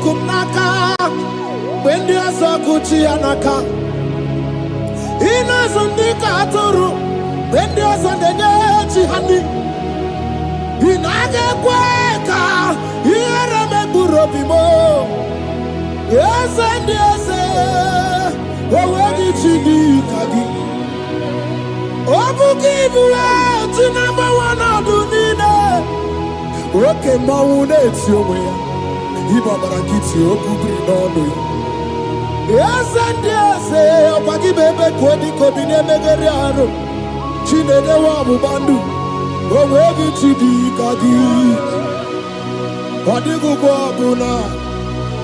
kumnaka when the asakuchi anaka inazundika aturu when the asandenyechi hani inage kweka ireme burobimo yesende yese owedi chidi kagi obukibuwe tinamba wana dunine oke mawune tiyowe ibabara kiti okubri nono yesende yese okwagi bebe kodi kobine megeri aro chinede wabu bandu owedi chidi kagi odigu bobuna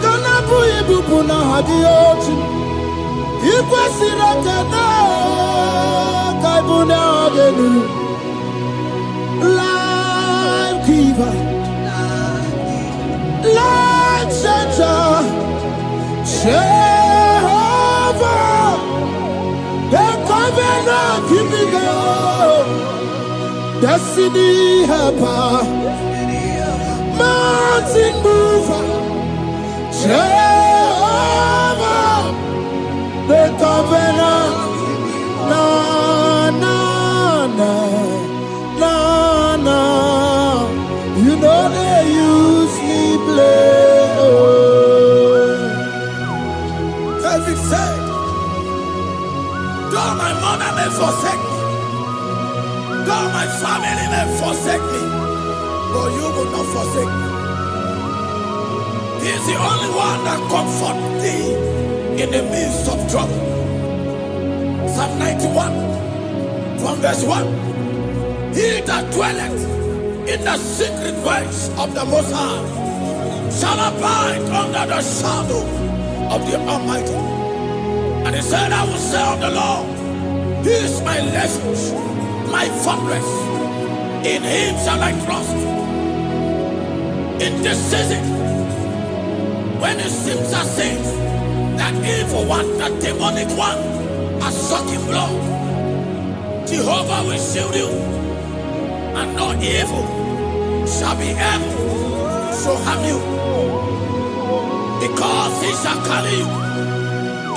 kanabu ibubuna hadiyochi ikwesira kena kaibuna agenu life giver life changer Jehovah the covenant keeping God destiny helper mountain mover Jehovah the covenant na na na na na you know they use me play David said though my mother may forsake me though my family may forsake me but you will not forsake me. He is the only one that comforts thee in the midst of trouble. Psalm 91 from verse 1. He that dwelleth in the secret place of the Most High shall abide under the shadow of the Almighty. And he said, I will say of the Lord, He is my refuge, my fortress. In Him shall I trust. In this season, when it seems as if that evil one, that demonic one, are sucking blood, Jehovah will shield you, and no evil shall be able to harm you, because He shall carry you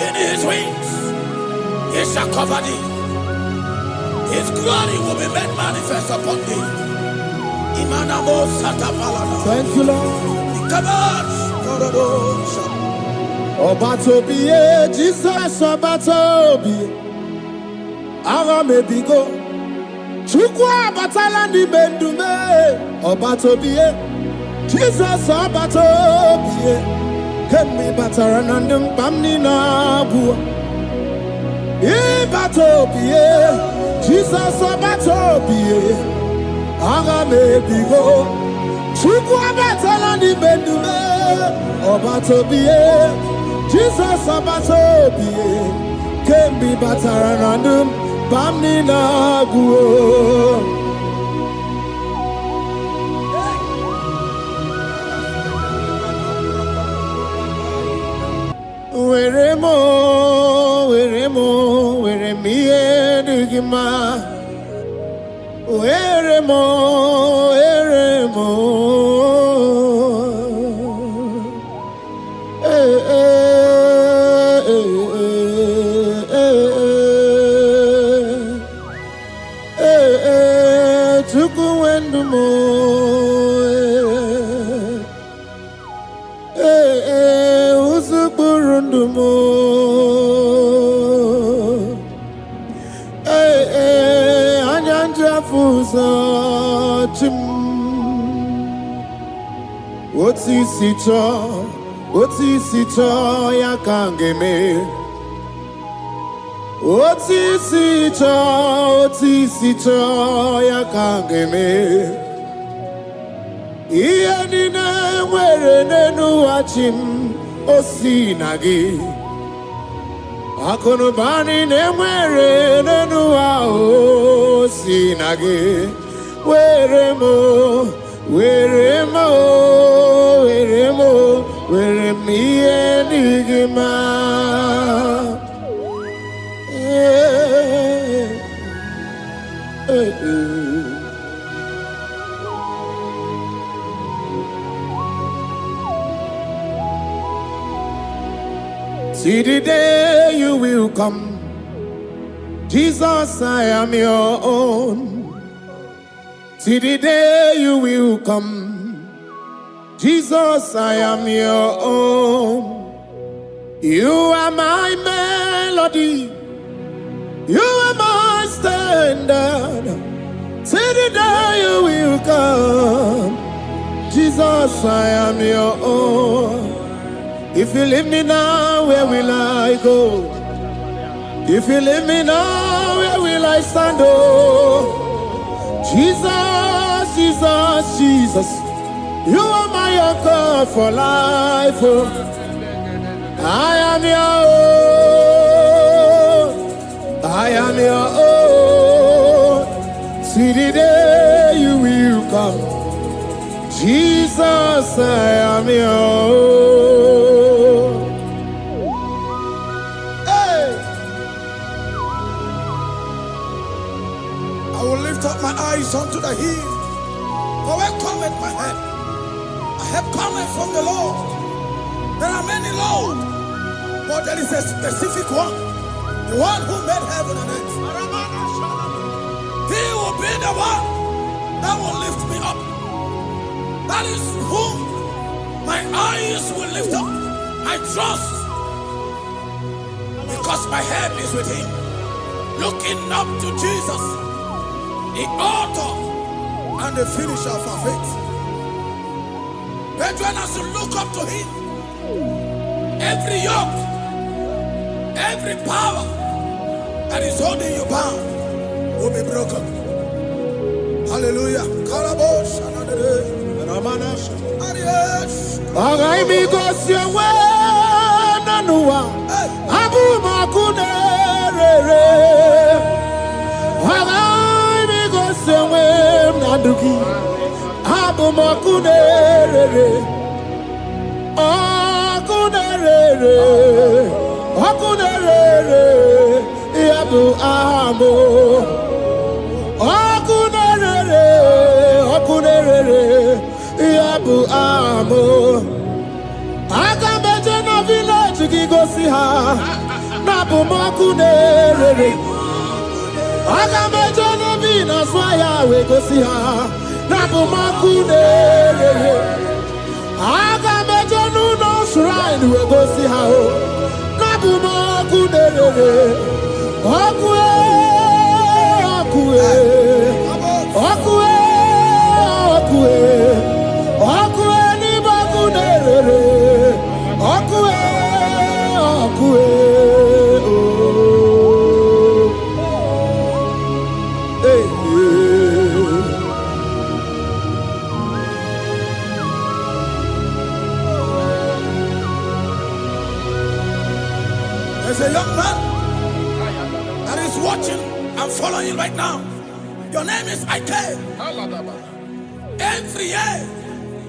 in His wings. He shall cover thee. His glory will be made manifest upon thee. Thank you, Lord. Obatobiye, Jesus Obatobiye. Aramebigo. Chukwa batala ni bendume. Obatobiye, Jesus Obatobiye. Kemi bataranandum bamni na bua. Ibatobiye, Jesus Obatobiye. Aramebigo. Chukwa batala ni bendume. Obatobiye, Jesus Obatobiye, Kembi bataranandum bamni na guo. Where me digima. Where mo. Otisito ya kangeme. Otisito ya kangeme. Iya nina mwere nenu wachim osinagi. Akono bani ne mwere nenu wa osinagi. Where me enigma. See the day you will come. Jesus, I am your own. See the day you will come. Jesus, I am your own. You are my melody. You are my standard. See the day you will come. Jesus, I am your own. If you leave me now, where will I go? If you leave me now, where will I stand? Oh, Jesus, Jesus, Jesus. You are my anchor for life. Oh, I am your own. I am your own. See the day you will come. Jesus, I am your own. Hey! I will lift up my eyes unto the hill. For where cometh my help? My help cometh from the Lord. There are many Lord, but there is a specific one. The one who made heaven and earth. He will be the one that will lift me up. That is whom my eyes will lift up. I trust, because my help is with him. Looking up to Jesus, the author and the finisher of our faith. Brethren, as you look up to him, every yoke, every power that is holding you bound will be broken. Hallelujah. There's a young man that is watching and following right now. Your name is Ike. Every year,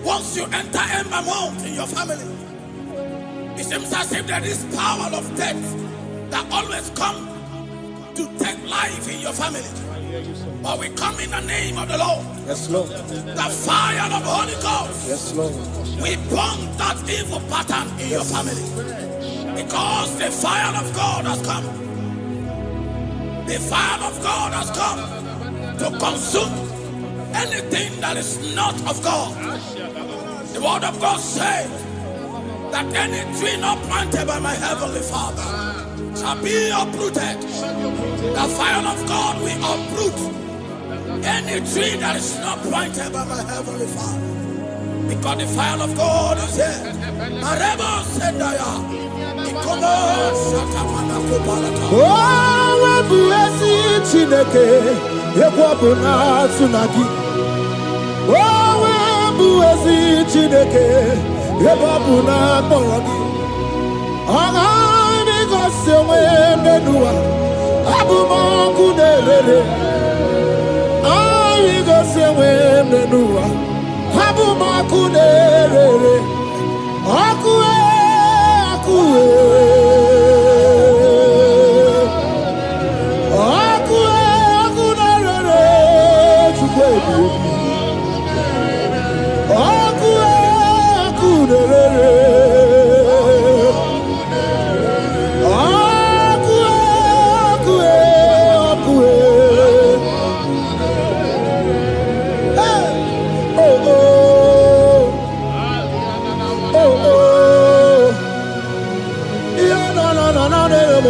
once you enter Ember Mount in your family, it seems as if there is power of death that always come to take life in your family. But we come in the name of the Lord. Yes, Lord. The fire of the Holy Ghost. Yes, Lord. We burn that evil pattern in your family. Because the fire of God has come. The fire of God has come to consume anything that is not of God. The word of God says that any tree not planted by my heavenly Father shall be uprooted. The fire of God will uproot any tree that is not planted by my heavenly Father. Because the fire of God is here. Marebo Sendaya. Oh, buesi Chineke, ekwabuna tsunagi. Oh, buesi Chineke, ekwabuna kporogi. Aga mi gosi onwe menua, abumoku nerere. Ai gosi onwe menua, abumoku nerere. Akue.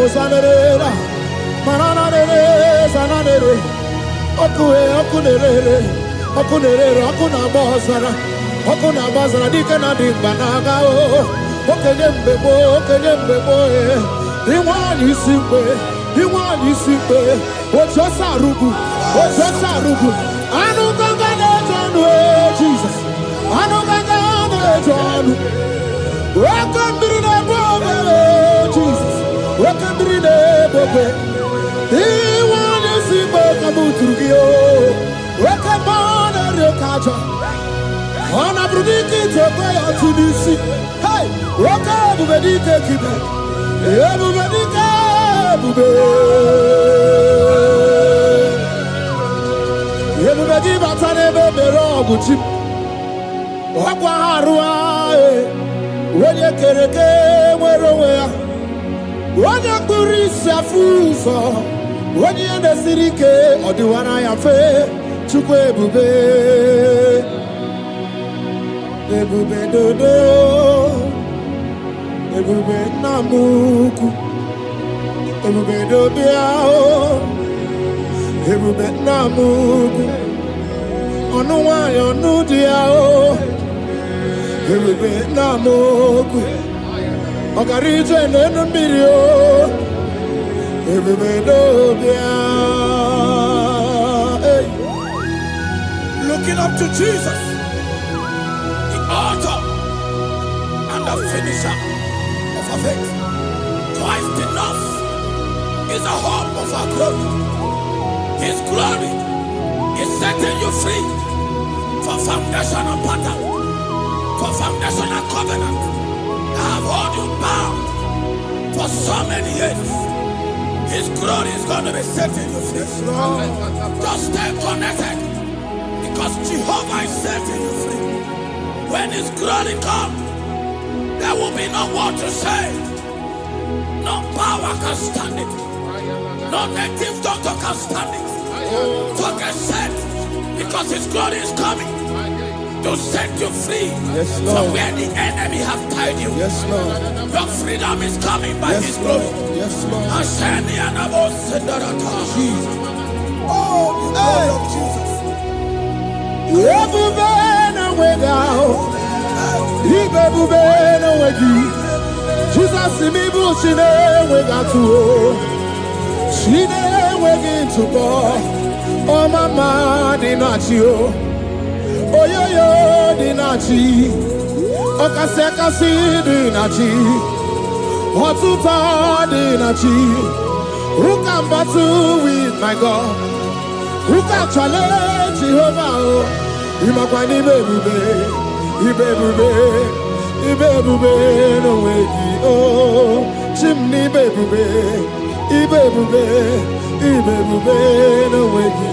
mosanera, mananere, sananere, okunere, okuna bazara, dikana dimbanaga o, okenyembebo, iwani simpe, ojosarugu, anu ganga nejonu, Jesus, anu ganga nejonu, welcome to the bobe, Jesus, welcome to the bobe, iwani simpe kabuturugio, welcome on the kaja. Ona brudiki tokwe atudisi. Hey, waka bubedike kibe. Bubedike bube. Bubedi batane bebero buchi. Wakwa harua. Wenye kereke mwerowe. Wenye kurisi afuso. Wenye nesirike odiwana ya fe. Chukwe bube. Ebube dodo, ebube namuku, ebube dobiao, ebube namuku, onuwayo nudiao, ebube namuku, ogarije nenu mirio, ebube dobiao. Looking up to Jesus, author and the finisher of our faith. Christ in us is the hope of our glory. His glory is setting you free for foundational pattern, for foundational covenant that have held you bound for so many years. His glory is going to be setting you free. Just stay connected, because Jehovah is setting you free. When His glory comes, there will be no word to say. No power can stand it. No native doctor can stand it. So get set, because His glory is coming to set you free from where the enemy have tied you. Yes, Lord. Your freedom is coming by His glory. Yes, Lord. Jesus. Oh, the glory of Jesus. Jesus imibu shine wegatu shine wegintu bo o mama dinachi o oyoyo dinachi o kasekasi dinachi otuta dinachi who can battle with my God, who can challenge Jehovah? Imakwani bebube, ibebube no wegi oh, chimney bebube, ibebube no wegi.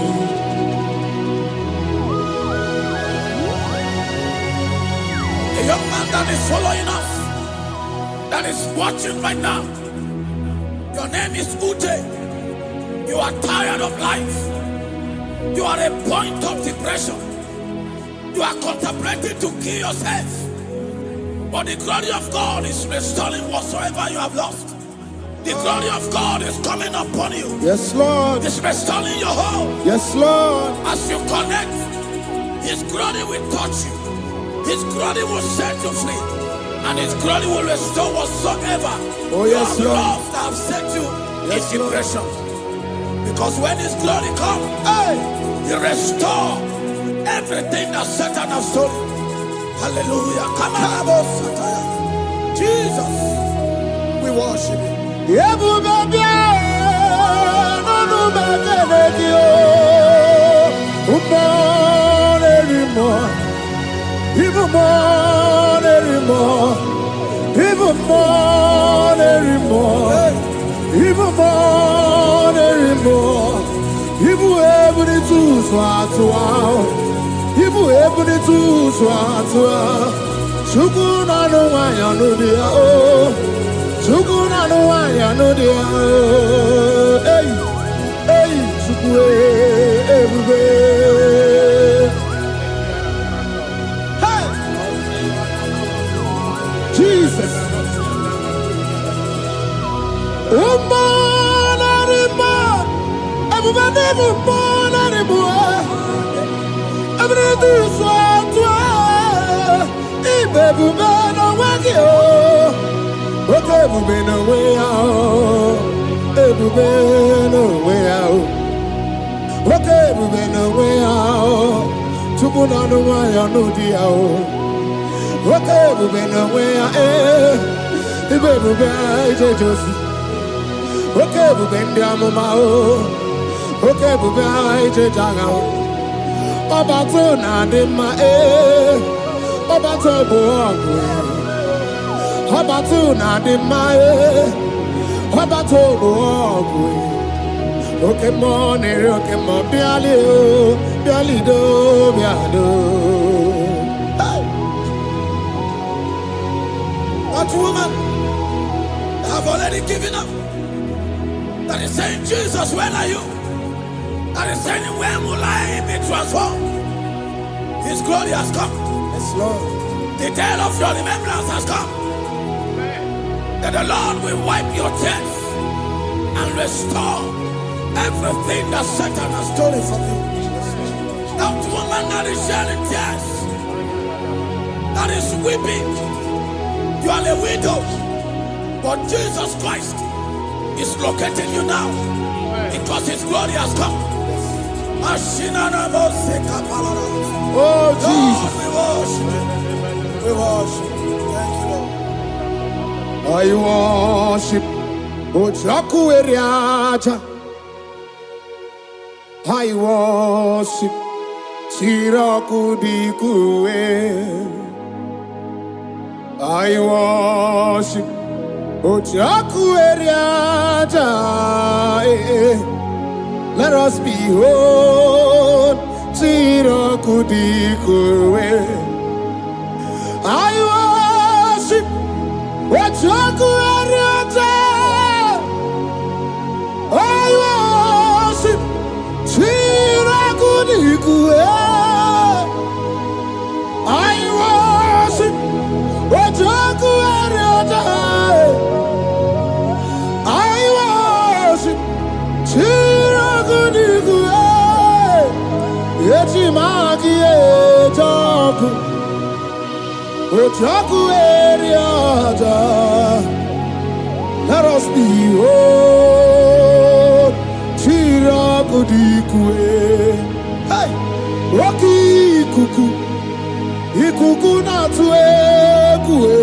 A young man that is following us, that is watching right now. Your name is Ute. You are tired of life. You are a point of depression. You are contemplating to kill yourself. But the glory of God is restoring whatsoever you have lost. The glory of God is coming upon you. Yes, Lord. It's restoring your home. Yes, Lord. As you connect, His glory will touch you. His glory will set you free. And His glory will restore whatsoever you have lost that have set you in depression. Because when His glory comes, He restores everything that Satan has stolen. Hallelujah. Come on, Jesus, we worship You. Even more, anymore. Even more, anymore. Even more, anymore. Even every two swat. Even every two swat. Sukuna no wanya no dia oh. Sukuna no wanya no dia oh. Hey, hey, sukue everywhere. Jesus. even more anymore. Everything is so baby, man, I want you. Okay, we no way out. Baby, no way out. Okay, we no way out. To put on the wire, no deal. Okay, we no way out. Baby, just. Okay, we bend down my mouth. Okay, we just hang out. About to not in my ear. About to walk. About to not in my ear. About to walk. Okay, morning, okay, more bialy do, biado. That woman have already given up. That is saying, Jesus, where are you? That is saying, when will I be transformed? His glory has come. Yes, Lord. The day of your remembrance has come. That the Lord will wipe your tears and restore everything that Satan has stolen from you. That woman that is shedding tears, that is weeping. You are a widow, but Jesus Christ is locating you now because His glory has come. Oh, Jesus. We worship. Thank you, Lord. I worship. Ojaku eriaja. I worship. Chiraku dikuwe. I worship. Ojaku eriaja. Let us behold. Chiraku dikuwe. I worship. Ojaku eriaja. I worship. Chiraku dikuwe. I worship. Ojaku eriaja. I worship. Chiraku dikuwe. Echimaki ejaku. Ojaku eriaja. Let us behold. Chiraku dikuwe. Hey, Rocky kuku. Ikuku na tuekue.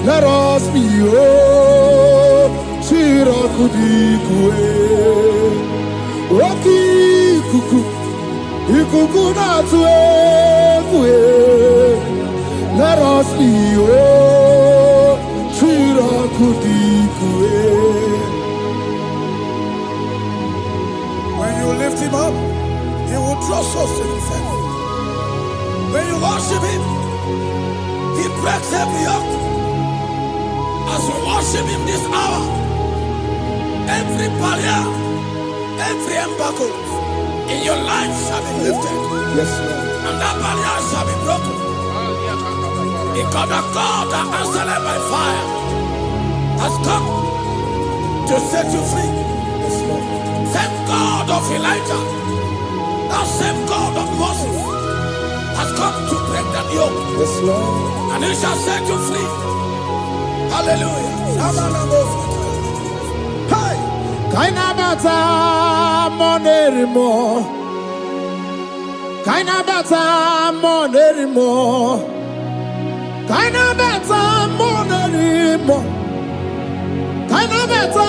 Let us behold. Chiraku dikuwe. Rocky kuku. Ikuku na tuekue. Let us behold. Chiraku dikuwe. When you lift Him up, He will draw souls to Himself. When you worship Him, He breaks every yoke. As we worship Him this hour, every barrier, every embargo in your life shall be lifted. Yes, Lord. And that barrier shall be broken. Because the God that answered by fire has come to set you free. Yes, Lord. Same God of Elijah, that same God of Moses, has come to break that yoke, Yes, Lord. and He shall set you free. Hallelujah. Hey! Kaina bata monerimo. Kaina bata monerimo. Kaina bata monerimo. Kaina bata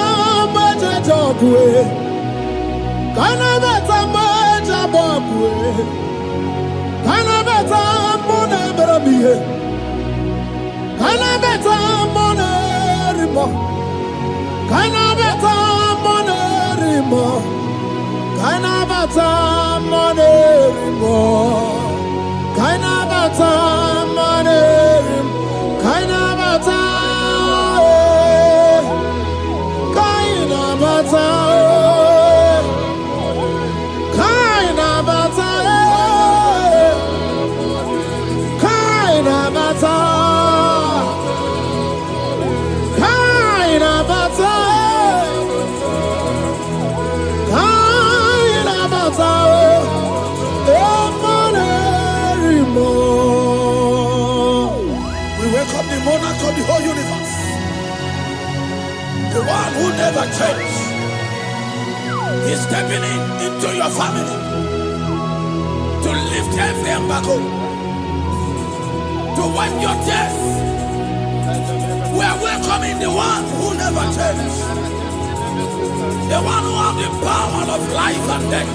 majajokwe. Kaina bata majabokwe. Kaina bata monebrabie. Kaina bata monerimo. Kaina bata monerimo. Kaina bata monerimo. Kaina bata monerimo. Kaina bata. Kaina bata. Kaina bata. Kaina bata. Kaina bata. monarch of the whole universe, the one who never changes, is stepping into your family to lift every embargo, to wipe your tears. We are welcoming the one who never changes, the one who has the power of life and death,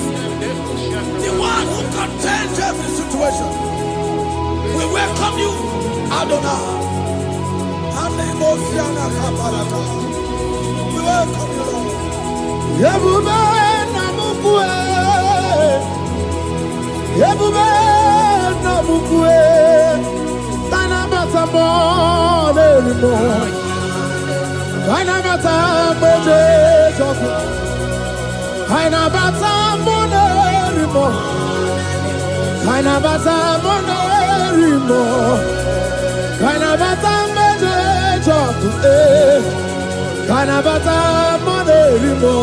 the one who can change every situation. We welcome you, Adonai. We welcome you, Lord. Yebube namukwe, Yebube namukwe, Tanabata monerimo, Tanabata monerimo, Tanabata monerimo, Tanabata monerimo, Tanabata monerimo. Kanabata monerimo,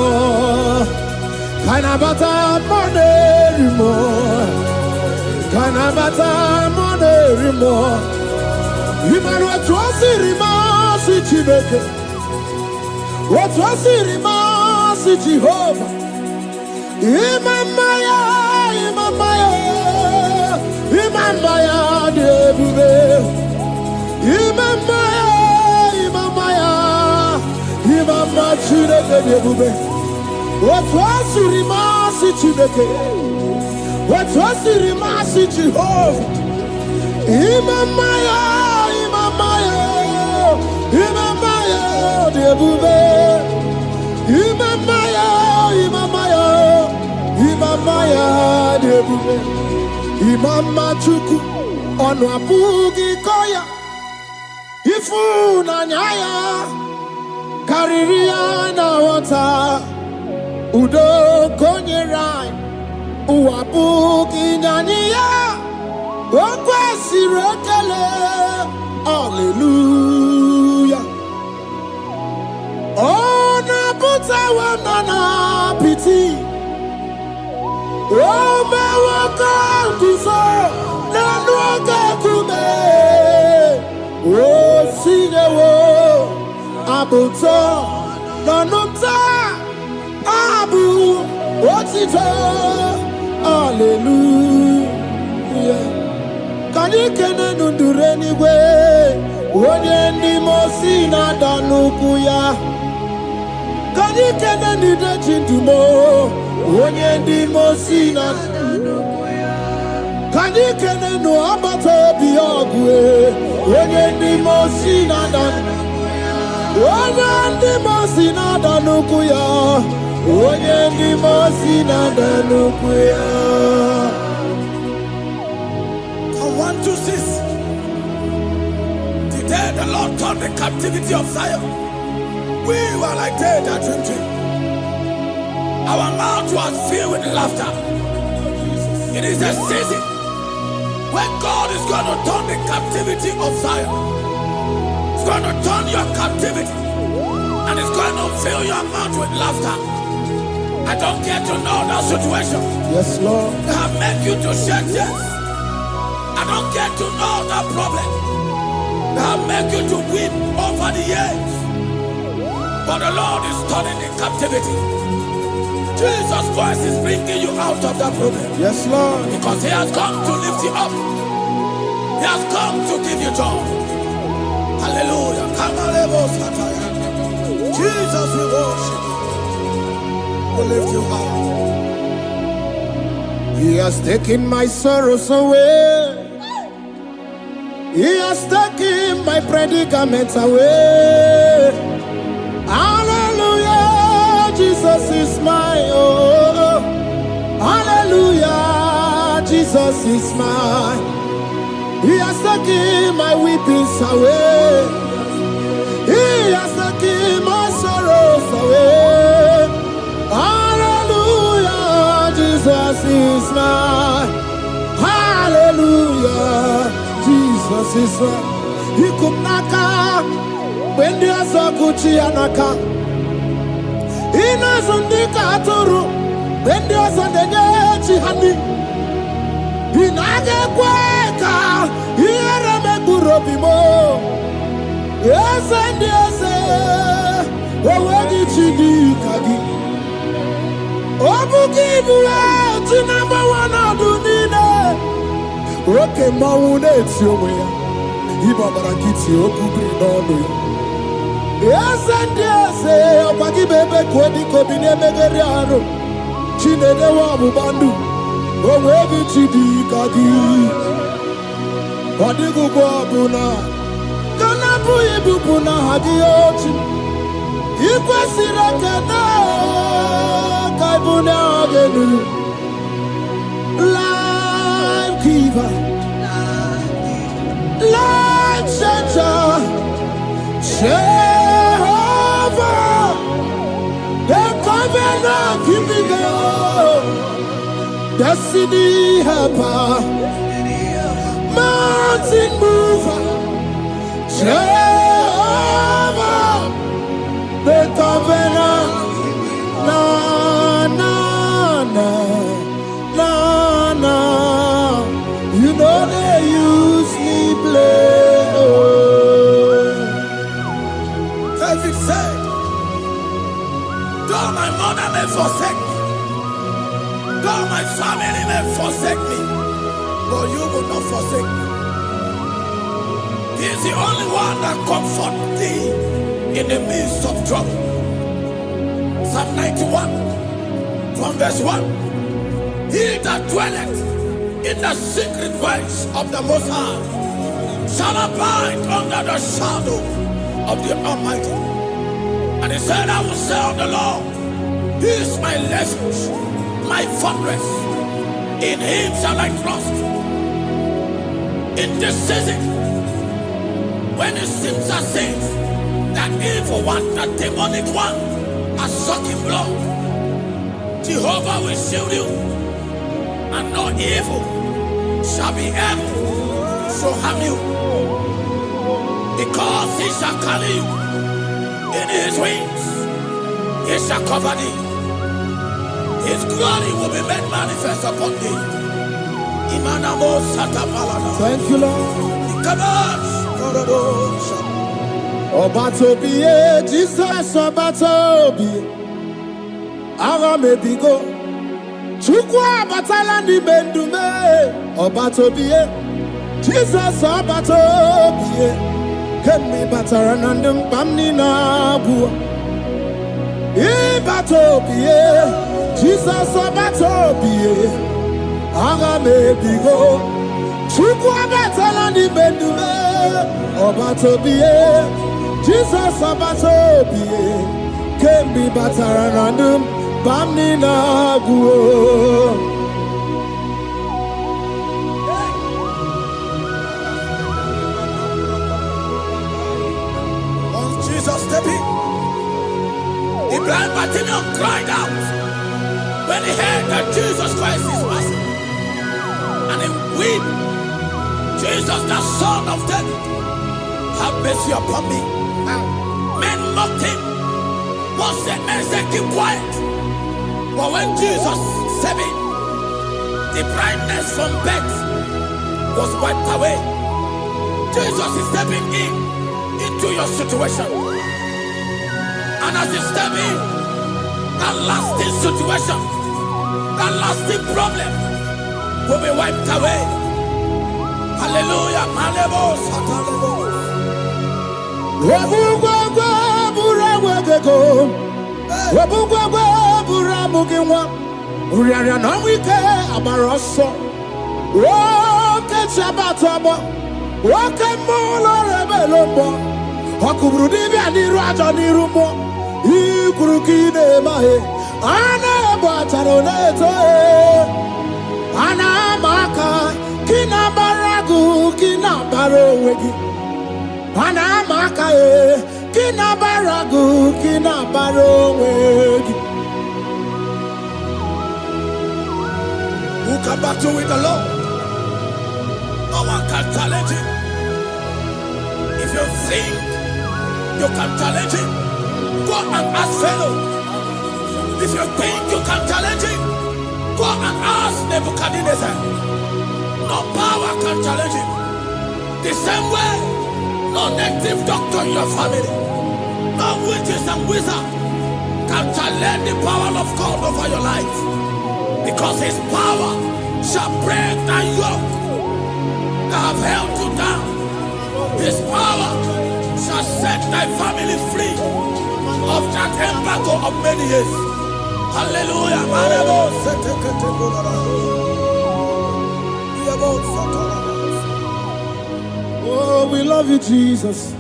Kanabata monerimo, Kanabata monerimo. Imanu atwasirima si Chineke, atwasirima si Jehovah. Imamaya, Imamaya, Imamaya debube, Imamaya, Imamaya. Imama Chineke debube, watwasirima si Chineke, watwasirima si Jehovah. Imamaya, Imamaya, Imamaya debube, Imamaya, Imamaya, Imamaya debube. Imama Chuku onu abugi koya, ifu na nyaya. Kariria na wata udo konyerai uwabuki nyaniya okwesi rekele. Hallelujah. Ona puta wanana piti ome waka kuzo nanu waka kume o sinewo abuto nanumta abu otito. Hallelujah. Kanikene nundureni we onye ndi mosi na danuku ya. Kanikene nide chindumo onye ndi mosi na danuku ya. Kanikene no abato biogwe onye ndi mosi na danuku. Onye ndị mosi na-ada n'ukwu ya, onye ndị mosi na-ada n'ukwu ya. From 1 to 6, the day the Lord turned the captivity of Zion, we were like they that dreamed. Our mouth was filled with laughter. It is a season when God is going to turn the captivity of Zion. It's going to turn your captivity, and it's going to fill your mouth with laughter. I don't get to know that situation. Yes, Lord. That make you to shed tears. I don't get to know that problem. That make you to weep over the years. But the Lord is turning the captivity. Jesus Christ is bringing you out of that problem. Yes, Lord. Because He has come to lift you up. He has come to give you joy. Hallelujah. Jesus, we worship you. We lift you high. He has taken my sorrows away. He has taken my predicaments away. Hallelujah. Jesus is my oh. Hallelujah. Jesus is mine. He has taken my weepings away. He has taken my sorrows away. Hallelujah, Jesus is mine. Hallelujah, Jesus is mine. He could naka when there's a Gucci anaka. He knows on the Katuru when there's a Nechi honey. He naga kweka. He Robimo, Yes, and yes, oh, where did you do, Kagi? Oh, give you to number one, I do need it. Okay, Maun, it's your way. Ibabara Kitty, Okubri, no. Yes, and yes, oh, Pagi Bebe, Kwedi, Kobine, Megariano, Chine, the Wabu, oh, where did you do, Kagi? What do you go, Buna? Kanabu ibupuna hadioti Ikwesira kena Kaibuna agenu Life giver Life changer Jehovah The covenant keeping God Destiny helper Mountain mover Jehovah, the covenant, na na na na na. You know they use me play. David said, though my mother may forsake me, though my family may forsake me, but you will not forsake me. He is the only one that comforts thee in the midst of trouble. Psalm 91, from verse 1. He that dwelleth in the secret place of the Most High shall abide under the shadow of the Almighty. And he said, I will say of the Lord, He is my refuge, my fortress. In Him shall I trust. In this season, when it seems as if that evil one, that demonic one, are sucking blood, Jehovah will shield you, and no evil shall be able to harm you, because He shall carry you in His wings. He shall cover thee. His glory will be made manifest upon thee. Thank you, Lord. Come on. Obatobiye, Jesus Obatobiye. Ara mebigo. Chukwa batala ni bendume. Obatobiye, Jesus Obatobiye. Kemi batara nandem pamni na bua. Ibatobiye, Jesus Obatobiye. Ara mebigo. Chukwa batala ni bendume. Obatobiye, Jesus Obatobiye, Kembi Bataranandum, Bamni Naguo. Once Jesus stepped in, the blind Bartimaeus cried out when he heard that Jesus Christ is passing, and he wept. Jesus, the Son of David, have mercy upon me. Men mocked him. Most said, men said, keep quiet. But when Jesus said it, the brightness from birth was wiped away. Jesus is stepping into your situation. And as he steps in, that lasting situation, that lasting problem will be wiped away. Hallelujah. Kinabaragu, kinabaro Panamaka, kinabaragu, kinabaro Who can battle with the Lord? No one can challenge him. If you think you can challenge him, go and ask fellow. If you think you can challenge him, go and ask Nebuchadnezzar. No power can challenge him. The same way No native doctor in your family, no witches and wizards can challenge the power of God over your life, because his power shall break that yoke that have held you down. His power shall set thy family free of that embargo of many years. Hallelujah. Oh, we love you, Jesus.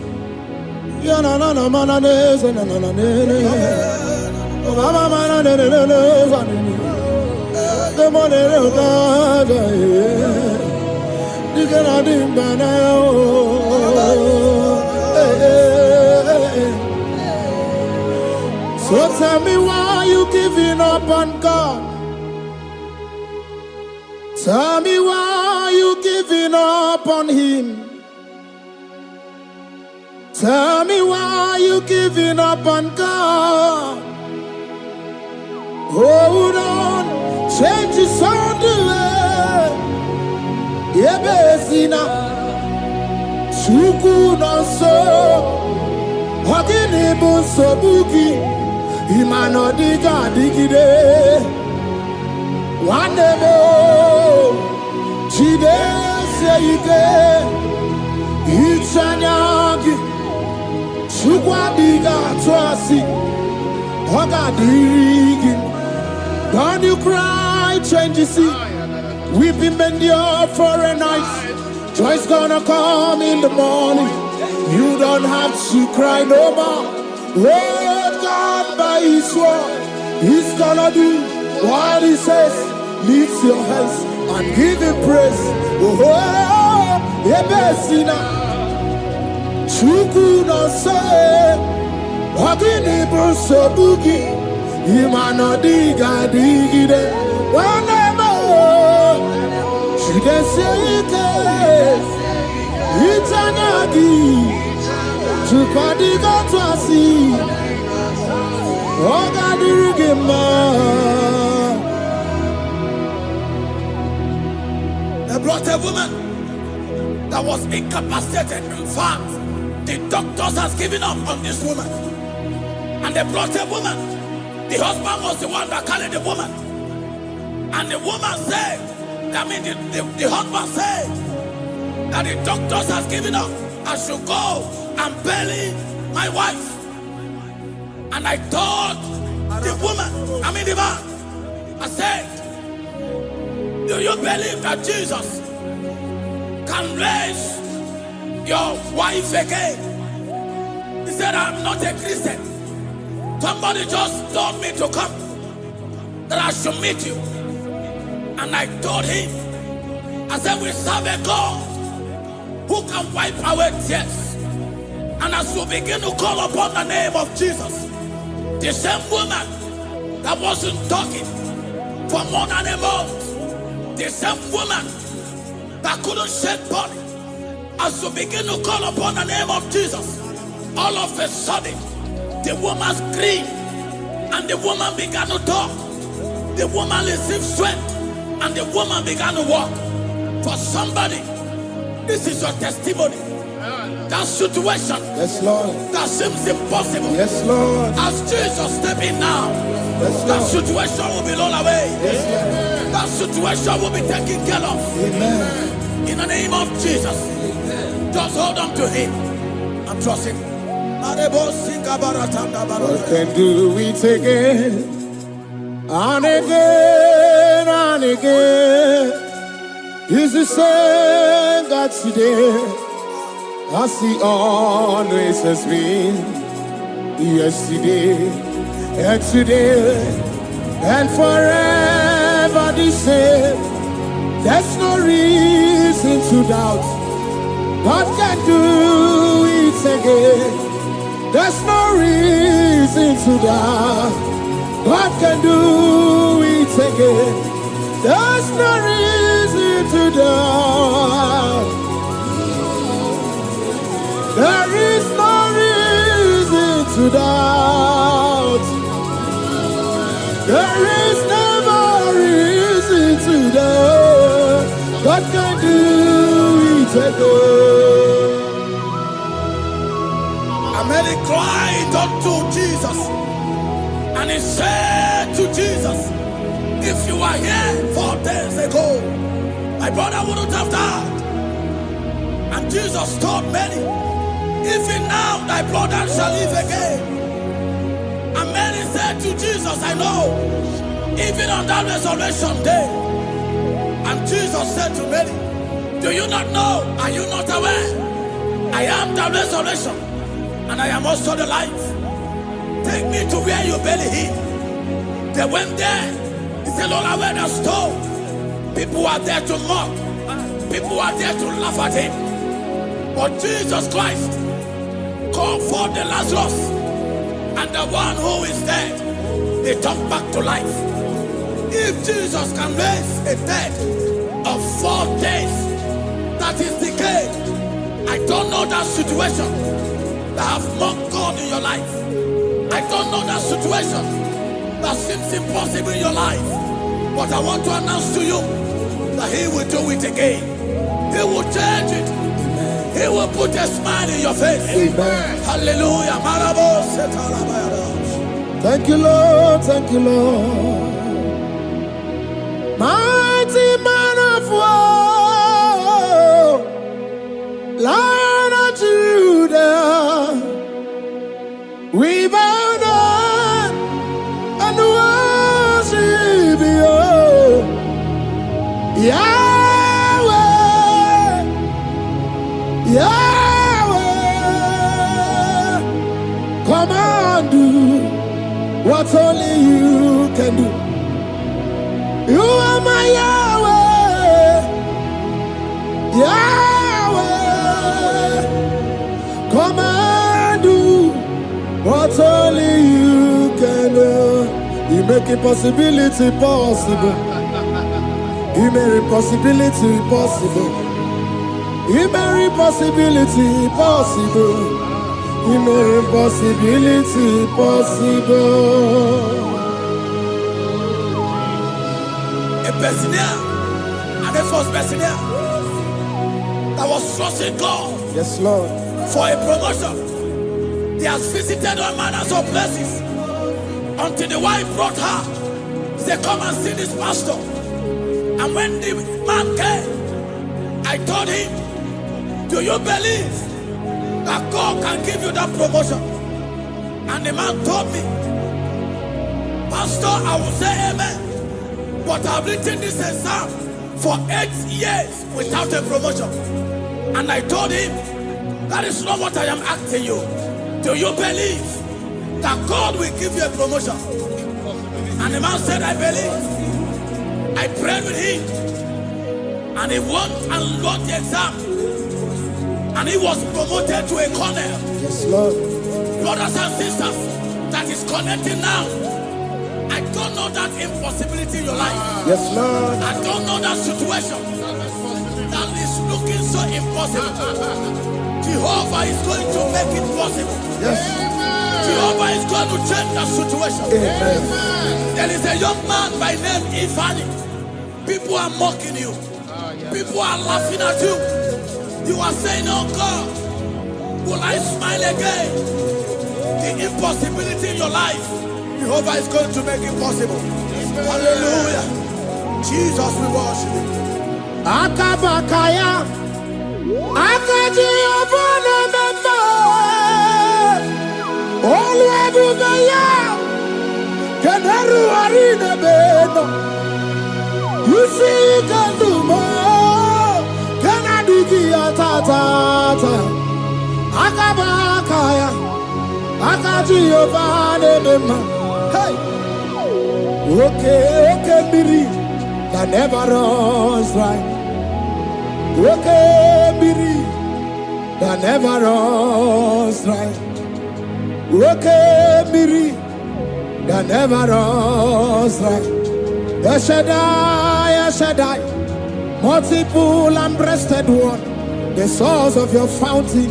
So tell me, why you giving up on God? Tell me, why you giving up on him? Tell me, why you giving up on God? Hold on, change is on the way. Yebesina, Chuku no so, Hagini bunso buki, Imano diga digide, Wandebo, Chide seike, Ichanyagi, Chukwa diga twasi, Hoga digi. Don't you cry, change you see. Weeping endure for a night. Joy's gonna come in the morning. You don't have to cry no more. Lord God by his word, he's gonna do what he says. Lift your hands and give him praise. Oh, Ebesina, Chuku no say, Wagini Bruso Bugi. Imano diga digide, whenever she can say it, it's an agi to Padiga to see. Oh, God, they brought a woman that was incapacitated. In fact, the doctors has given up on this woman, and they brought a woman. The husband was the one that carried the woman. And the woman said, the husband said that the doctors has given up. I should go and bury my wife. And I told the woman, the man, I said, do you believe that Jesus can raise your wife again? He said, I'm not a Christian. Somebody just told me to come, that I should meet you. And I told him, I said, we serve a God who can wipe away tears. And as we begin to call upon the name of Jesus, the same woman that wasn't talking for more than a month, the same woman that couldn't shed blood, as we begin to call upon the name of Jesus, all of a sudden, the woman screamed, and the woman began to talk. The woman received strength, and the woman began to walk. For somebody, this is your testimony. That situation, yes, Lord, that seems impossible, yes, Lord, as Jesus step in now, yes, that situation will be rolled away. Yes, that situation will be taken care of. Amen. In the name of Jesus, just hold on to him and trust him. God can do it again and again and again. He's the same God today, as he always has been. Yesterday and today and forever the same. There's no reason to doubt. God can do it again. There's no reason to doubt. God can do it again. There's no reason to doubt. There is no reason to doubt. There is never reason to doubt. God can do it again. And many cried unto Jesus. And he said to Jesus, if you were here 4 days ago, my brother wouldn't have died. And Jesus told many, even now thy brother shall live again. And many said to Jesus, I know, even on that resurrection day. And Jesus said to many, do you not know? Are you not aware? I am the resurrection, and I am also the life. Take me to where you barely hid. They went there. He said, Lord, I wear the stone. People are there to mock. People are there to laugh at him. But Jesus Christ called for the Lazarus, and the one who is dead, they turned back to life. If Jesus can raise a dead of 4 days, that is decayed, I don't know that situation that have mocked God in your life. I don't know that situation that seems impossible in your life. But I want to announce to you that he will do it again. He will change it. Amen. He will put a smile in your face. Amen. Hallelujah. Thank you, Lord. Thank you, Lord. Mighty man of war, Lion of Judah, we bow down and worship you, Yahweh, Yahweh. Come and do what only you can do. You are my Yahweh, Yahweh. Come and do what only you can do. You make impossibility possible. You make impossibility possible. You make impossibility possible. You make impossibility possible. A Bessenia, and the first Bessenia that was trusting God, Yes, Lord, for a promotion. He has visited all manners of places until the wife brought her. He said, come and see this pastor. And when the man came, I told him, do you believe that God can give you that promotion? And the man told me, Pastor, I will say amen, but I've written this exam for 8 years without a promotion. And I told him, that is not what I am asking you. Do you believe that God will give you a promotion? And the man said, I believe. I prayed with him, and he went and wrote the exam, and he was promoted to a colonel. yes, Lord. Brothers and sisters, that is connecting now. I don't know that impossibility in your life. Yes, Lord. I don't know that situation that is looking so impossible. Jehovah is going to make it possible. Yes. Jehovah is going to change the situation. Amen. There is a young man by name Ifani. People are mocking you. People are laughing at you. You are saying, oh God, will I smile again? The impossibility in your life, Jehovah is going to make it possible. Hallelujah. Jesus, we worship you. Akabakaya, Akaji Obana Memba, Olwebugaya, Kenaru Arina Beno, you see, can do more, Kanadiki Atata, Akabakaya, Akaji Obana Memba, hey, okay, Biri. That never runs dry. Okay, Biri, that never runs dry. Okay, Biri, that never runs dry. Shaddai, multiple and breasted one, the source of your fountain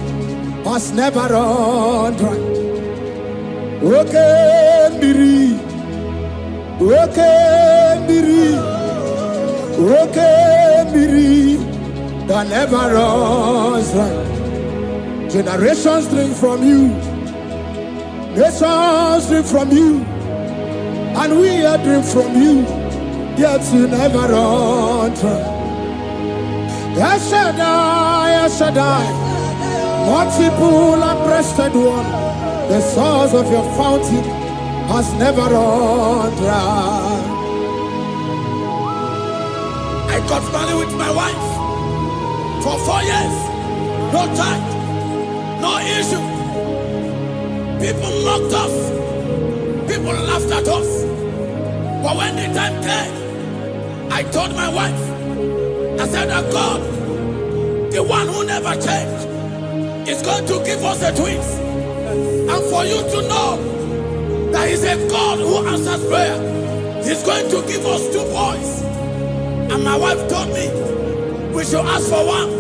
has never run dry. Okay, Biri, okay, Biri. Okay, Miri, that never runs dry. Generations drink from you. Nations drink from you, and we are drink from you, yet you never run dry. El Shaddai, El Shaddai, multiple and breasted one, the source of your fountain has never run dry. I got married with my wife for 4 years. No child, no issue. People mocked us. People laughed at us. But when the time came, I told my wife, I said that God, the one who never changed, is going to give us a twins. And for you to know that He's a God who answers prayer, He's going to give us 2 boys. And my wife told me we should ask for one,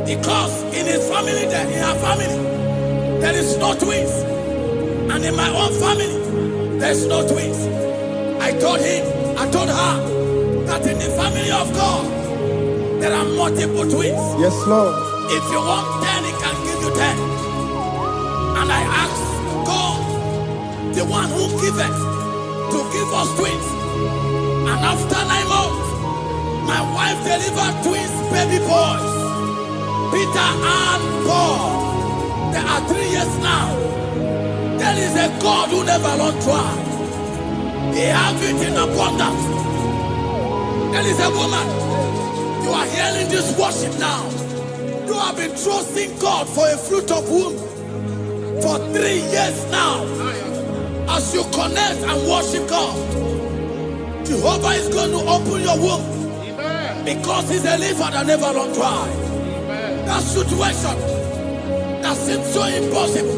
because in his family, in her family, there is no twins, and in my own family, there's no twins. I told her that in the family of God, there are multiple twins. Yes, Lord. If you want 10, He can give you 10. And I asked God, the one who giveth, to give us twins. And after 9 months, my wife delivered twins, baby boys, Peter and Paul. There are 3 years now. There is a God who never runs dry. He has it in abundance. There is a woman. You are hearing this worship now. You have been trusting God for a fruit of womb for 3 years now. As you connect and worship God, Jehovah is going to open your womb. Because He's a river that never runs dry. That situation that seems so impossible,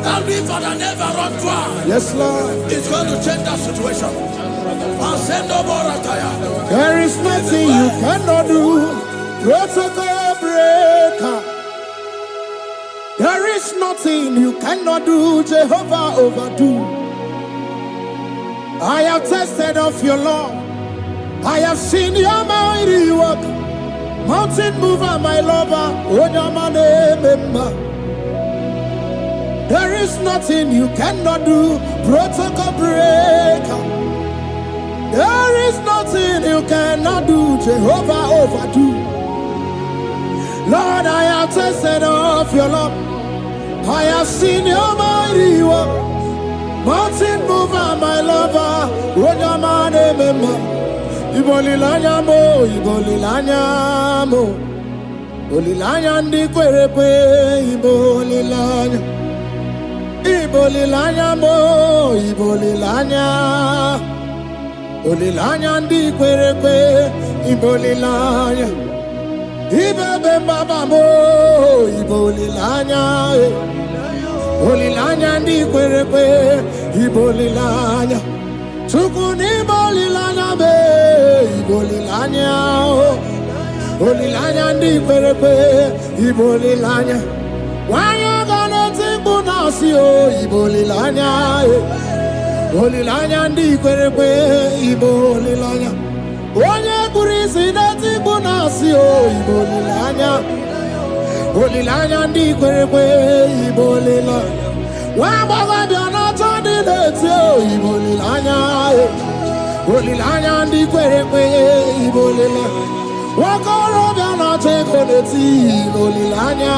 that river that never runs dry, Yes, Lord. is going to change that situation. There is nothing you cannot do. Protocol breaker. There is nothing you cannot do. Jehovah overdo. I have tested of your love. I have seen your mighty work. Mountain mover, my lover. Remember. There is nothing you cannot do. Protocol breaker. There is nothing you cannot do. Jehovah overdo. Lord, I have tasted of your love. I have seen your mighty work. Mountain mover, my lover. Remember. Ibolilanya mo, ibolilanya mo. Ibolilanya ndi kwerepe, ibolilanya. Ibolilanya mo, ibolilanya. Ibolilanya ndi kwerepe, ibolilanya. Ibebe baba mo, ibolilanya. Ibolilanya ndi kwerepe, ibolilanya. Tukuni bolilanya be, ibolilanya. Bolilanya ndi kwerepe, ibolilanya. Wanya gana tibu nasi o, ibolilanya. Bolilanya ndi kwerepe, ibolilanya. Wanya kurisi na tibu nasi o, ibolilanya. Bolilanya ndi kwerepe, ibolilanya. Wamba biana tandi leti o, ibolilanya. Bolilanya ndi kwerepe, ibolilanya. Wakoro biana teko leti, ibolilanya.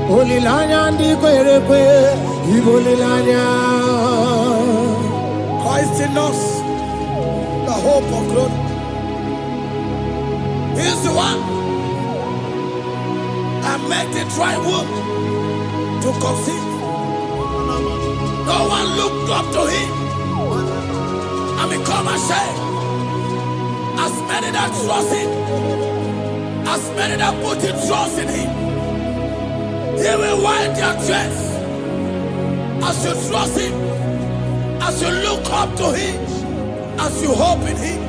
Bolilanya ndi kwerepe, ibolilanya. Christ in us, the hope of glory. He is the one that made the dry womb to conceive. No one looked up to Him and become ashamed. As many that trust Him, as many that put in trust in Him, He will wipe their tears. As you trust Him, as you look up to Him, as you hope in Him,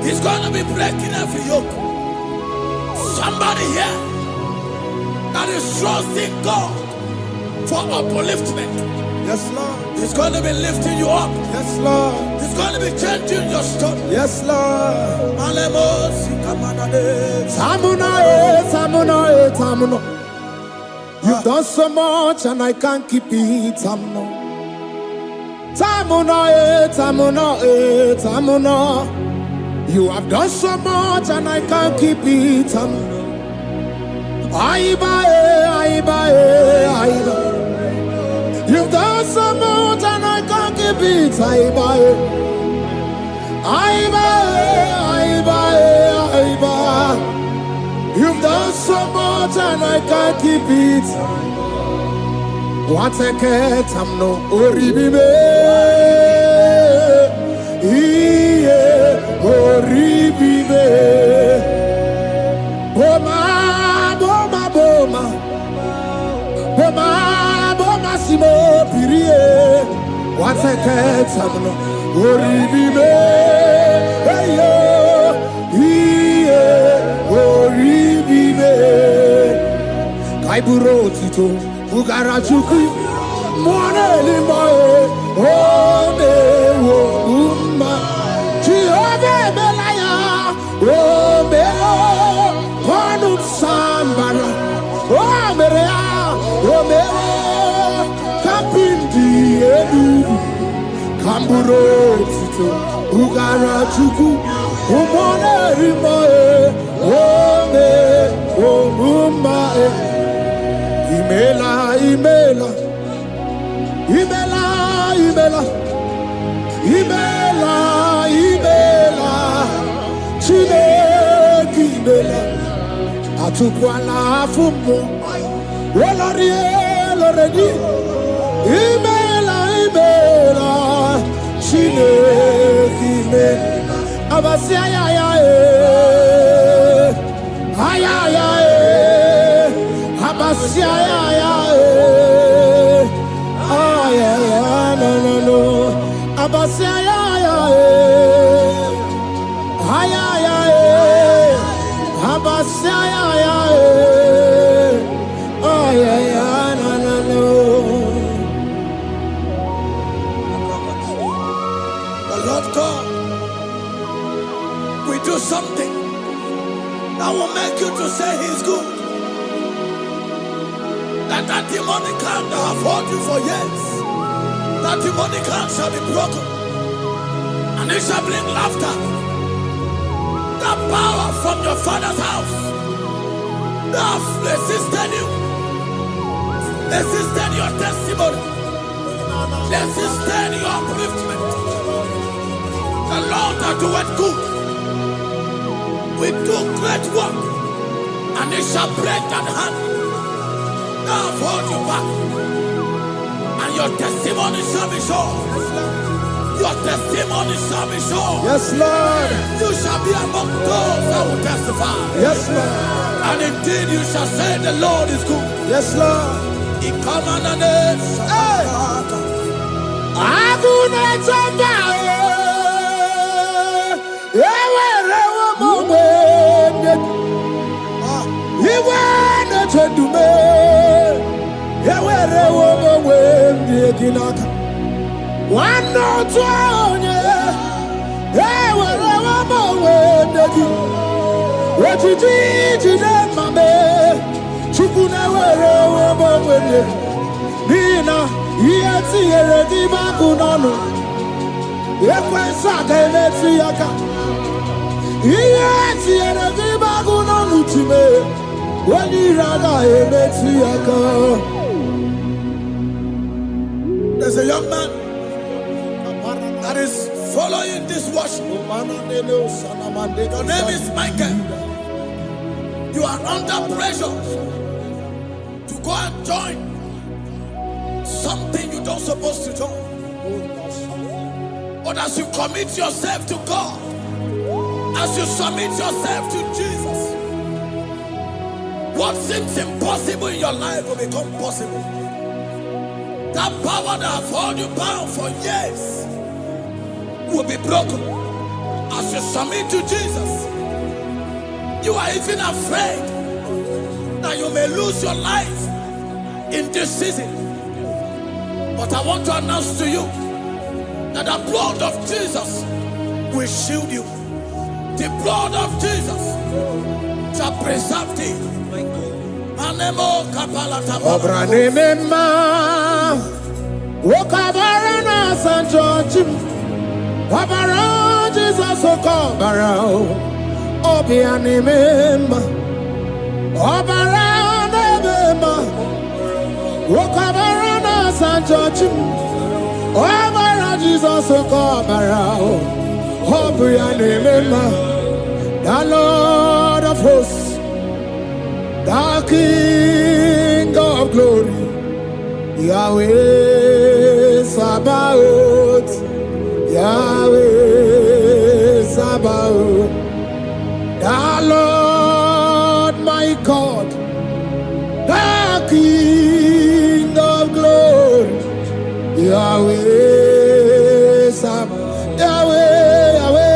He's going to be breaking every yoke. Somebody here that is trusting God for upliftment. Yes, Lord. He's going to be lifting you up. Yes, Lord. He's going to be changing your story. Yes, Lord. Malemos, Kamanade. Tamuna, Tamuna, Tamuna. You've done so much and I can't keep it. You have done so much and I can't keep it. You've done so much and I can't keep it. You've done so much and I can't keep it. What a cat, I'm no oribibe. Oribibe. Boma, boma, boma. Boma, boma, simo pirie. What a cat, I'm no oribibe. Hey, yo. Kaiburo tito, ugarachuku, mwana limae, ome wo umma, chiove belaya, ome o, panu sambara, ome rea, ome o, kapindi edu, kamburo tito, ugarachuku, mwana limae, ome wo umma. Imela, imela, imela, imela, imela, imela, Chineke imela, atukwala fumo, olarie, loredi, imela, imela, Chineke imela, abasi ayaya, ayaya. Abasia ya no no no Abasia ya Abasia ya no no no. The Lord God will do something that will make you to say He's good. That demonic hand that have held you for years, that demonic hand shall be broken, and it shall bring laughter. That power from your father's house that have resisted you, resisted your testimony, resisted your upliftment. The Lord that doeth good will do great work, and it shall break that hand. I've hold you back, and your testimony shall be sure. Your testimony shall be sure. Yes, Lord. You shall be among those that will testify. Yes, Lord. And indeed you shall say the Lord is good. Yes, Lord. He come on the name. There's a young man that is following this worship. Your name is Michael. You are under pressure to go and join something you don't supposed to join. But as you commit yourself to God, as you submit yourself to Jesus, what seems impossible in your life will become possible. That power that has held you bound for years will be broken as you submit to Jesus. You are even afraid that you may lose your life in this season. But I want to announce to you that the blood of Jesus will shield you. The blood of Jesus shall preserve thee. Manemo kapalata. Obranema. Wokabarana San George. Wabara Jesus Okobara. Obianimema. Obara Nebema. Wokabarana San George. Obara Jesus Okobara. Obianimema. The Lord of hosts, the King of glory, Yahweh Sabaoth, Yahweh Sabaoth, the Lord my God, the King of glory, Yahweh Sabaoth, Yahweh, Yahweh.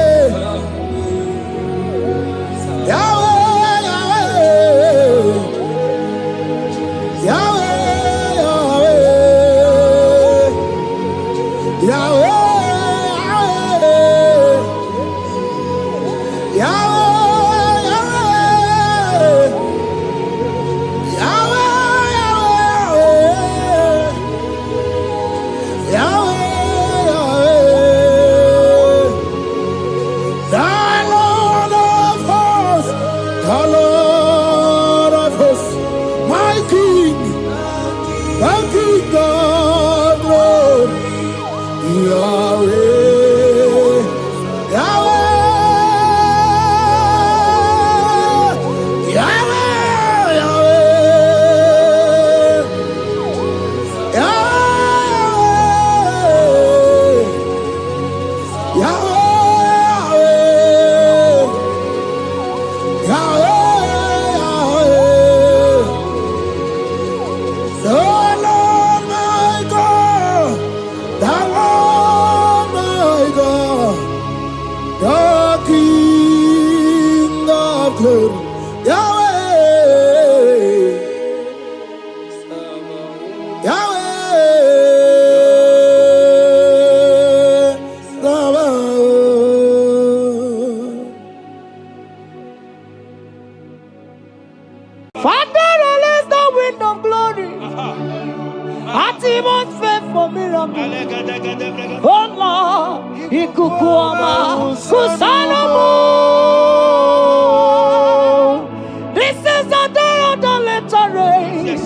This is the day of the latter rain. Yes.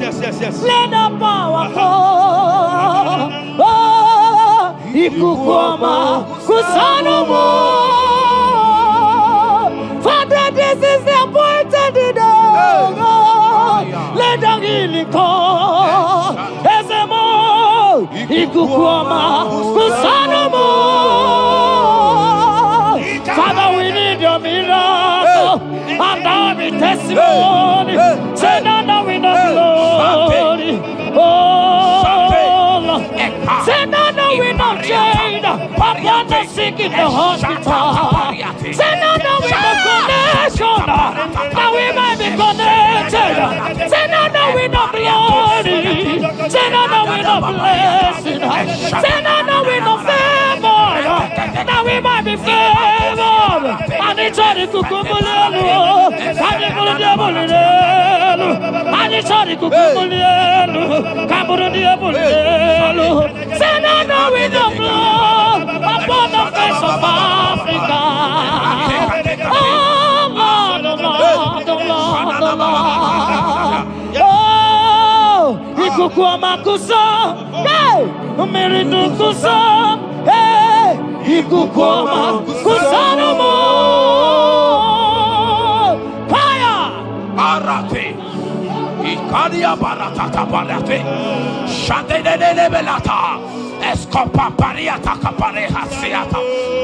Let the power fall. Oh, Ikukwama Kusanomo. Father, this is the appointed day. Let the healing come. Ezemo Ikukwama Kusanomo. Father, we need your miracle. And now we testimony. Say now we know glory. Oh, Lord. Say now we know change. Upon the sick in the hospital. Say now we know connection. Now we might be connected. Say now we know glory. Say now we know blessing. Say now we know favor. Now we might be favored. And it's all the kukumulelu. And it's all the diabolelu. And it's all the kukumulelu. Kaburu diabolelu. Say now we know blood upon the face of Africa. Oh Lord, oh Lord, oh Lord, oh Lord. Oh, Ikukwama kusa, hey, Umiridu kusa, hey, Ikukwama kusa no more. Fire! Arate. Ikadia baratata barate. Shadene belata. Escopa pariata capareha seata.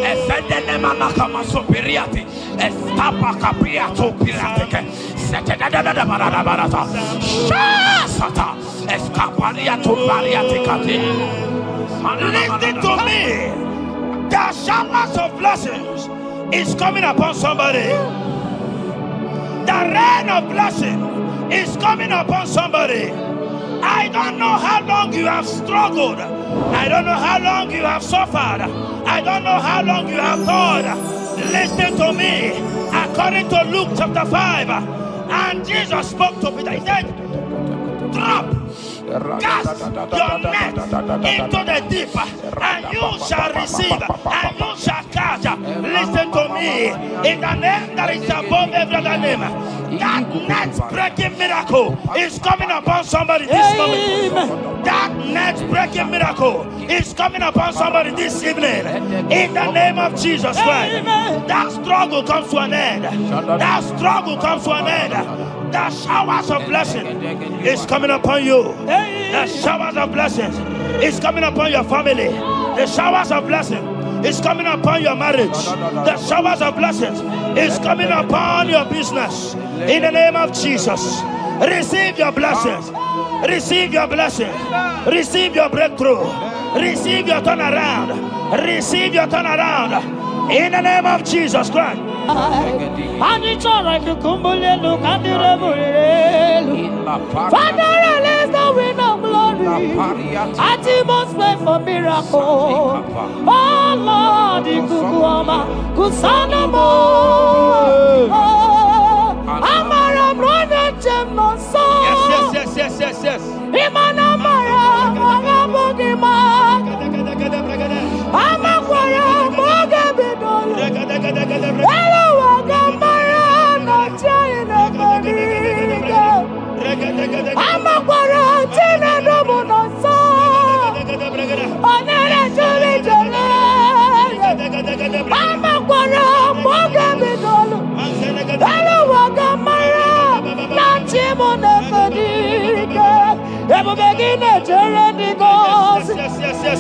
Efendene manaka masopiriati. Estapa capriato pirateke. Setedada barada barata. Shasata. Escapariato bariaticati. Listen to me. The showers of blessings is coming upon somebody. The rain of blessing is coming upon somebody. I don't know how long you have struggled. I don't know how long you have suffered. I don't know how long you have thought. Listen to me. According to Luke chapter 5, And Jesus spoke to Peter. He said, drop, cast your net into the deep, and you shall receive, and you shall catch. Listen to me. In the name that is above every other name, that net breaking miracle is coming upon somebody this moment. That net breaking miracle is coming upon somebody this evening. In the name of Jesus Christ. That struggle comes to an end. That struggle comes to an end. The showers of blessing is coming upon you. The showers of blessings is coming upon your family. The showers of blessing is coming upon your marriage. The showers of blessings is coming upon your business. In the name of Jesus, receive your blessings. Receive your blessings. Receive your breakthrough. Receive your turnaround. Receive your turnaround. In the name of Jesus Christ. Father, release the wind of glory. Atmosphere for miracle. Oh Lord, Ikukuama, Kusanamo. Amara brother Jemno so. Yes. Imana Mara, Magabogima. Amakwara, Mogabidolo. Hello, Wagamara, not China, Bodiga. Amakwara, Tina, Domono so. Onera, Julie, Jana. Amakwara, Mogabidolo. Hello, Wagamara, not Chimona, Bodiga. Ever begin a journey goes.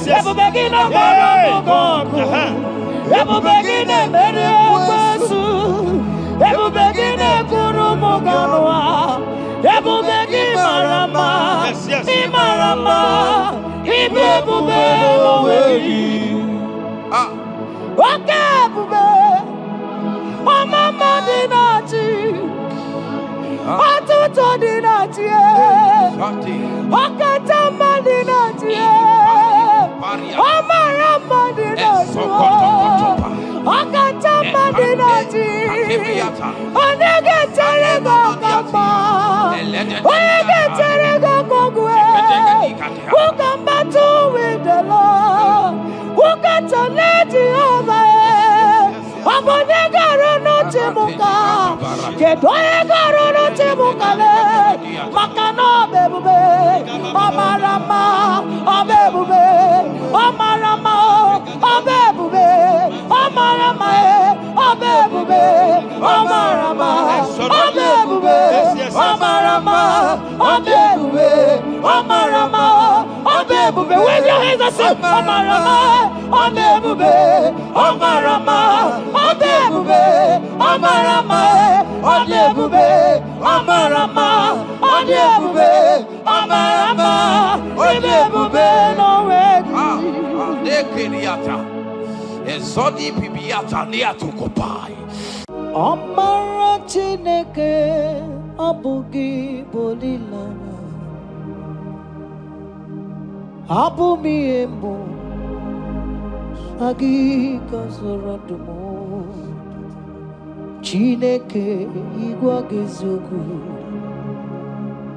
Ever begin a God. Ever begin a Mediasu. Ever begin a Kurumoganoa. Ever begin Marama. Imarama. Ibebube. Okay, Bube. Oh, Mama Dinati. Atuto Dinati. Okatama Dinati. Omarama Dinati. Okatama Dinati. Onegeterego Kama. Onegeterego Kogwe. Who can battle with the Lord? Who can turn Jehovah? Abonegaro no Timuka. Ketoegaro no Timukale. Makano bebube. Omarama. Obebube. Omarama. Obebube. Omarama. Obebube. Omarama. Obebube. Omarama. Obebube. Omarama. Obebube. Wave your hands and say Omarama. Obebube. Omarama. Obebube. Omarama. Obebube. Omarama. Obebube. Omarama. Obebube. No way. Ezodi pibiata niatukopai. Amara Chineke abugi bolilana. Abumi embo agi kasorodumo. Chineke igwa gezoku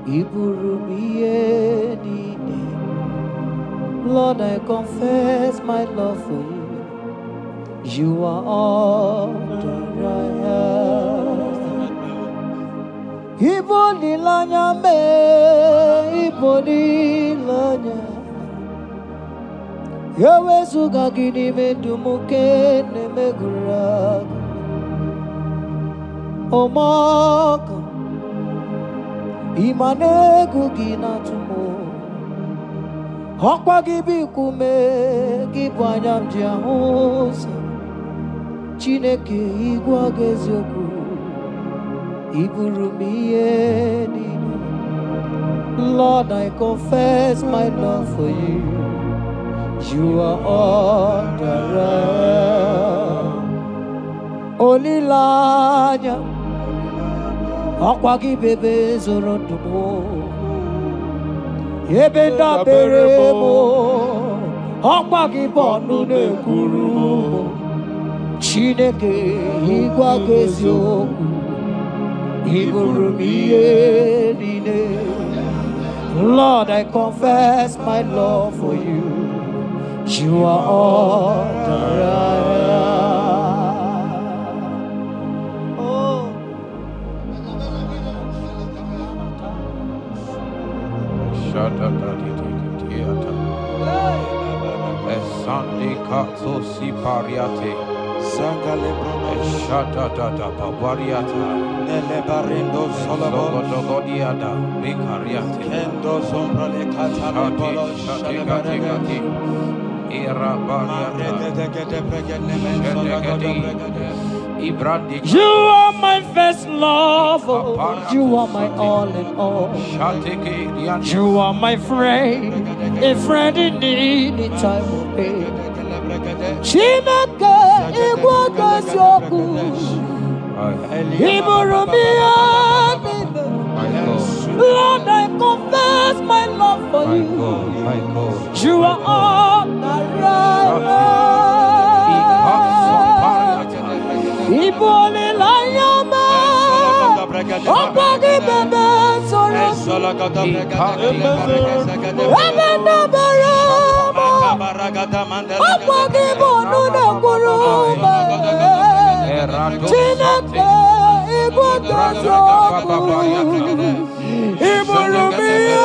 iburumiye nine. Lord, I confess my love for you. You are all that I have. Ibolilanya me, ibolilanya. Yawezuga gini me dumuke ne megura. Omaka imane gugina tumo. Hokwa gibi kume gibanyam jiahosa. Chineke igwa gezioku iburumiye nini. Lord, I confess my love for you. You are all that I am. Olilanya akwa gibebe zorondumo. Yebenda beremo akwa gibonu nekurumo. Chineke igwa gezioku Lord, I confess my love for you. You are all that I am. Oh. Sunday Katso Sipariate Sangale Shata Data Papariata Nelebarindo Sologodiada Vicariate Kendo Sombrale Catalabolo Shatigati Era You are my first love, you are my all in all. You are my friend, a friend in need in time of pain. Chineke igbo gosioku Iburumia. Lord, I confess my love for you. You are all that I am. Ibole layama Opagi bebe soro Abena barama Opagi bonu na kuruma Chineke igbo gosioku Iburumia.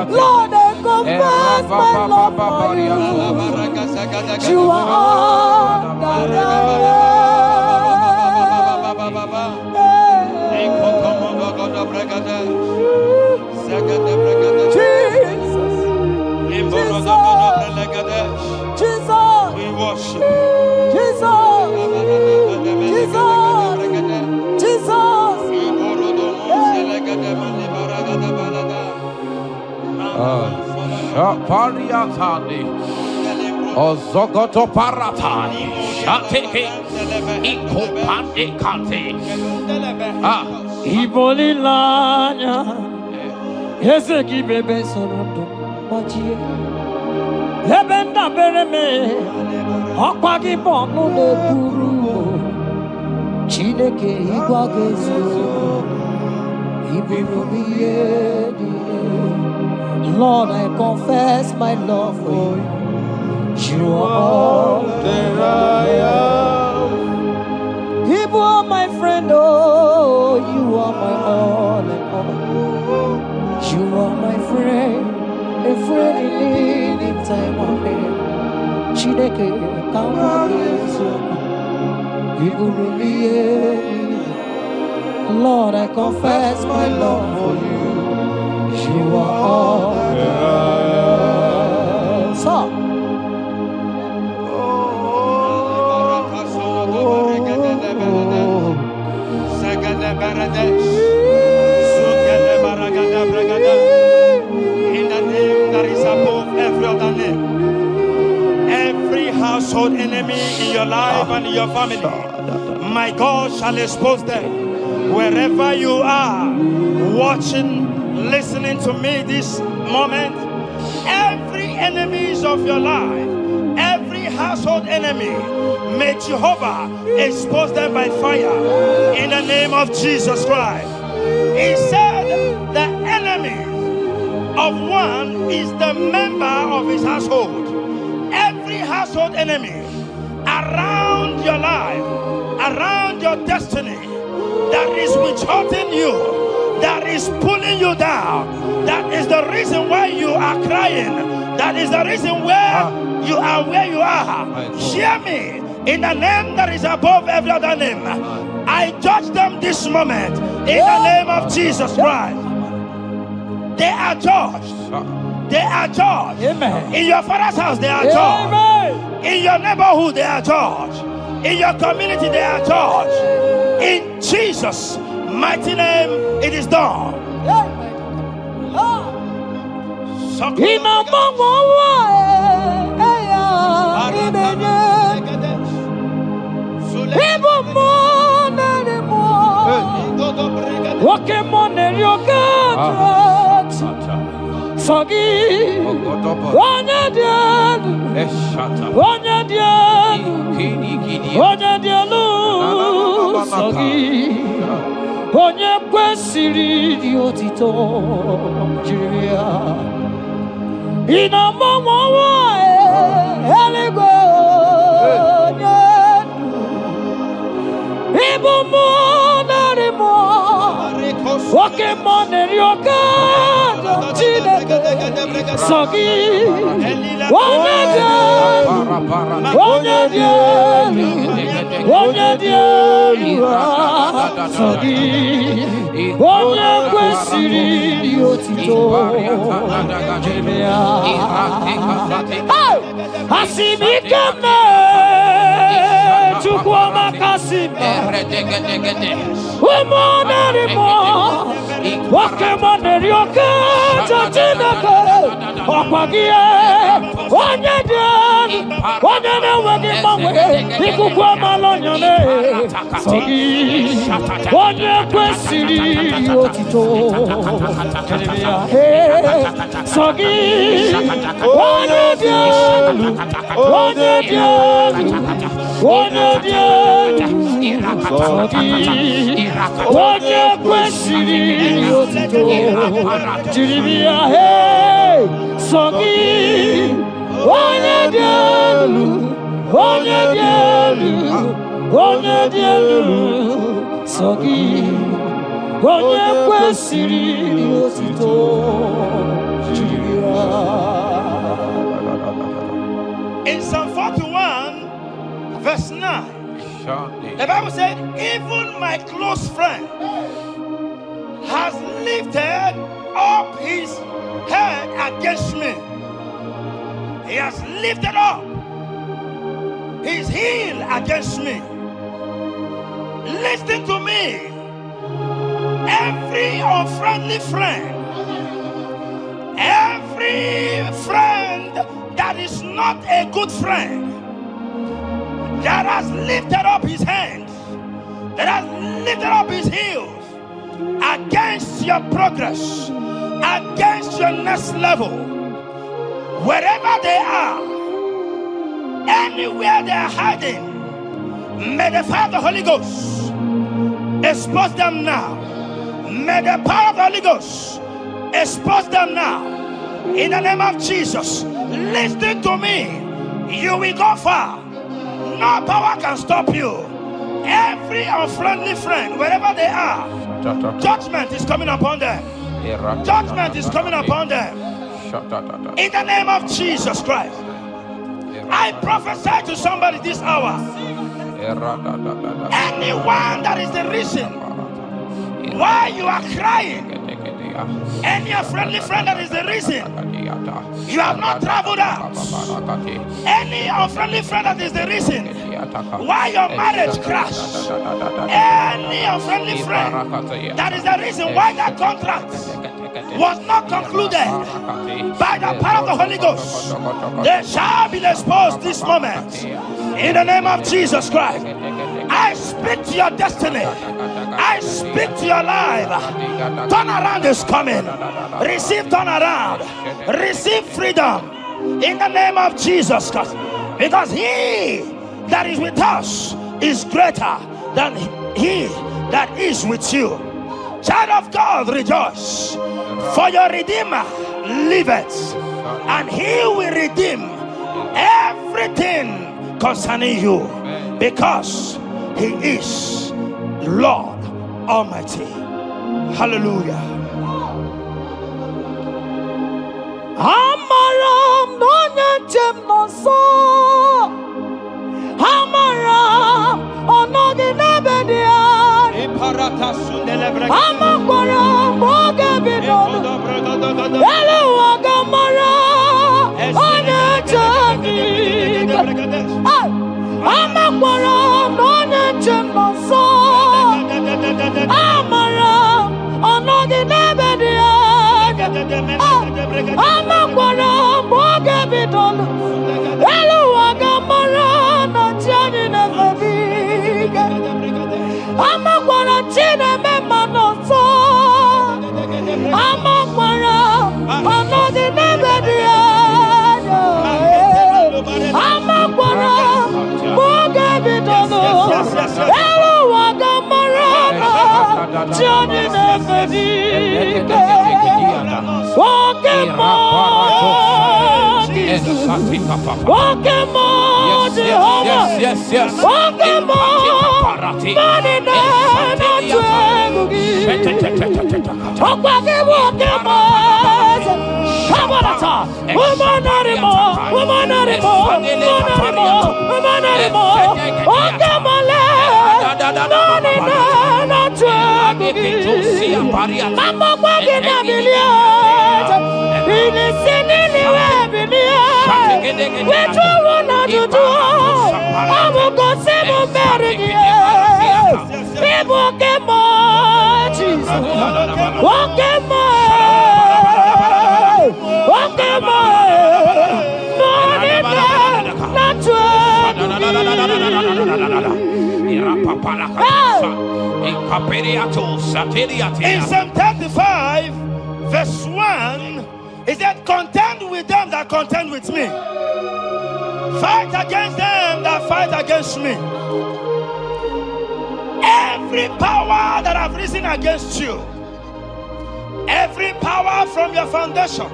Lord, I confess my love for you. You are all that I Jesus, we worship Jesus, Pariatani Ozogoto Paratani Shateke Ikopande Kante Iboli lanya Yeseki bebe sorondo Majie Lebenda bereme Okwagi bonu ne buru Chineke igwa gezo Iburumiye. Lord, I confess my love for you. You are all that I am. You are my friend, oh, you are my all and all. You are my friend, a friend in need in time of need. Chineke kamagezo, Iburumiye. Lord, I confess my love for you. You are all that I am. So. In the name that is above every other name, every household enemy in your life and in your family, my God shall expose them. Wherever you are, watching, listening to me this moment, every enemies of your life, every household enemy, may Jehovah expose them by fire in the name of Jesus Christ. He said the enemy of one is the member of his household. Every household enemy around your life, around your destiny, that is withholding you, that is pulling you down, that is the reason why you are crying, that is the reason where you are where you are. Hear me, in the name that is above every other name, I judge them this moment in the name of Jesus Christ. They are judged. They are judged. Amen. In your father's house, they are judged. Amen. In your neighborhood, they are judged. In your community, they are judged. In Jesus' mighty name, it is done. Sogi onye kwesịrị dị otito jiri ya ịnọmọmọwa eluigwe onye ịbụ mmụọ narị mmụọ oke mmụọ na-eri oke Chineke Sogi onye dị elu onye dị elu onye dị elu Sogi onye kwesịrị dị otito jiri ya asị m ike mee Chukwu ọma kasị mee ụmụ narị mmụọ nwoke mmụọ na-eri oke Chineke ọkwa gị onye dị elu onye na-enweghị mgbanwe ikuku amala onyone Sogi onye kwesịrị otito Sogi onye dị elu onye dị elu onye dị elu Sogi onye kwesịrị otito jiri ya Sogi onye dị elu onye dị elu onye dị elu Sogi onye kwesịrị otito jiri ya. In Psalm 41, verse 9, the Bible said, even my close friend has lifted up his head against me. He has lifted up his heel against me. Listen to me. Every unfriendly friend, every friend that is not a good friend, that has lifted up his hands, that has lifted up his heels against your progress, against your next level, wherever they are, anywhere they are hiding, may the fire of the Holy Ghost expose them now. May the power of the Holy Ghost expose them now. In the name of Jesus, listen to me. You will go far. No power can stop you. Every unfriendly friend, wherever they are, judgment is coming upon them. Judgment is coming upon them. In the name of Jesus Christ, I prophesy to somebody this hour. Anyone that is the reason why you are crying, any unfriendly friend that is the reason you have not traveled out, any unfriendly friend that is the reason why your marriage crashed, any unfriendly friend that is the reason why that contract was not concluded, by the power of the Holy Ghost, they shall be exposed this moment. In the name of Jesus Christ, I speak to your destiny. I speak to your life. Turnaround is coming. Receive turnaround. Receive freedom. In the name of Jesus Christ. Because he that is with us is greater than he that is with you. Child of God, rejoice. For your Redeemer liveth, and he will redeem everything concerning you, because he is Lord Almighty. Hallelujah. Amaram no nyenchem no so. Amaram onogi nebedia. Amaram moge bidon. Elu agamara onyechani. Amaram no nyenchem no so. Amaram onogi nebedia. Amakwara moge bidon. Elu agamara na tiani nebedia. Amakwara chine mema no so. Amakwara onogi nebedia. Amakwara moge bidon. Elu agamara Johnny Nefedike. Walking more, Jesus. Walking more, Jehovah. Yes. Walking more, money not walking more. Come on, woman anymore. Walking more, money Mamma walking a million. In the city, we don't know to do. I will go seven marriages. People get more, Jesus. Walk in more. Money not In Psalm 35, verse 1, it said, contend with them that contend with me. Fight against them that fight against me. Every power that have risen against you, every power from your foundation,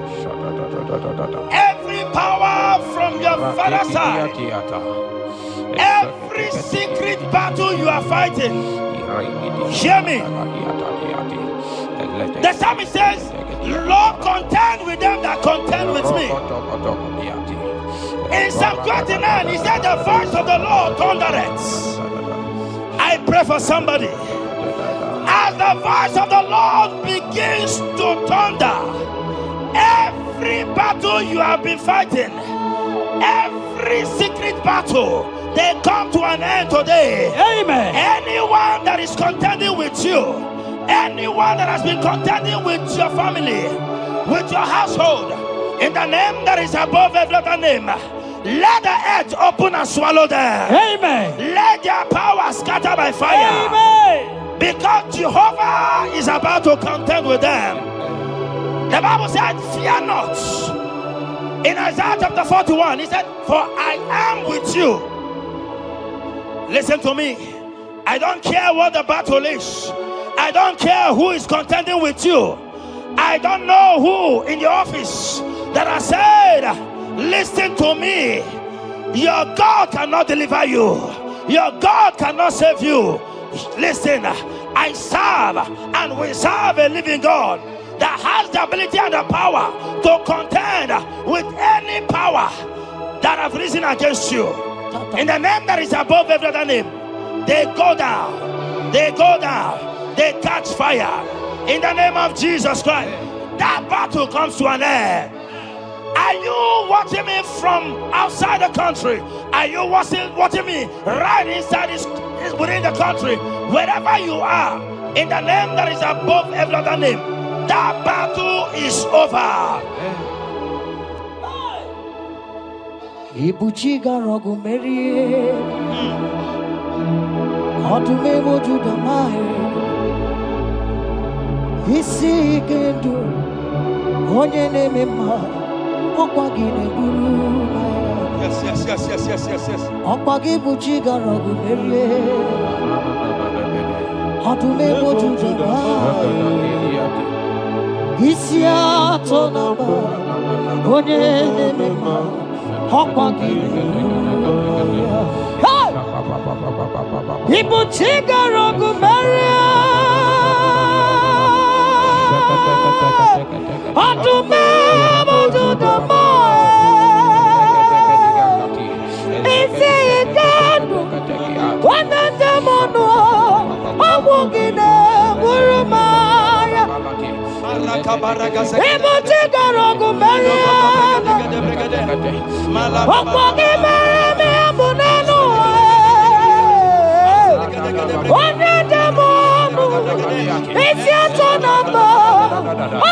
every power from your father's side, every secret battle you are fighting, hear me. The psalmist says, Lord, contend with them that contend with me. In Psalm 29, he said, the voice of the Lord thundereth. I pray for somebody. As the voice of the Lord begins to thunder, every battle you have been fighting, every secret battle, they come to an end today. Amen. Anyone that is contending with you, anyone that has been contending with your family, with your household, in the name that is above every other name, let the earth open and swallow them. Amen. Let their power scatter by fire. Amen. Because Jehovah is about to contend with them. The Bible said, fear not. In Isaiah chapter 41, he said, for I am with you. Listen to me. I don't care what the battle is. I don't care who is contending with you. I don't know who in your office that has said, listen to me. Your God cannot deliver you. Your God cannot save you. Listen, I serve and we serve a living God that has the ability and the power to contend with any power that have risen against you. In the name that is above every other name, they go down, they catch fire. In the name of Jesus Christ, that battle comes to an end. Are you watching me from outside the country? Are you watching me right inside within the country? Wherever you are, in the name that is above every other name, that battle is over. Ibuchiga rogu merie, odume mojuda mai, isi kendu, onye neme ma, okwagine guru mai. Yes. Okwagi buchiga rogu merie, odume mojuda mai, isi atona ma, onye neme ma. Ibuchiga rogu merie, odume mojuda mai, isi ikanu, wanende mono, omugine burumaya. Ibuchiga rogu merie, okwagi merie abunanu, wanende mono, isi atonamba,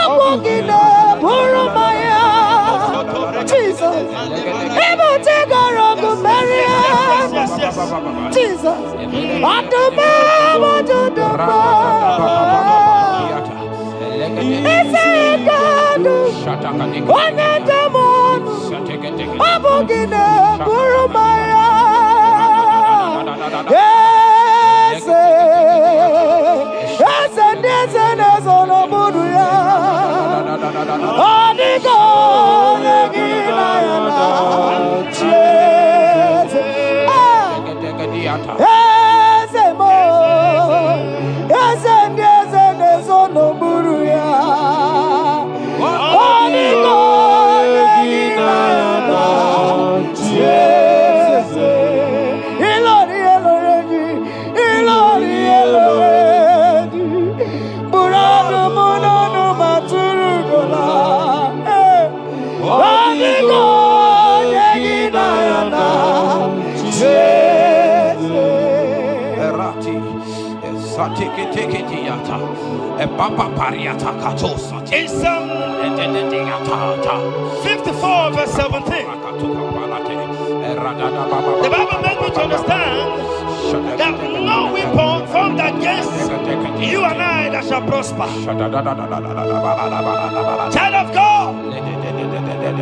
omugine burumaya. Jesus, Ibuchiga rogu merie, Jesus, odume mojuda mai. Abogine Burumaya. Yes, In Psalm 54 verse 17, the Bible makes me to understand that no weapon formed against you and I that shall prosper. Child of God,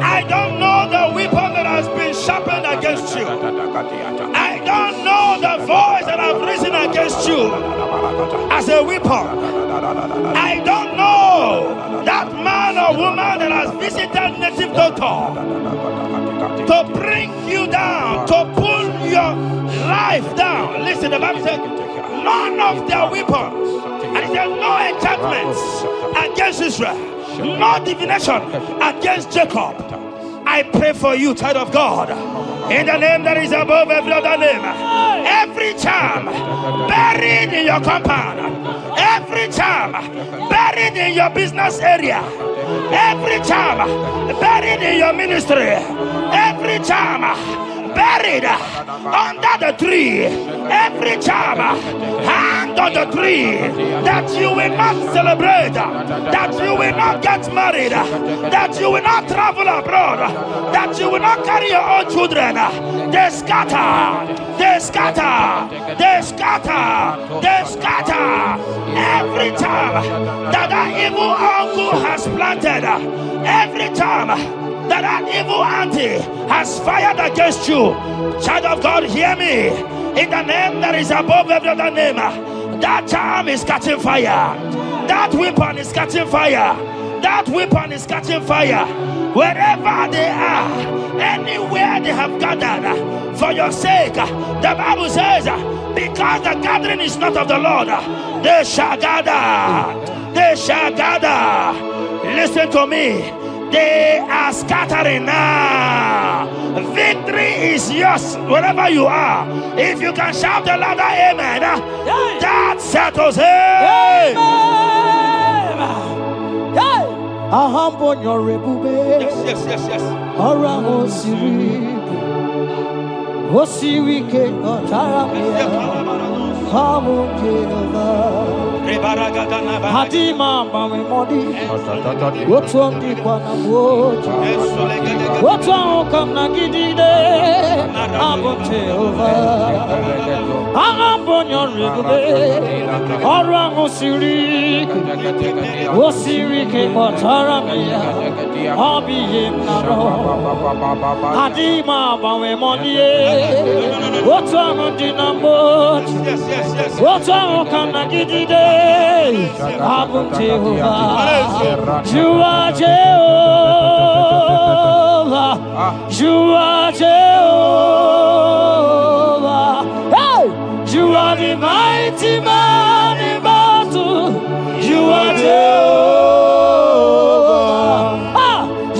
I don't know the weapon that has been sharpened against you. I don't know the voice that has risen against you as a weapon. I don't know that man or woman that has visited native doctor to bring you down, to pull your life down. Listen, the Bible said, none of their weapons, and it said, no enchantments against Israel, no divination against Jacob. I pray for you, child of God, in the name that is above every other name. Every charm buried in your compound, every charm buried in your business area, every charm buried in your ministry, every charm buried under the tree, every charm hang on the tree, that you will not celebrate, that you will not get married, that you will not travel abroad, that you will not carry your own children. They scatter, they scatter, they scatter, they scatter. Every time that evil uncle has planted, every time that evil auntie has fired against you, child of God, hear me. In the name that is above every other name, that charm is catching fire. That weapon is catching fire. That weapon is catching fire. Wherever they are, anywhere they have gathered for your sake, the Bible says, because the gathering is not of the Lord, they shall gather. They shall gather. Listen to me. They are scattering now. Victory is yours wherever you are. If you can shout the louder amen, that settles it. Yes, yes, yes, yes. Hadima bawe modi, wotuamdi kwa na moja, wotuamukam na gidide, abote over, ahambonyo rigube, orango sirike, wosirike motaramia, obiye naro. Hadima bawe modi, wotuamdi na moja, wotuamukam na gidide. Abum Jehovah, you are Jehovah, you are Jehovah. Hey, you are the mighty man in battle. You are Jehovah.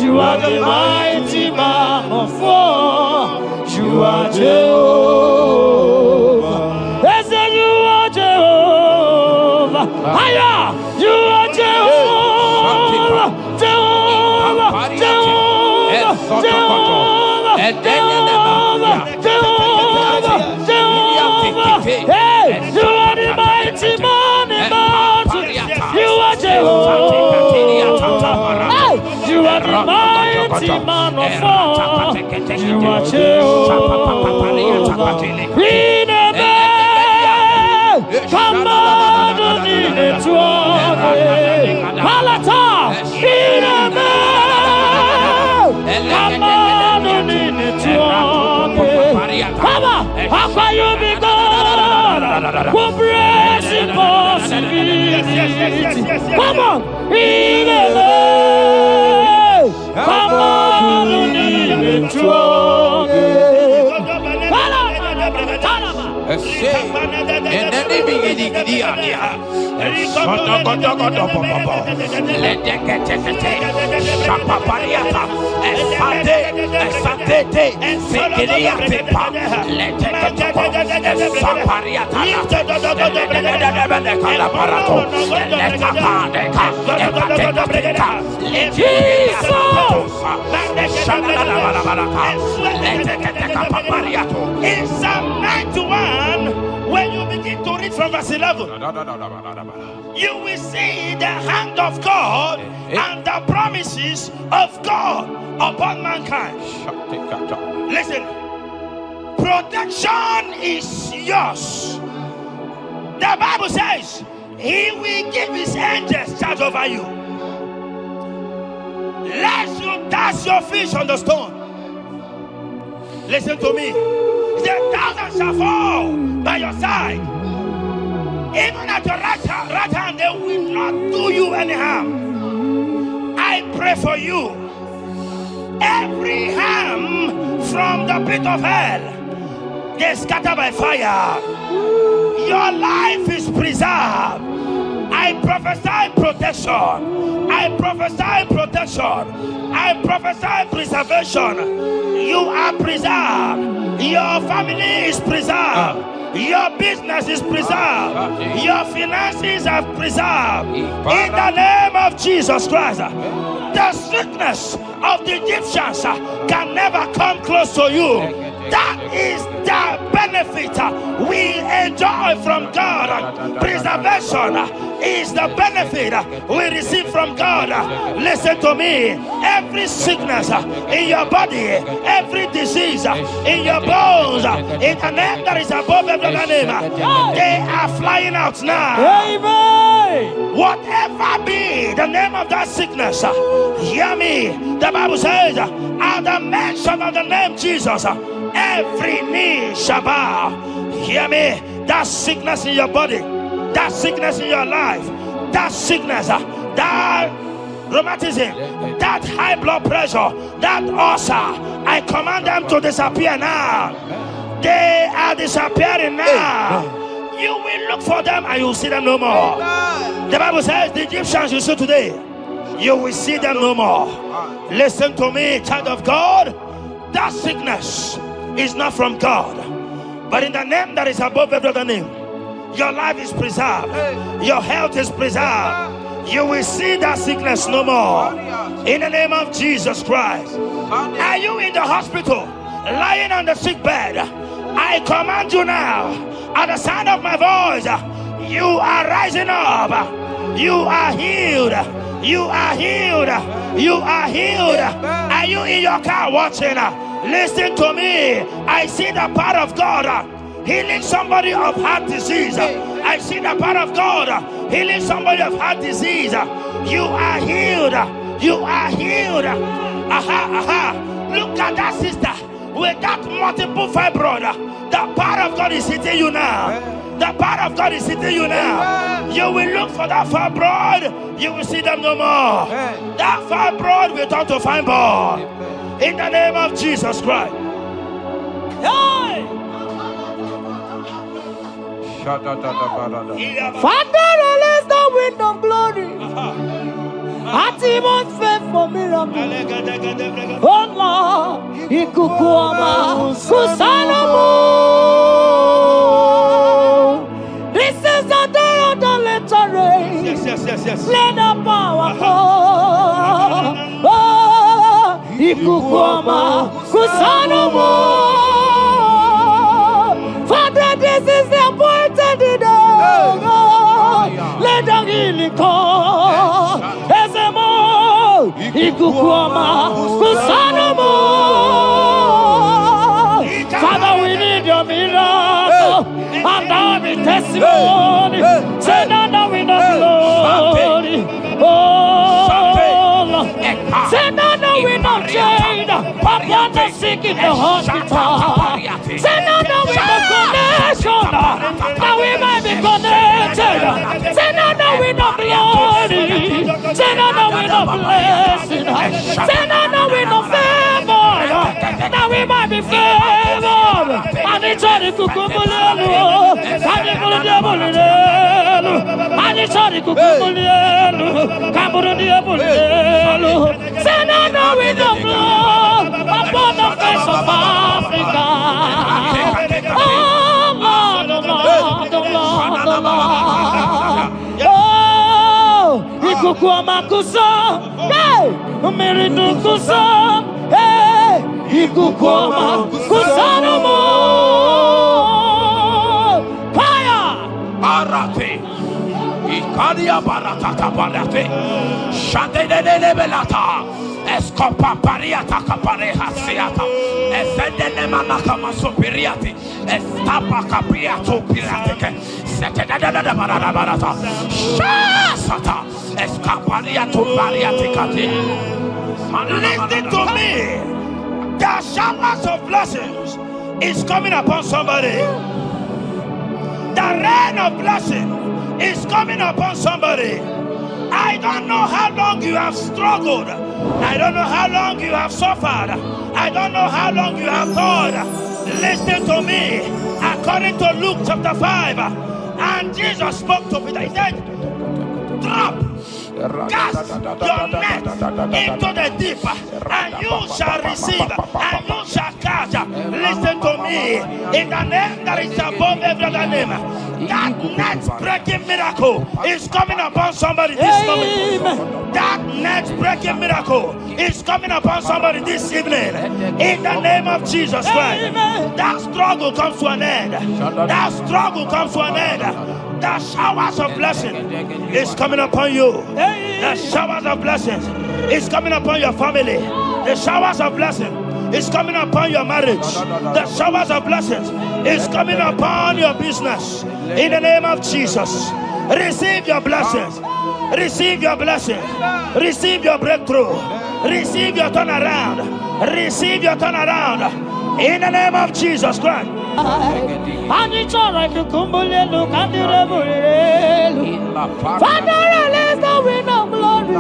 You are the mighty man of war. You are Jehovah. Yes, you are Jehovah. Higher, you are Jehovah, Jehovah, Jehovah, Jehovah, Jehovah, Jehovah. Hey, you are the mighty man in battle. You are Jehovah. Hey, you are the mighty man of war. You are Jehovah. We never come on. Palata, Iname, Come on, how can you be God? Who brings impossibility? Come on, Iname, In Psalm 91, when you begin to read from verse 11, you will see the hand of God and the promises of God upon mankind. Listen, protection is yours. The Bible says He will give His angels charge over you, lest you dash your fish on the stone. Listen to me. The thousands shall fall by your side, even at your right hand, they will not do you any harm. I pray for you. Every harm from the pit of hell, they scatter by fire. Your life is preserved. I prophesy protection. I prophesy protection. I prophesy preservation. You are preserved. Your family is preserved. Your business is preserved. Your finances are preserved. In the name of Jesus Christ. The sickness of the Egyptians can never come close to you. That is the benefit we enjoy from God. Preservation is the benefit we receive from God. Listen to me. Every sickness in your body, every disease in your bones, in the name that is above every other name, they are flying out now. Amen. Whatever be the name of that sickness, hear me. The Bible says, at the mention of the name Jesus, every knee shall bow. Hear me. That sickness in your body, that sickness in your life, that sickness, that rheumatism, that high blood pressure, that ulcer, I command them to disappear now. They are disappearing now. You will look for them and you will see them no more. The Bible says the Egyptians you see today, you will see them no more. Listen to me, child of God. That sickness is not from God, but in the name that is above every other name, your life is preserved. Your health is preserved. You will see that sickness no more. In the name of Jesus Christ. Are you in the hospital, lying on the sick bed? I command you now, at the sound of my voice, you are rising up. You are healed. You are healed. You are healed. Are you in your car watching? Listen to me. I see the power of God healing somebody of heart disease. I see the power of God healing somebody of heart disease. You are healed. You are healed. Look at that sister with that multiple fibroid. The power of God is hitting you now. The power of God is hitting you now. You will look for that fibroid. You will see them no more. That fibroid will turn to fibroid. In the name of Jesus Christ. Hey! Father, release the wind of glory. Atmosphere for miracle. Oh Lord, ikukuama kusanamu. This is the day of the letter rain. Yes. Let the power go. Oh, ikukuama kusanamu. Father, this is the appointed day. Let the healing come. Ezemo, ikukuama kusanamu. Father, we need your miracle. And now we testimony. Say now we know glory. Oh, Lord. Say now we know chain. Upon the sick in the hospital. Say now we know connection. Now we might be connected. Say now we know glory. Say now we know blessing. Say now we know favor. Now we might be favored. And it's all the cuckoo. And Sorry, Kukulielu, Cameroonielu. Say no, no, we don't blow upon the face of Africa. Oh, Lord, oh, Lord, oh, Lord, oh, Lord. Oh, Ikukuamakuso, hey, Mirinukuso, hey, Ikukuamakuso no more. Fire! Arate. Ikadia baratata barate. Shadene belata. Escopa pariata capareha seata. Esendene manaka masopiriati. Estapa capriato pirate. Setedada barata. Shasata. Escapariato pariate cate. Listen to me. The showers of blessings is coming upon somebody. The rain of blessing is coming upon somebody. I don't know how long you have struggled. I don't know how long you have suffered. I don't know how long you have thought. Listen to me. According to Luke chapter 5, and Jesus spoke to Peter. He said, drop, cast your net into the deep, and you shall receive, and you shall catch. Listen to me. In the name that is above every other name, that net breaking miracle is coming upon somebody this moment. That net breaking miracle is coming upon somebody this evening. In the name of Jesus Christ, that struggle comes to an end. That struggle comes to an end. The showers of blessing is coming upon you. The showers of blessings is coming upon your family. The showers of blessing is coming upon your marriage. The showers of blessings is coming upon your business. In the name of Jesus, receive your blessings. Receive your blessings. Receive your breakthrough. Receive your turnaround. Receive your turnaround. In the name of Jesus Christ. Father, release the wind of glory.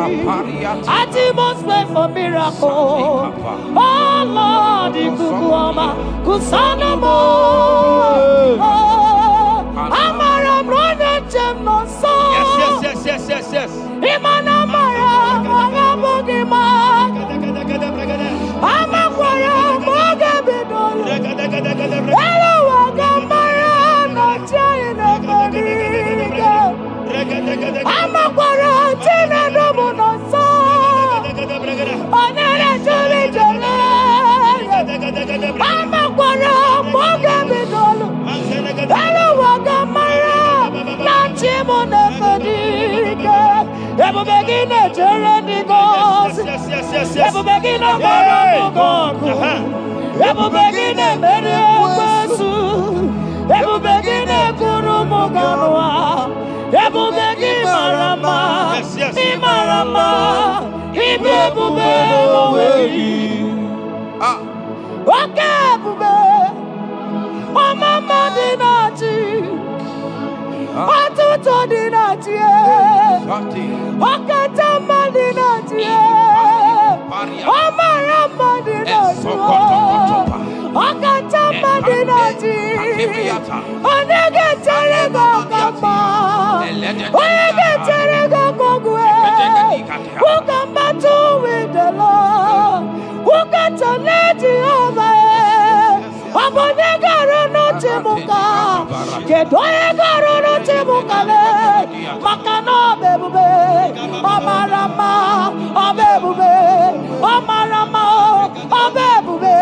At the most wait for miracle. Oh Lord, Ikukuama, Kusanamo. Amara brother Jemno so. Yes. Imana Mara, Magabogima. Amakwara, Magabidolo. Hello, Wagamara, not giant of America. Amakwara, Tina Domono so. Onere Juli Jole. Amakwara, Magabidolo. Hello, Wagamara, not Jimon of America. Ever begin a journey goes. Ever begin a monogo. Ever begin a mediosu. Ever begin a kurumoganoa. Ever begin Marama. Imarama. Ibebube. Okay, Bube. Oh, Mama Dinati. Atuto Dinati. Okatama Dinati. Omarama Dinati. Okatama Dinati. Onegeterego Kapa. Onegeterego Kogwe. Who come battle with the Lord? Who got to let you over? Abonegaro no Timuka. Kedoegaro no Timukale. Makano bebube. Omarama. Obebube. Omarama. Obebube.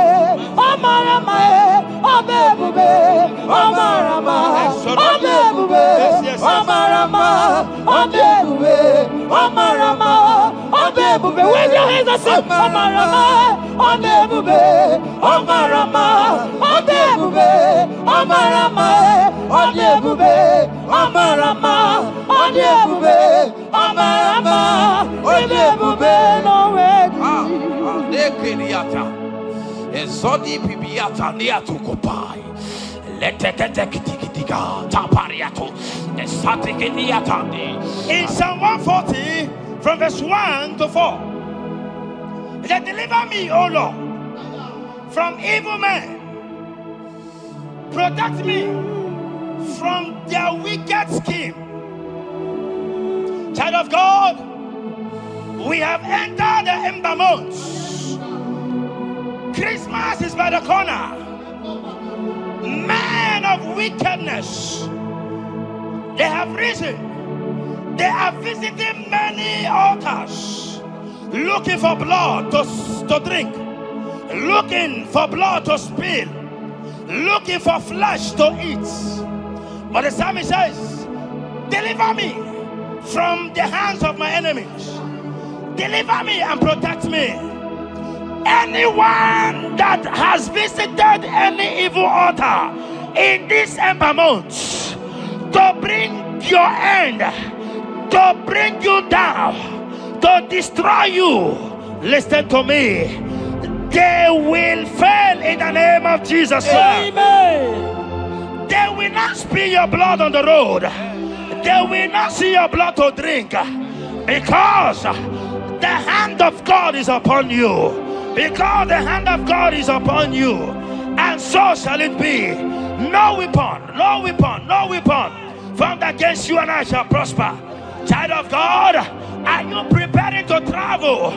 Omarama. Obebube. Omarama. Obebube. Omarama. Obebube. Omarama. Obebube. Wave your hands and say Omarama. Obebube. Omarama. Obebube. Omarama. Obebube. Omarama. Obebube. Omarama. Obebube. No way. Nekiriata. Ezodi pibiata niatukopai. Leteketekitika tapariato. Esatikiniatandi. In Psalm 140, from verse 1 to 4, it said, deliver me, O Lord, from evil men. Protect me from their wicked scheme. Child of God, we have entered the ember months. Christmas is by the corner. Men of wickedness, they have risen. They are visiting many altars, looking for blood to drink, looking for blood to spill, looking for flesh to eat. But the psalmist says, deliver me from the hands of my enemies. Deliver me and protect me. Anyone that has visited any evil altar in this ember month to bring your end, to bring you down, to destroy you, listen to me, they will fail in the name of Jesus. Amen. They will not spill your blood on the road. They will not see your blood to drink, because the hand of God is upon you. Because the hand of God is upon you. And so shall it be. No weapon formed against you and I shall prosper. Child of God, are you preparing to travel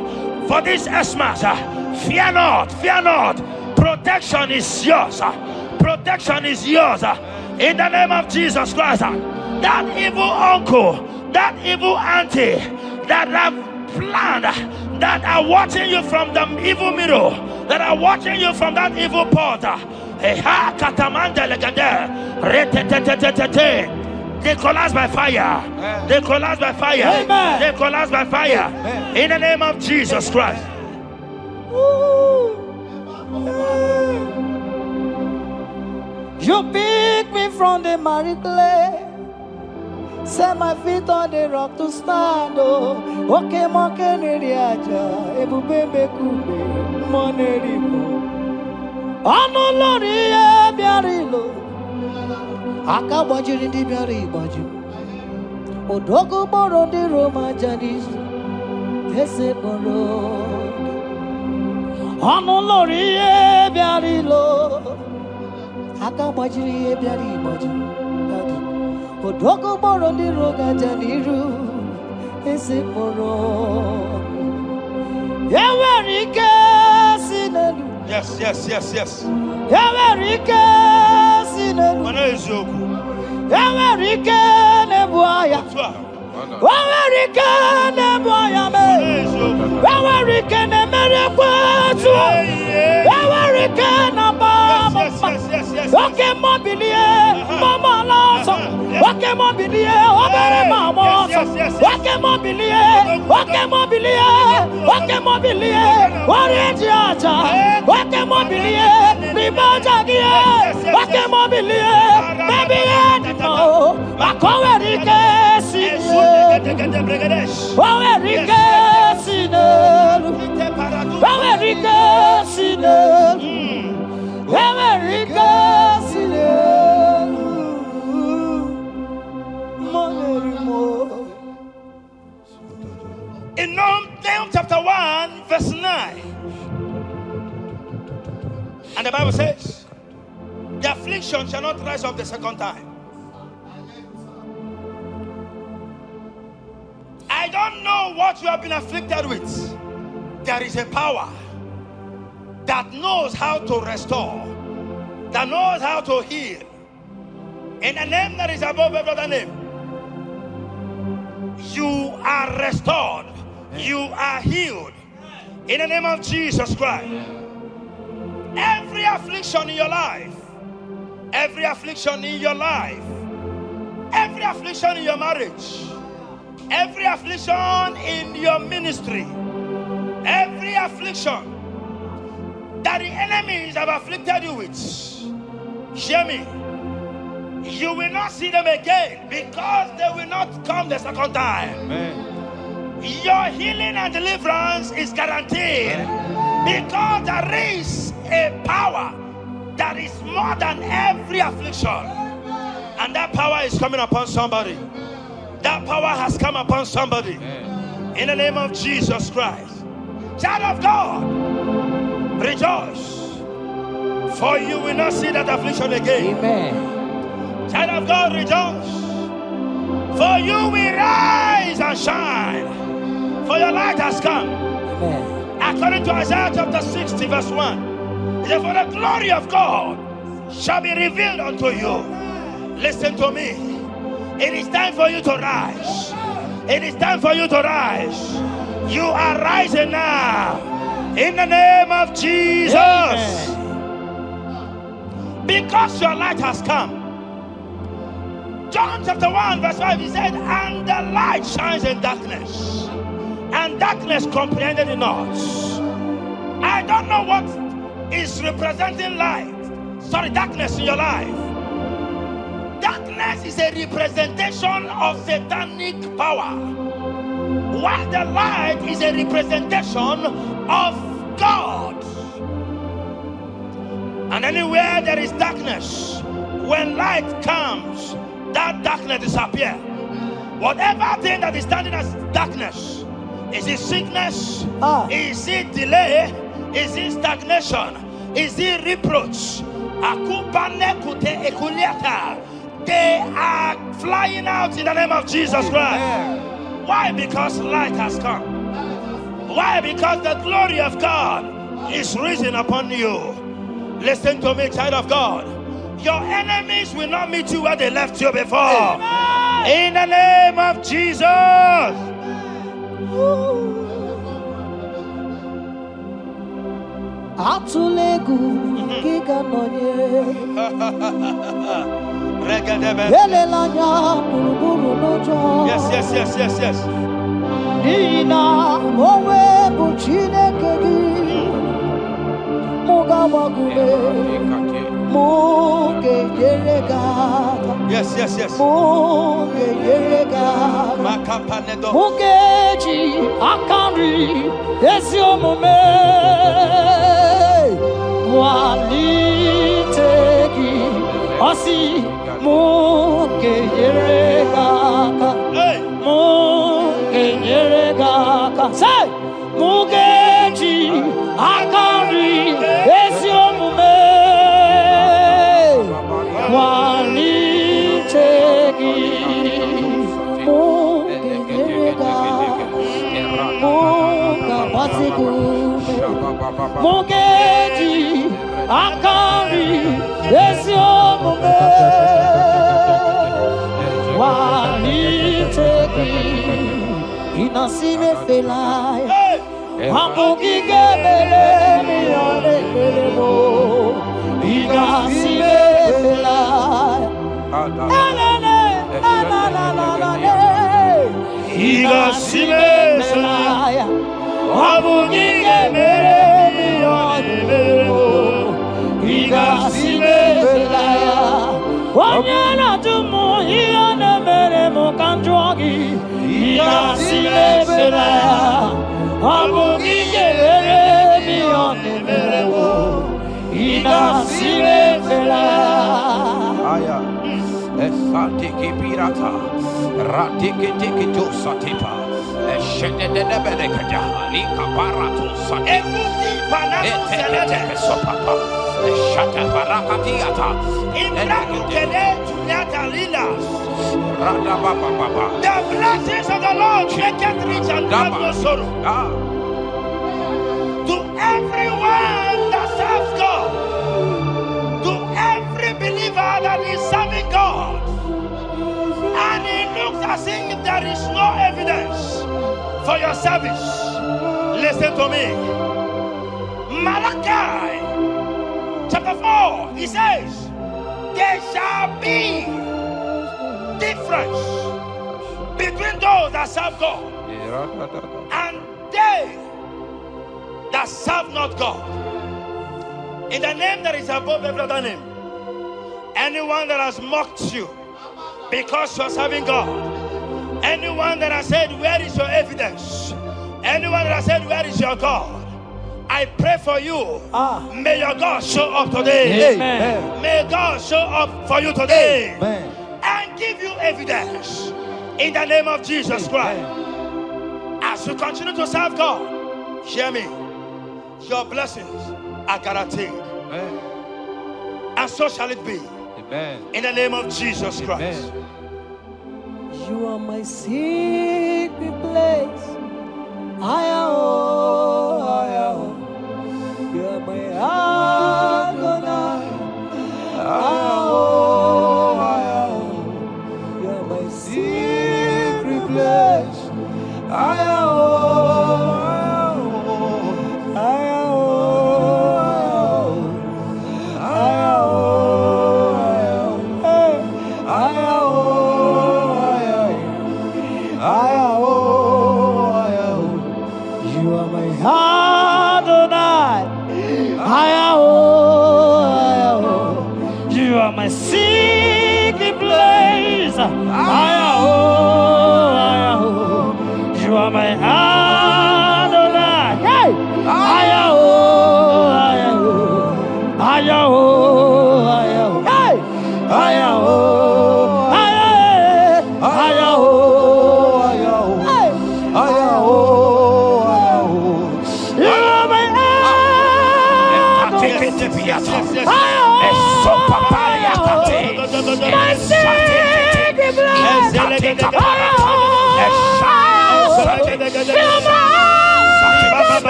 for this Xmas? Fear not. Protection is yours. Protection is yours. In the name of Jesus Christ. That evil uncle, that evil auntie that have planned, that are watching you from the evil mirror, that are watching you from that evil portal, they collapse by fire. They collapse by fire. Amen. They collapse by fire. In the name of Jesus Christ. You pick me from the miry clay, set my feet on the rock to stand. Okay, monkey neriaja, ebubebe kube, monerimo. Ano lori e biarilo, aka bajiri di biari baju. Odogo boro di Roma jadis, ese boro. Ano lori e biarilo, aka bajiri e biari baju. Odogo boro di roga janiru, ese boro. Yawarike sinelu. Yes. Yawarike sinelu. Yawarike nebuaya. Yawarike nebuaya me. Yawarike nemerekwetu. Yawarike nabama. Okay, mobilie, mama laso. Okay, mobilie, obere mama. Okay, mobilie. Warrior, okay, mobilie. Ribajagie. Okay, mobilie. Baby, no. Makowerike sine. Wawerike sine. Wawerike sine. In Nahum chapter 1 verse 9, and the Bible says, the affliction shall not rise up the second time. I don't know what you have been afflicted with. There is a power that knows how to restore, that knows how to heal. In the name that is above every other name, you are restored, you are healed. In the name of Jesus Christ. Every affliction in your life, every affliction in your life, every affliction in your marriage, every affliction in your ministry, every affliction that the enemies have afflicted you with, hear me, you will not see them again, because they will not come the second time. Amen. Your healing and deliverance is guaranteed, because there is a power that is more than every affliction, and that power is coming upon somebody. That power has come upon somebody. In the name of Jesus Christ. Child of God, rejoice, for you will not see that affliction again. Amen. Child of God, rejoice, For you will rise and shine, for your light has come. Amen. According to Isaiah chapter 60 verse 1, it says, for the glory of God shall be revealed unto you. Listen to me. It is time for you to rise. It is time for you to rise. You are rising now. In the name of Jesus. Amen. Because your light has come. John chapter 1 verse 5, he said, and the light shines in darkness, and darkness comprehended it not. I don't know what is representing light. Sorry, darkness in your life. Darkness is a representation of satanic power, while the light is a representation of God. And anywhere there is darkness, when light comes, that darkness disappears. Whatever thing that is standing as darkness, is it sickness? Is it delay? Is it stagnation? Is it reproach? They are flying out in the name of Jesus Christ. Why? Because light has come. Why? Because the glory of God is risen upon you. Listen to me, child of God. Your enemies will not meet you where they left you before. Amen. In the name of Jesus. Yes. Yes. Mukeji akari esiomome walitegi osi mukeyeregaka say mukeji akari esiomome walitegi Mukeji akari esiomome walitegi inasime felaya amukike bele miyane belemo inasime felaya Inasime felaya amukike bele miyane belemo inasime felaya wanyana tumu iyane belemo kanjwagi inasime felaya amukike bele miyane belemo inasime felaya Esatiki pirata, ratiki josatipa, eshededebelekada, lika barato satipa, eteke sopapa, eshata barakatiata, Imrakukele tunyata lilas. rada baba. The blessings of the Lord make it rich and have no sorrow. To everyone that serves God, to every believer that is serving God, and it looks as if there is no evidence for your service, listen to me. Malachi chapter 4, he says, there shall be difference between those that serve God and they that serve not God. In the name that is above every other name, anyone that has mocked you because you are serving God, anyone that has said, where is your evidence? Anyone that has said, where is your God? I pray for you. May your God show up today. Amen. May God show up for you today. Amen. And give you evidence in the name of Jesus Christ. As you continue to serve God, hear me, your blessings are guaranteed. Amen. And so shall it be. Amen. In the name of Jesus Christ. Amen. You are my secret place. I am. You are my Adonai. I am. You are my secret place. I am. You are my Adonai. Hey!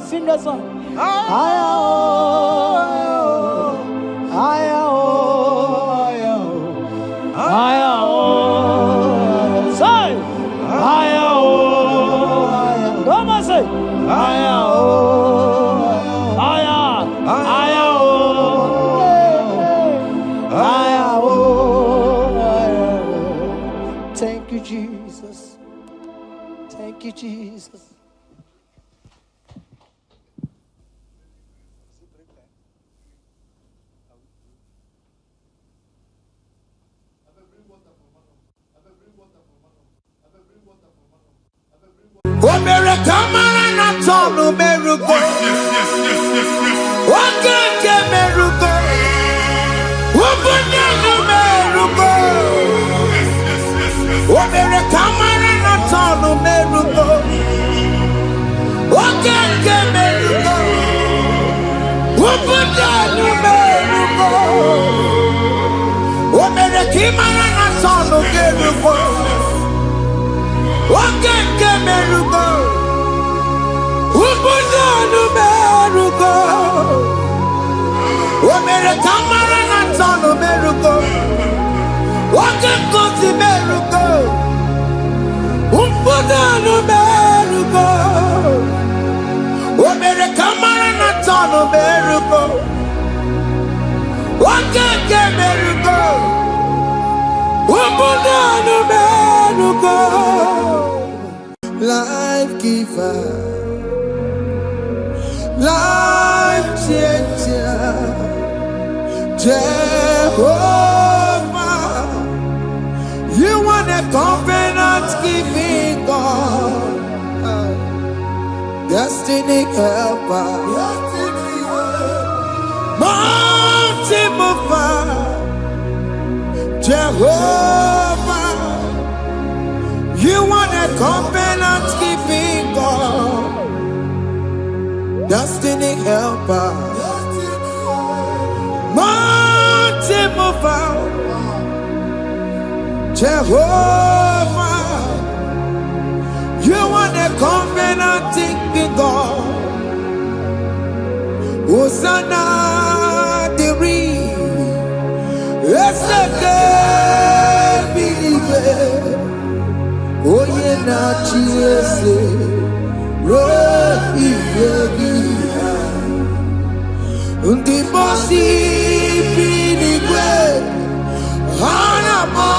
Sing that song. Thank you, Jesus. Thank you, Jesus. Life giver, life changer, Jehovah, you are the covenant keeping God, destiny helper, mountain mover, Jehovah, you are the covenant keeping God, destiny helper, mountain mover, Jehovah, you are the covenant keeping Hosanna diri eseke bilibe oye na chiese ro iyebi ndi bosi biligwe ana mo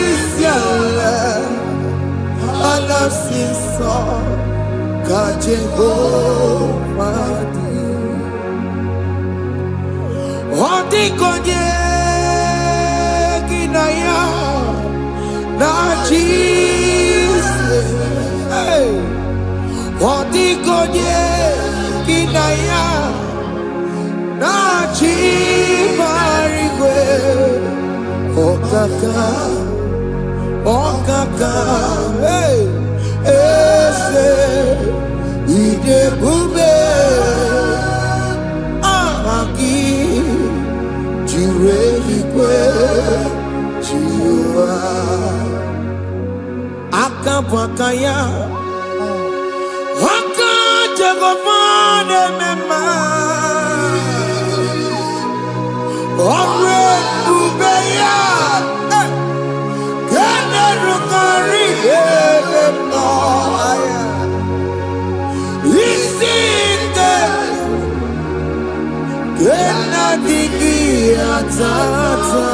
isiala ana sinso ka Jehova di odi konye kinaya na Jesus odi konye kinaya na chibarigwe okaka ese ide bube ahaki jireligwe jiwa akabakaya akajagofane mema Omre Ubeya Keneru Kari Noaya Isinde Kena Digi Atata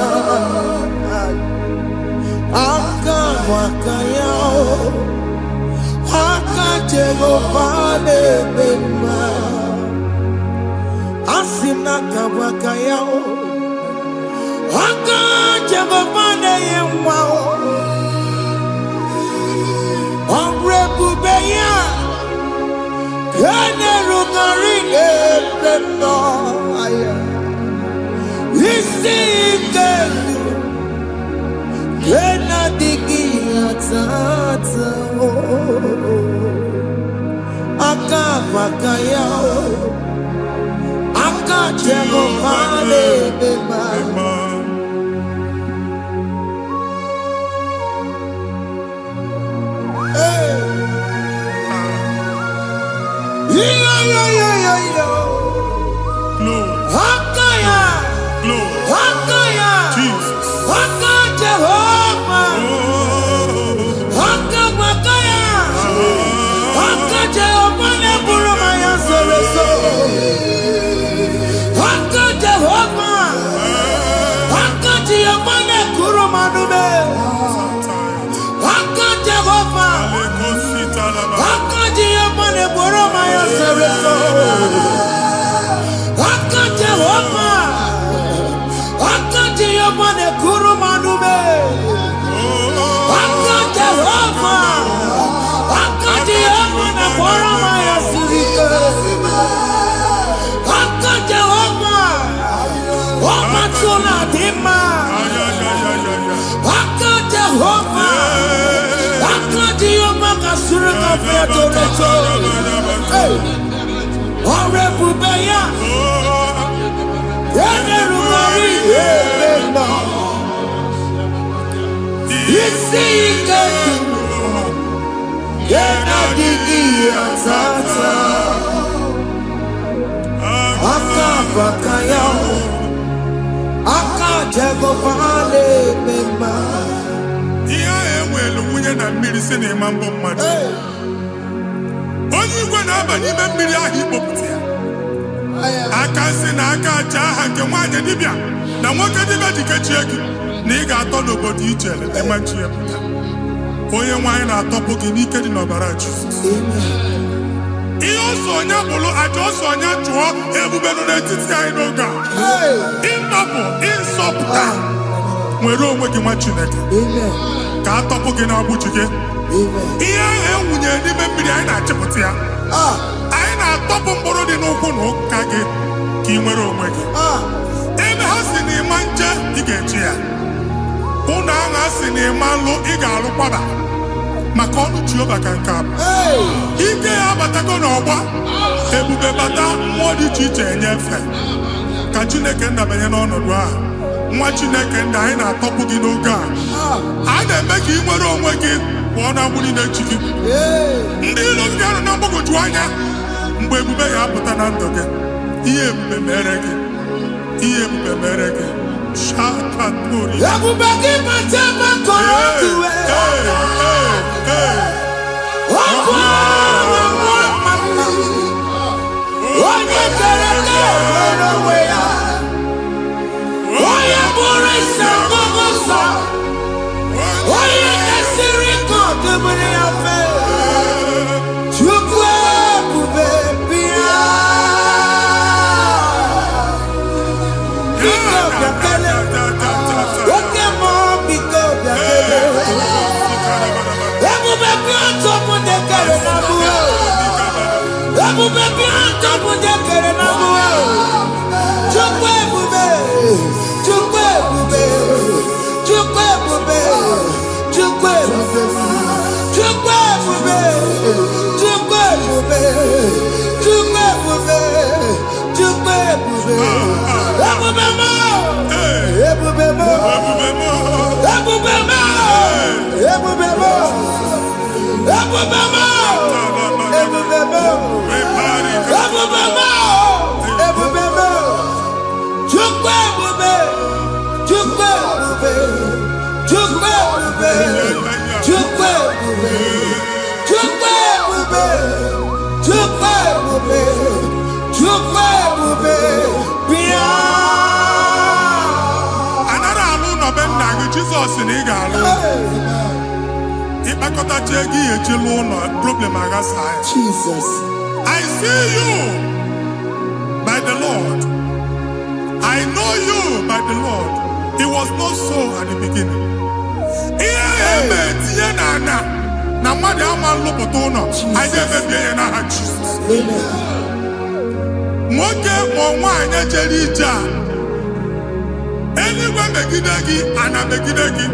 Aka Wakayao Aka Jegovane Bema Asina Kabakayao Aka Jehovah Yemwao Omre Bubeya Kene Rugarine Pendo Aya Isike Kena Digi Atata Aka Bakayao Aka Jehovah Bema Onye igwe na-aba n'ime mmiri ahụ ikpopụta ya aka si na aka aja aha nke nwaanyị dibịa na nwoke dibịa ji kechie gị na ị ga-atọ n'obodo ijele ịmachi ya pụta onye nwaanyị na-atọpụ gị n'ike dị n'ọbara Jizọs ihe ọsọ onye bụrụ aja ọsọ onye chụọ ebube nọ n'etiti anyị n'oge a ịtọpụ ịzọpụta nwere onwe gị nwa Chineke ka atọpụ gị na-agbụchi gị ihe ahụ ewunye n'ime mmiri anyị na-achịpụta ya anyị na-atọpụ mkpụrụ dị n'ụkwụ na ụka gị ka ị nwere onwe gị ebe ha si na ịma nje ị ga-eji ya ụlọ ahụ ha si na ịma nlụ ị ga-alụkwaba maka ọnụ Jehova ka nke a ike ya abatago n'ọgba ebube bata mmụọ dị iche iche enyefe ka Chineke ndabanye n'ọnọdụ a nwa Chineke ndị anyị na-atọpụ gị n'oge a na-eme ka ị nwere onwe gị pụọ na agbụ niile chi gị ndị ilo gị anọ na mgbagwoju anya mgbe ebube ya apụta na ndụ gị Iye mbemerege. Iye mbemerege. Shaka turi. Everybody matema kotuwe. Onye kereke onwe ya. Onye bụrụ isi ọgụgụ onye esiri kote bụrụ ya fe. Chukwu ebube bịa. Biko bịakele. Oke mmụọ biko bịakele. Ebube bịa ọtọ bụ ndị kere na mụọ. Ebube bịa ọtọ bụ ndị kere na mụọ. Chukwu ebube. Chukwu ebube. Chukwu ebube. Chukwu ebube. Chukwu ebube. Chukwu ebube. Chukwu ebube. Chukwu ebube. Ebube mo. Ebube mo. Ebube mo. Ebube mo. Ebube mo. Ebube mo. Ebube mo. Ebube mo. Chukwu ebube. Chukwu ebube. Chukwu ebube. Chukwu ebube. Chukwu ebube. Chukwu ebube. Chukwu ebube. Bịa. Anara alụ nọ be nna gị Jizọs na ị ga-alụ. Ịkpakọtacha ego ihe eji lụọ ụlọ problem aghasa ya. Jesus. I see you by the Lord. I know you by the Lord. It was not so at the beginning. Ihe eme tinye na ana na mmadụ ama nlụpụta ụlọ. Anyị ga-emebie ya n'aha Jizọs. Nwoke ma nwaanyị jere ije a, eluigwe megide gị, ana megide gị.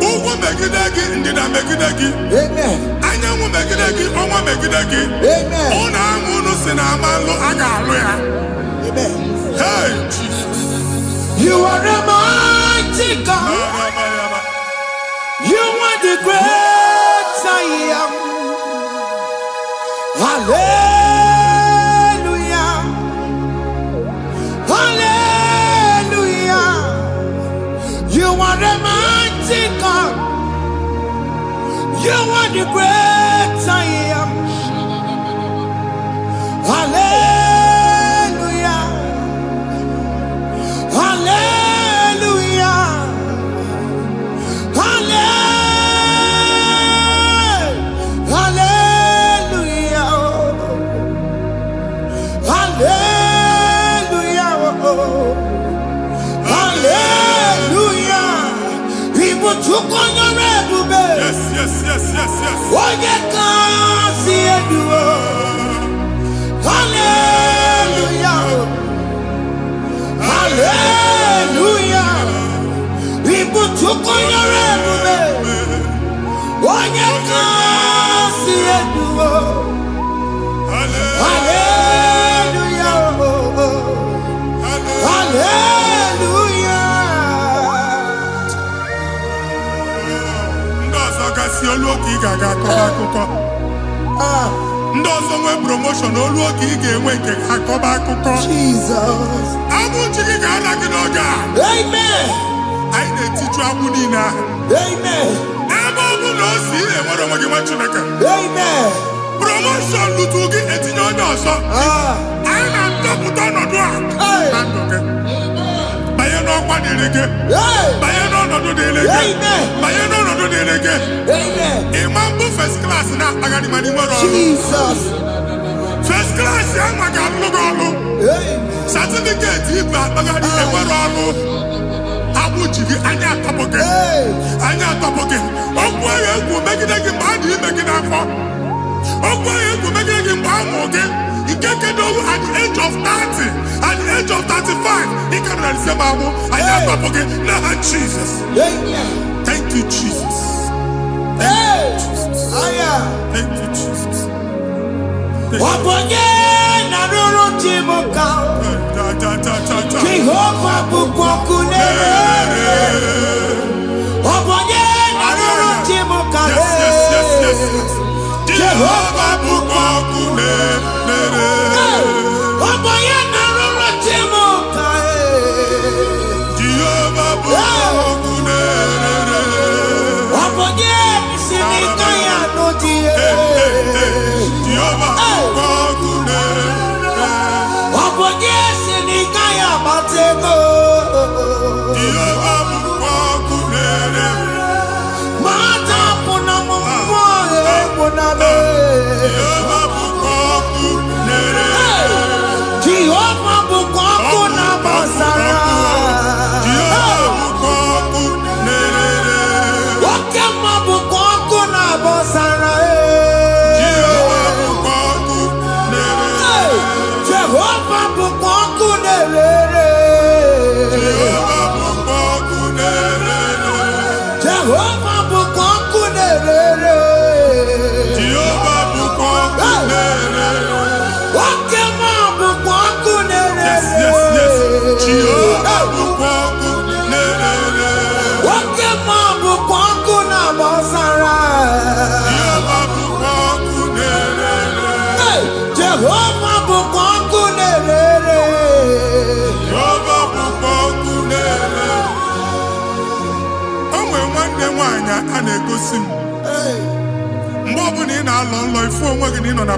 Ugwu megide gị, ndịda megide gị. Anyanwụ megide gị, ọnwa megide gị. Ụlọ ahụ unu si na ama nlụ a ga-alụ ya. Hey, Jesus. You are a mighty God. You are the great I am. Hallelujah. Hallelujah. You are a mighty God. You are the great I am. Hallelujah. Hallelujah. Hallelujah. Hallelujah. Hallelujah. People took on your rebel. Yes, yes, yes, yes, yes. Oh, you can't see it. Hallelujah. Hallelujah. People took on your rebel. Oh, you can't see it. Hallelujah. Hallelujah. Ndị ọzọ gasị olu oge ị ga-aga akọba akụkọ. Ndị ọzọ nwee promotion olu oge ị ga-enwe nke akọba akụkọ. Jesus. Abụ chi gị ga-ala gị n'oge a. Amen. Anyị na-etiju agbụ niile ahụ. Amen. Ebe ọ bụ na o si ị na-enwere onwe gị nwa Chineke. Amen. Promotion lutu gị etinye onye ọzọ. Anyị na-adọpụta ọnọdụ a na ndụ gị. Banye n'ọkwa dịrị gị. Banye n'ọnọdụ dịrị gị. Banye n'ọnọdụ dịrị gị. Ịma mbụ first class na-akpagharị ma n'ime ọrụ. Jesus. First class ya nwa ga-alụ gị ọlụ. Certificate ibu akpagharị enwere ọlụ. Agbụ ji gị anya atọpụ gị. Anya atọpụ gị. Okwu ahụ egwu megide gị mgbe a dị ime gị n'afọ. Okwu ahụ egwu megide gị mgbe a mụrụ gị. Nke kedu at the age of 30, at the age of 35, ị ka nọ na December abụ. Anya atọpụ gị n'aha Jesus. Thank you, Jesus. Thank you, Jesus. Wabonye na ruru chimuka. Jehova bukwa kunere. Wabonye na ruru chimuka. Jehova bukwa kunere. Wabonye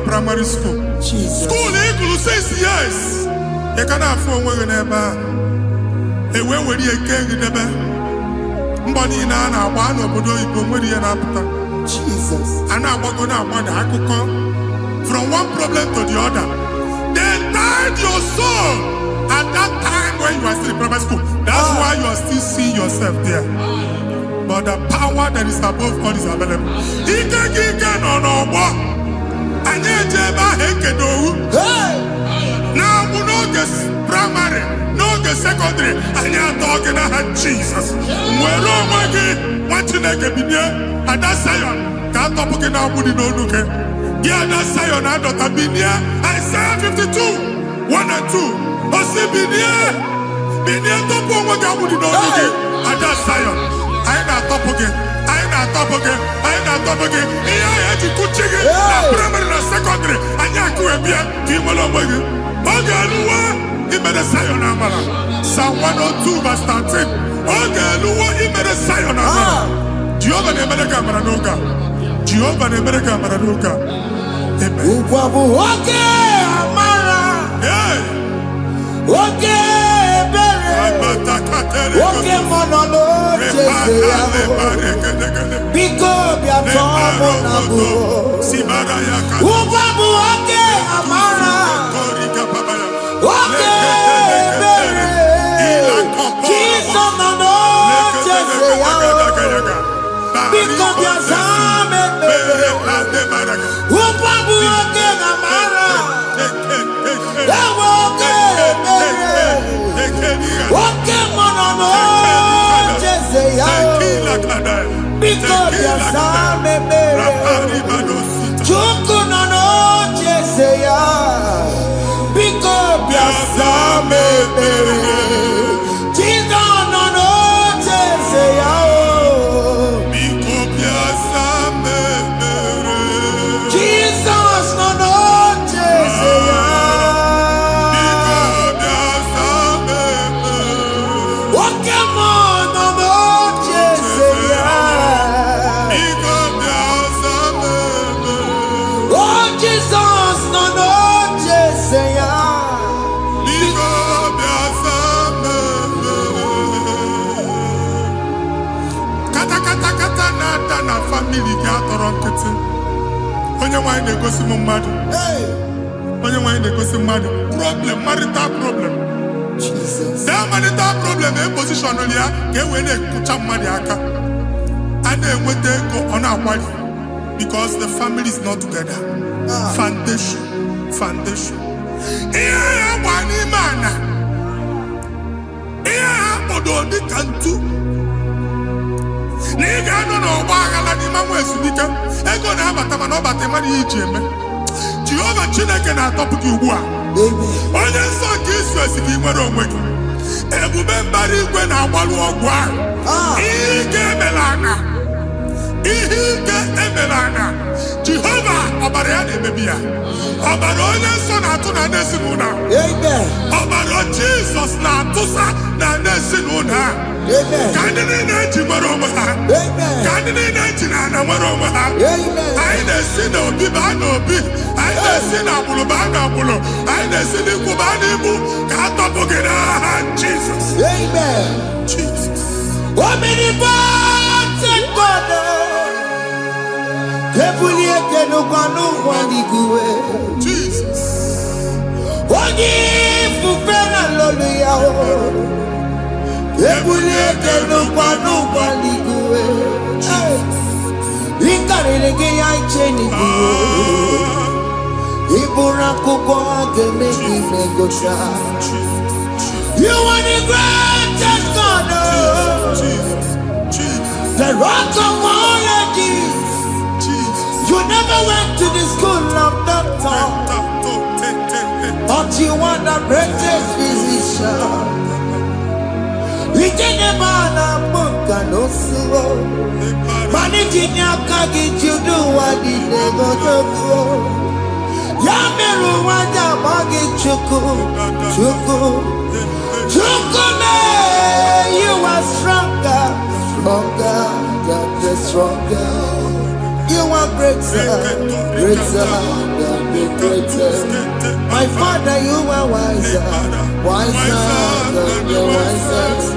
Primary school. School equal 6 years. You can have 4 women ever. A way where you can't get the Mbody na one obodo Igbo nwere ihe na-apụta. Jesus. And I want to know what I could come from one problem to the other. They tied your soul at that time when you are still in primary school. That's why you are still seeing yourself there. But the power that is above all is available. Ike no no what? Anye jeba hekedo. Now we know this primary, no the secondary. Anya talking about Jesus. Mwero magi watching bidia. Ada Zion can't talk na budi no look. Yeah, that Zion ada bidia. Isaiah 52, 1 and 2. Osi bidia topo magi budi no look. Ada Zion. I na top again. Iya ya ti kuchige na primary na secondary. Anya kuebia ti molo magi. Ogaluwa imede Zion amala. Psalm 102 verse 13. Ogaluwa imede Zion amala. Jehovah nemede kamera noga. Jehovah nemede kamera noga. Amen. Ukwabu oke amara. Oke bere. Oke monolo jese yamo. Biko biatomo nabu. Ukwabu oke amara. Oke bere. Jesus nono jese yamo. Biko biazame bere. Ukwabu oke amara. Oke bere. Oke monolo jese yamo. Biko biazame bere. Chuku nono jese yamo. Biko biazame bere. Jesus nono jese yamo. Jesus nono jese yamo. Oke monono jese yamo. Oh Jesus nono jese yamo. Kata na family ga atọrọ nkịtị. Onye nwanyị na-egosi m mmadụ. Onye nwanyị na-egosi mmadụ. Problem, marital problem. Jesus. That marital problem e position ya ka e wee na-ekụcha mmadụ aka. A na-enweta ego ọ na-akwali because the family is not together. Foundation. Ihe ya gba n'ime ana. Ihe ya kpọdo dị ka ntu. Na ị ga-anọ n'ọgba aghara n'ime nwa ezumike. Ego na-abata mana ọ bata mmadụ ihe iji eme. Jehova Chineke na-atọpụ gị ugbu a. Onye nsọ nke Izrel si gị nwere onwe gị. Ebube mbara igwe na-agbalụ ọgwụ ahụ. Ihe ike emela anya. Jehova ọbara ya na-emebi ya. Ọbara onye nsọ na-atụ na n'ezinụlọ. Amen. Ọbara Jizọs na-atụsa na n'ezinụlọ. Amen. Ka ndị niile eji nwere onwe ha. Amen. Ka ndị niile eji na ana nwere onwe ha. Amen. Anyị na-esi n'obi baa n'obi. Anyị na-esi n'agbụrụ baa n'agbụrụ. Anyị na-esi n'ikwu baa n'ikwu. Ka a tọpụ gị n'aha Jizọs. Amen. Jesus. Omnipotent God. Kebulie kenukanu waniguwe. Jesus. Onye fufena loluya o. Kebulie kenukanu waniguwe. Inkarilege ya icheni guo. Ibura kuko ageme imegosha. You are the greatest God. Jesus. Jesus. The rock of all ages. Jesus. You never went to the school of doctor, but you are the greatest physician. We didn't man a book and also managing your carriage, you do what you never do. Yamiru wanda magi chuku, you are stronger, stronger. You are greater than the greatest. My Father, you are wiser than the wisest.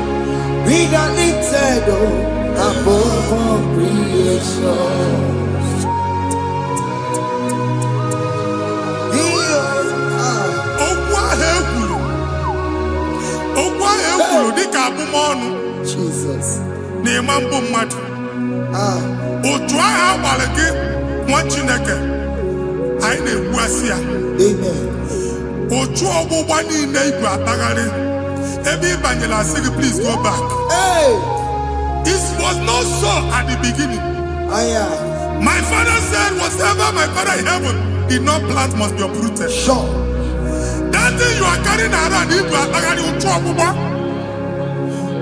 Be the lifted above all creation. Jesus. Otu agha gbara gị nwa Chineke anyị na-egbu asị ya. Amen. Otu ọgbụgba niile igwe atagharị ebe ị banyere asị gị please go back. Hey. It was not so at the beginning. My father said whatever my father in heaven did not plant must be uprooted. Sure. That thing you are carrying around igwe atagharị otu ọgbụgba.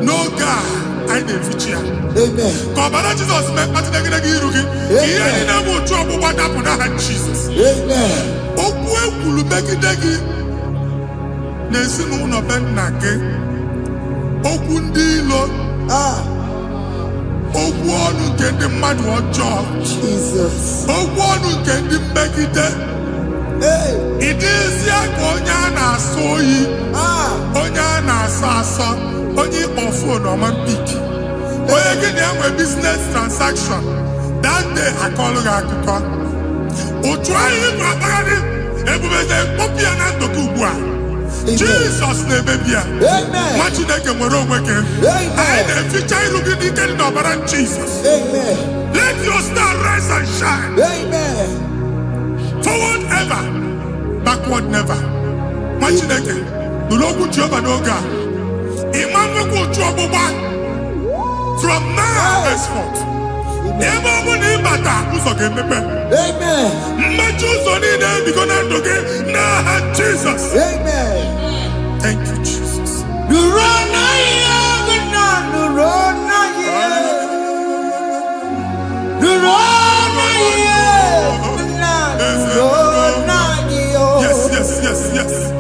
No God. I na-efichi ya. Amen. Ka ọbara Jizọs mee mkpatụ negidegi iru gị. Ihe ndị na-eme otu ọgbụgba dapụ n'aha Jizọs. Amen. Okwu ekwuru megide gị n'ezinụlọ be nna gị. Okwu ndị ilo. Okwu ọnụ nke ndị mmadụ ọjọọ. Jesus. Okwu ọnụ nke ndị mmegide. Ị dịzie ka onye a na-asọ oyi. Onye a na-asọ asọ. Onye ịkpọ fon ọma mpiki. Onye gị na-enwe business transaction. That day akọlụ gị akụkọ. Otu anyị bụ akpagharị ebubeze mkpọpụ ya na ndụ gị ugbu a. Jizọs na-emebi ya. Nwa Chineke nwere onwe gị. Anyị na-eficha iru gị n'ike dị n'ọbara Jizọs. Let your star rise and shine. Forward ever, backward never. Nwa Chineke nụrụ okwu Jehova n'oge a. From now henceforth, ebe ọ bụ na ịbata ụzọ ga-emepe. Mmechi ụzọ niile ebigo na ndụ gị n'aha Jizọs. Thank you, Jesus. Yes.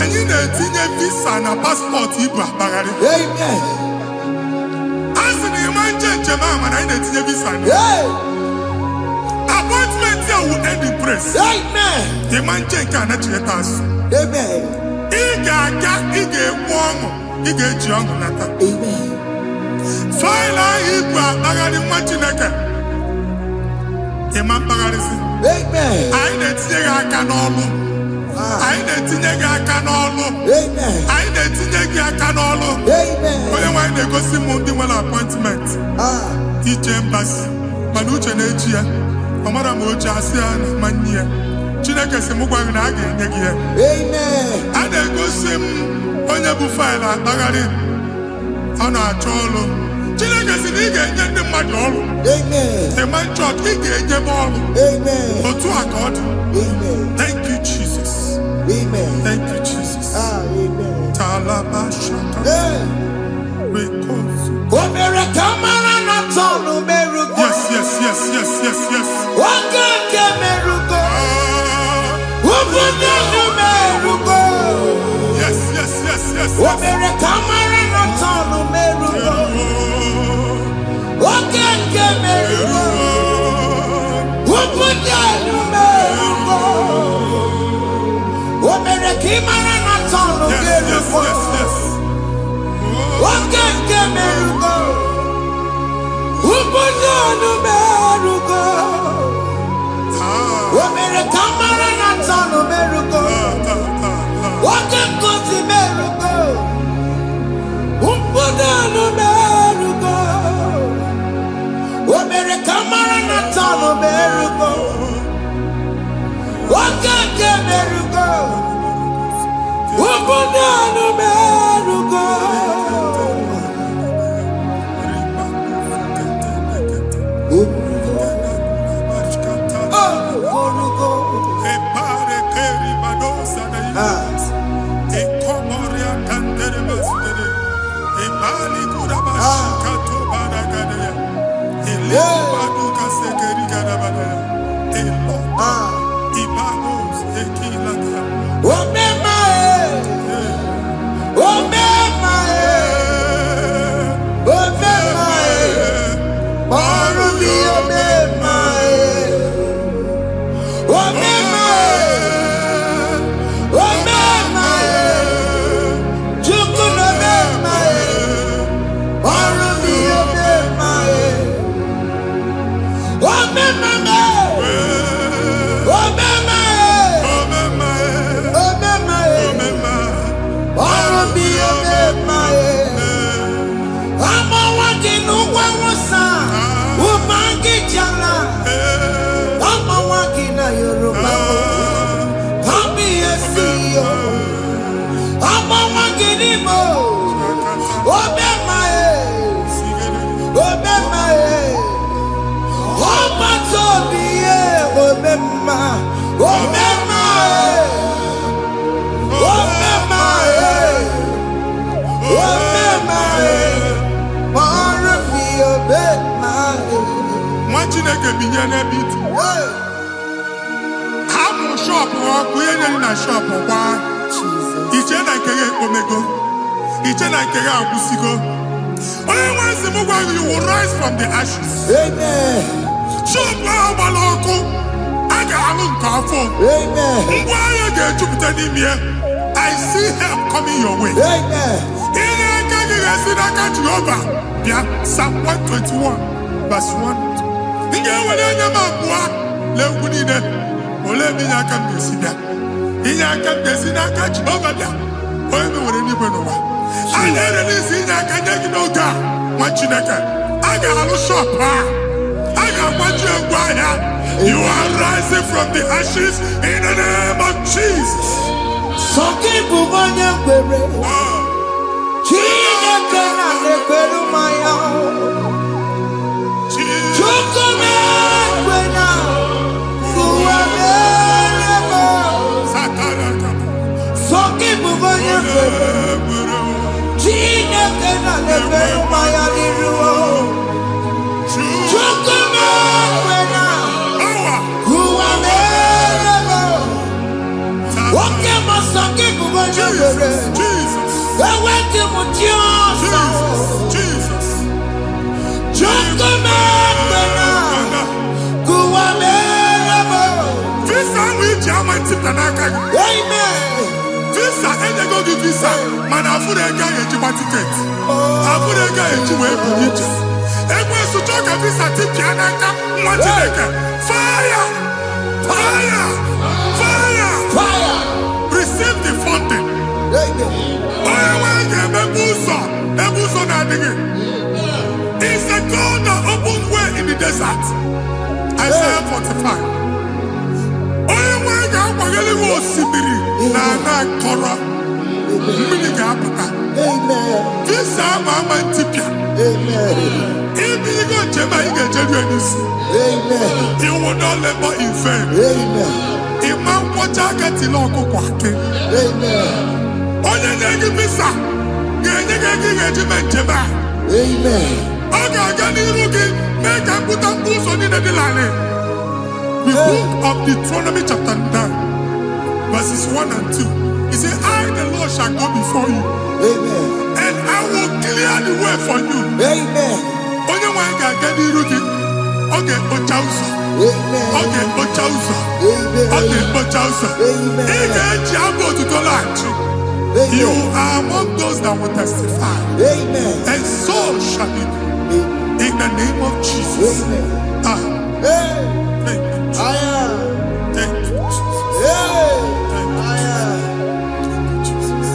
Anyị na-etinye visa na passport ibu akpagharị. Asị na ịma nche Jemama, I need to visa. Appointment here will end in praise. Amen. The man check and actually us. Amen. Ige warm, Ige young nata. Amen. File Igba, Bagadi Machinaka. The man Bagadisi. Amen. I need to take a canolo. I need to take a canolo. Amen. I need to take a canolo. Amen. When they go see Mundi appointment. Teach embassy. Manucha Nejia. Amara Mocha Asian Mania. Chinaka Semugwa Nagi. Amen. And they go see Onyabu File Bagadi. On our cholo. Chinaka Siniga and the Madol. Amen. The man church, he gave them all. Amen. But to our God. Amen. Thank you, Jesus. Amen. Thank you, Jesus. Amen. Talabashaka. Recosu. Yes. You will rise from the ashes. Amen. I see help coming your way. Amen. Psalm 121, verse 1. You are rising from the ashes in the name of Jesus. Jesus. Visa which I went to Tanaka. Amen. Visa and they go give visa. Man, I put a guy at your ticket. I put a guy at your way. And when you talk a visa ticket, fire! Fire! Fire! Fire. Receive the funding. It's a God that opens way in the desert. Isaiah 45. This is my tipia. If you go to you will not labor in vain. Imam Pochaka Tiloko Kwake. Onye nyegi visa, nyegi regiment jeba. Oga gani rugi, make a put up boots on the line. The book of Deuteronomy chapter 9, verses 1 and 2. He said, I, the Lord, shall go before you. And I will clear the way for you. Onye wanga gani rugi, oge ochausa. Oge ochausa. Oge ochausa. Ige jiabo tutolanchi. You are among those that will testify. And so shall it be. In the name of Jesus. Thank you, Jesus. Thank you, Jesus. Thank you, Jesus.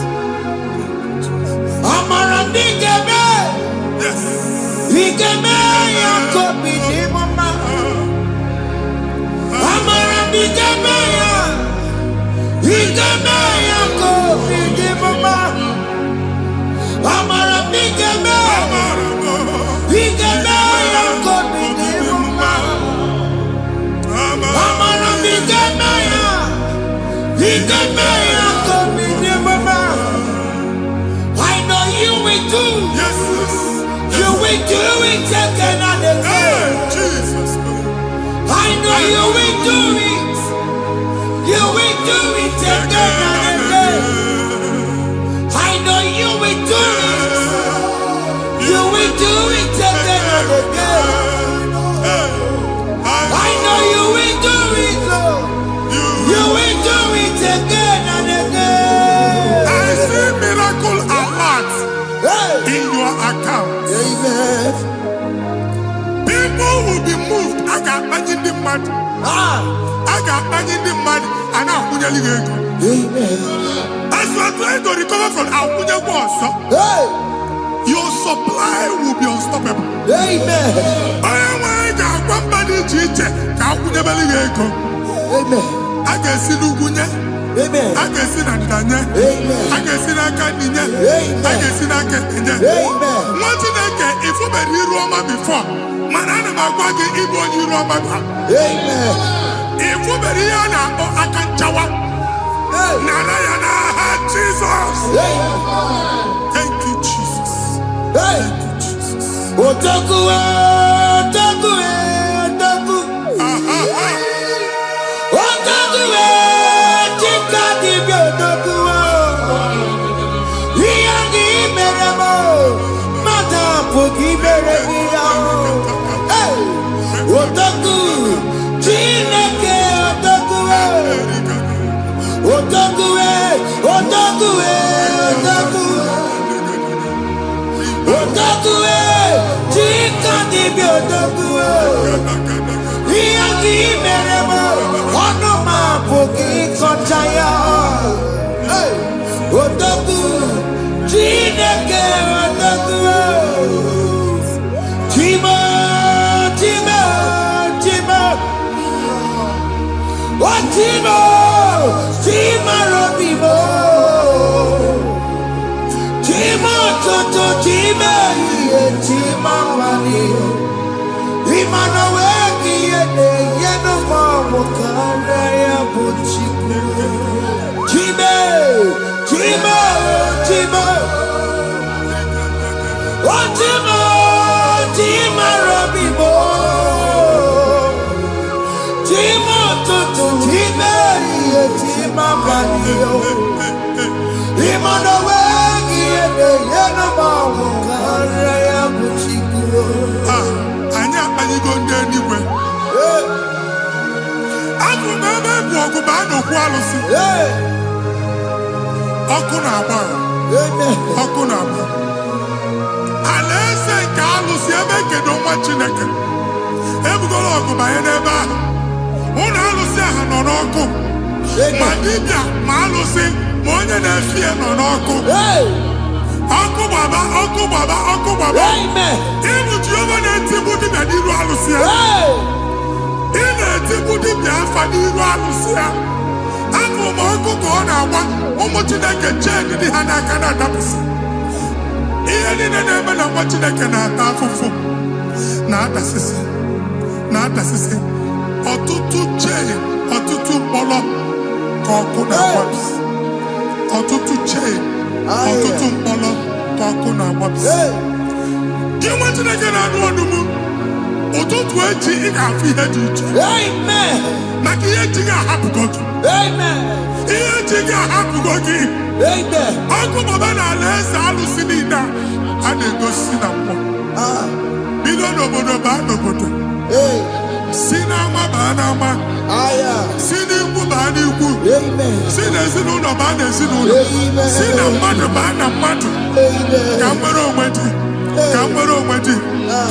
Yes. I know you will do. Yes. You will do it again and again. Jesus. I know you will do it. You will do it again and again. I know you will do it. You will do it again and again. I know you will do it, Lord. You will do it again and again. I see miracle alert in your account. People will be moved. I got imagine the mad. I got imagine the mad. And I'm going to as you are trying to recover from Abuja Boss, your supply will be unstoppable. Amen. I can see Lugunya. Amen. I can see Nadanya. Amen. I can see Nakaninya. I can see Nakaninya. Amen. What did I get if you were here Roma before? Manana Magwagi Igbo in Roma. Amen. If you were here now, I can Jawa. Narayana, Jesus. Thank you, Jesus. Thank you, Jesus. Otaku, Otaku, Otaku. Otaku, Chika Dibio, Otaku. Yagi Meramo, Madam Pugi Meremia. Otaku, Chineke, Otaku. Otaku, Otaku, Otaku. Otaku, Chika Dibio, Otaku. Yagi Meramo, Onoma Pugi Kochaya. Otaku, Chineke, Otaku. Chima, Chima, Chima. What Chima? Chima Robibo. Chima Toto, Chima, Chima Mani. Imanaweki, Yenoma, Wakaya, Buchiku. Chima, Chima, Chima. What Chima? Chima Robibo. Chima Toto, Chima, Chima Mani. Imanaweki, Yenoma, Wakaya, Buchiku. I baa n'okwu alụsị. Ọkụ na-agba. Ọkụ na-agba. Alaeze nke alụsị ebe kedu nwa Chineke. Ebugoro ọgụ banye n'ebe ahụ. Ụlọ alụsị ahụ nọ n'ọkụ. Ma dibịa ma alụsị ma onye na-efi ya nọ n'ọkụ. Ọkụ gbaba, ọkụ gbaba, ọkụ gbaba. Ịbụ Jehova na-etigbu dibịa n'iru alụsị ya. Ị na-etigbu dibịa afa n'iru alụsị ya. Afọ ma ọkụ ka ọ na-agba ụmụ Chineke chee dị ha n'aka na-adapụsị. Ihe niile na-eme na nwa Chineke na-ata afụfụ na-adasịsị ọtụtụ chee, ọtụtụ mkpọrọ ka ọkụ na-agbapụsị. Ọtụtụ chee, ọtụtụ mkpọrọ ka ọkụ na-agbapụsị. Gị nwa Chineke na-anụ ọdụm, ụtụtụ echi ị ga-afụ ihe dị iche. Maka ihe echi ga-ahapụgo gị. Ihe echi ga-ahapụgo gị. Ọkụ baba na alaeze alụsị niile a na-egosi na mmụọ. Bido n'obodo baa n'obodo. Si n'ama baa n'ama. Si n'ikwu baa n'ikwu. Si n'ezinụlọ baa n'ezinụlọ. Si na mmadụ baa na mmadụ. Ka nwere onwe dị. Ka nwere onwe dị.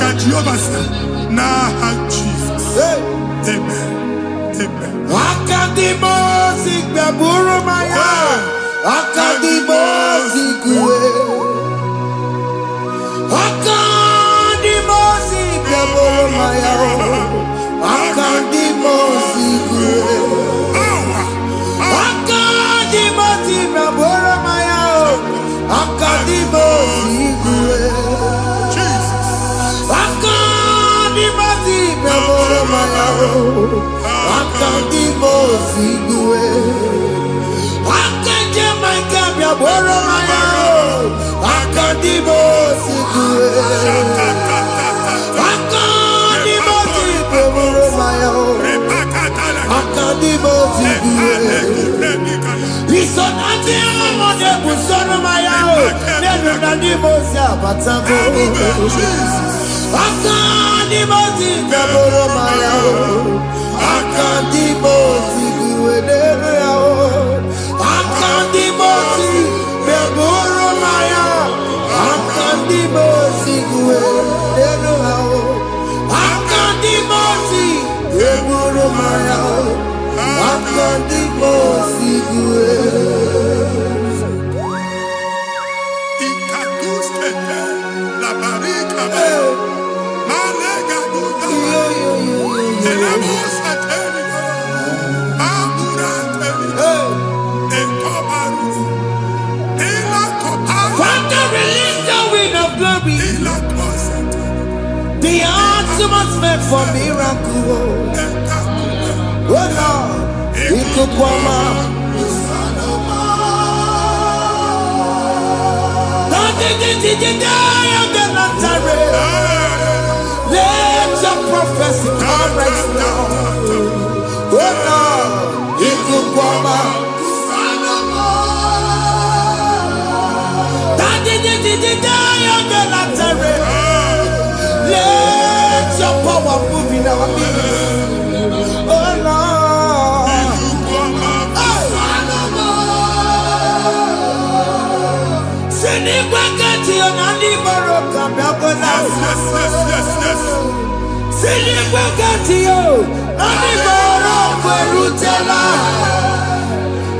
Ka Jehova sị n'aha Jizọs. Amen. Amen. Akadimosi gbaburu maya. Akadimosi kuwe. Akadimosi gbaburu maya. Akadimosi kuwe. Akadimosi gbaburu maya. Akadimosi kuwe. Akadimosi gbaburu maya. Akadimosi kuwe. Akadimosi gbaburu maya. Akadimosi kuwe. Akadimosi gbaburu maya. Akadimosi kuwe. Isonati amode busono maya. Nenu nadimosi abatago. Akadimosi gbaburu maya. Akadimosi kuwe. Akadimosi gbaburu maya. Akadimosi kuwe. Akadimosi gbaburu maya. Akadimosi kuwe. Ikaduskete la barika. Malega duda. Elemosa terigo. Abura terigo. Ekobaru. Ela koparu. Father, release the wind of glory. Ela kosete. The atmosphere for miracle. Oh Lord, Ikukwama. Let your prophecy come right now. Oh Lord, Ikukwama. Let your power move in our midst. Oh Lord. Sinikwakati onani moroka biakola. Yes. Sinikwakati yo nani moroka rutela.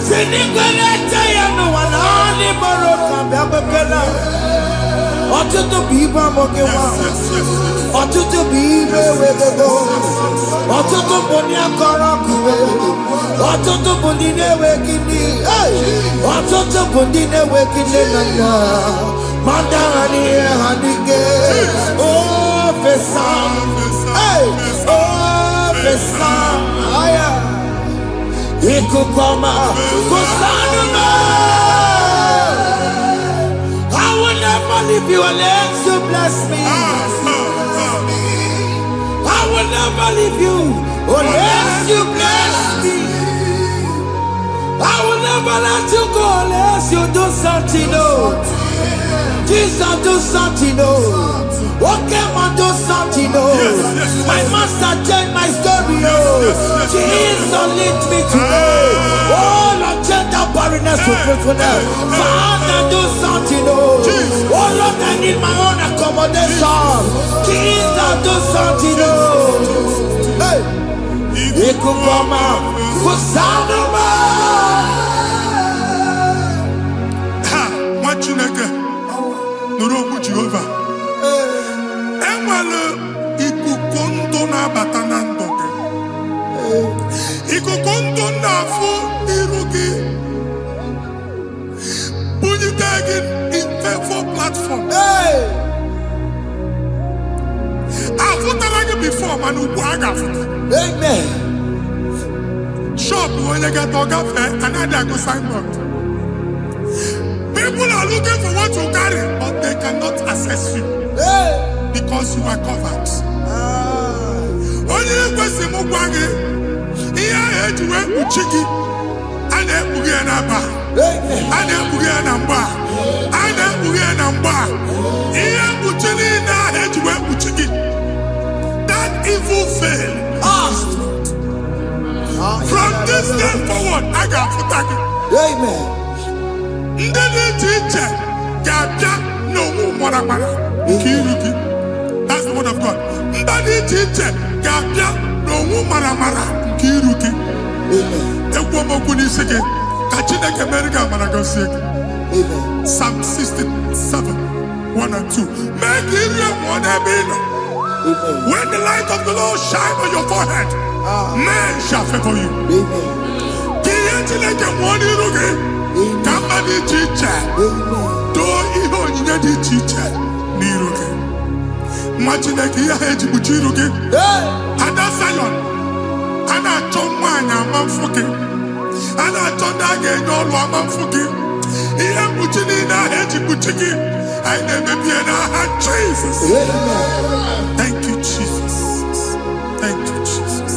Sinikwakati yo nani moroka biakola. Ọtụtụ bụ ibe amụghị nwa. Ọtụtụ bụ ibe ewegego. Ọtụtụ bụ ndị akọrọ ọkụwe. Ọtụtụ bụ ndị na-enweghị nne. Ọtụtụ bụ ndị na-enweghị nne na nna. Ma ndị agha n'ihe ha n'ike. O fesa. O fesa. Ikuku ọma. Kusanụ m. I will never leave you unless you bless me. I will never leave you unless you bless me. I will never let you go unless you do something, oh. Jesus, do something, oh. Okay, man, do something, oh. Yes. My master changed my story, oh. Yes. Jesus lead me today. Oh, Lord, change that barrenness to fruitfulness. Father, do something, oh. Oh, Lord, I need my own accommodation. Jesus, do something, oh. Hey. Ikukoma, Kusanoma. Ha, Machineke, Nurobu Jehovah. Enwale ikuku ndụ na-abata na ndụ gị. Ikuku ndụ na-afụ iru gị. Bunyite gị in favor platform. Afụtara gị before mana ugbu a ga-afụta. Amen. Shop onye ga-eto gafee anaghị agụ signboard. People are looking for what you carry, but they cannot access you because you are covered. Onye kwesị m gwa gị ihe ahụ eji wee kpuchi gị a na-ekpughe ya n'aba, a na-ekpughe ya na mgba, a na-ekpughe ya na mgba. Ihe mkpuchi niile ahụ eji wee kpuchi gị, that evil veil. From this day forward, I got to Amen. ndị dị iche iche ga-abịa n'onwe mara nke iru gị. That's the word of God. Ndị dị iche iche ga-abịa n'onwe mara nke iru gị. Ekwu okwu n'isi gị ka Chineke mere gị amara gọzie gị. Psalm 67, 1 and 2. Mee ka iru ya mụọ n'ebe ị nọ. When the light of the Lord shine on your forehead, men shall favor you. Ka ihe Chineke mụọ n'iru gị. Ka mma dị iche iche doo ihe onyinye dị iche iche n'iru gị. Nwa Chineke ihe ha eji kpuchi iru gị. Ada Zion, a na-achọ nwaanyị ama mfụ gị, a na-achọ ndị a ga-enye ọlụ ama mfụ gị. Ihe mkpuchi niile ahụ eji kpuchi gị anyị na-emebie n'aha Jesus. Thank you, Jesus. Thank you, Jesus.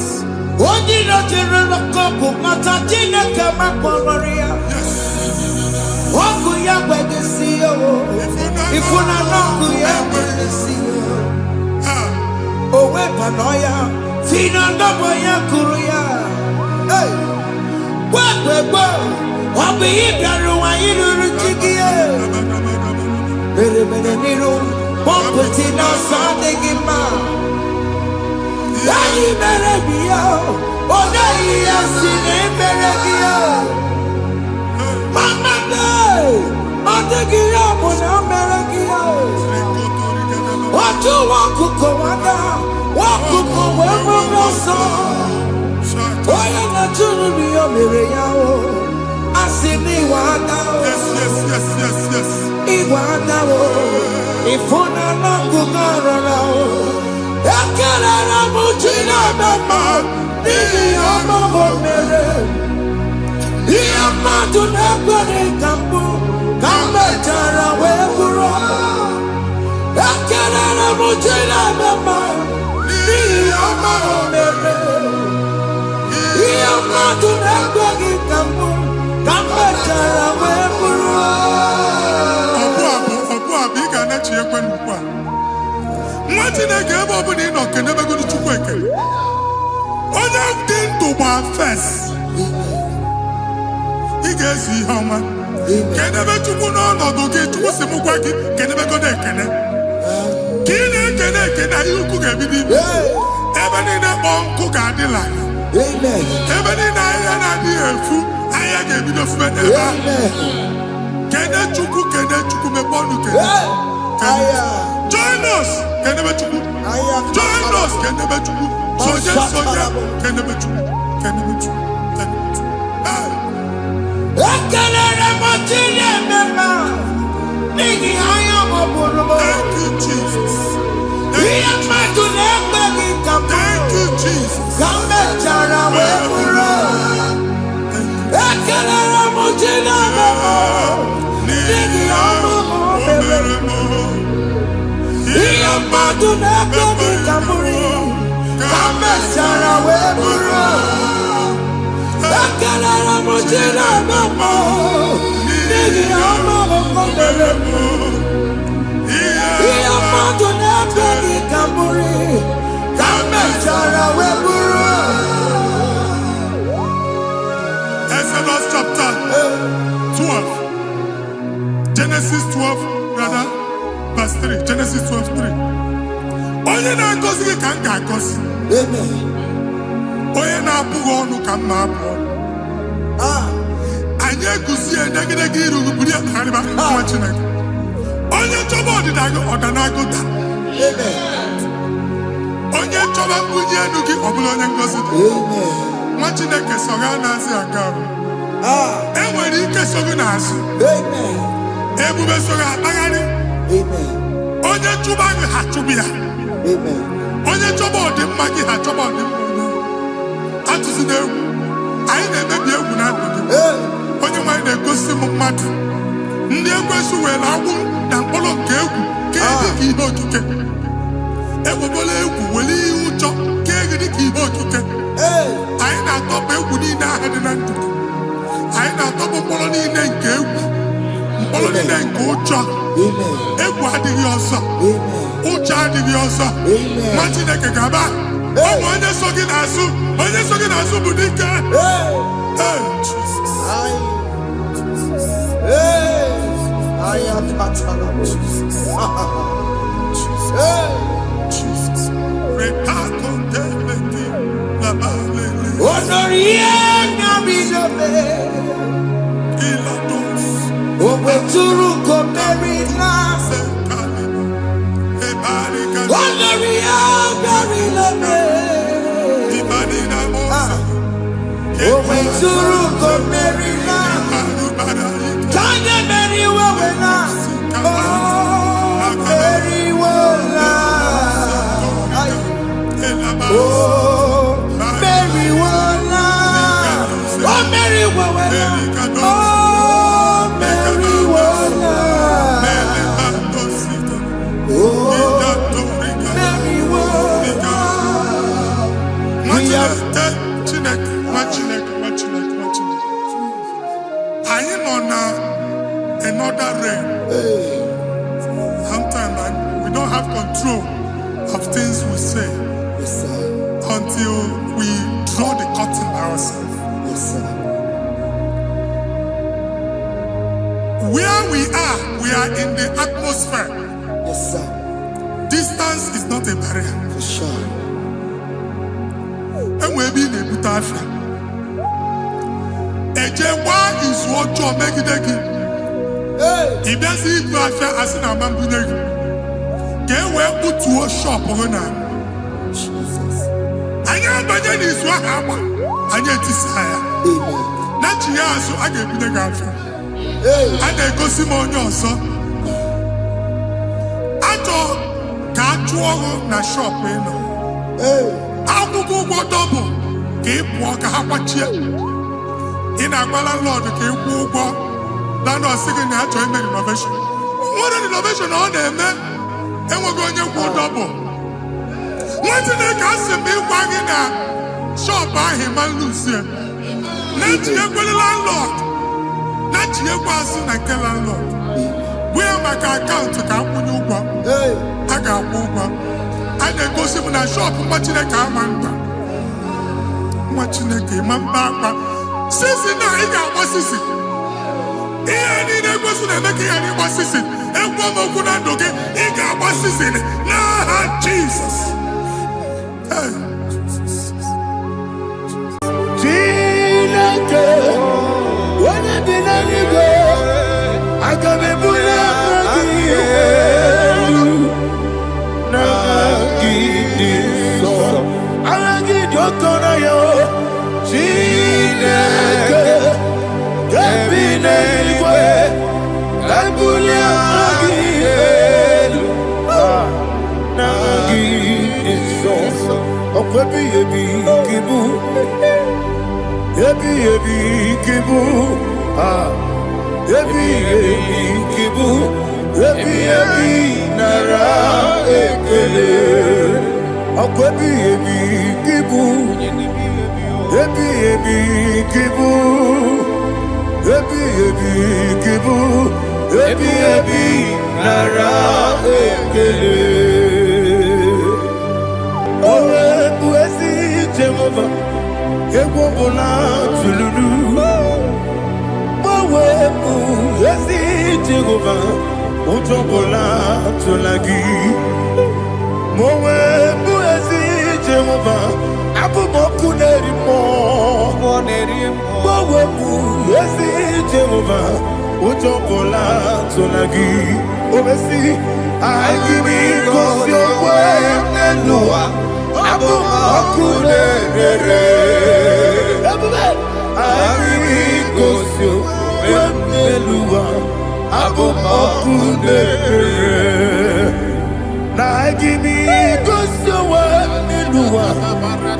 Onye nọjere n'ọkụ mata Chineke makpọrọ ya. Ọkụ ya gbegesi ya o. Ifuna n'ọkụ ya gbegesi ya. O wepụnọ ya. Si na ndọbọ ya kụrụ ya. Gbegbe ọ bụ ịbịara ụwa iruru chi gị ya. Mere n'iru pọmpụtị n'ọsọ adịghị mma. Anyị mere bi ya. Ọ naghị ya si na emere gị ya. Mama ọ dịghị ya bụ na o mere gị ya. Otu nwaọkụkọ nwada, nwaọkụkọ wee bụrụ ọsọ. Onye na-achụrụ m ya mere ya o. Asị m ịwa ada o. Ịwa ada o. Ịfụna n'ọkụkọ rọrọ o. Ekelere m Chineke ma n'ihi ya ọmụmụ mere. Ihe mmadụ na-ekwere ka mbụ ka m mechara wee bụrụ. Ekelere m Chineke ma n'ihi ya ọmụmụ mere. Ihe mmadụ na-ekweghị ka mbụ ka m mechara wee bụrụ. Ọbụ abụ ị ga-anachi ekwe n'ukwu a. Nwa Chineke ebe ọ bụla ị nọ kenebegoro Chukwu ekele. Onye dị ndụ gba fes. Ị ga-ezi ihe ọma. Kenebe Chukwu n'ọnọdụ gị, Chukwu si m gwa gị kenebegodo ekele. Ka ị na-ekene ekene ihe ukwu ga-ebido ime. Ebe niile kpọọ nkụ ga-adịla. Ebe niile ahịhịa na-adịghị efu, ahịhịa ga-ebido fube n'ebe ahụ. Kene Chukwu mepe ọnụ kene. Join us, kenebe Chukwu. Join us, kenebe Chukwu. Soje, kenebe Chukwu. Kenebe Chukwu. Ekelere m Chineke ma n'ihi anya m bụrụ m. Thank you, Jesus. Ihe mmadụ na-ekweghị ka m Thank you, Jesus. ka m mechara wee bụrụ. Ekelere m Chineke ma n'ihi ọmụmụ mere m. Ihe mmadụ na-ekweghị ka m bụrụ ka m mechara wee bụrụ. Ekelere m Chineke ma n'ihi ọmụmụ mere m. Ihe mmadụ na-ekweghị Genesis 12, rather, verse 3. Genesis 12:3. Onye na-agọzi gị ka m ga-agọzi. Onye na-abụghị ọnụ ka m na-abụ ọnụ. Anyị eguzie negedege iru buru ya tagharịba nwa Chineke. Onye chọba ọdịda gị ọdanagụda. Onye chọba mbunye elu gị ọ bụla onye ngọzi dị. Nwa Chineke so ga na-azị aga arụ. Enwere ike so gị n'azụ. Ebube so gị akpagharị. Onye chụba gị ha chụba ya. Onye chọba ọdịmma gị ha chọba ọdịmma onye. Atụzina egwu. Anyị na-emebi egwu na ndụ gị. Onye nwaanyị na-egosi m mmadụ. Ndị ekwensu were agwụ na mkpụrụ nke egwu ka dị ka ihe okike. Ekwebola egwu were ihe ụjọ ka dị ka ihe okike. Anyị na-atọpụ egwu niile ahụ dị na ndụ gị. Anyị na-atọpụ mkpụrụ niile nke egwu. Mkpụrụ niile nke ụjọ. Egwu adịghị ọzọ. Ụjọ adịghị ọzọ. Nwa Chineke gaba. Ụmụ onye so gị n'azụ. Onye so gị n'azụ bụ dike. I am Patana Jesus. Jesus. Another rain. Sometimes we don't have control of things we say until we draw the curtain by ourselves. Where we are in the atmosphere. Distance is not a barrier. For sure. And we'll be in a butafia. Ejewa is what you make it. If there's a butafia, as in a man, get where put to a shop or not. Jesus. I know that is what happened. I get desire. Not you, so I get the gafia. And I go Simon also. I thought, can't you na shop, you know? I will go double. Keep walk a half in a landlord, keep walk. Landlord singing that to make innovation. What an innovation on there, man. And we're going to go double. What did they cast me wagging at? Shop by him and Lucia. Let you go the landlord. Let you go and kill landlord. Where my account to come when you go? I got over. And they go see when I shop, watching the camera. Watching the game, I'm back. Sissy, now he got what sissy. He ain't in a person and making any what sissy. And one more good and okay, he got what sissy. Nah, Jesus. Hey. When I didn't go, I got a Jehovah, ezi Jehovah, utobola tulagi. Mowe bu ezi Jehovah, abu moku nerimo. Mowe bu ezi Jehovah, utobola tulagi. Obesi, agimi kosyo wenelua, abu moku nerere. Agimi kosyo wenelua, abu moku nerere. Na agimi kosyo wenelua,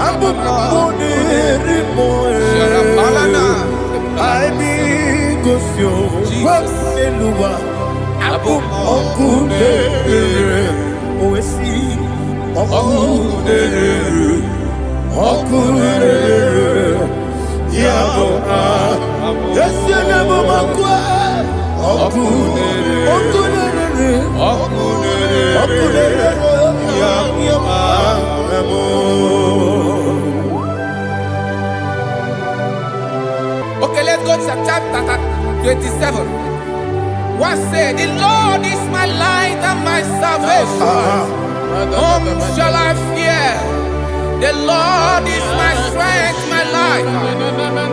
abu moku nerimo. Agimi kosyo wenelua, abu moku nerere. Oesi moku nerere, moku nerere. Yabo Yesu na mama Okay, let's go to chapter 27. What said? The Lord is my light and my salvation. Whom shall I fear? The Lord is my strength, my life.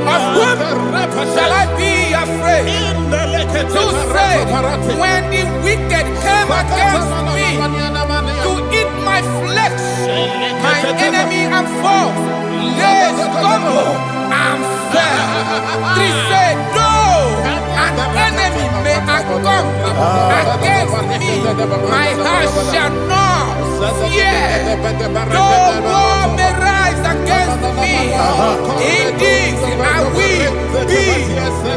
Of whom shall I be afraid? You said, when the wicked came against me to eat my flesh, my enemy and foe, they stumble and fell. Three said, though an enemy may come against me, my heart shall not fear. Though war may rise against me, in this I will be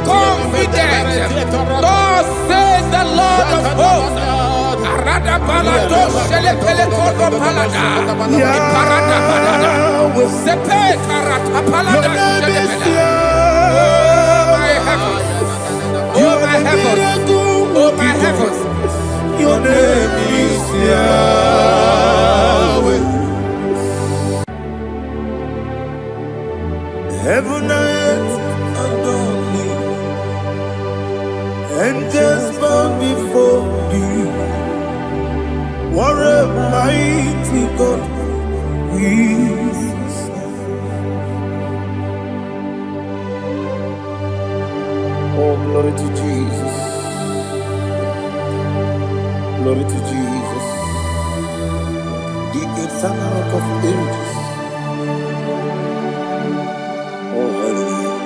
confident. Thus says the Lord of hosts. Oh my heavens, oh my heavens, your name is Yahweh. Heaven and earth adore me, angels bow before you. What a mighty God we serve. Oh, glory to Jesus. Glory to Jesus. The eternal rock of ages. Oh, hallelujah.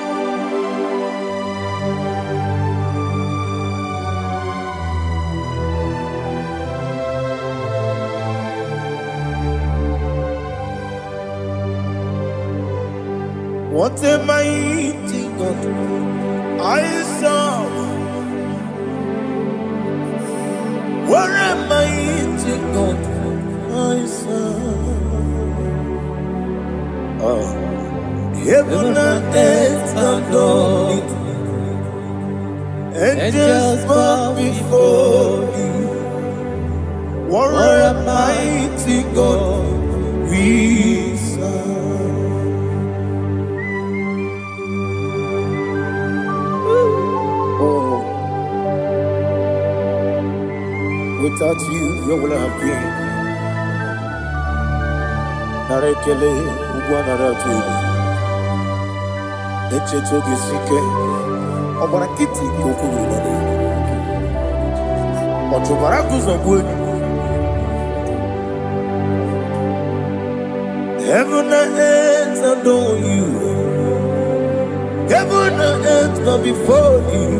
What a mighty God I serve. What a mighty God I serve. Oh. Heaven and earth adore it. Angels bow before you. What a mighty God we serve. Without you, where would I have been? Narekele, Ugwanaratu. Echetoge Sike, Obarakiti Kokuru. Otobarakus of wood. Heaven and earth adore you. Heaven and earth bow before you.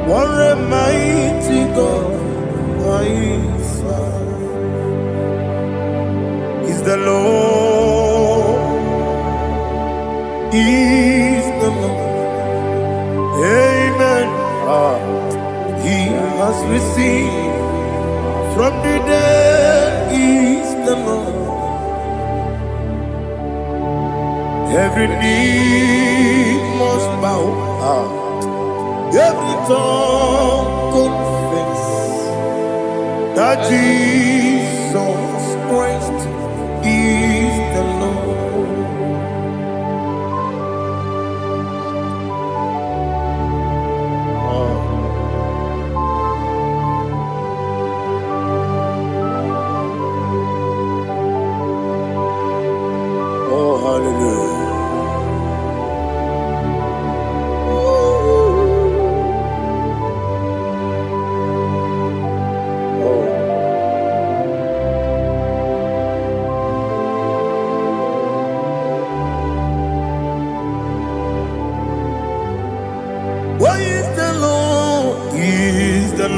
What a mighty God I serve. Is the Lord, is the Lord. Amen. He has received from the dead, is the Lord. Every knee must bow. Every tongue confess that Jesus Christ is the Lord. Oh.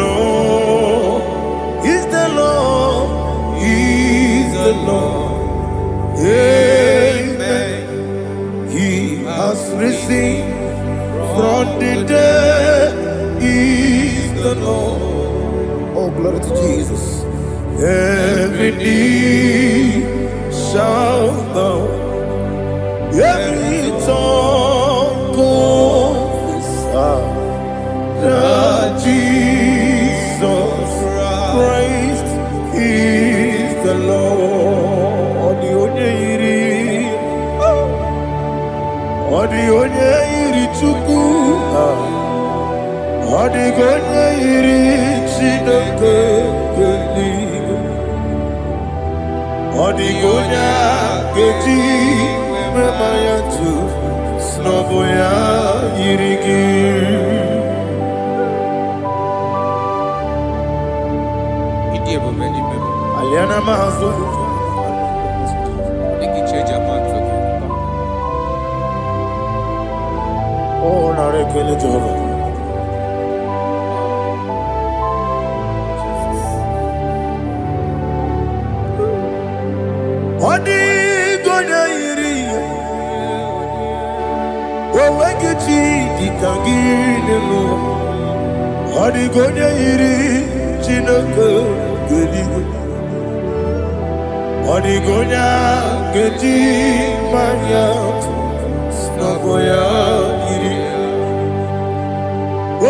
Lord. He's the Lord. He's the Lord. Amen. He has risen from the dead. He's the Lord. Oh, glory to Jesus. Every knee shall bow. Every tongue confess that Jesus Christ is the Lord. Odi onye iri Chukwu, odi onye iri Chineke eluigwe, odi onye keji mema ya tu snobo ya yiri gị. Aliana mazo. Oh, narekele Jehovah. Odi gonya iri, owegechi dikangile lo. Odi gonya iri, Chineke eluigwe. Odi gonya keji manya snogo ya iri.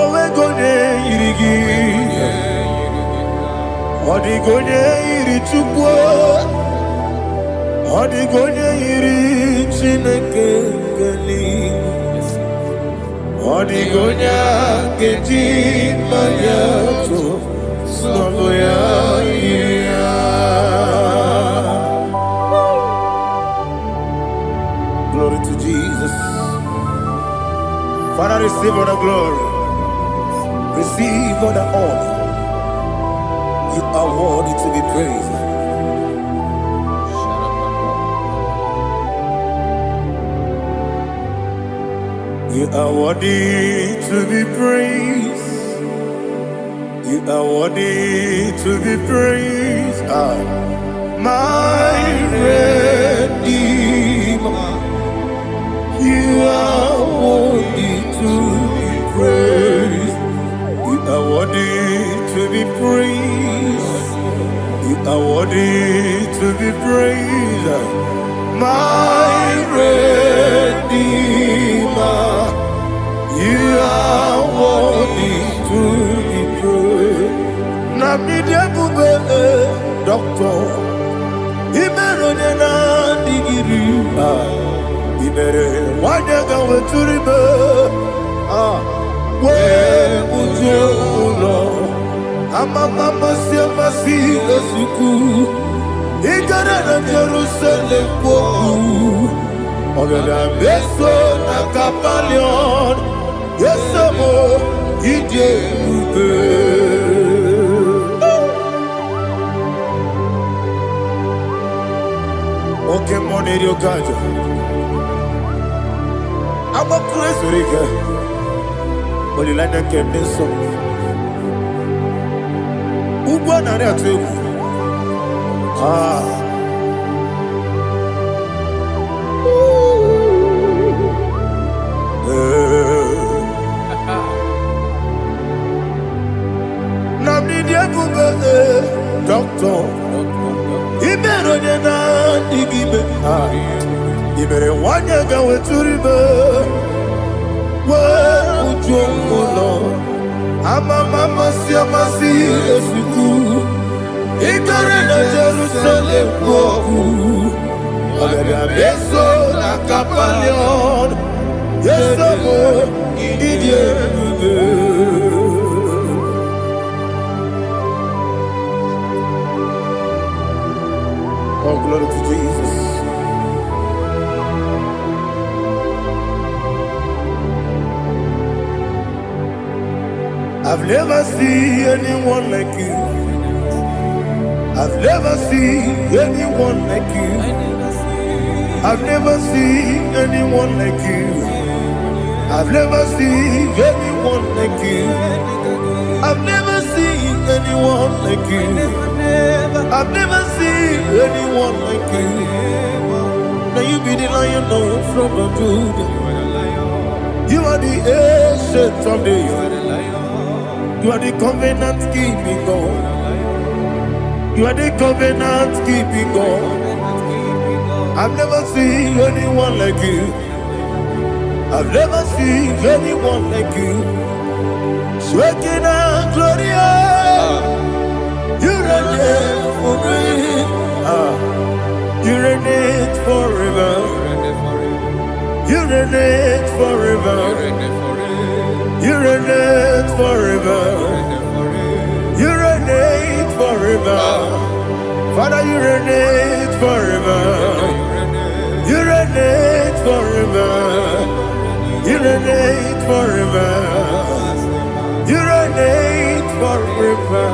Owegonye iri gi. Odi gonya iri Chukwu. Odi gonya iri Chineke eluigwe. Odi gonya keji manya snogo ya iri. Glory to Jesus. Father, receive all the glory. Receive all the honor. You are worthy to be praised. You are worthy to be praised. You are worthy to be praised. My Redeemer. You are worthy to be praised. You are worthy to be praised. You are worthy to be praised. My Redeemer. You are worthy to be praised. Namidiabube, Doctor. Imeronena digiri. Ibere wanyaga weturibe we ujulo amama siamasi esuku igara na Jerusalem kwoku ogada beso na kapalion yesemo ije ube oke moneri okaja. I'm a crazy rigger. But you like that candy song. Who won on that too? Namni dia kuba doctor. Ibero dia na digibe. Ibere wanya gawe turibe. Ujomulo amama siamasi esuku igare na Jerusalem kwoku ogada beso na kapalion yesemo idie. Oh, glory to Jesus. I've never seen anyone like you. I've never seen anyone like you. I've never seen anyone like you. I've never seen anyone like you. I've never seen anyone like you. I've never seen anyone like you. Now you be the lion from the Judah. You are the ancient of days. You are the covenant keeping God. You are the covenant keeping God. I've never seen anyone like you. I've never seen anyone like you. Sweating and glorious. You reign for me. You reign forever. You reign forever. You reign forever. You reign forever. Father, you reign forever. You reign forever. You reign forever. You reign forever.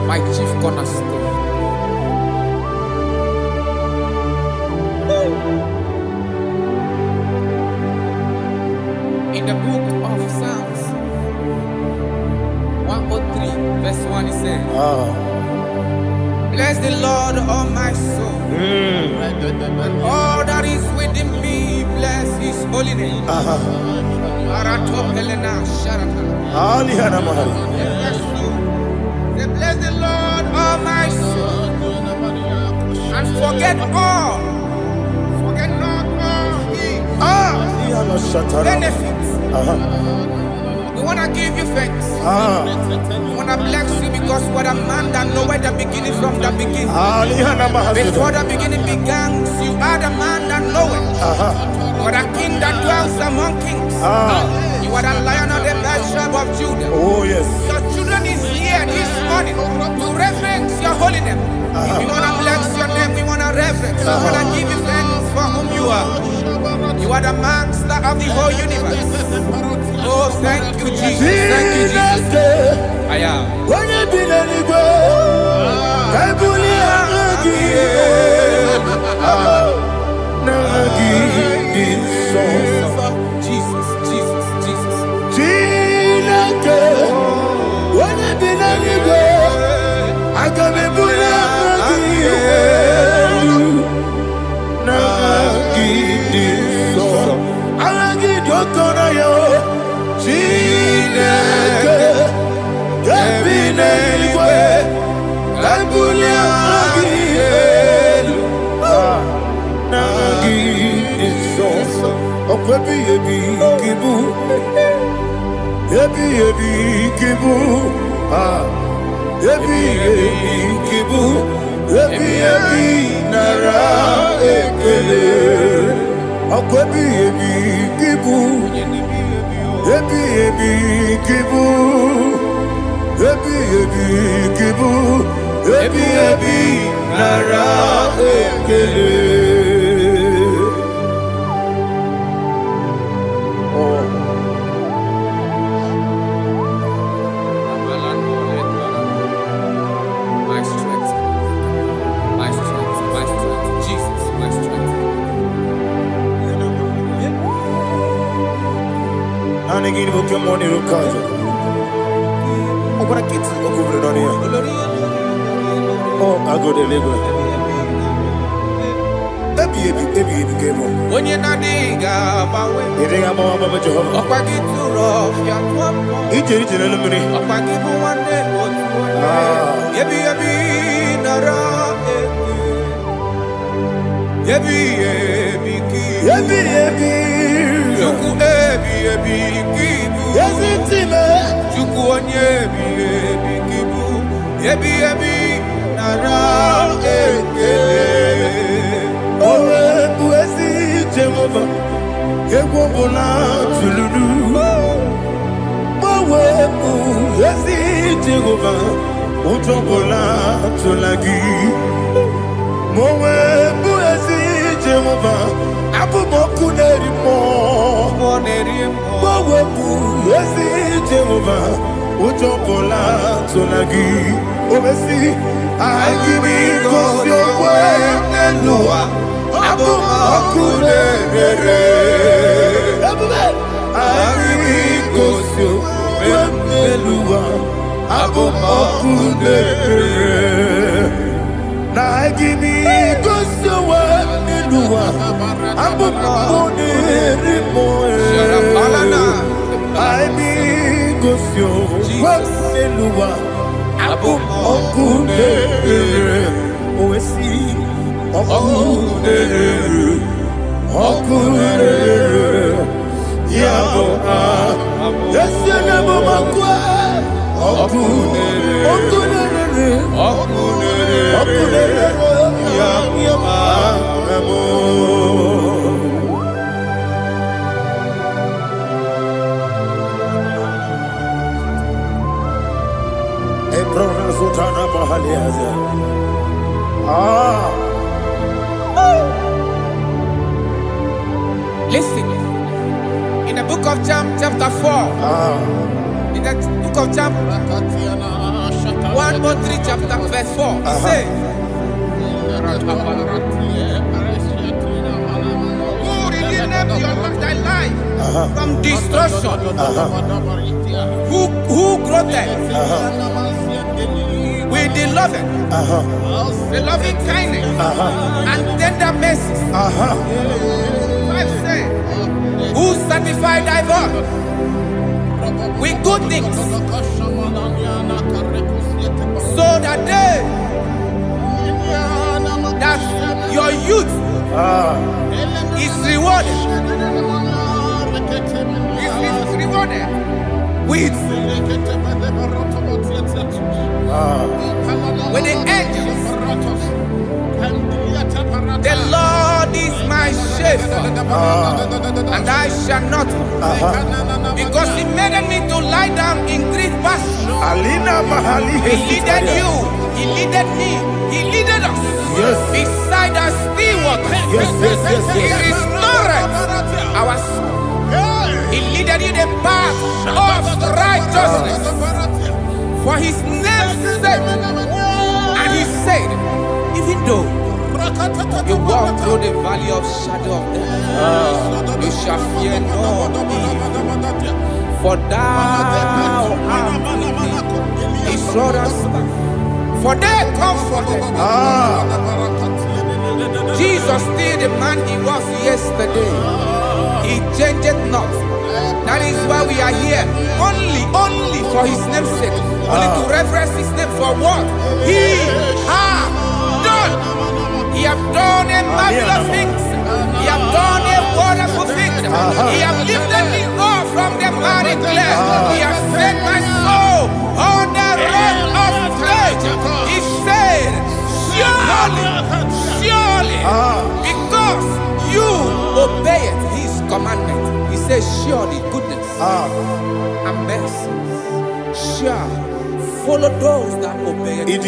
My chief cornerstone. In the book of Psalms 103, verse 1, it says, bless the Lord, all my soul, and all that is within me, bless his holy name. Bless the Lord, all my soul, and forget not all his benefits. We want to give you thanks. We want to bless you because what a man that knoweth the beginning from the beginning. Before the beginning began, you are the man that knoweth. You are the king that dwells among kings. You are the lion of the tribe of Judah. Oh yes. Your children is here this morning to reverence your holy name. We want to bless your name. We want to reverence. We want to give you thanks for whom you are. You are the master of the whole universe. Oh, thank you, Jesus. Thank you, Jesus. I am. When you be any Jesus, Jesus, Jesus. I can be My strength, my strength, my strength, Jesus, my strength. Oh, I go deliver. When you're not diga, You think I'm all about Jehovah? up I get too rough, you're one. Each and eliminate. Up I give you one day, Yebi, Nara, Yebi, Juku, Kibu, Yes, it's him. Juku, Yebi, Kibu, Yebi, Nara, Oh, Buesi, Jehovah. Equobola to Lulu. Oh, Buesi, Jehovah. Utobola to Lagi. Moe, Buesi, Jehovah. Abu Moku Nerimo. Oh, Buesi, Jehovah. Utobola to Lagi. Obesi, I give me God your way and Noah. Abu Moku Nerimo. Listen, in the book of John, chapter 4, in the book of John 1:3, chapter verse 4, it says, who redeemed thy life from destruction, who groweth with the loving kindness and tender mercies. Who satisfied thy voice with good things, so that your youth is rewarded. Is rewarded with the angels. The Lord is my shepherd, and I shall not want, because He made me to lie down in green pastures. He leaded you, He leaded me, He leaded us beside the still waters. He restored our soul. He leaded you the path of righteousness for His name's sake. And He said, even though you walk through the valley of shadow of death, you shall fear no evil, for thou art with me. His rod and staff, for they comforted. Jesus still the man He was yesterday. He changed not. That is why we are here, only for His name's sake, only to reverence His name for what He has done. He has done a marvelous things. He has done a wonderful thing. He has lifted me up from the miry clay. He has set my soul on the rock of faith. He said, surely, because you obeyed His commandment. He says, surely goodness and mercy shall follow those that obey Him.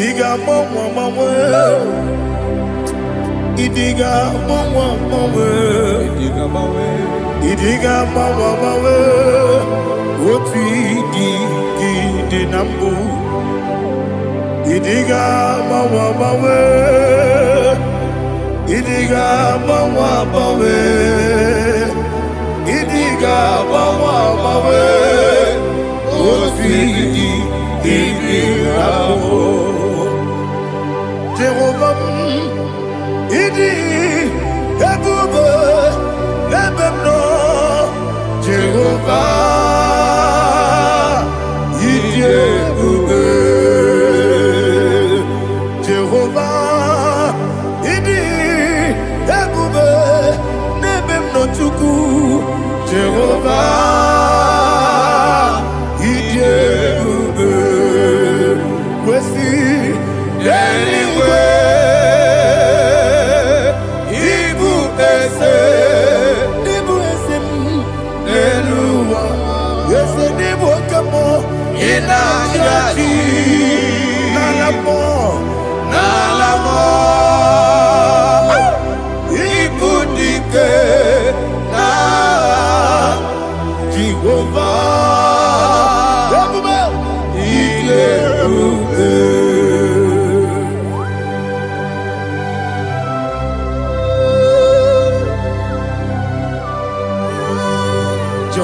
Idiga mawe oti di nambu. Idiga mawe Idiga mawe Idiga mawe oti di nambu. Jehovah Idi ebube ebemno Jehovah Idi ebube Jehovah Idi ebube nebemno chuku Jehovah Idi ebube wesi anyway.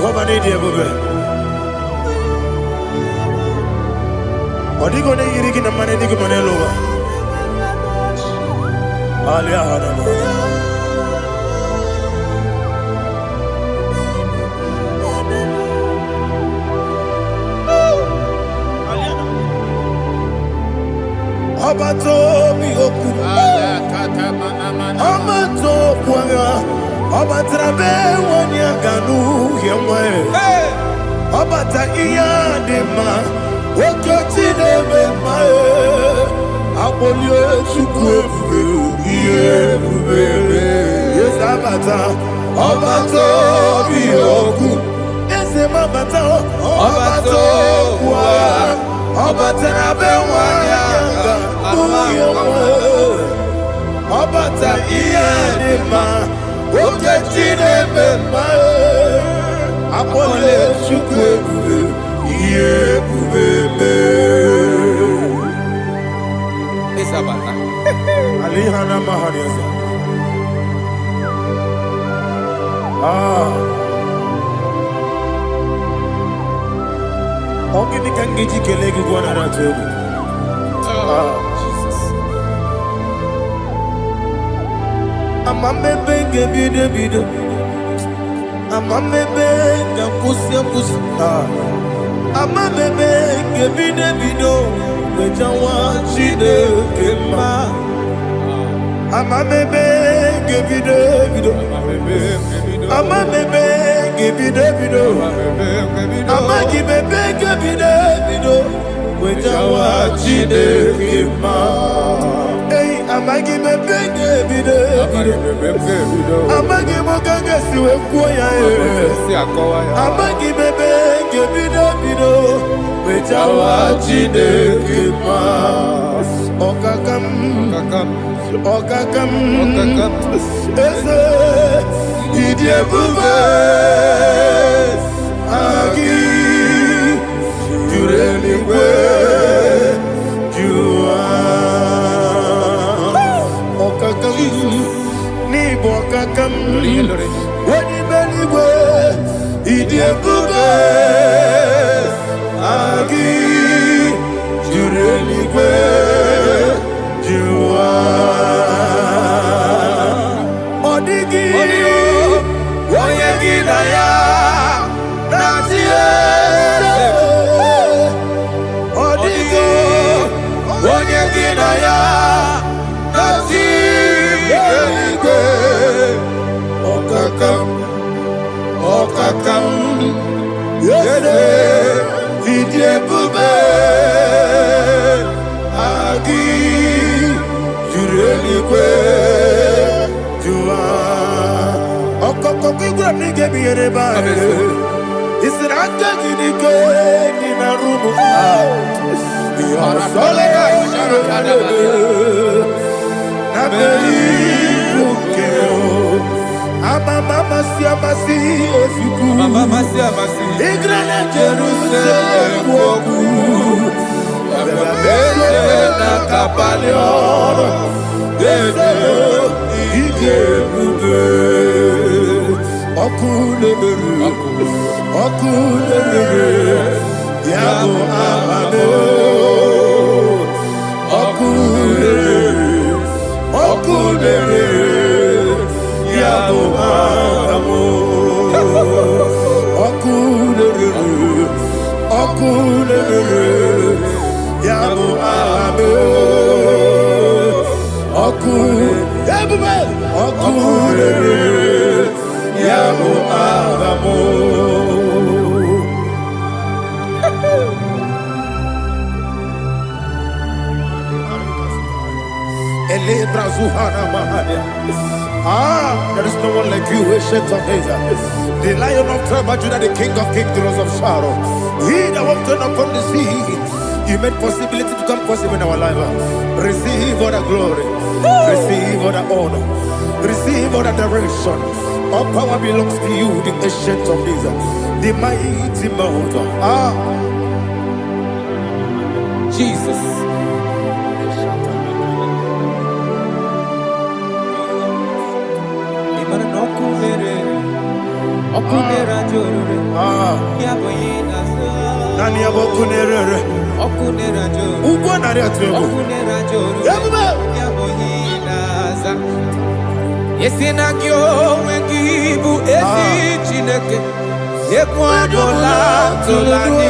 Jehovah need you, baby. What are you going to get in the money? You can lower. Abato mi oku, Abato kwanga, Abatrabe wanya ganu yemwe, Abata iya dema, Okoti deme mae, Abolio chukwe bube, yes Abata, Abato mi oku, ese mabata, Abato kwanga. Obata wanya Obata iyanima Okechine bema Apole chukwe Iye bubebe Esa bata. Alihana mahariasa Ogini kangeji kelegi gwana ratogu. Jesus. Amamebe ngebide. Amamebe ngakusi. Amamebe ngebide. Wejawa chide kema. Amamebe ngebide. Amamebe ngebide. Amagi bebe ngebide. Wejawa chide kema. Hey, amagi bebe ngebide. Amagi mokanga siwe kuya. Amagi bebe ngebide. Wejawa chide kema. Okakam. Eze idiebube agi jureligwe jua okakam ni bokakam wani beligwe idiebube agi jureligwe jua odigi oyegi na ya nazie odigi oyegi na ya nazie okakam yede idiebube agi jureligwe jua okoko kigura nige biyereba isiranga gidike nina rumu sole na beri kukeo mama siamasi ofiku igrana Jerusalem woku bebe na kapaleon dede idiebube Okulere Yabo Amado Okulere Yabo Amado Okulere Yabo Amado Okulere Yabo Amado there is no one like you, ancient of days. The Lion of tribe of Judah, the King of kings, the Rose of Sharon. He that walked upon the sea, you made possibility to come possible in our life. Receive all the glory, receive all the honor, receive all the direction. All power belongs to you, the ancient of days, the mighty mountain. Jesus. Nani abokunerere. Okunerajo. Ugwo nari atwego. Okunerajo. Yabube. Yaboyinaza. Yesinagyo wengibu ezi chineke. Yekwabola tolani.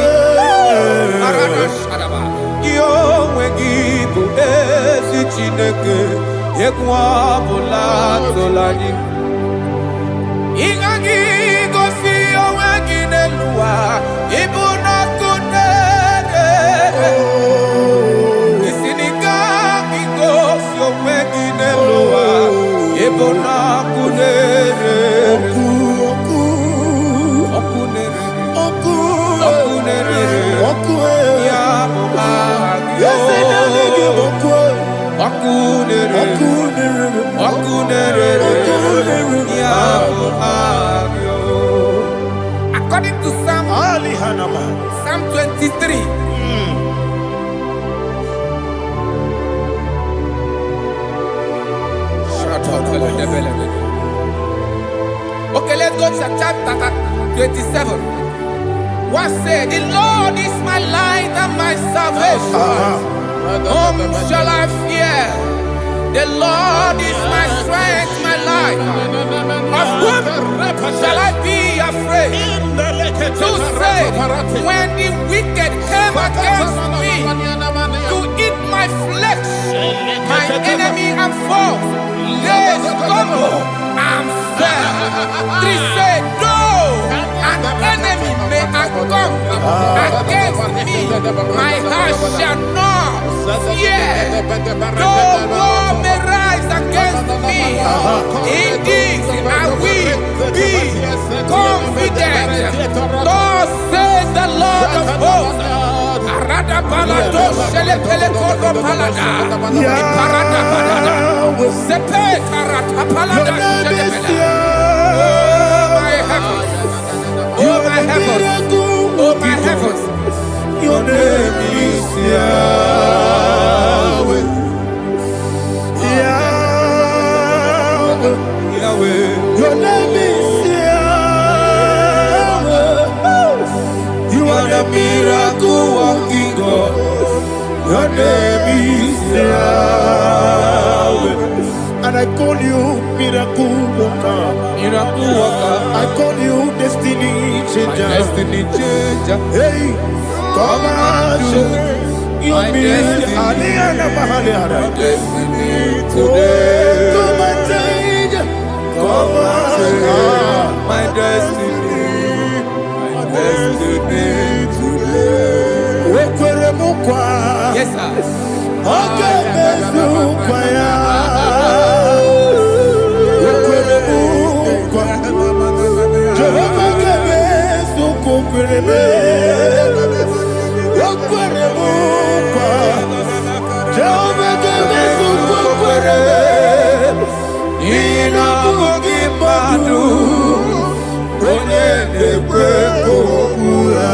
Arada sharaba. Yo wengibu ezi chineke. Yekwabola tolani. Ingagi gosi owenginelua. Ibuna kunere. Isinigagi gosi owenginelua. Ibuna kunere. Okunere. Ya Muhammad. Okunere. According to Psalm 23. Okay, let's go to chapter 27. What said? The Lord is my light and my salvation. Whom shall I fear? The Lord is my strength, my life. Of whom shall I be afraid? To say, when the wicked came against me to eat my flesh, my enemy and foe, they stumble and fell. They said, though an enemy may come against me, my heart shall not fear. Though war may rise against me, in this I will be confident. Thus says the Lord of hosts. Arada balado shele pele kodo palada. Iparada balada. Sepe karata palada shele pele. Oh my heavens. Oh my heavens. Your name is Yahweh. Yahweh. Yahweh. Your name is Yahweh. You are the miracle working God. Your name is Yahweh. And I call you miracle worker. Miracle worker. I call you destiny changer. Destiny changer. Hey, come on, you mean Aliana Mahaliana. Destiny today. Come on, change. Come on, my destiny. My destiny today. Okwere mukwa. Yes, sir. Okebe mukwa ya. Okwere mukwa. Jehovah kebe sukukwere me. Okwere mukwa. Jehovah kebe sukukwere me. Ina mugimadu. Onye nekwe kokura.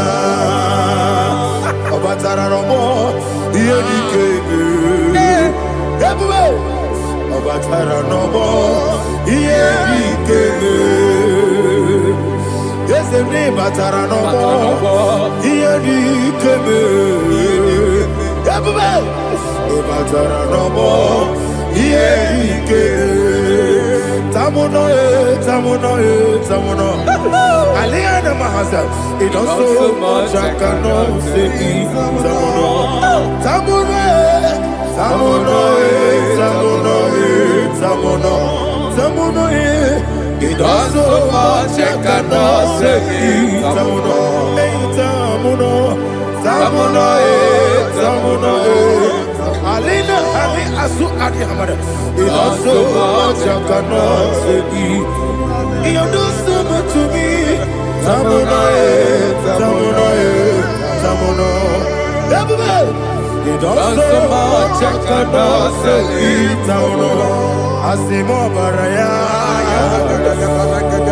Obatara romo. Iye dikege. Ebube. Obatara romo. Iye dikege. Yesemi batara romo. Iye dikege. Ebube. Obatara romo. Iye dikege. Tamuno. Aliana Mahasa. It does so much I cannot say. Tamuno. It does so much I cannot say. Tamuno. Alina Ali Asu Adi Hamada. It does so much I cannot say. You do so much to me. Tamuno. It does so much I cannot say. Tamuno. Asimo Baraya.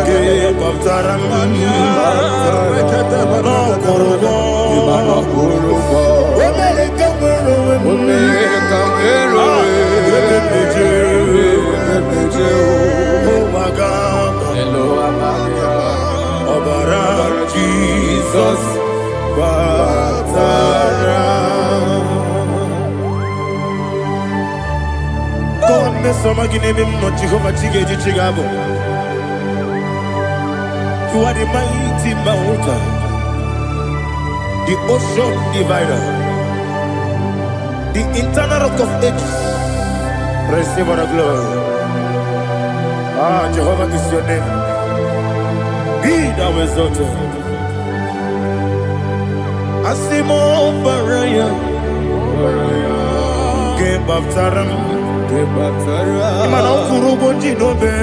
Give up Taramani. No Korobo. Oh my God. Hello, Obara Jesus. You are the mighty mountain, the ocean divider, the internal rock of ages. Receive our glory. Ah, Jehovah is your name. Be thou exalted. Asimo Baraya, Game of Taram, Imano Kurubo Jinobe,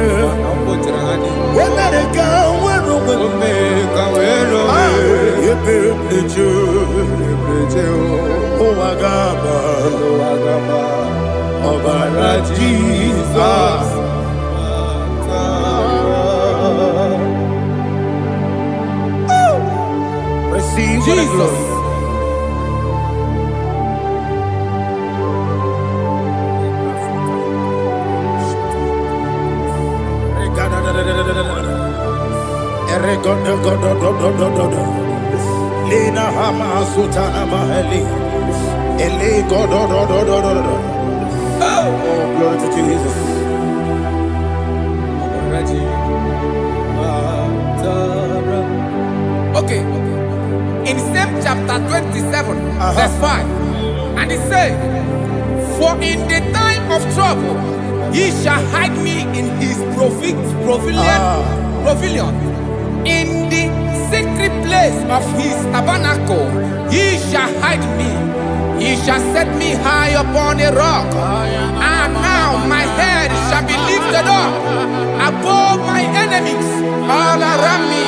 Wanareka, Jesus. Receive Jesus. Lina Hama Sutana Maheli. Ele God. Oh, glory to Jesus. Okay. In same chapter 27, verse 5, and it says, "For in the time of trouble, he shall hide me in his pavilion. In the secret place of his tabernacle, he shall hide me. He shall set me high upon a rock. And now my head shall be lifted up above my enemies all around me.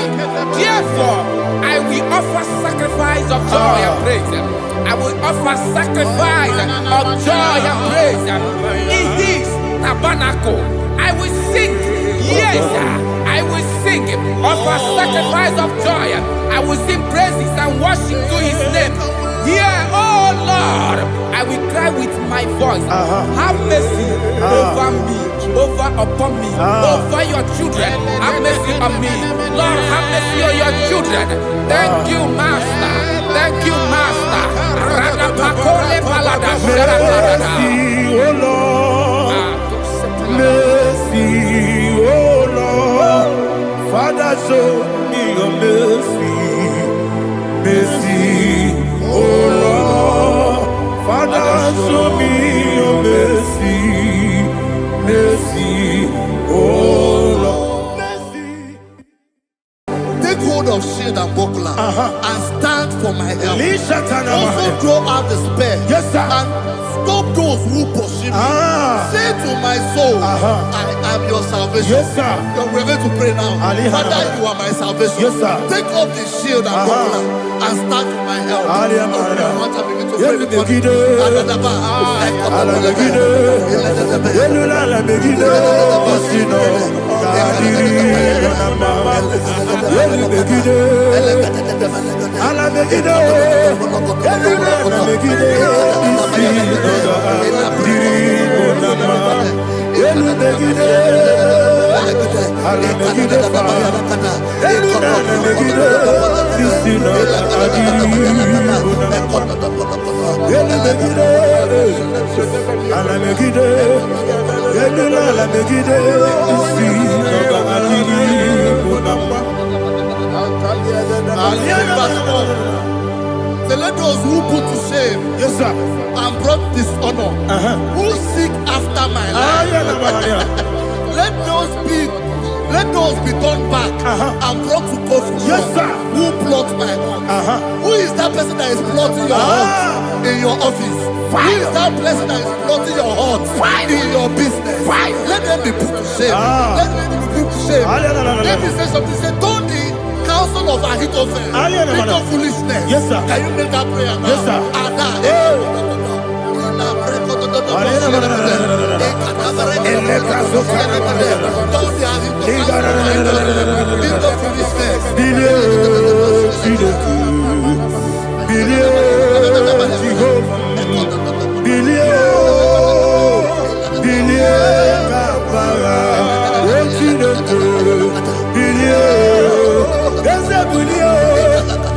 Therefore, I will offer sacrifice of joy and praise. I will offer sacrifice of joy and praise. In his tabernacle, I will sing. Yes, I will sing. Offer sacrifice of joy. I will sing praises and worship to his name. Here, oh Lord, I will cry with my voice. Have mercy over me, upon me, over your children. Have mercy on me. Lord, have mercy on your children. Thank you, Master. Thank you, Master. Radapakole balada sharadada. Oh Lord, mercy, oh Lord, Father, show me your mercy, mercy. Oh Lord, Father, show me your mercy, mercy, oh Lord, mercy. Take hold of shield and buckler and stand for my help. Also draw out the spear and stop those who pursue me. Say to my soul, I am your salvation. We're going to pray now. Father, you are my salvation. Take off the shield and buckler and stand for my help. So let those who put to shame and brought dishonor, who seek after my life, let those be turned back and brought to confusion. Who plot my heart? Who is that person that is plotting your heart in your office? Who is that person that is plotting your heart in your business? Let them be put to shame. Let them be put to shame. Let me say something. Say, don't the counsel of Ahithophel think of foolishness. Can you make that prayer now?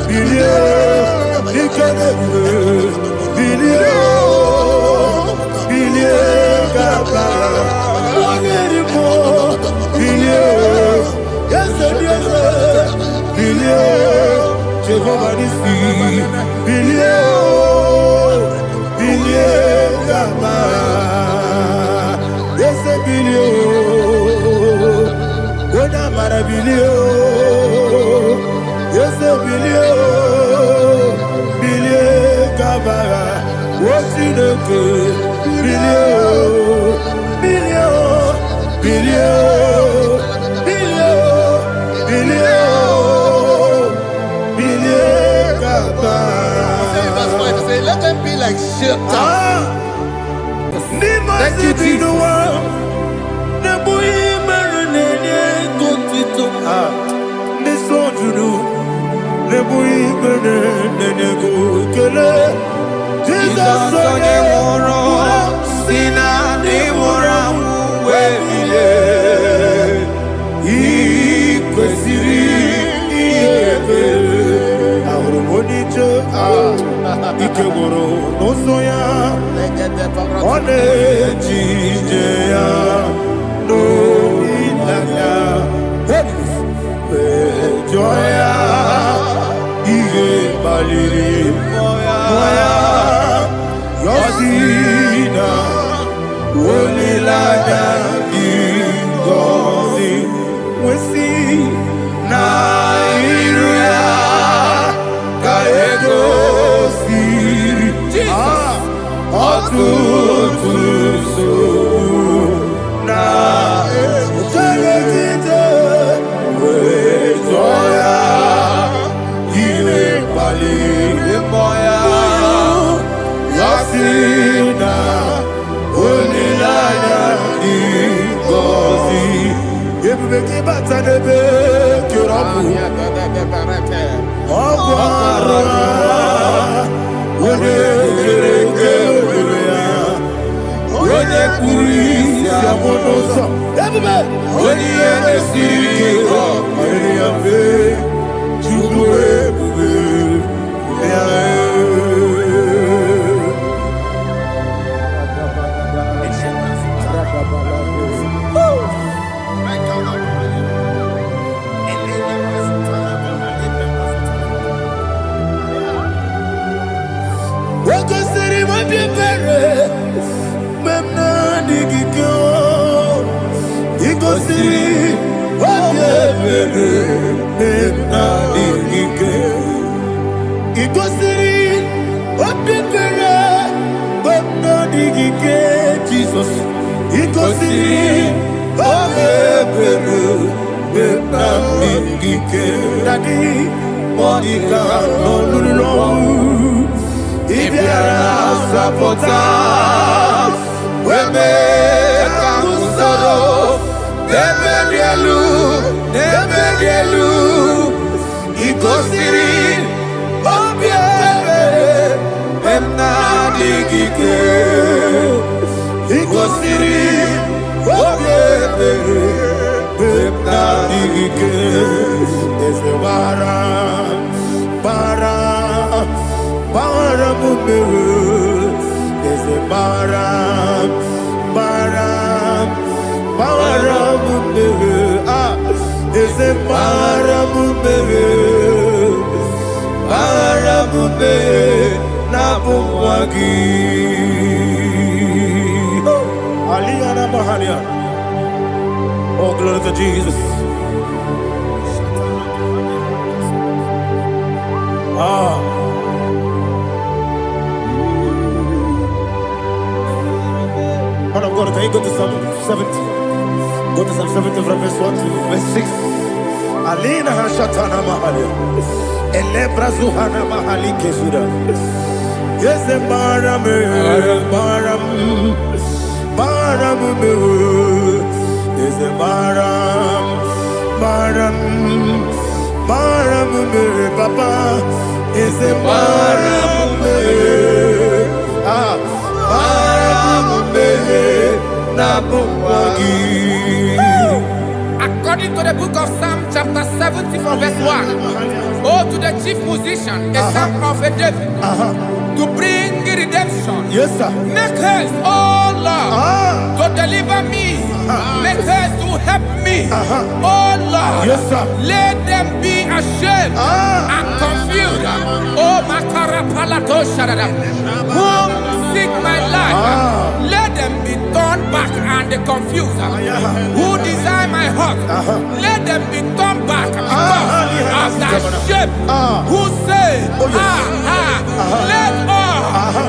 Billion, Bilio, Bilio, Gabara, Wangerimo, Bilio, yes, Bilio, Jehovah Nissi, Bilio, Bilio, Gabara, yes, Bilio, Wadamara Bilio, yes, Bilio. Gabara, what's in the good? Billion, billion, billion, billion, billion, billion, Gabara. Say, let them be like shelter. Thank you, Jesus. The boy marinated good to this one to do. Le boy marinated good to Jesus onye mụrụ si na ndị mụrụ amụ wee bilie ikwesịrị ihe ebere ahụrụ m onye ije ike gwụrụ n'ụzọ ya ọ na-eji ije ya n'olileanya wee jụọ ya ihe kpaliri mmụọ ya Yosina, Olilanya, Ngozi, Wesi, na Iruya, Kaego, Siri, Otutu, So, na Ejalekite, Wejoya, Ile Pali, Moya. Yosina, Olilanya, Ngozi, Ebubeki Batanebe, Kyorabu, Okwara, Ode Kereke, Ode Kuri, Siamonosa, Ode Enesiri, Ode Yabe, Chukwe, Jesus, oh, glory to Jesus. Man of God, can you go to Psalm 70? Go to Psalm 70 from verse 1 to verse 6. Alina Hashatana Mahalia. Elebra Zuhana Mahali Kesuda. Yes, the Baram, is the Baram, Papa, is the Baram, According to the book of Psalm chapter 70 from verse 1, oh, to the chief musician, a psalm of a David, to bring redemption. Yes, sir. Make haste, oh Lord, to deliver me. Make haste to help me. Oh Lord, Yes, sir. let them be ashamed and confused. Oh Makarapalato Shadada, who seek my life, let them be turned back and confused. Who desire my heart, let them be turned back because of that shape. Who say, let all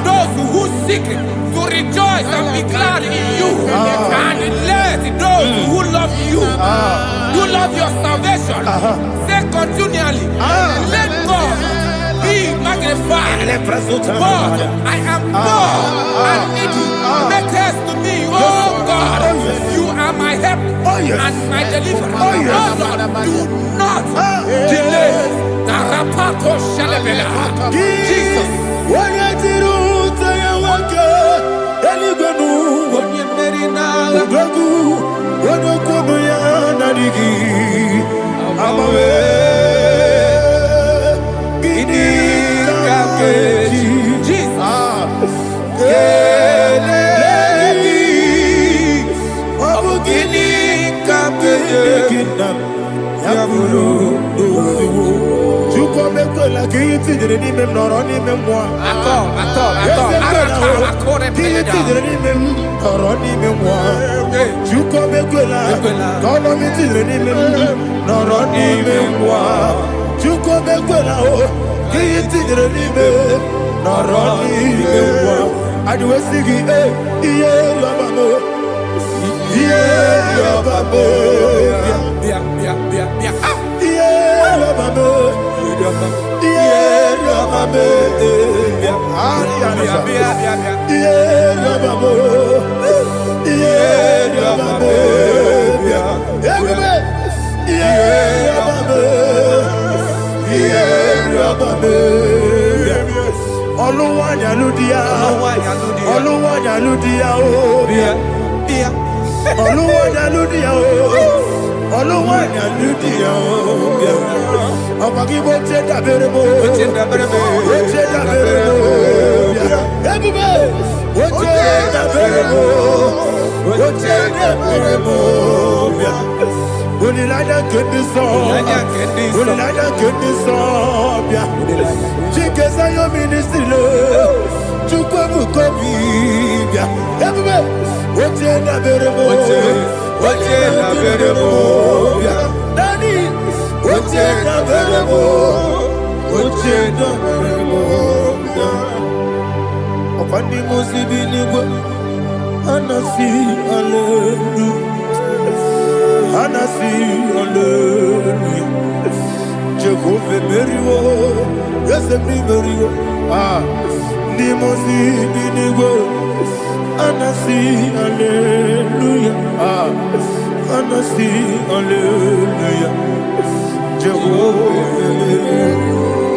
those who seek to rejoice and be glad in you, and let those who love you, who love your salvation, say continually, let God be magnified. God, I am poor and needy. Make haste to me, oh God. You are my help and my deliverer. Oh Lord, do not delay. Tarapato Shalabela. Jesus.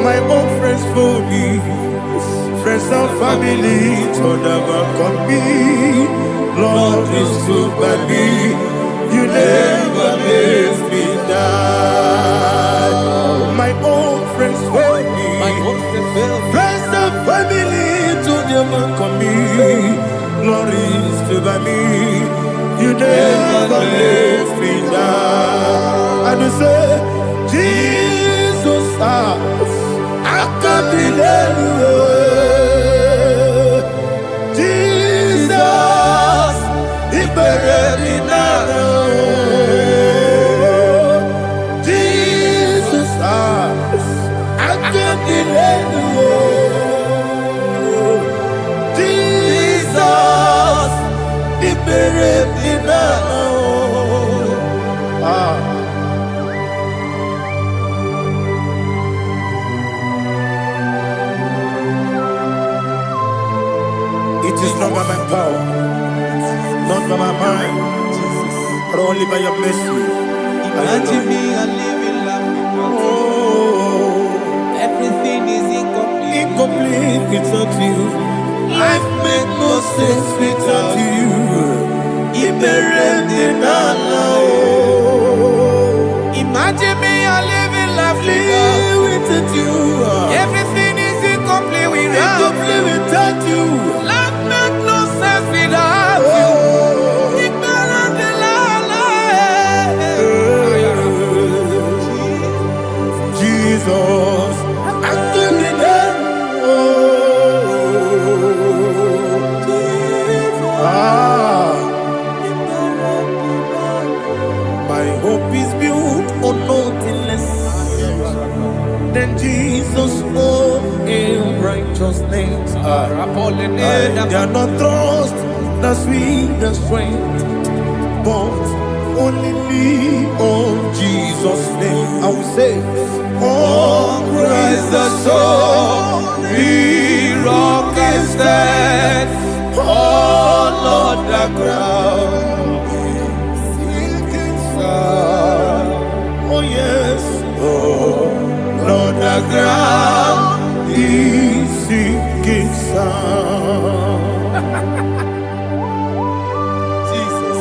My own friends for me, friends and family to never come me. Lord is good by me, you never let me die. My own friends for me, friends and family to never come me. Lord is good by me, you never let me die. And you say, Jesus, I can't believe you. Jesus, He buried me now. Jesus, I can't believe you. Jesus, He buried me now. It is not by my power, not by my mind, but only by your mercy. Imagine me a living life. Oh, Everything is incomplete. incomplete without you. Life makes no sense without you. Imagine me a living life. Live without you. Everything is incomplete without you. you. Life make no sense without you. Ignorant de la Jesus, I give you that. My hope is built on nothing less than Jesus' own righteousness. I cannot trust the sweetest strength, but only lean on Jesus' name. I will say, oh, Christ the solid rock and stand. Oh, Lord, the ground is sinking sun. Oh, yes. Oh, Lord, the ground is sinking sun. Jesus.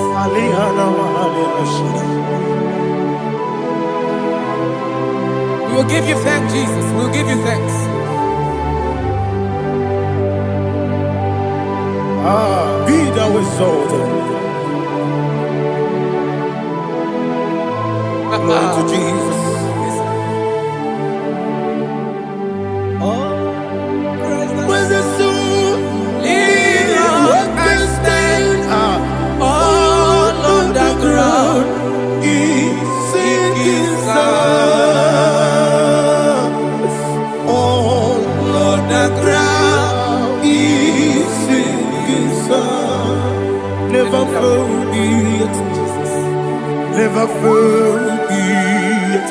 We will give you thanks, Jesus. We will give you thanks. Be thou exalted. Glory to Jesus. Where's the soul? What can stand? All on the ground is sinking sun. All on the ground is sinking sun. Never forget, never forget,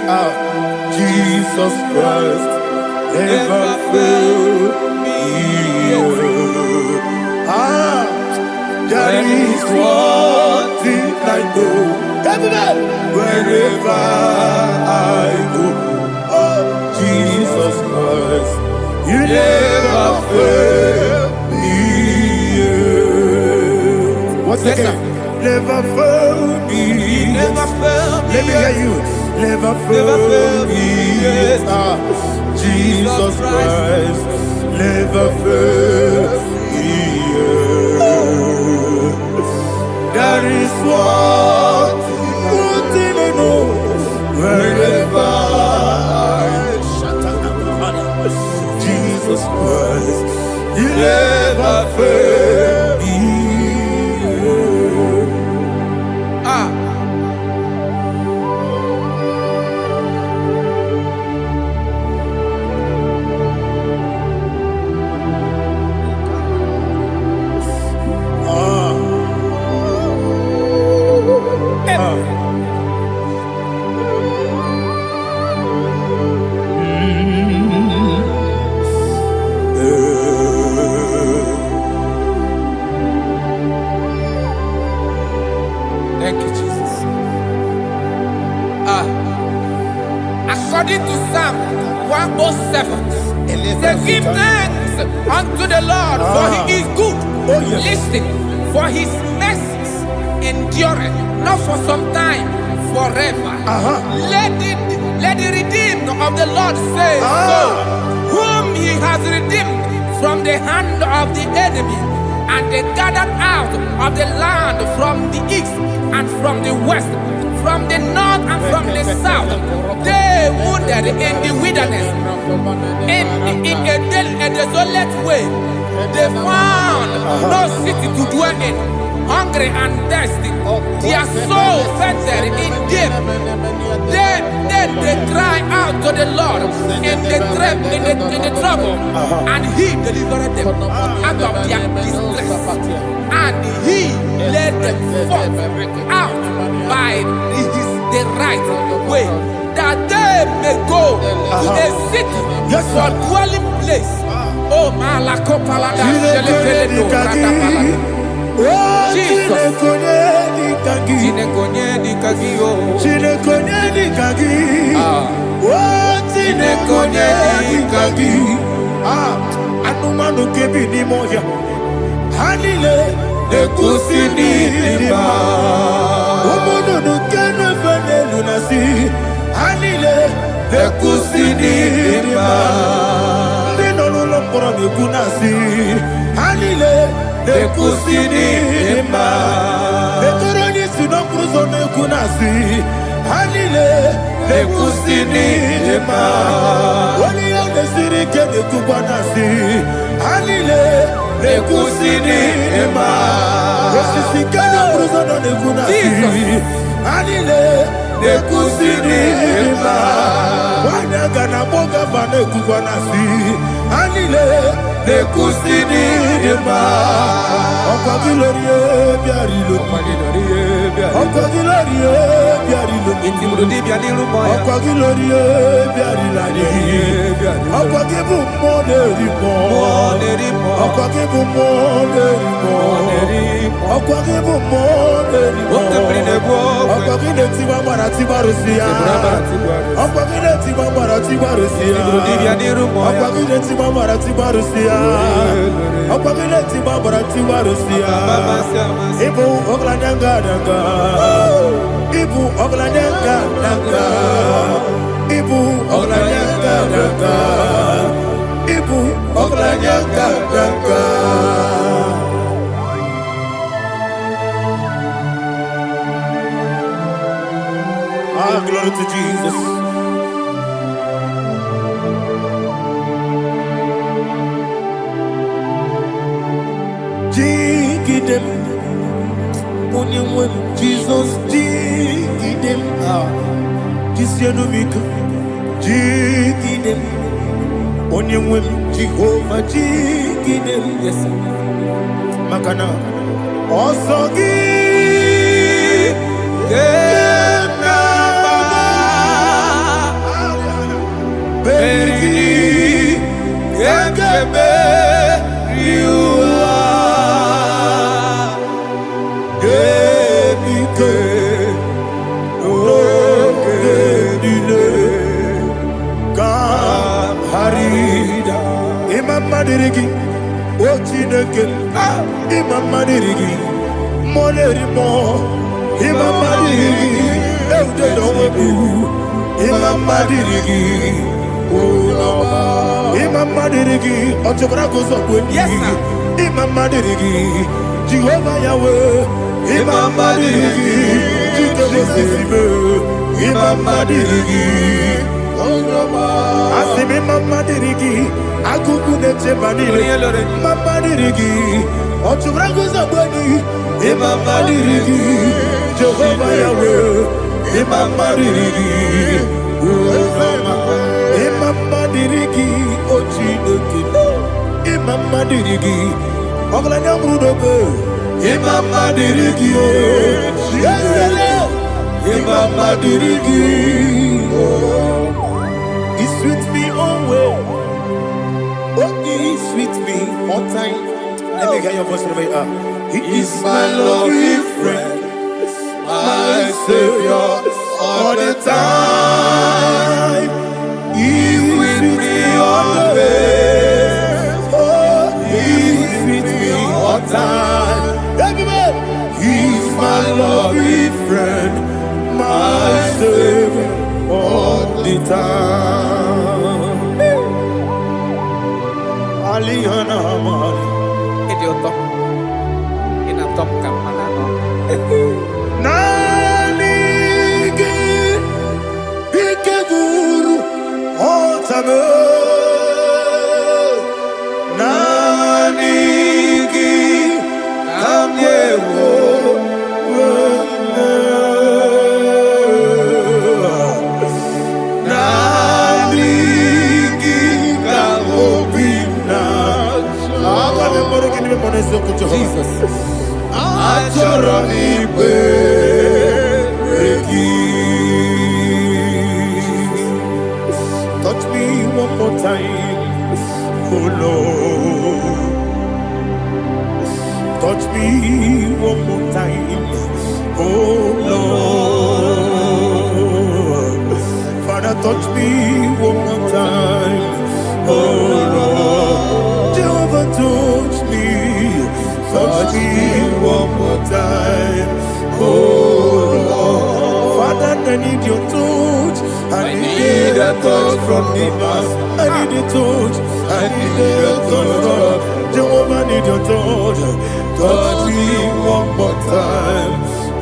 Jesus Christ. Never forget. There is one thing I know. Wherever I go, oh, Jesus Christ, you never fail me. What's the name? Never fail me. Never fail me. Let me hear you. Never fail me. Jesus Christ, never fail me. There is one thing I know. Wherever Jesus Christ, you never fail me. Thank you, Jesus. According to Psalm 107, they give thanks unto the Lord, for he is good. Listen, for his mercies endureth, not for some time, forever. Let the redeemed of the Lord say so, whom he has redeemed from the hand of the enemy, and they gathered out of the land from the east and from the west, from the north and from the south. They wandered in the wilderness, in a desolate way. They found no city to dwell in, hungry and thirsty. Their soul fettered in deep. Then they cry out to the Lord in the trouble, and he delivered them out of their distress. And he led them forth out by the right way, that they may go to a city for dwelling place. Oh, Malakopalada, Jesus. Anumanu kebi ni moja Hanile Nekusini lima Umudu nukene fene lunasi Hanile Nekusini lima Nino lulokora mikunasi Hanile nekusini ima. Etoroni sino kruzo nekunasi, hanile nekusini ima. Wali yone sirike nekubanasi, hanile nekusini ima. Esisikana kruzo nekunasi, hanile nekusini ima. Wanaga na boga bane kubanasi, hanile nekusini ima. Ọkọ gilorie biarilo, ọkọ gilorie biarilo, ọkọ gilorie biarilani, ọkọ gibu mo nerimo, ọkọ gibu mo nerimo, ọkọ gibu mo nerimo, ọkọ gile ti wa mara ti barusia, ọkọ gile ti wa mara ti barusia, ọkọ gile ti wa mara ti barusia, ọkọ gile ti wa mara ti barusia. Ibu oglanyanga daga, ibu oglanyanga daga, ibu oglanyanga daga, ibu oglanyanga daga. Ah, glory to Jesus. Jigidem, Onyemwem, Jesus, Jigidem, Jisianomika, Jigidem, Onyemwem, Jehovah, Jigidem, yes, Makana, Osogi, Beri, Yakebe, you Madirigi, Ochineke, Imam Madirigi, Monerimo, Imam Madirigi, Eudedobu, Imam Madirigi, Imam Madirigi, Otobrako Zokwe, Imam Madirigi, Jehovah Yahweh, Imam Madirigi, Jitobosibe, Imam Madirigi, Asimi Mama Dirigi, Akuku Neche Manile, Mama Dirigi, Otubrago Zabani, Imama Dirigi, Jehovah Yahweh, Imama Dirigi, Imama Dirigi, Ochinoki, Imama Dirigi, Oglanya Mudobe, Imama Dirigi, Imama Dirigi, He's with me always. Oh, he's with me all time. Let me hear your voice from here. He is my lovely friend, my Savior all the time. He's with me always. Oh, he's with me all time. Everybody, he's my lovely friend, my Savior all the time. Aliana Mari, Idioto. Inatom ka manano. Nanigi, Ikeguru, Otame. Nanigi, Kamyewo. Jesus. Touch me one more time, oh Lord. Touch me one more time, oh Lord. Father, touch me one more time, oh Lord. Jehovah, touch me one more time, oh Lord. Father, I need your touch. I need a touch from the past. I need a touch. I need a touch from Jehovah, need your touch. Touch me one more time.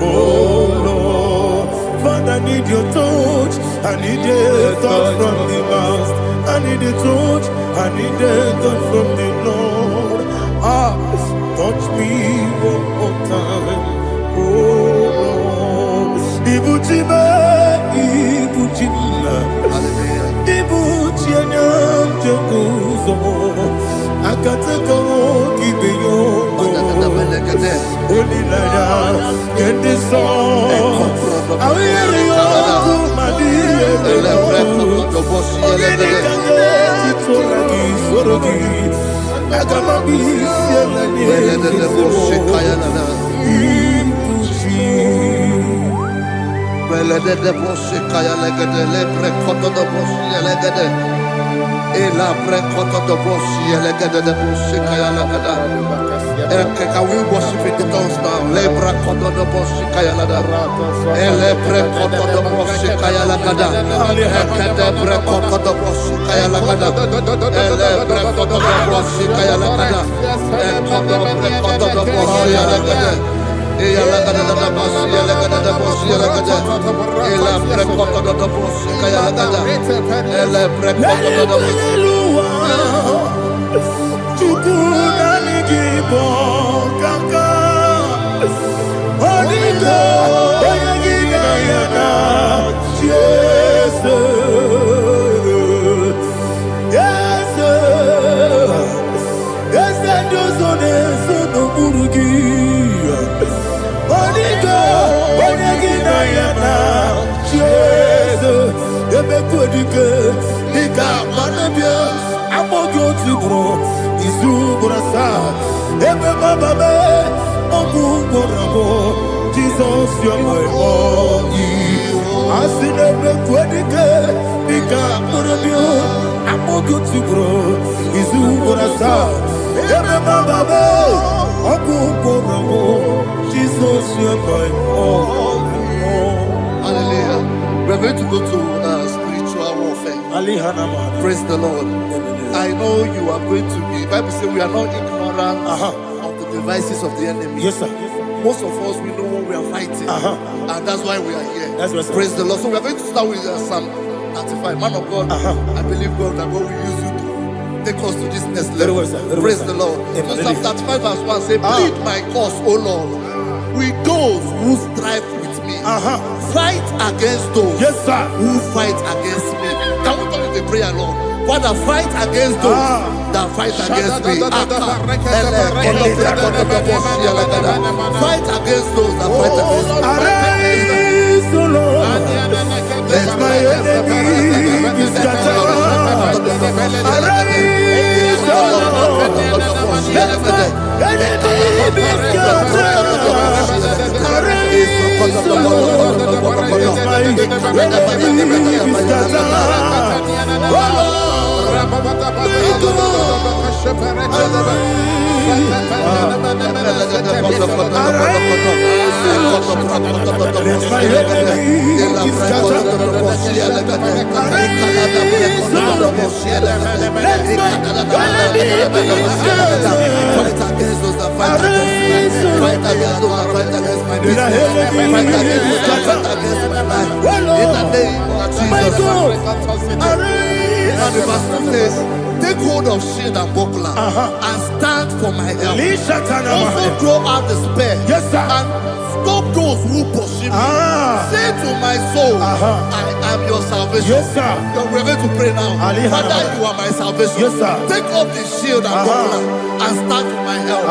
Oh Lord, Father, I need your touch. I need a touch from the Master. I need a touch. I need a touch from the Lord. Touch me one more time. Oh Lord, Ibuchima, Ibuchima, Ibuchina, Jeruzo, Akatako, Gibeyo, Olilaya, get this song. I hear you, my dear. Can we worship in the tongues now? Lebra kodo do boshi kaya lada. Elebre kodo do boshi kaya lada. Ekede bre kodo do boshi kaya lada. Elebre kodo do boshi kaya lada. Ekodo bre kodo do boshi lada. Eya lada da boshi lada da boshi lada. Elebre kodo do boshi kaya lada. Elebre kodo do boshi. Jesus, you're my all. I see never quitting. Bigga, what of you? I'm more good to grow. Is who what I saw. Jesus, you're my all. Hallelujah. We're going to go to spiritual warfare. Praise the Lord. I know you are going to be. Bible says we are not ignorant of the devices of the enemy. Yes, sir. Most of us, we know what we are fighting. And that's why we are here. That's right, sir. Praise the Lord. So we are going to start with Psalm 35. Man of God, I believe God that God will use you to take us to this next level. Very well, sir. Very Praise well, the Lord. So Psalm 35 verse 1 say, plead my cause, O Lord, with those who strive with me. Fight against those who fight against me. Can we come with the prayer, Lord? Father, fight against those that fight against me. Fight against those that fight against me. Arise, O Lord, let my enemy be scattered. Arise, O Lord, let my enemy be scattered. Arise, O Lord, let my enemy be scattered. Oh Lord, and the verse 2 says, take hold of shield and buckler and stand for my help. Also draw out the spear and stop those who pursue me. Say to my soul, I am your salvation. We're going to pray now. Father, you are my salvation. Take off the shield and buckler and stand for my help.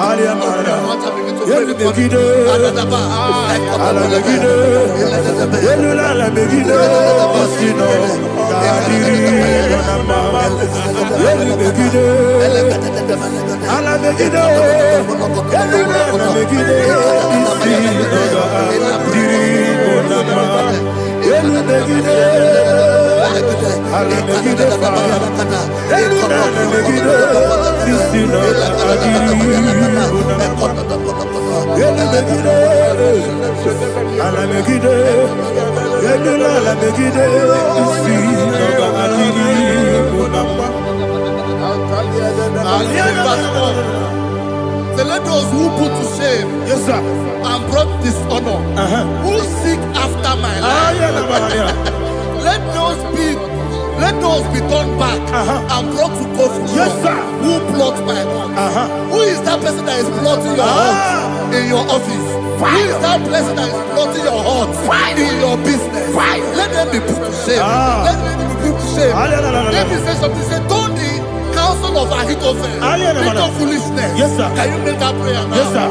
sir. And brought dishonor. Who seek after my life. Let those be turned back and brought to court. Yes, sir. Who plot my own? Who is that person that is plotting your heart in your office? Who is that person that is plotting your heart in your business? Let them be put to shame. Let them be put to shame. Let me say something. Say, don't the counsel of Ahithophel think of foolishness. Yes, sir. Can you make that prayer now? Yes, sir.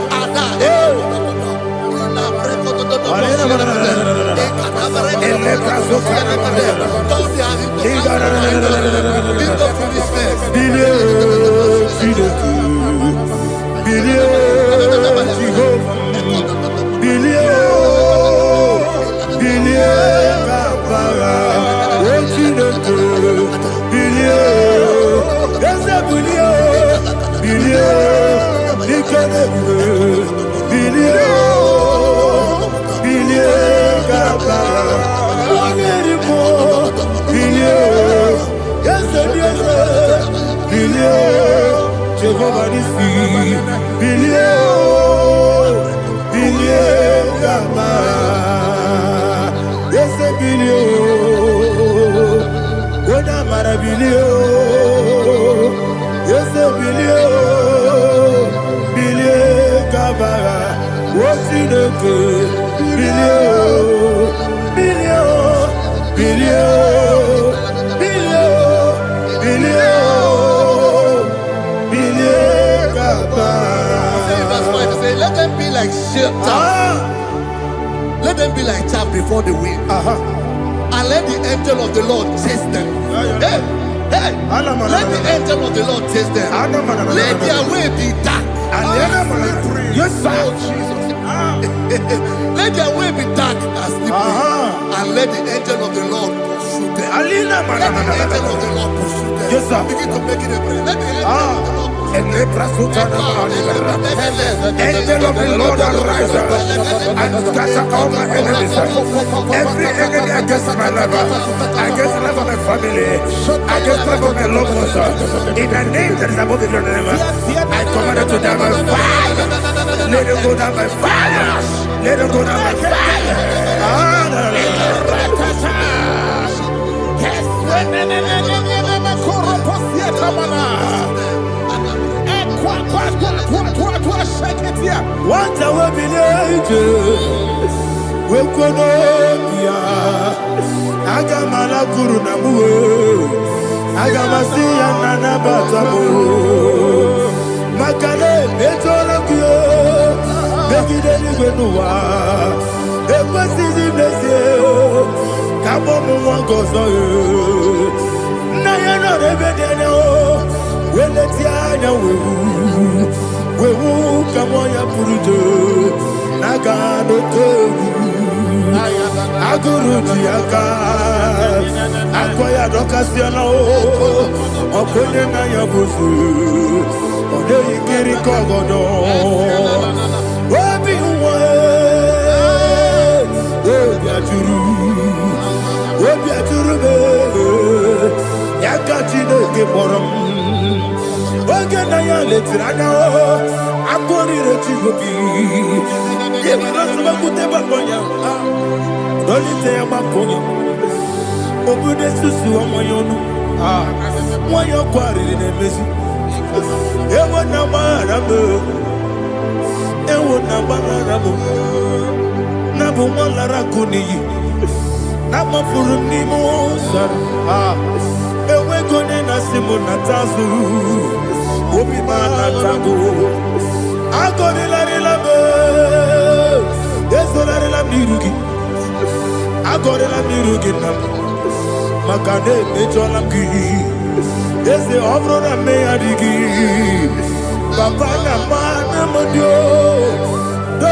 Let them be like chaff. Let them be like chaff before the wind. And let the angel of the Lord chase them. Hey, let the angel of the Lord chase them. Let their way be dark. Yes, sir. Let their way be dark and slippery. And let the angel of the Lord pursue them. Let the angel of the Lord pursue them. Yes, sir. Begin to make it a prayer. Let the angel of the Lord Angel of the Lord arise and scatter all my enemies. Every enemy against my life, against the life of my family, against the life of my loved ones. In the name that is above the name, I command it to die by fire. Let it go down by fire. Let it go down by fire. What I will be we could Agamala Guru Namu Agamasia Nana Batamu Makale Betolakio Begideni Benua Equasizi Nesio Kabomu Wangozo Nayana Rebedeno Weletiana Wewu Kamoya Purujo Nagano Togu Aguru Diaka Akoya Dokasiano Okonye Nayabusu Ode Ikiri Kogodo Obi Uwe Obi Aturu Yakachino Kemoram Oge Nayale Tirana Akori Rechigobi Yemanasubakute Bakonya Dolite Yamakonya Obude Susu Amoyono Moyo Kwari Nemesi Ewa Namarabu Ewa Namarabu Nabu Malara Kuni Nama Furuni Mosar Ewe Kone Nasimu Natazu Obi Mana Tango Agori Larilabe Yesolari la mirugi Agori la mirugi nam Makane mecho lamgi Ese obro na me adigi Papa na mana modio Do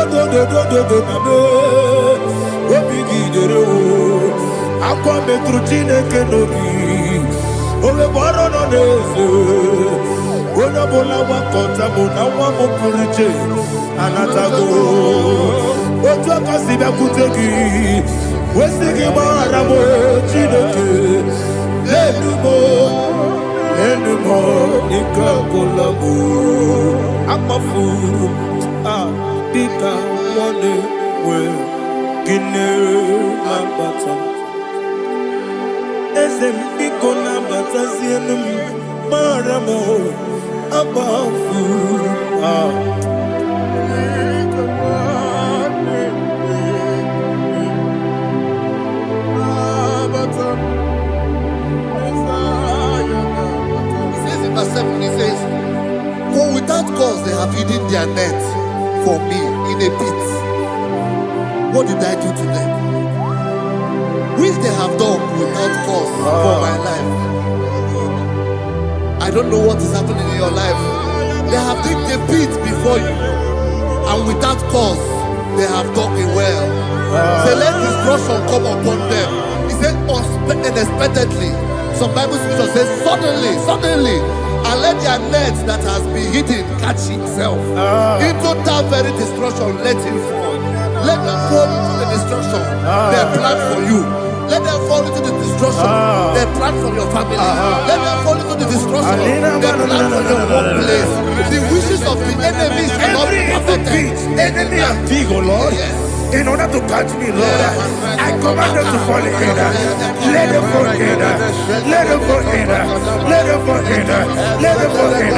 na me Obigi dero Akwa metrutine kenobi Ole baro no neze Ona bola wakota mona wamo puriche Anatago Otua kasida kutegi Wesigi maramo Chinoke Lenumo Nika kolamu Amafuru Dika one way, Gine Mabata. Esem Bikona Batazianum, Maramo, Abafu. He says, for without cause they have hidden their net for me in a pit. What did I do to them? Which they have done without cause for my life. I don't know what is happening in your life. They have digged a pit before you, and without cause they have done it well. Say, let destruction come upon them. He said, unexpectedly. Some Bible scripture says, suddenly, and let their net that has been hidden catch itself. Into that very destruction, let it fall. Let them fall into the destruction they plan for you. Let them fall into the destruction they plan for your family. Let them fall into the destruction they plan for your workplace. The wishes of the enemies are not perfected. Enemy and dig, oh Lord. Yes. In order to catch me, Lord, I command them to fall in. Let them fall in. Let them fall in. Let them fall in. Let them fall in.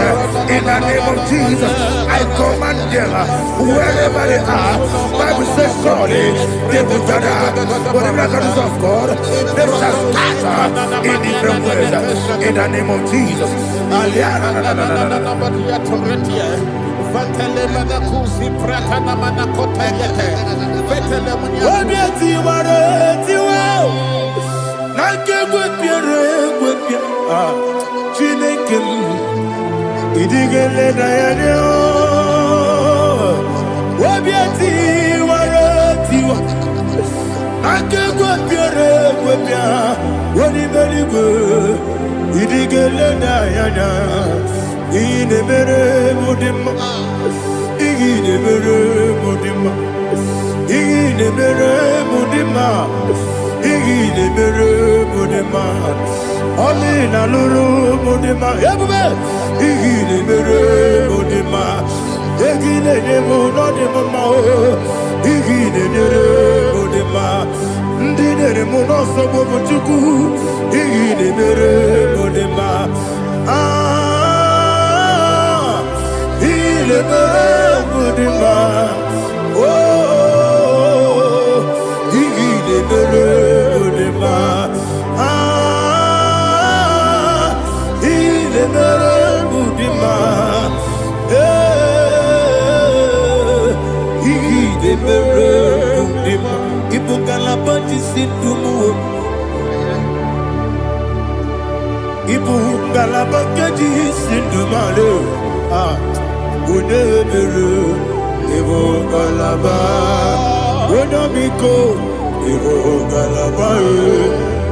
In the name of Jesus, I command them wherever they are. Bible says, surely they will gather. But the miracles of God, they shall scatter in different ways. In the name of Jesus.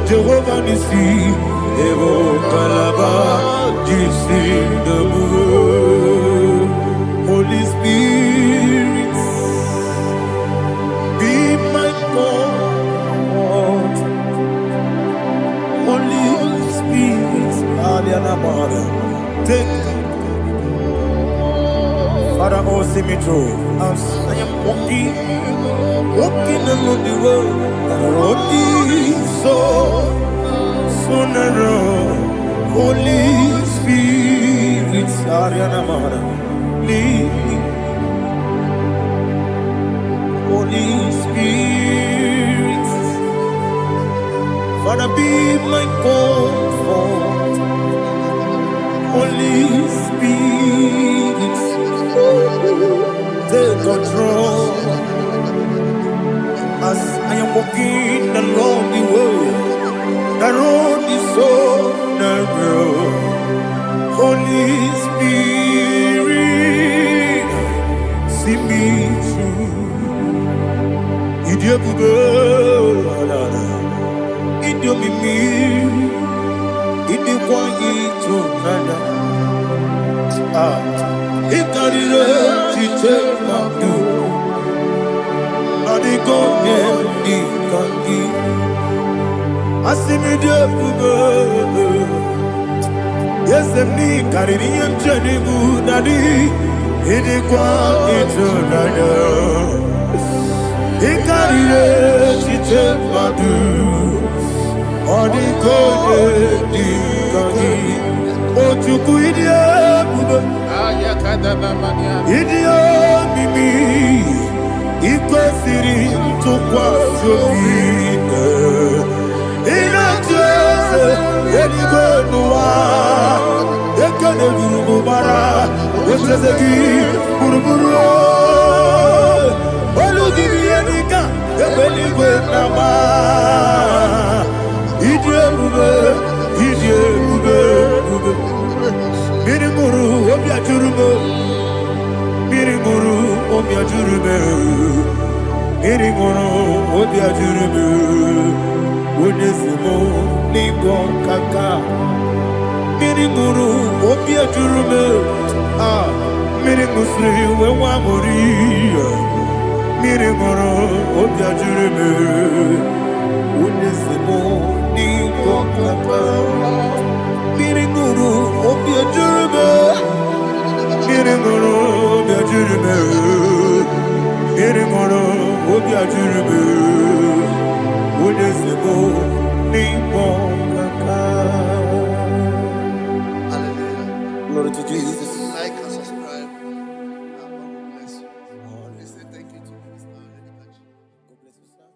Jehovah Nissi, Evo Kalaba, Holy Spirit, be my God. Holy Spirit, take Father, oh, see me through. As I am walking along the road, so narrow. Holy Spirit, lead me. Holy Spirit, Father, be my comfort. Holy Spirit, take control. As I am walking along the road is so narrow. Holy Spirit, see me through. Idiabugo, Idiomimi, Idiquaito, Nana. Ikarire, Chitemadu. Yes, me carrying Jenny Daddy. idikwa itunanya ikarire chite madu odikode dikagi ojuku idie bube idie mimi ikwesiri ntụkwasị obi ịna-echeze eluigwe n'ụwa ekele gburugburu gbara echeze gị gburugburu olu gị bụ ihe dịka ebe eluigwe na-agba ịdị ebube ịdị ebube mmiri ṅụrụ obi ajụrụ m mmiri ṅụrụ obi ajụrụ m mmiri ṅụrụ obi ajụrụ m onye si m n'ịgọ nkaka mmiri ṅụrụ obi ajụrụ m mmiri ṅụsịrị uwe nwa amụrụ mmiri ṅụrụ obi ajụrụ m onye si m n'ịgọ nkaka mmiri ṅụrụ obi ajụrụ m mmiri ṅụrụ obi ajụrụ m mmiri ṅụrụ obi ajụrụ m onye si m n'ịgọ nkaka. Glory to Jesus. Like and subscribe. And God will bless you. Let's say thank you to Minister Lady Kachi. God bless you, sir.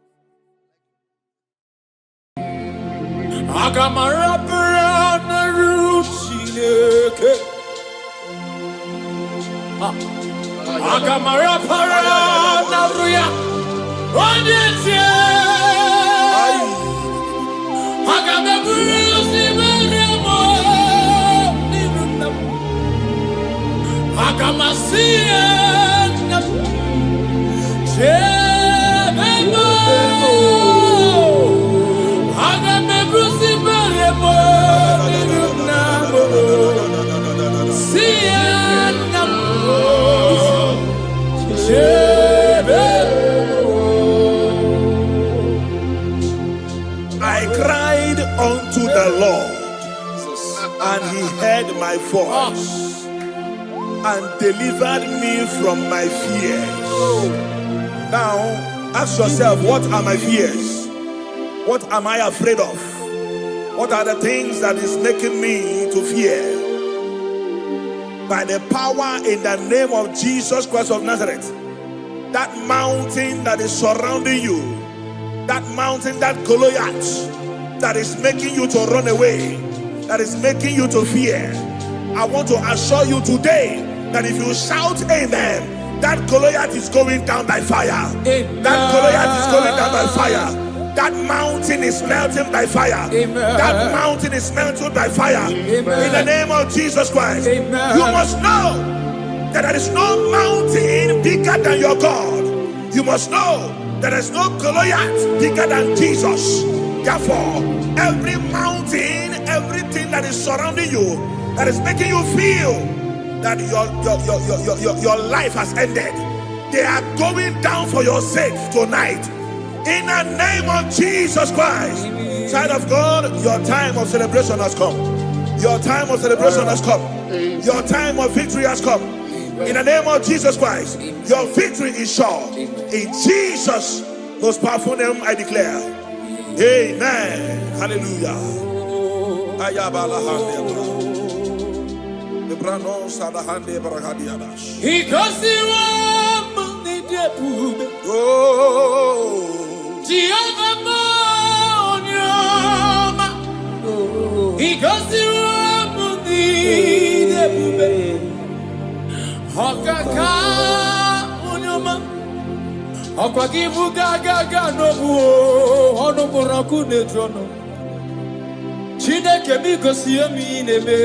Agamarapara na ruchineke. Agamarapara na ruya. Onyetie. Agameburusi meremo. Nirunam. Agamasiye. Chebemo. Agameburusi meremo. Nirunam. Siyenam. I cried unto the Lord, and he heard my voice and delivered me from my fears. Now, ask yourself, what are my fears? What am I afraid of? What are the things that is making me to fear? By the power in the name of Jesus Christ of Nazareth, that mountain that is surrounding you, that mountain, that Goliath that is making you to run away, that is making you to fear, I want to assure you today that if you shout amen, that Goliath is going down by fire. That Goliath is going down by fire. That mountain is melting by fire. That mountain is melting by fire. In the name of Jesus Christ. You must know that there is no mountain bigger than your God. You must know that there is no Goliath bigger than Jesus. Therefore, every mountain, everything that is surrounding you, that is making you feel that your life has ended, they are going down for your sake tonight. In the name of Jesus Christ. Child of God, your time of celebration has come. Your time of celebration has come. Your time of victory has come. In the name of Jesus Christ, your victory is sure. In Jesus' most powerful name, I declare. Amen. Hallelujah. Chineke mi gosi emi nebe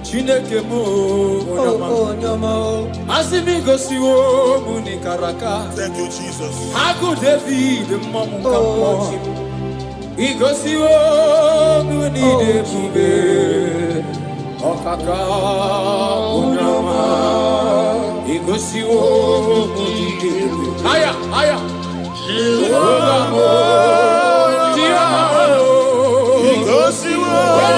Chineke mo onyama asimi gosi wo muni karaka. Thank you, Jesus. Haku David mamu kamo igosi wo muni debube okaka onyama igosi wo muni debube aya Because you are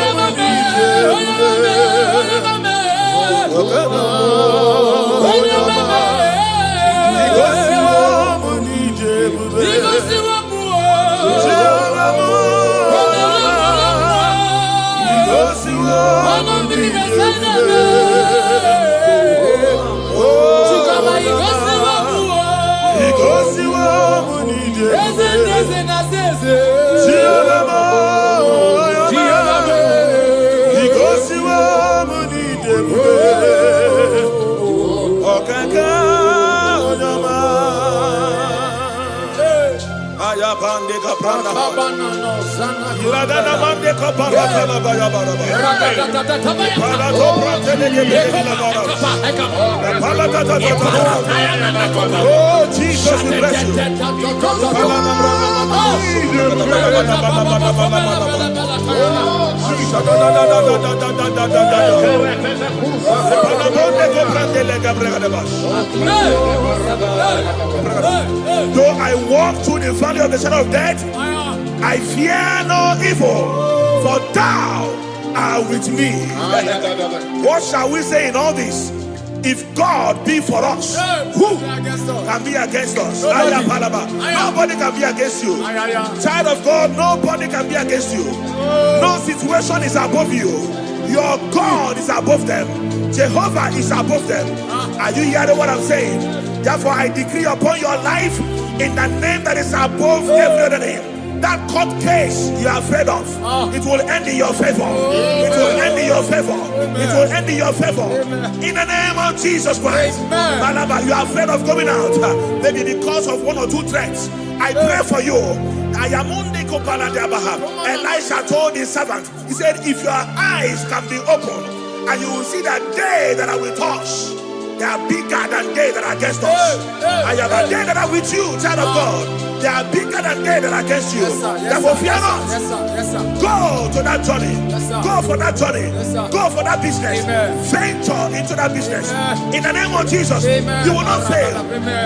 Ayabande kapranda. Iladana mande kapara kala baya baraba. Para dobra telege bela baraba. Pala tata tata. Oh Jesus, we bless you. Pala na brana mama. Though I walk through the valley of the shadow of death, I fear no evil, for thou art with me. What shall we say in all this? If God be for us, who can be against us? Nobody can be against you. Child of God, nobody can be against you. No situation is above you. Your God is above them. Jehovah is above them. Are you hearing what I'm saying? Therefore, I decree upon your life in the name that is above every other name. That court case you are afraid of, it will end in your favor. It will end in your favor. It will end in your favor. In the name of Jesus Christ. Malaba, you are afraid of going out, maybe because of one or two threats. I pray for you. Elisha told his servant, he said, if your eyes can be opened, and you will see that they that are with us, they are bigger than they that are against us. I am a they that are with you, child of God. They are bigger than they that are against you. Therefore, fear not. Go to that journey. Go for that journey. Go for that business. Venture into that business. In the name of Jesus, you will not fail.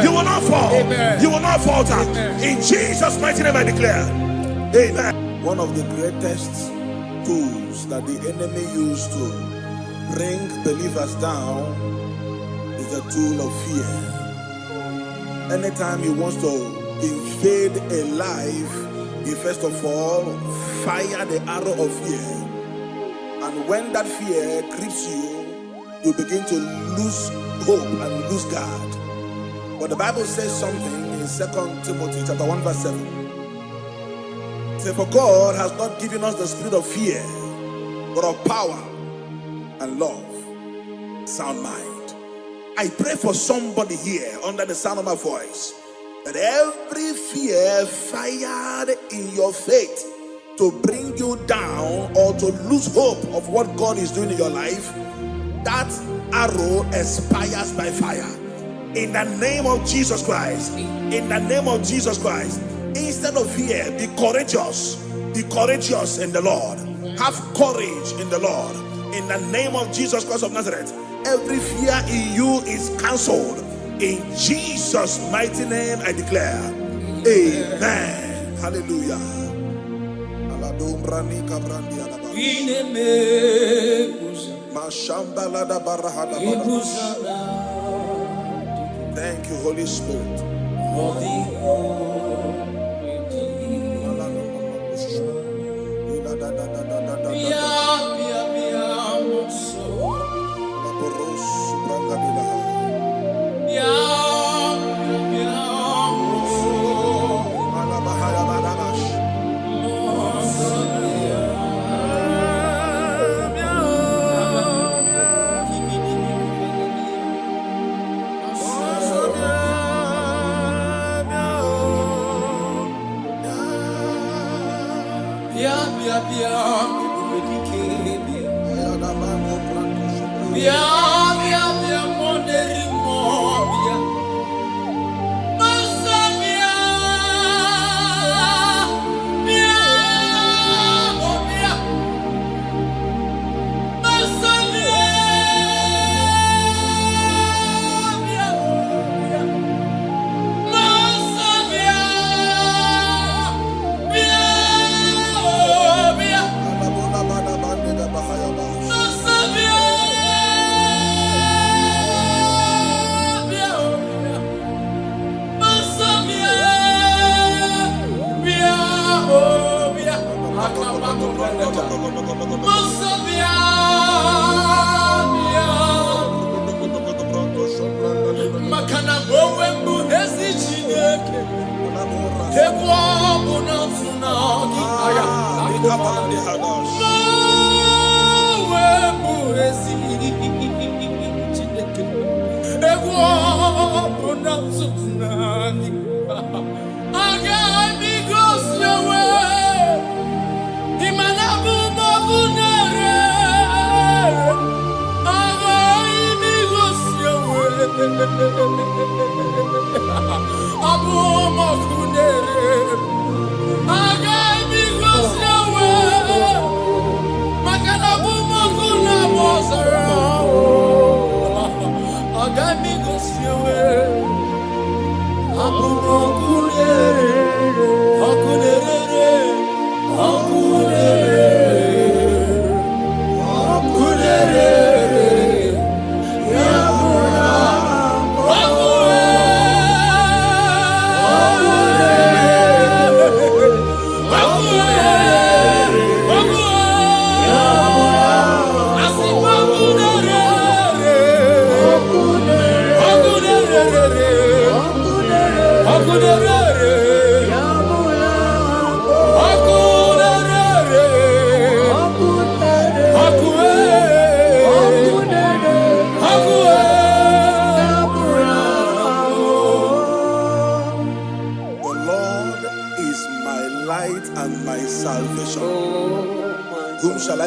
You will not fall. You will not falter. In Jesus' mighty name I declare. Amen. One of the greatest tools that the enemy used to bring believers down is the tool of fear. Anytime he wants to invade a life, he first of all fire the arrow of fear. And when that fear grips you, you begin to lose hope and lose God. But the Bible says something in 2 Timothy chapter 1 verse 7. It says, for God has not given us the spirit of fear, but of power and love, sound mind. I pray for somebody here under the sound of my voice, that every fear fired in your faith to bring you down or to lose hope of what God is doing in your life, that arrow expires by fire. In the name of Jesus Christ. In the name of Jesus Christ. Instead of fear, be courageous. Be courageous in the Lord. Have courage in the Lord. In the name of Jesus Christ of Nazareth. Every fear in you is cancelled. In Jesus' mighty name I declare. Amen. Hallelujah. Thank you, Holy Spirit.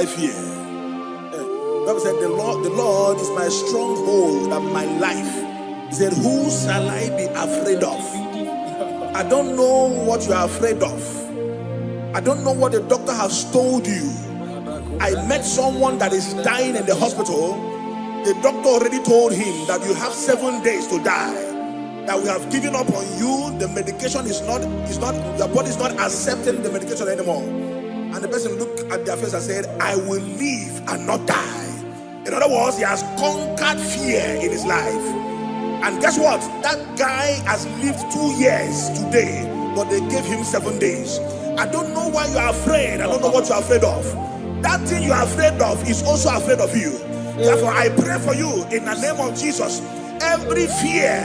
I fear? The Bible said, the Lord is my stronghold and my life. He said, who shall I be afraid of? I don't know what you are afraid of. I don't know what the doctor has told you. I met someone that is dying in the hospital. The doctor already told him that you have 7 days to die. That we have given up on you. The medication is not, your body is not accepting the medication anymore. And the person looked at their face and said, I will live and not die. In other words, he has conquered fear in his life. And guess what? That guy has lived 2 years today, but they gave him 7 days. I don't know why you are afraid. I don't know what you are afraid of. That thing you are afraid of is also afraid of you. Therefore, I pray for you in the name of Jesus. Every fear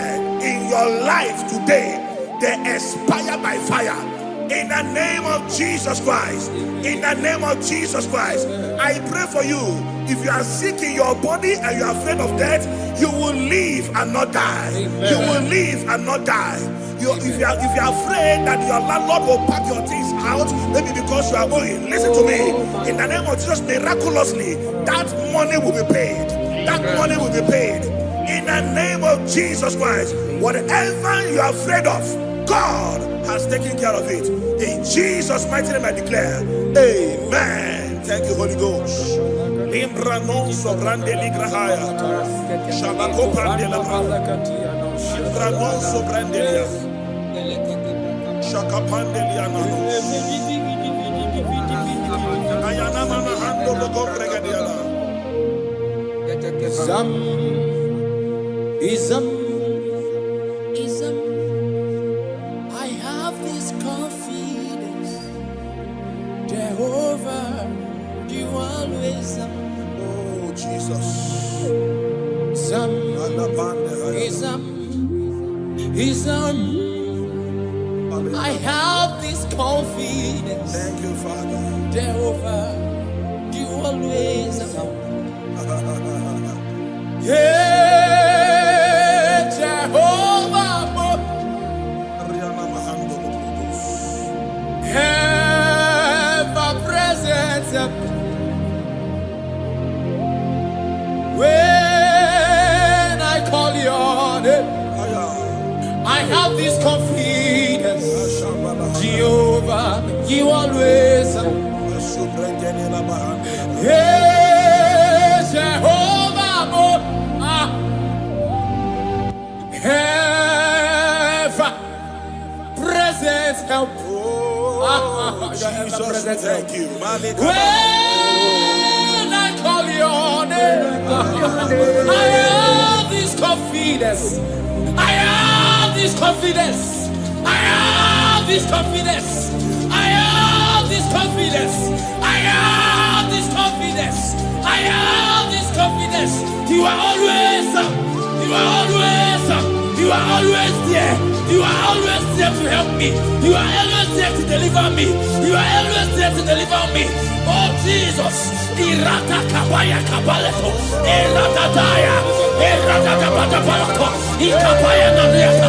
in your life today, they expire by fire. In the name of Jesus Christ. In the name of Jesus Christ. I pray for you. If you are sick in your body and you are afraid of death, you will live and not die. Amen. You will live and not die. If you are afraid that your landlord will pack your things out, maybe because you are going, listen to me. In the name of Jesus, miraculously, that money will be paid. That money will be paid. In the name of Jesus Christ, whatever you are afraid of, God has taken care of it. In Jesus' mighty name I declare, amen. Thank you, Holy Ghost. Imbranon sobrande ligrahaya. Shabako prandela. Imbranon sobrande lia. Shakapandeliana. Ayana mana hando logo pregadiala. Ism. I have this confidence, Jehovah, you always are. Oh Jesus. I have this confidence. Thank you, Father. Jehovah, you always are. Yeah, Jehovah, ever present. When I call your name, I have this confidence. Jehovah, you always. Yeah, Jehovah, ever present help. Jesus, thank you. When I call your name, I have this confidence. I have this confidence. I have this confidence. I have this confidence. I have this confidence. I have this confidence. You are always, you are always, you are always there. You are always there to help me. You are always there to deliver me. You are always there to deliver me. Oh Jesus. Irata kabaya kabaleto. Irata daya. Irata kabata balato. Ikapaya nadiata.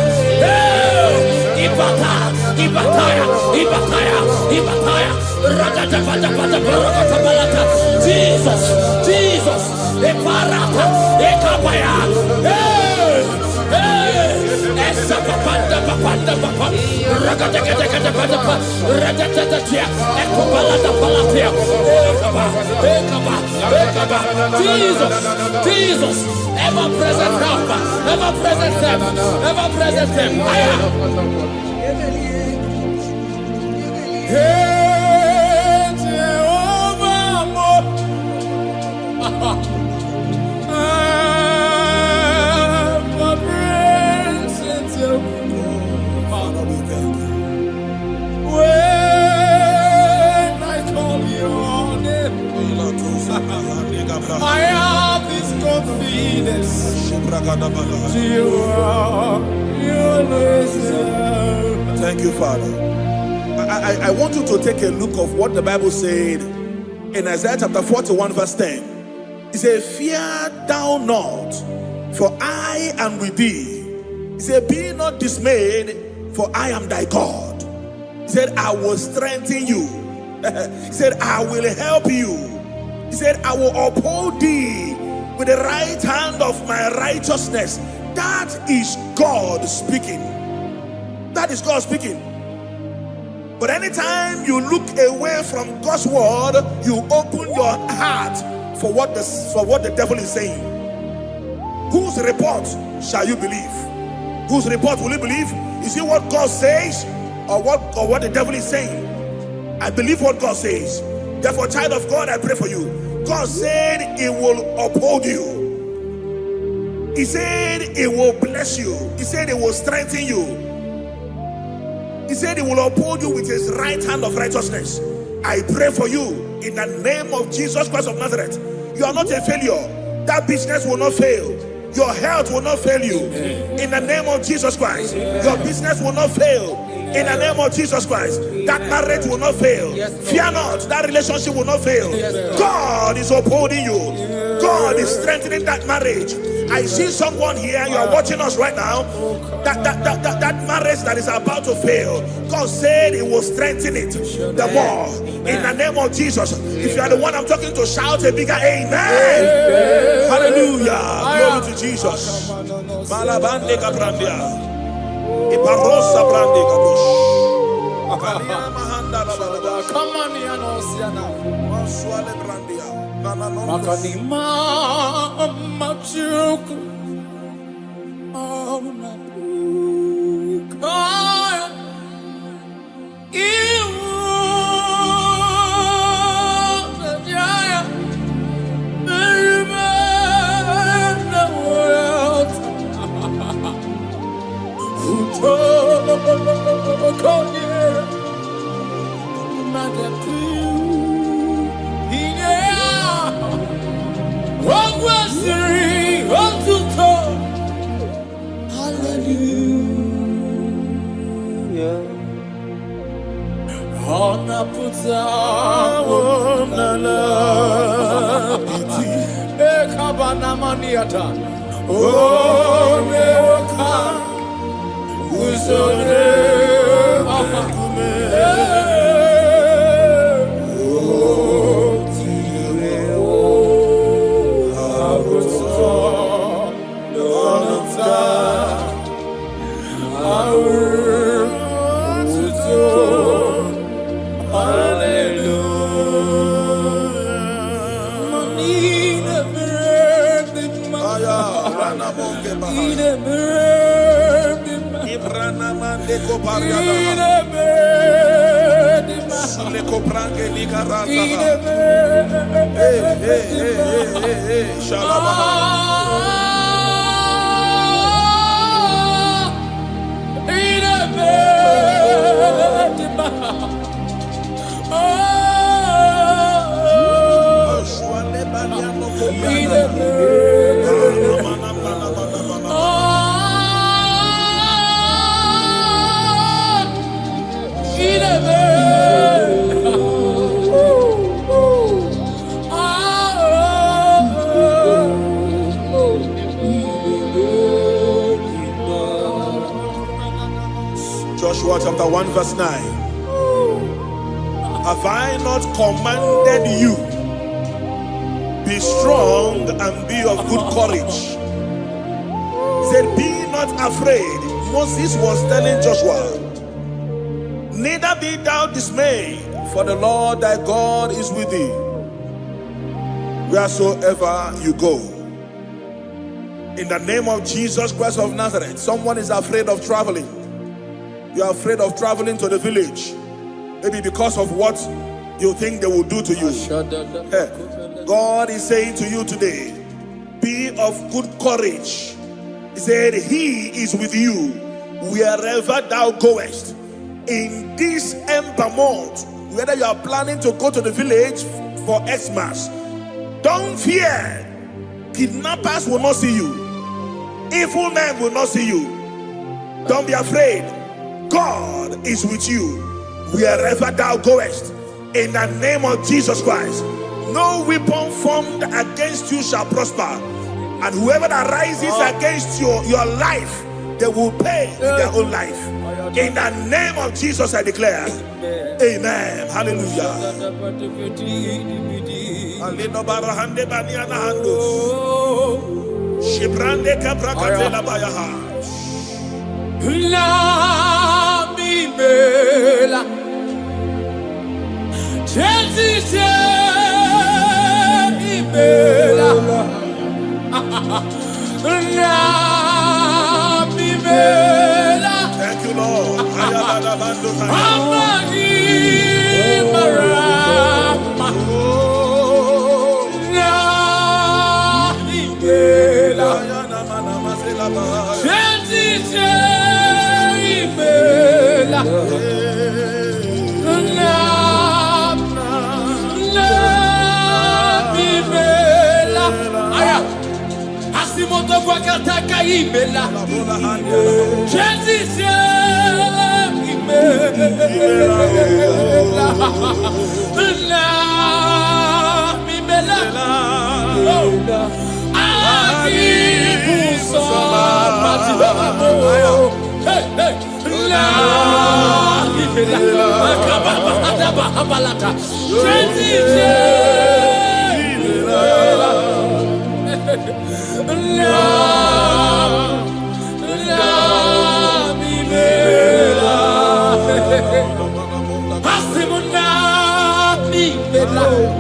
Ibata. Ibataya. Ibataya. Ibataya. Rata bata bata barata balata. Jesus. Jesus. Eparata. Ekapaya. Essa papanda papanda papa. Ragata kata kata pata pa. Ragata tia. Eko balata palatia. Jesus, Jesus, ever present help, ever present help, ever present help. Hey, Jehovah, ever present help. Father, we thank you. When I call your name, I have this confidence. Thank you, Father. I want you to take a look of what the Bible said in Isaiah chapter 41 verse 10. It said, fear thou not, for I am with thee. He said, be not dismayed, for I am thy God. He said, I will strengthen you. He said, I will help you. He said, I will uphold thee with the right hand of my righteousness. That is God speaking. That is God speaking. But anytime you look away from God's word, you open your heart for what the devil is saying. Whose report shall you believe? Whose report will you believe? Is it what God says or what the devil is saying? I believe what God says. Therefore, child of God, I pray for you. God said He will uphold you. He said He will bless you. He said He will strengthen you. He said He will uphold you with His right hand of righteousness. I pray for you in the name of Jesus Christ of Nazareth. You are not a failure. That business will not fail. Your health will not fail you. In the name of Jesus Christ. Your business will not fail. In the name of Jesus Christ. That marriage will not fail. Fear not. That relationship will not fail. God is upholding you. God is strengthening that marriage. I see someone here, you are watching us right now, that marriage that is about to fail, God said He will strengthen it the more. In the name of Jesus. If you are the one I'm talking to, shout a bigger amen. Hallelujah. Glory to Jesus. Malabande kabrandia. Iparosa brande kadosh. Come on, Yanosiana. Maswale brandia. Makanima machuku auna kaya iwu jaya meribana world uto konye magapu. Hallelujah. Ona puta ona la piti ekabana maniata oneka usone akume Joshua chapter 1 verse 9. Have I not commanded you? Be strong and be of good courage. He said, be not afraid. Moses was telling Joshua, neither be thou dismayed, for the Lord thy God is with thee wheresoever you go. In the name of Jesus Christ of Nazareth. Someone is afraid of traveling. You are afraid of traveling to the village, maybe because of what you think they will do to you. God is saying to you today, be of good courage. He said He is with you wherever thou goest. In this ember month, whether you are planning to go to the village for Xmas, don't fear. Kidnappers will not see you. Evil men will not see you. Don't be afraid. God is with you wherever thou goest. In the name of Jesus Christ. No weapon formed against you shall prosper. And whoever that rises against your life, they will pay with their own life. In the name of Jesus I declare. Amen. Hallelujah. Alino barahande baniana handos. Shibrande kabrakatela bayaha. La bibela Jesus ibela La bibela. Thank you, Lord. Ayala bando Amagi marama La bibela ayana mana masela ba. Jesus ibela Asimoto kwa kataka imela Jesus imela Akibuso matibamo hey hey la imela akababa adaba abalata Jesus imela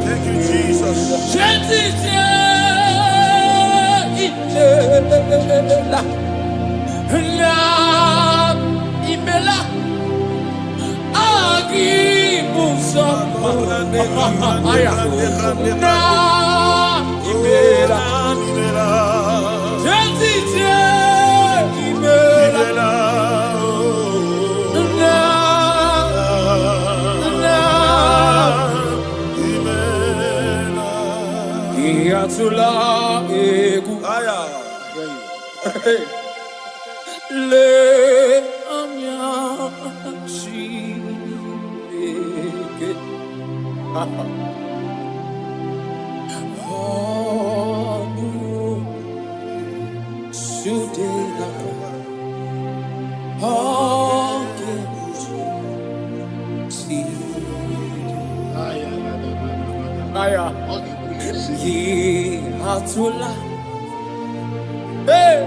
Thank you, Jesus. Tula egu Aya. le amya shike Aya. Atula. Hey,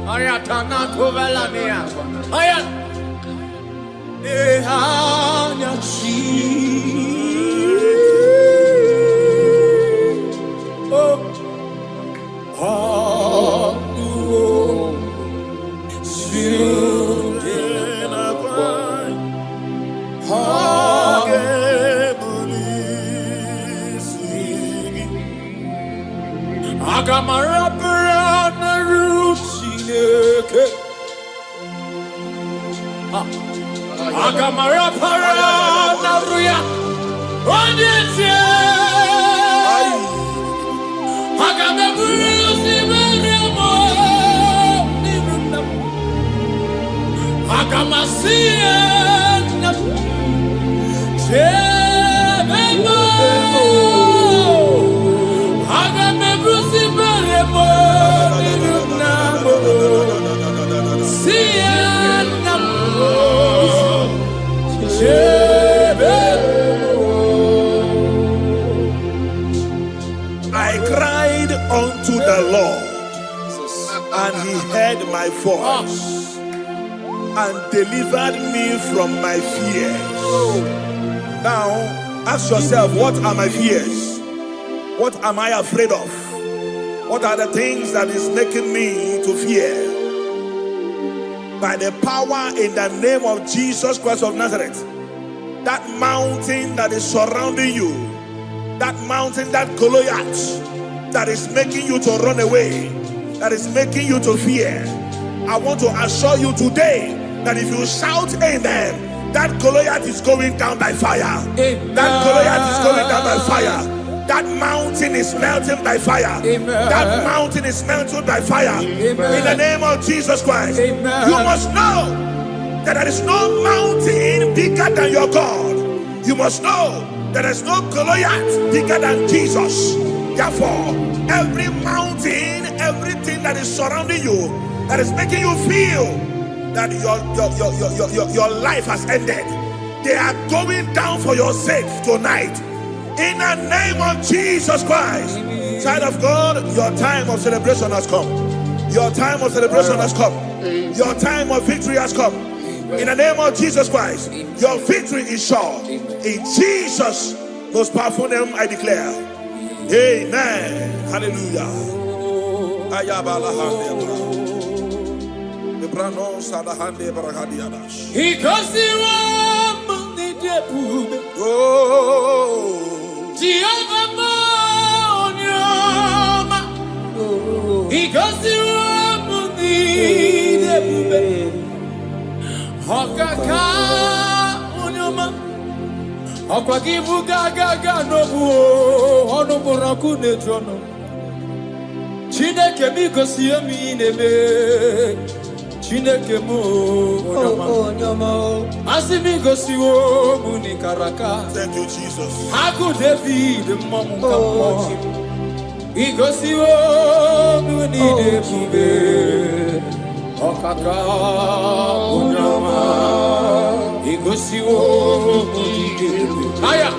ayatana kovelania. Ayat. Ehanya chi. Oh. Oh. Shudena kwai. Agamara parana ruchineke. Agamara parana ruya. Onyetie. Agameburu simeremo. Agamasiena. Chebemo. I cried unto the Lord, and he heard my voice and delivered me from my fears. Now, ask yourself, what are my fears? What am I afraid of? What are the things that is making me to fear? By the power in the name of Jesus Christ of Nazareth, that mountain that is surrounding you, that mountain, that Goliath that is making you to run away, that is making you to fear, I want to assure you today that if you shout amen, that Goliath is going down by fire. Amen. That Goliath is going down by fire. That mountain is melting by fire. Amen. That mountain is melted by fire. Amen. In the name of Jesus Christ. Amen. You must know that there is no mountain bigger than your God. You must know that there is no Goliath bigger than Jesus. Therefore, every mountain, everything that is surrounding you, that is making you feel that your life has ended, they are going down for your sake tonight. In the name of Jesus Christ. Child of God, your time of celebration has come. Your time of celebration has come. Your time of victory has come. In the name of Jesus Christ, your victory is sure. In Jesus' most powerful name, I declare. Amen. Hallelujah. Chineke mi gosi emi nebe Chineke mo onyama asi mi gosi wo muni karaka. Thank you, Jesus. Haku David mamu kamo igosi wo muni debube okaka onyama igosi wo muni debube aya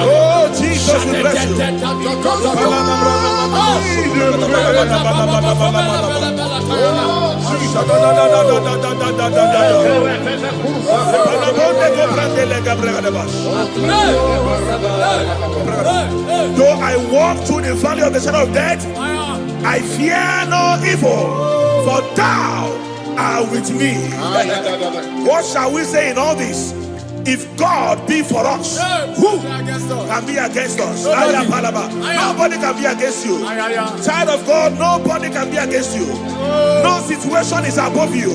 Oh, Jesus, we bless you. Though I walk through the valley of the shadow of death, I fear no evil, for thou art with me. What shall we say in all this? If God be for us, who can be against us? Nobody can be against you. Child of God, nobody can be against you. No situation is above you.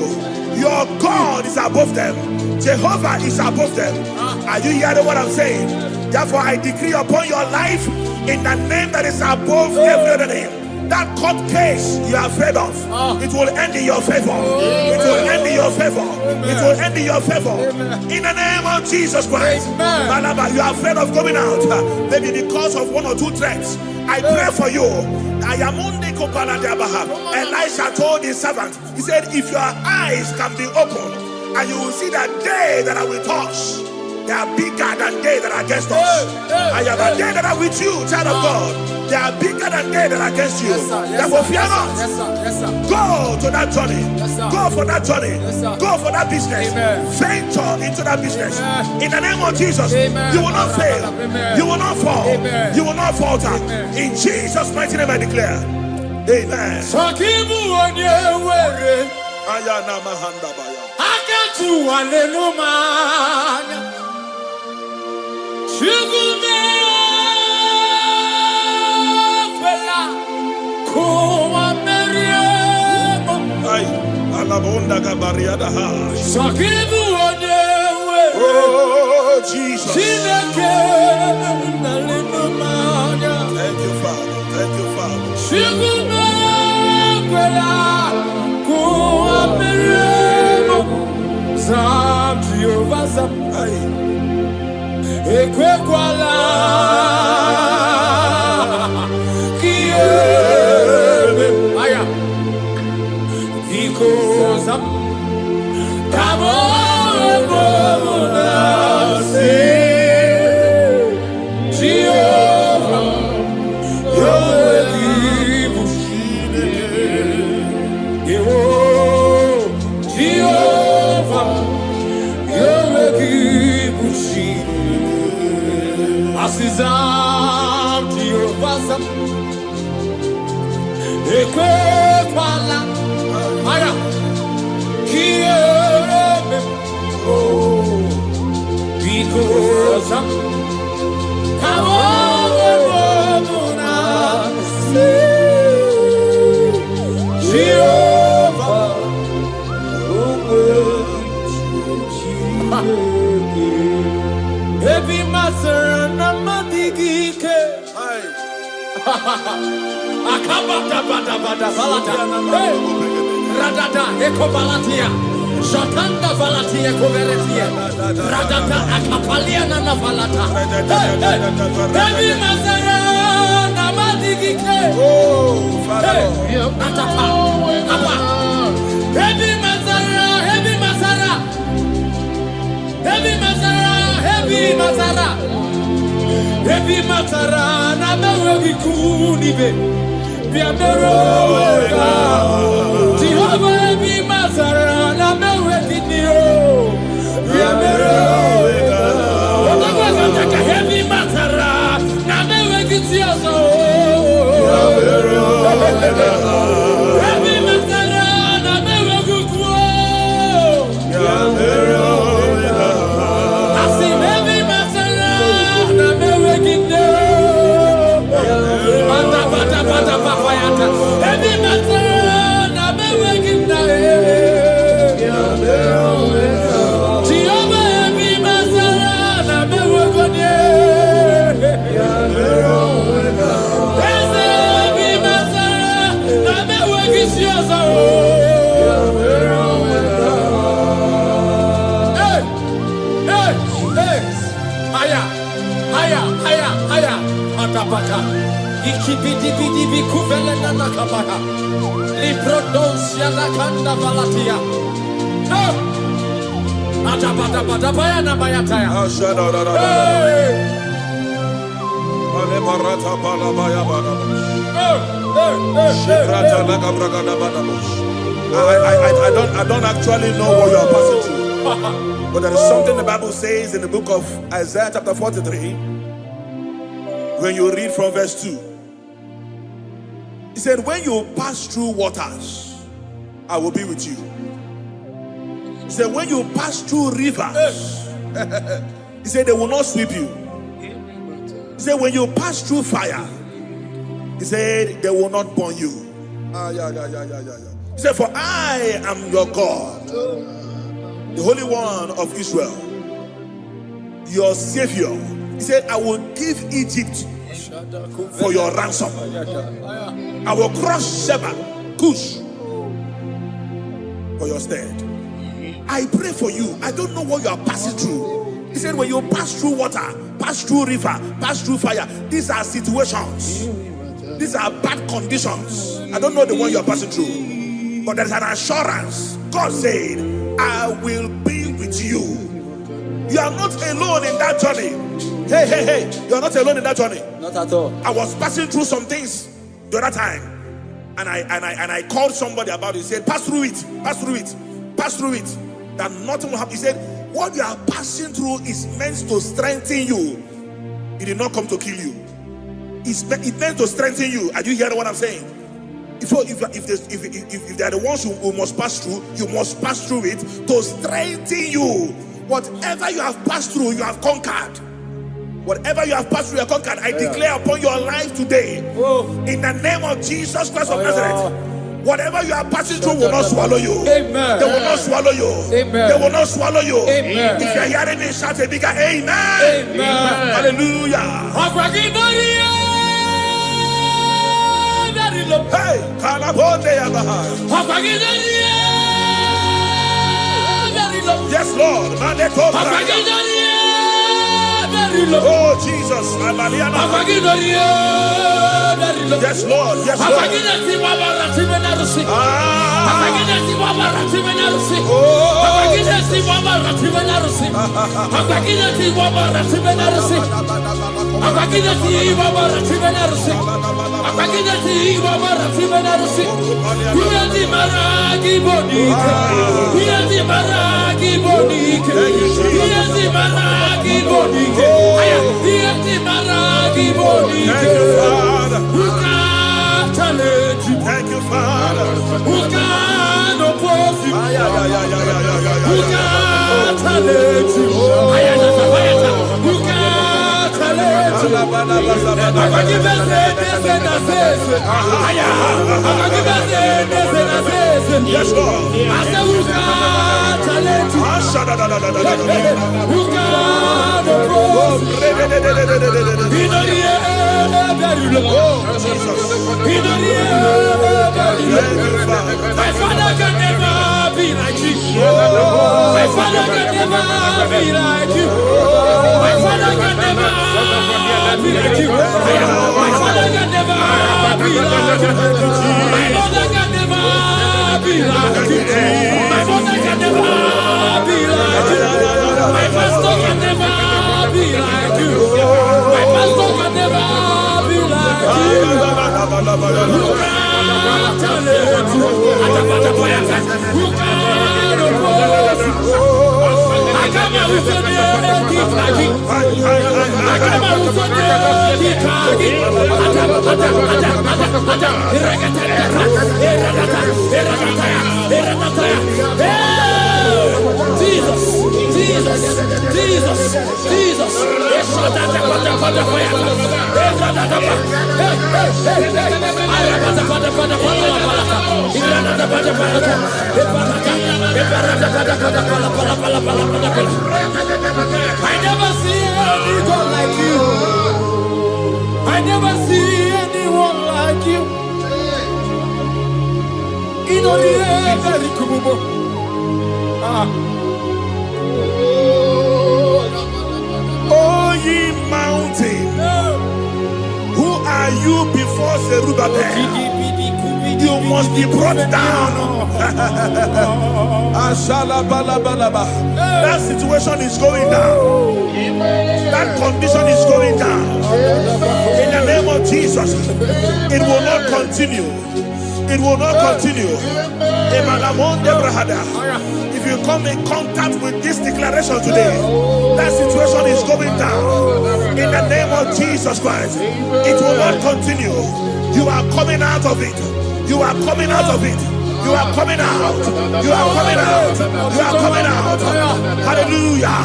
Your God is above them. Jehovah is above them. Are you hearing what I'm saying? Therefore, I decree upon your life in the name that is above every other name. That court case you are afraid of, it will end in your favor. It will end in your favor. It will end in your favor. In the name of Jesus Christ. Balaba, you are afraid of going out, maybe because of one or two threats. I pray for you. Elisha told his servant, he said, if your eyes can be opened, and you will see that they that are with us, they are bigger than they that are against us. I am a they that are with you, child of God. They are bigger than they that are against you. Therefore, fear not. Go to that journey. Go for that journey. Go for that business. Venture into that business. In the name of Jesus, you will not fail. You will not fall. You will not falter. In Jesus' mighty name, I declare. Amen. Oh, Jesus. Thank you, Father. Thank you, Father. Because I'm Heavy master and a madigike. Akabata bata bata balata. Radada eko balatia. Shakanda valatia koveretia. Radada akapalia na valata. Heavy master and a madigike. Atapa. Apa. Heavy masara, heavy masara. Heavy masara, heavy masara. Heavy masara, na mewe vikunibe. Bia meroga. Jehovah heavy masara, na mewe kinio. Bia meroga. Watakwazataka heavy masara, na mewe kitioso. Bia meroga. Heavy masara, na mewe kukwo. Bia meroga. Asi heavy masara, na mewe kinio. Bata bata bata papayata. Heavy masara, na mewe kinio. Bia meroga. Jehovah heavy masara, na mewe kode. Bia meroga. Heavy masara, na mewe kisioso. Haya, matapata. Ikibidi kuvele na nakabaya. Liprodosia na kanda valatia. Matapata baya na bayataya. I don't actually know what you are passing through. But there is something the Bible says in the book of Isaiah chapter 43. When you read from verse 2. He said, when you pass through waters, I will be with you. He said, when you pass through rivers, he said, they will not sweep you. He said, when you pass through fire, he said, they will not burn you. He said, for I am your God, the Holy One of Israel, your Savior. He said, I will give Egypt for your ransom. I will crush Sheba, Cush, for your stead. I pray for you. I don't know what you are passing through. He said, when you pass through water, pass through river, pass through fire, these are situations. These are bad conditions. I don't know the one you are passing through. But there is an assurance. God said, I will be with you. You are not alone in that journey. Hey, you are not alone in that journey. Not at all. I was passing through some things the other time, and I called somebody about it. He said, pass through it, pass through it, pass through it. That nothing will happen. He said, what you are passing through is meant to strengthen you. It did not come to kill you. It meant to strengthen you. Are you hearing what I'm saying? If they are the ones who must pass through, you must pass through it to strengthen you. Whatever you have passed through, you have conquered. Whatever you have passed through, you have conquered. I declare upon your life today, in the name of Jesus Christ of Nazareth, whatever you are passing through will not swallow you. Amen. They will not swallow you. Amen. They will not swallow you. Amen. If you are hearing me, shout a bigger amen. Amen. Hallelujah. Hey, yes, Lord. Oh, Jesus. Yes, Lord. Yes, Lord. Thank you, Father. Who can oppose you? Who can challenge you? Who can challenge you? Yes, Lord. I said, who can challenge you? Who can oppose you? He don't hear very low. He don't hear very low. My father can never be like you. My father can never be like you. My father can never be like you. My father can never be like you. My mother can never be like you. My mother can never be like you. My pastor can never be like you. My pastor can never be like you. Who can challenge you? Who can oppose you? I come out with your name, keep like it. I come out with your name, keep like it. Jesus, Jesus, Jesus, Jesus. I never see anyone like you. I never see anyone like you. In all the very kubo. Oh, ye mountain, who are you before Zerubbabel? You must be brought down. That situation is going down. That condition is going down. In the name of Jesus, it will not continue. It will not continue. If you come in contact with this declaration today, that situation is going down. In the name of Jesus Christ, it will not continue. You are coming out of it. You are coming out of it. You are coming out. You are coming out. You are coming out. Hallelujah.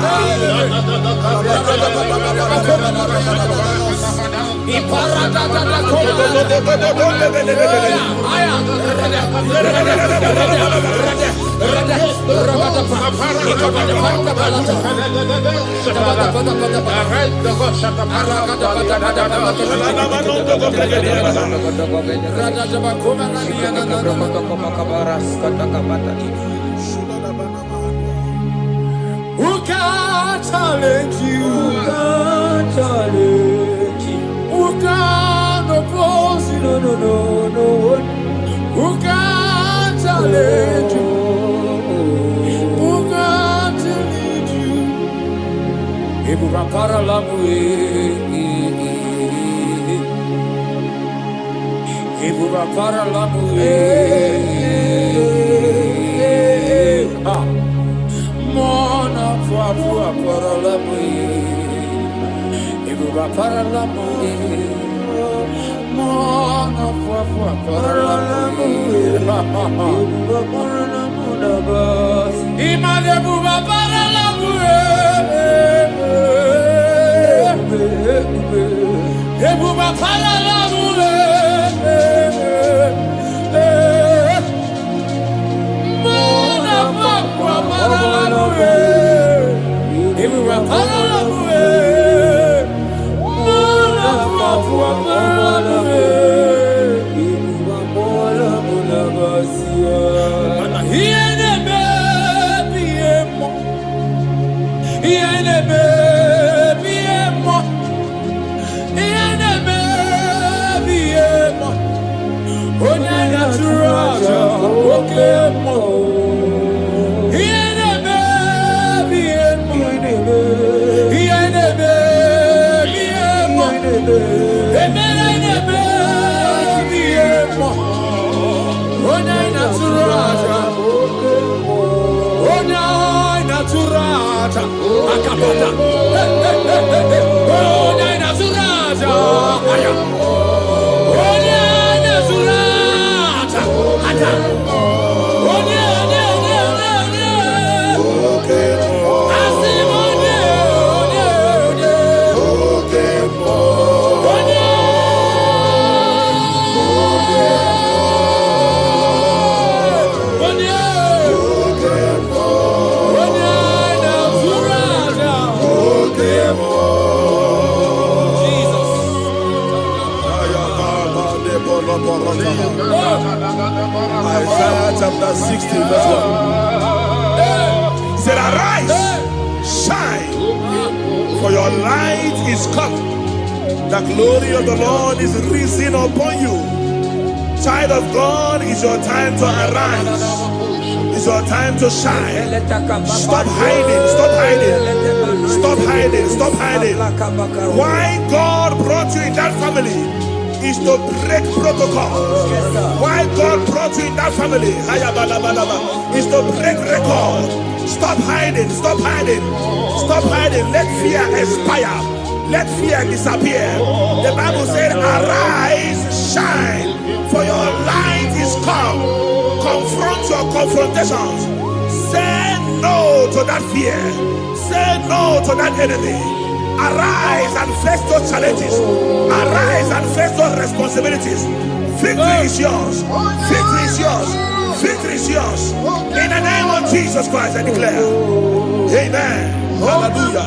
Who can challenge you? Who can challenge you? Who can oppose you? No. Who can challenge you? Who can challenge you? Ebu rapara lamue. Ebu rapara lamue. Mona fua para la mue, ibu para la mue. Mona fua para la mue, ibu para la mue. Imale buba para la mue, ibu para la mue. Mona fua para la mue. Isaiah chapter 60, verse 1. He said, arise, shine, for your light is come. The glory of the Lord is risen upon you. Child of God, it's your time to arise. It's your time to shine. Stop hiding, stop hiding. Stop hiding, stop hiding. Why God brought you in that family is to break protocol. Why God brought you in that family is to break record. Stop hiding, stop hiding, stop hiding. Let fear expire, let fear disappear. The Bible said, arise, shine, for your light is come. Confront your confrontations. Say no to that fear. Say no to that enemy. Arise and face those challenges. Arise and face those responsibilities. Victory is yours. Victory is yours. Victory is yours. In the name of Jesus Christ, I declare. Amen. Hallelujah.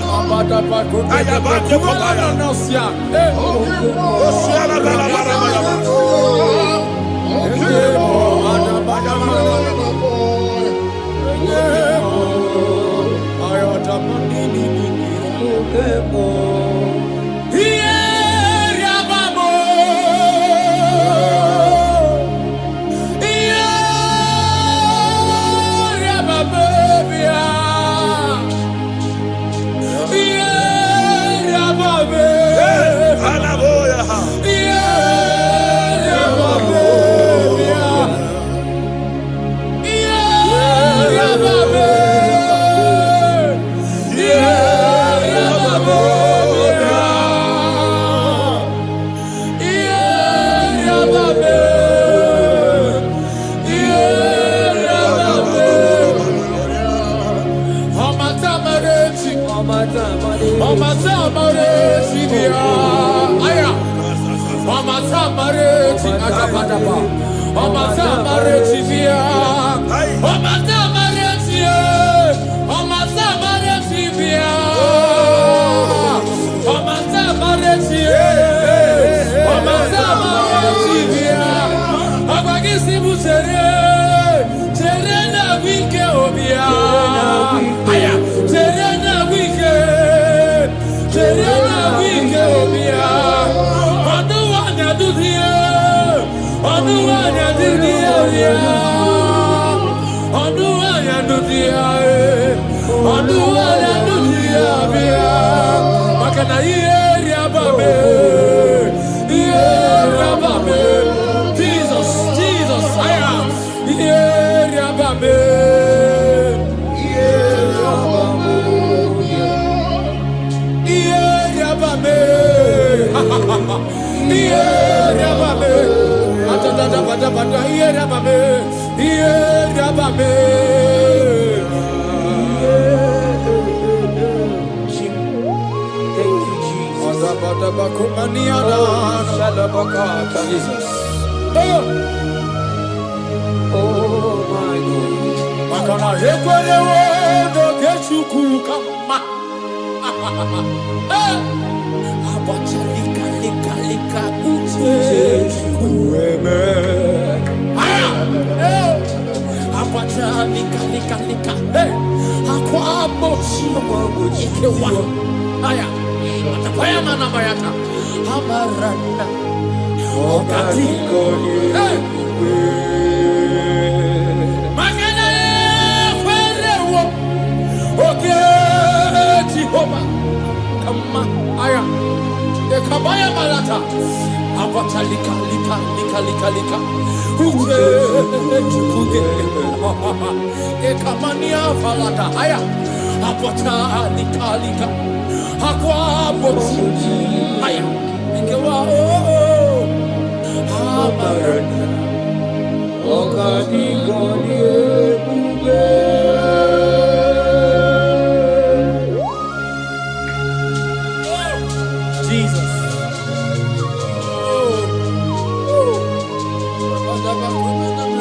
Jesus.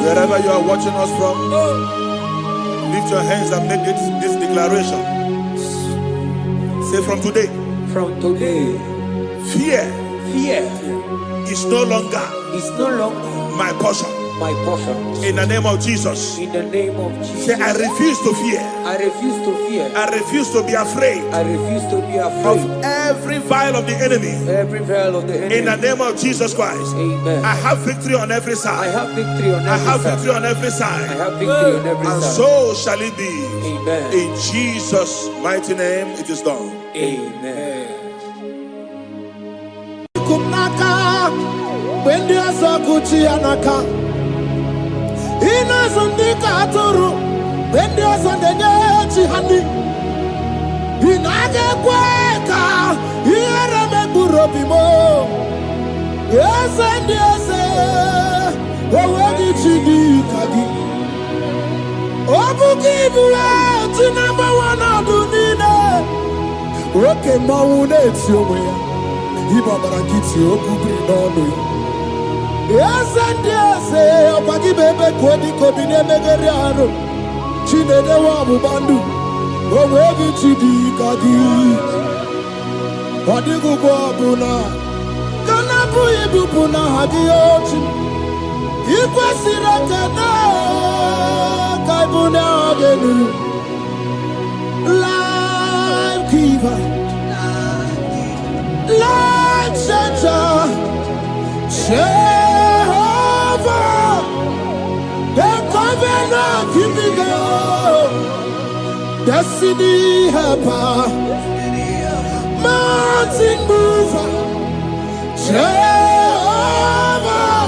Wherever you are watching us from, lift your hands and make this declaration. Say, from today, fear is no longer my portion. In the name of Jesus. Say, I refuse to fear. I refuse to be afraid. Of every vial of the enemy. In the name of Jesus Christ. Amen. I have victory on every side. I have victory on every side. And so shall it be. Amen. In Jesus' mighty name it is done. Amen. Inazundika aturu bende osondenye chihani inage kweka iyere megurobimo esendiese owegi chidikagi obukibuwe tinambawana dunine oke mawune tiomwe ya ibabara kiti okubiri n'ọnụ ya. Yes, and yes, Pagi Bebe Kodi Kobine Megariano, Chinede Wabubandu, Owevi Chidi Kadi, Padigu Buna, Kanabu Ibupuna Hadiochi, Ikwasirakana, Kaibuna Agenu, Life Giver, Life Center, Jehovah, the covenant keeping God, destiny helper, mountain mover, Jehovah,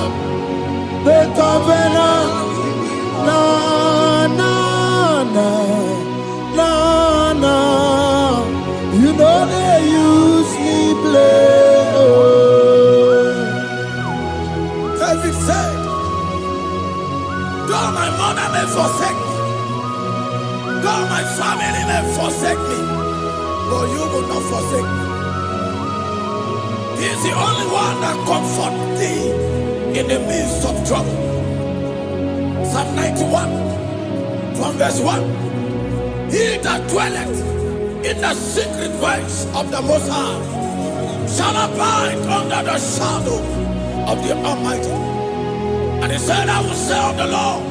the covenant, na na na na na, you know they use me play. David said, though my mother may forsake me, though my family may forsake me, but you will not forsake me. He is the only one that comforts thee in the midst of trouble. Psalm 91, from verse 1. He that dwelleth in the secret place of the Most High shall abide under the shadow of the Almighty. And he said, I will say of the Lord,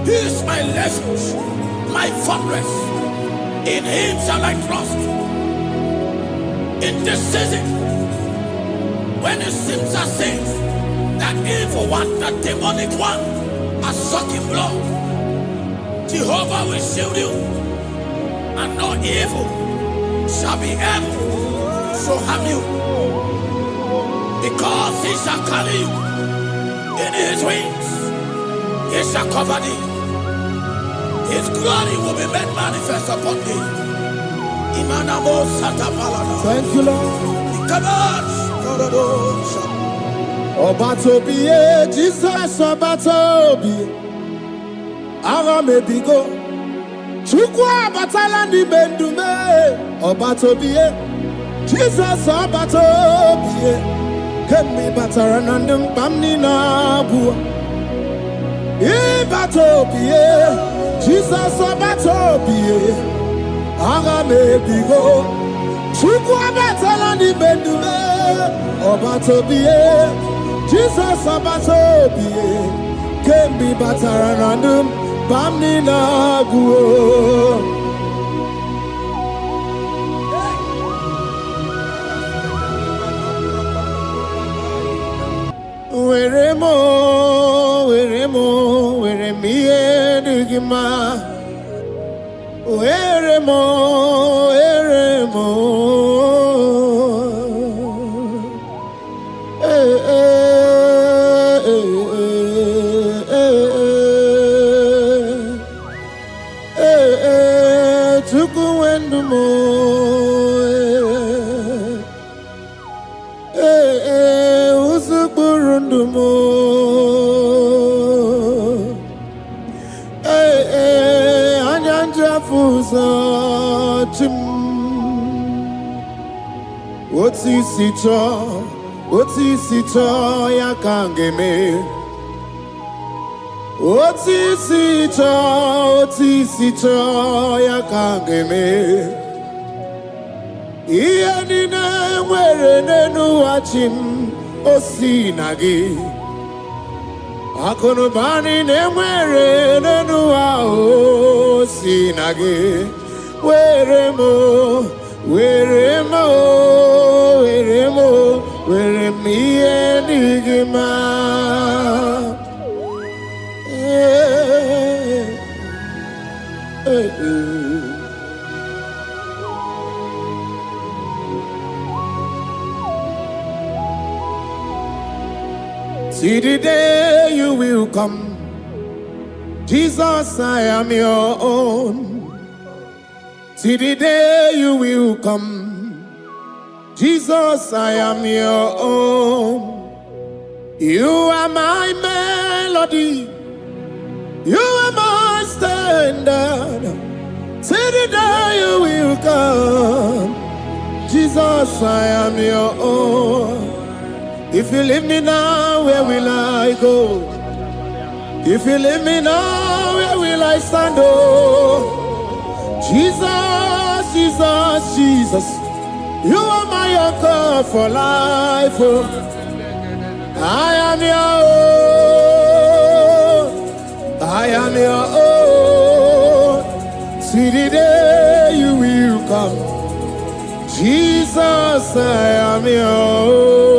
He is my refuge, my fortress. In Him shall I trust. In this season, when it seems as if that evil one, that demonic one, are sucking blood, Jehovah will shield you, and no evil shall be able to harm you. Because He shall carry you in His wings, He shall cover thee. His glory will be made manifest upon thee. Thank you, Lord. Obatobie, Jesus, Obatobie. Aramebigo. Chukwa batalandi bendume. Obatobie, Jesus, Obatobie. Kemi bataranandum bamni nabu. Ibatobie, Jesus, Obatobie. Aramebigo. Chukwa batalandi bendume. Obatobie, Jesus, Obatobie. Kemi bataranandum bamni nabu. Weremo, weremie digima. Weremo. Tukuendumo. Usukurundumo. jafuzo chim. Oti sicho ya kangeme. Oti sicho ya kangeme. Iye nine nwere nenu achim osinagi. Akonubani ne nwere nenu osinagi. Were mo iye nigima. See the day you will come, Jesus, I am your own. See the day you will come, Jesus, I am your own. You are my melody, you are my standard. See the day you will come, Jesus, I am your own. If you leave me now, where will I go? If you leave me now, where will I stand? Oh, Jesus, Jesus, Jesus, you are my anchor for life. Oh, I am your own. I am your own. See the day you will come, Jesus, I am your own.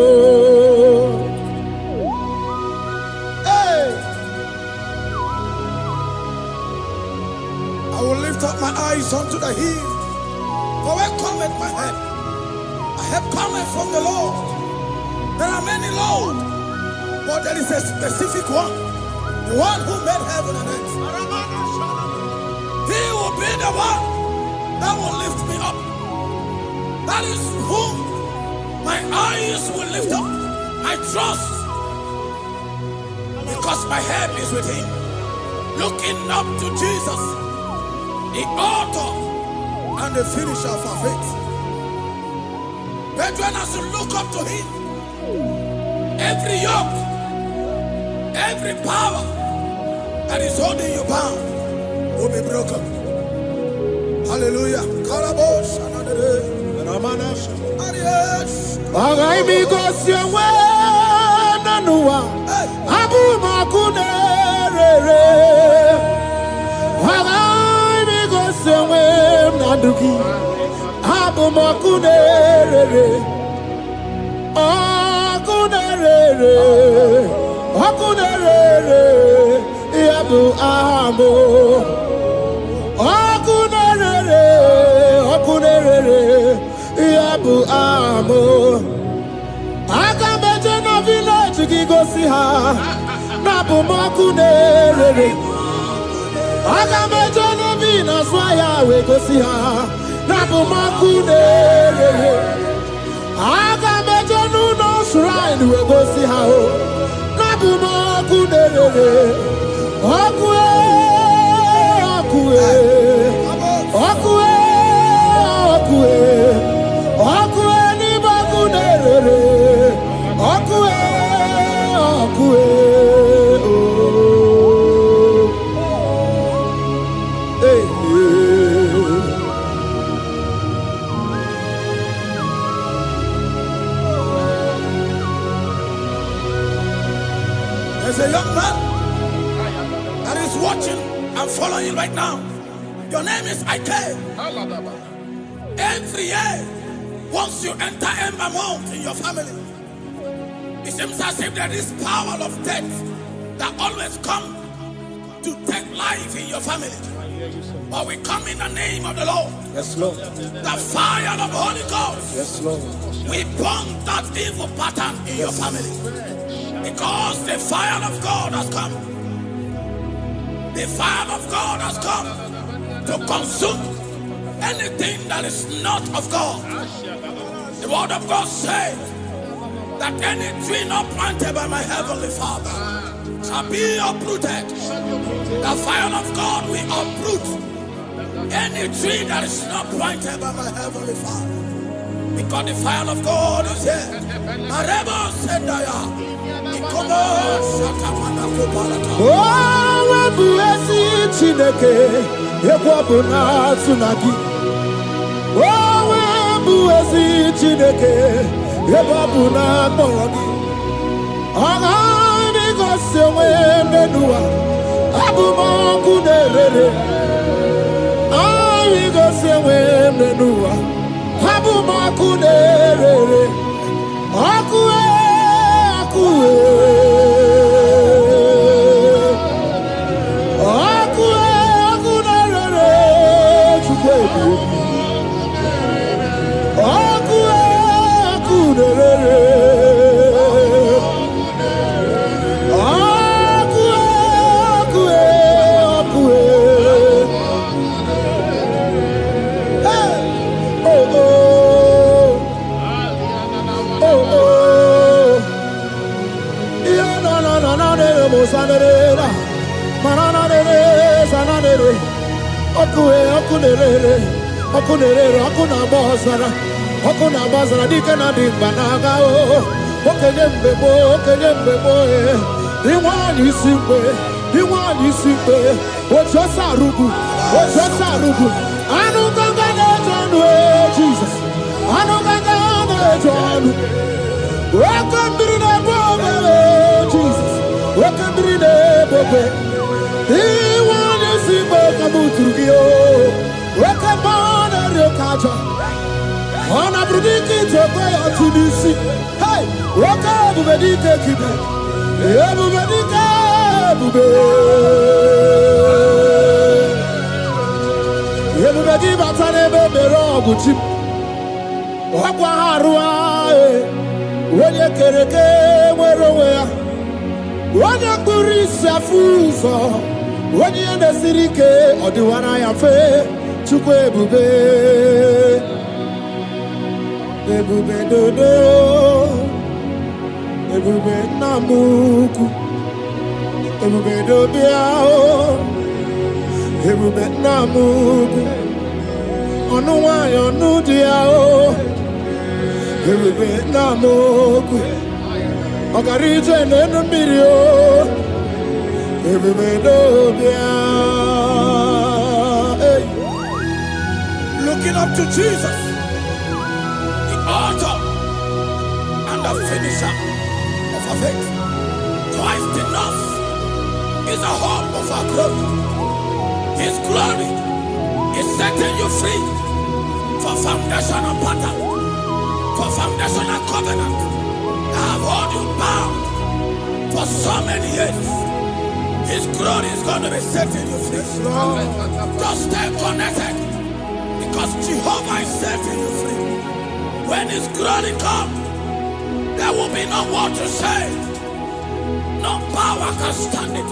My eyes unto the hill, for where cometh my help? My help cometh from the Lord. There are many Lord, but there is a specific one, the one who made heaven and earth. He will be the one that will lift me up. That is whom my eyes will lift up. I trust, because my help is with him. Looking up to Jesus, the author and the finisher of our faith. Brethren, as you look up to him, every yoke, every power that is holding you bound will be broken. Hallelujah. There's a young man that is watching and following right now. Your name is Ike. Every year, once you enter Ember Mount in your family, it seems as if there is power of death that always come to take life in your family. But we come in the name of the Lord. Yes, Lord. The fire of the Holy Ghost. Yes, Lord. We burn that evil pattern in your family. Because the fire of God has come. The fire of God has come to consume anything that is not of God. The word of God says that any tree not planted by my heavenly Father shall be uprooted. The fire of God will uproot Any tree that is not planted by my heavenly Father, because the fire of God is here. Marebo Sendaya. Oh, Wabuesi Chineke, Ekwabuna Tsunagi. Oh, Wabuesi Chineke, Ekwabuna Tsunagi. Agami Gosewe Menua, Abuma Kunerere. Agami Gosewe Menua, Abuma Kunerere. Akue, Akue. Okuna bazara dikena dimbanaga o okenye mbebo iwani simbe ochosa rugu anu ganga na jonu Jesus anu ganga na jonu wakambiri na bobe Jesus wakambiri na bobe iwani simbe kabuturugio wakambana rekaja Ona brudiki toko ya tunisi. Hey, waka bubedike kibe. Bubedike bube. Bubedi batane bebero buchip. Wakwa harua. Wenye kereke mwerowea. Wenye kurisa fuzo. Wenye nesirike. Odiwana ya fe. Chukwe bube. Ebube dodo, ebube namuku, ebube dobiao, ebube namuku, onuwa yonudiao, ebube namuku, ogarije nenu mirio, ebube dobiao. Looking up to Jesus, author and the finisher of our faith. Christ in us is a hope of our glory. His glory is setting you free for foundational pattern, for foundational covenant. I have held you bound for so many years. His glory is going to be setting you free. Just stay connected, because Jehovah is setting you free. When His glory comes, there will be no more to say. No power can stand it.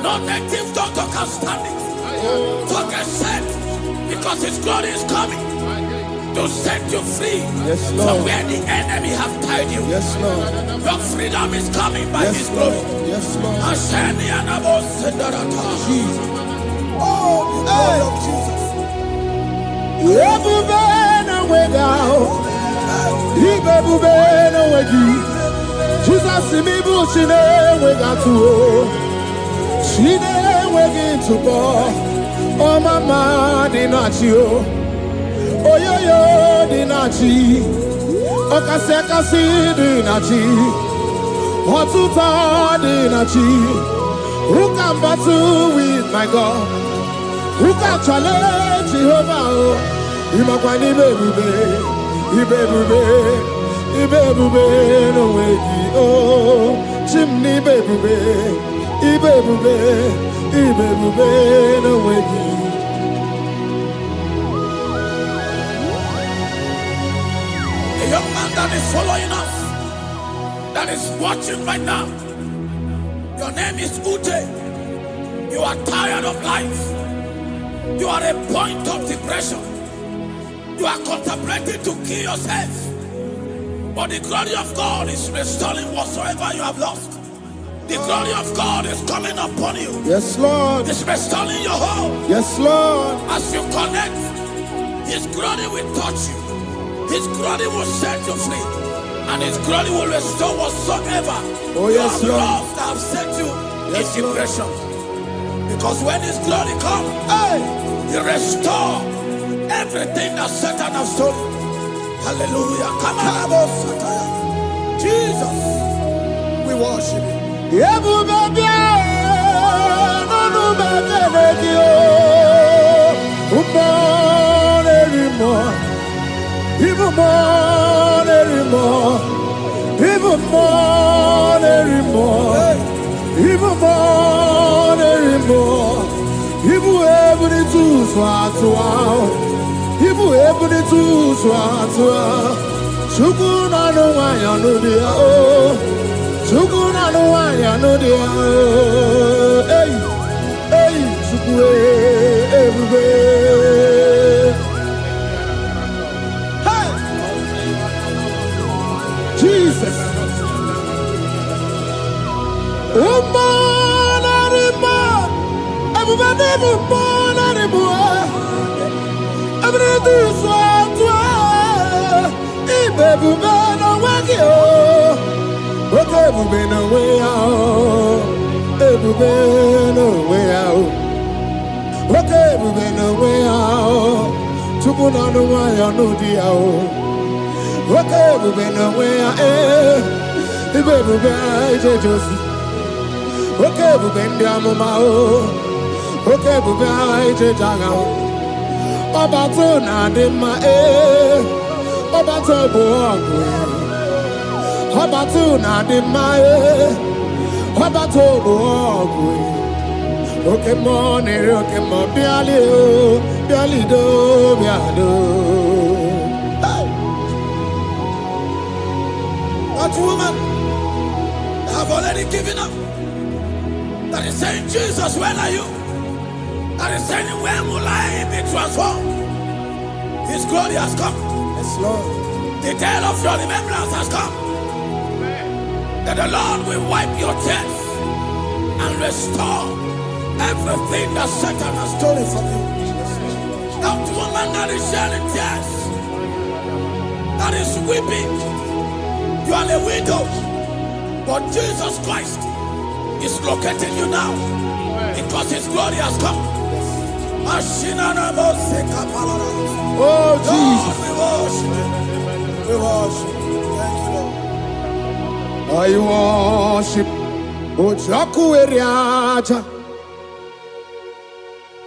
No native doctor can stand it. So get set, because His glory is coming to set you free. Yes, Lord. From where the enemy have tied you. Yes, Lord. Your freedom is coming by His glory. Yes, Lord. Asheni anabo sendarata. Jesus. Oh, the glory of Jesus. Ebube na wega Ibebube na wegi Jesus imibu chine wega tuo Chine wegi tupo O mama dinachi o Oyoyo dinachi O kase dinachi Otuta dinachi Who can battle with my God? Who can challenge Jehovah? Imakwani ibebube no wegi oh chimni ibebube no wegi. A young man that is following us, that is watching right now. Your name is Ute. You are tired of life. You are a point of depression. You are contemplating to kill yourself. But the glory of God is restoring whatsoever you have lost. The glory of God is coming upon you. Yes, Lord. It's restoring your home. Yes, Lord. As you connect, His glory will touch you. His glory will set you free. And His glory will restore whatsoever Oh, yes, you have Lord. lost that have set you Yes, in Lord. depression. Because when His glory comes, hey, He restore everything that Satan has stolen. Hallelujah. Come on, Jesus, we worship you. Even more, anymore. Even more, anymore. Even more, anymore. Even able to swat. Even able to swat. Shukuna no one, you know the oh. Shukuna no one, you know the oh. Hey, hey, Shukwe, everywhere. Jesus. Okay, we've been away. The baby bear, Josie. Okay, we've been down the mouth. Okay, we've been Jagao. Obatona de my air. Obato, Obatona de my air. Obato, okay, morning, okay, more Bialio, Bialido, Biado. That woman have already given up. That is saying, Jesus, when are you? That is saying, when will I be transformed? His glory has come. Yes, Lord. The day of your remembrance has come. That the Lord will wipe your tears and restore everything that Satan has stolen from you. That woman that is shedding tears, that is weeping. You are a widow, but Jesus Christ is locating you now because His glory has come. Oh, Jesus. We worship. Thank you, Lord. I worship. Ojaku eriaja.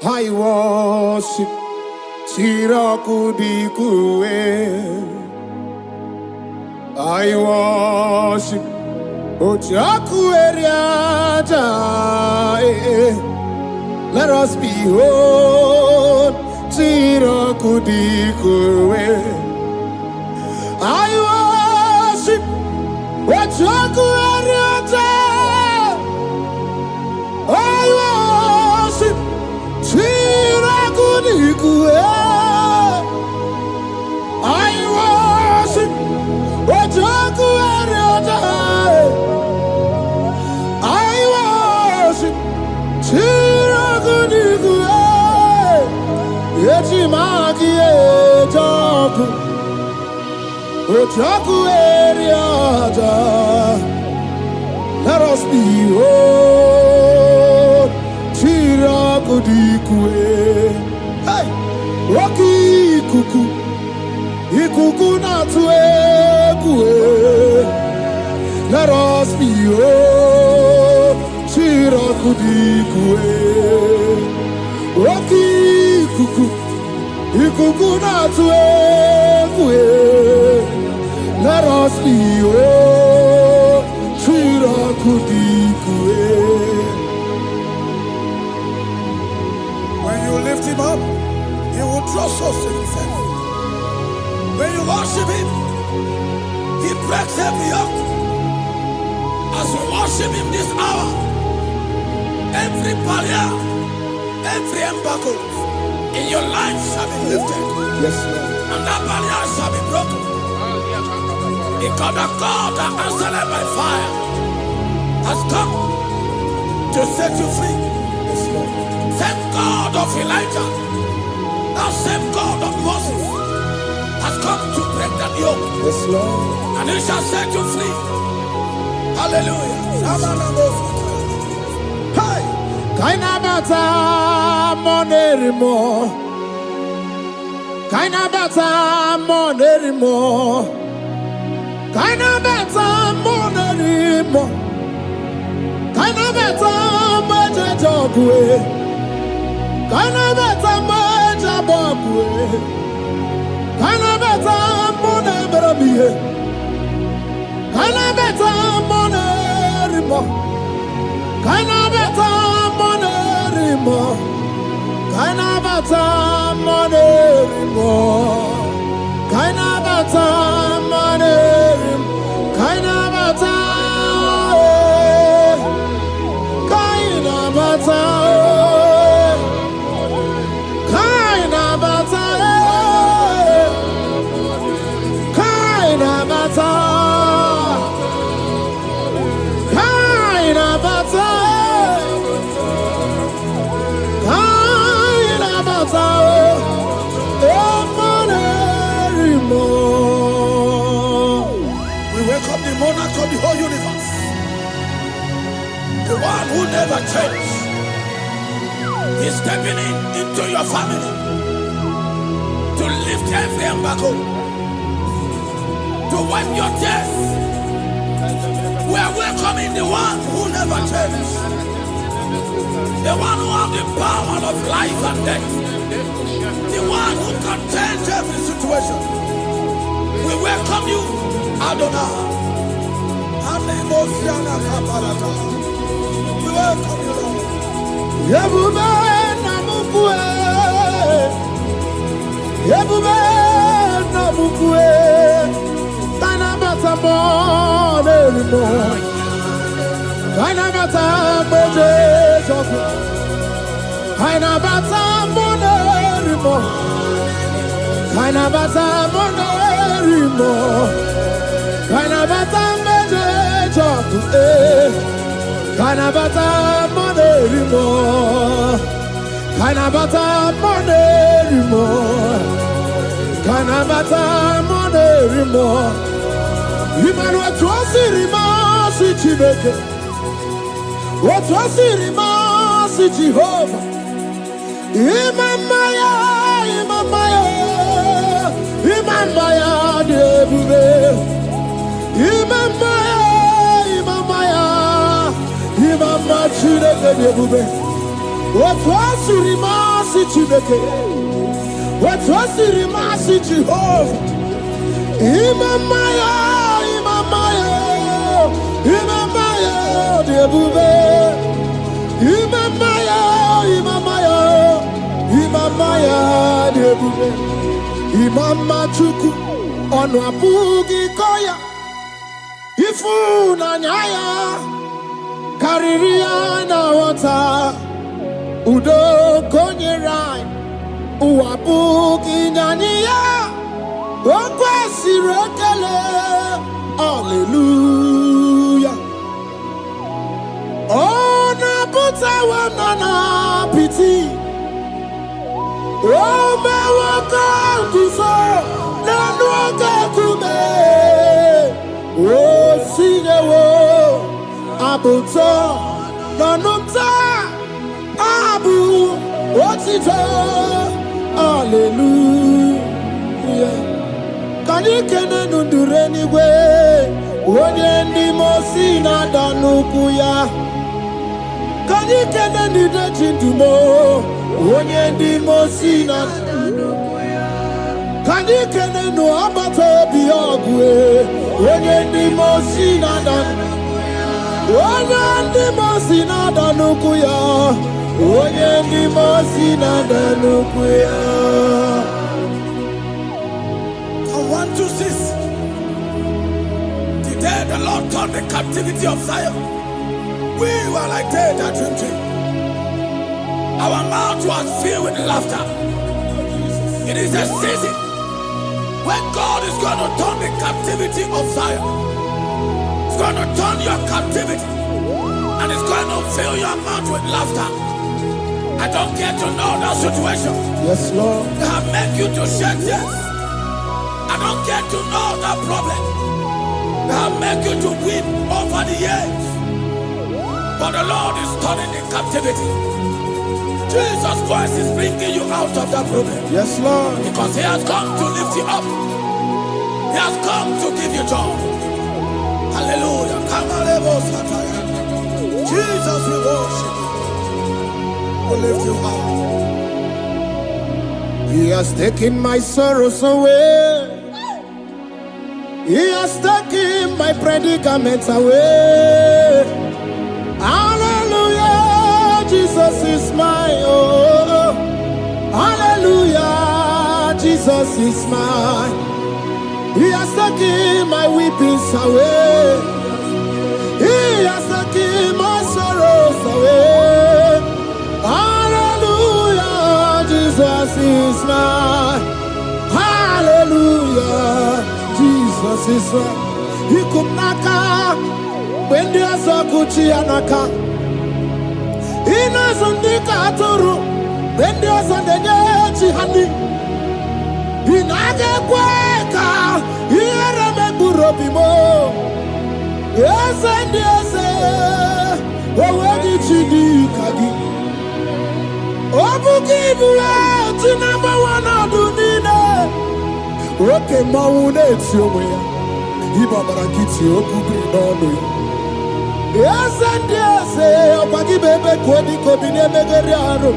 I worship. Chiraku dikue. I worship Ojaku eriaja. Let us behold Chiraku dikue. I worship Ojaku eriaja. I worship Chiraku dikue. I worship Ojaku eriaja. I worship Chiraku dikue. Yechimaki ejaku Ojaku eriaja. Let us behold Chiraku dikue. Hey, Rocky kuku. Ikuku na tuekue. Let us behold Chiraku dikue. Rocky kuku. Ikuku na tuekue. Let us behold Chiraku dikue. When you lift Him up, He will draw souls to Himself. When you worship Him, He breaks every yoke. As we worship Him this hour, every barrier, every embargo in your life shall be lifted. Yes, Lord. And that barrier shall be broken. Because the God that answered by fire has come to set you free. Same God of Elijah, now same God of Moses, has come to break the yoke. Yes, Lord. And he shall set you free. Hallelujah. Hey! Kainabata monerimo. Kainabata monerimo. Kainabata monerimo. Kainabata majajogwe. Kainabata majabogwe. Kainabata moneberabie. Kainabata monerimo. Kainabata monerimo. Kainabata monerimo. Kainabata monerimo. Kainabata. Kainabata. Kainabata. Kainabata. Kainabata. Kainabata. We welcome the monarch of the whole universe, the one who never changes. He's stepping into your family to lift every embargo, to wipe your tears. We are welcoming the one who never changes, the one who has the power of life and death, the one who can change every situation. We welcome you, Adonai. We welcome you, Lord. Yebube namukwe. Yebube namukwe. Kainabata monerimo. Kainabata monerimo. Kainabata monerimo. Kainabata monerimo. Kainabata monerimo. Kainabata monerimo. Kainabata monerimo. Kainabata monerimo. Imanu atwasirima si Chineke. Atwasirima si Jehovah. Imamaya, imamaya, imamaya debube. Imamaya, imamaya, imamaya Chineke debube. Atwasirima si Chineke. Atwasirima si Jehovah. Imamaya, imamaya, imamaya debube. Imamaya, imamaya, imamaya debube. Imama chuku onu abugi koya. Ifu na nyaya kariria na wata. Udo konye rai uwabugi nyaniya. Okwesi rekele. Hallelujah. Ona puta wanana piti. Ome waka kuso nanu waka kume. O sinye wo abuto nanumta abu otito. Hallelujah. Kani kene nundureni we. Onye ndi mosi na danuku ya. Kani kene nide chindumo. Onye ndi mosi na danuku ya. Kani kene no abato biyogwe. Onye ndi mosi na danuku ya. Onye ndi mosi na danuku ya. Onye ndi mosi na danuku ya. 1, 2, 6. Today the Lord turned the captivity of Zion. We were like they that dream. Our mouth was filled with laughter. It is a season when God is going to turn the captivity of Zion. It's going to turn your captivity. And it's going to fill your mouth with laughter. I don't get to know that situation. Yes, Lord. They have made you to shed tears. I don't get to know that problem. They have made you to weep over the years. But the Lord is turning the captivity. Jesus Christ is bringing you out of that problem. Yes, Lord. Because He has come to lift you up. He has come to give you joy. Hallelujah. Jesus, we worship you. We lift you high. He has taken my sorrows away. He has taken my predicaments away. Hallelujah, Jesus is mine. Oh, hallelujah, Jesus is mine. He has taken my weepings away. He has taken my sorrows away. Hallelujah, Jesus is mine. Hallelujah, Jesus is mine. He could knock out when there's a Gucci anaka. He knows on the Katuru when there's a Neji honey. He naga kweka. He remember Robimo. Yes, and yes, where did you do, Kagi? Obukibu, number one, I do need it. Okay, Maune, it's your way. Ibabarakiti, Okubi, no. Yes, and yes, Obagi Bebe, Kwadi, Kobine, Megariano,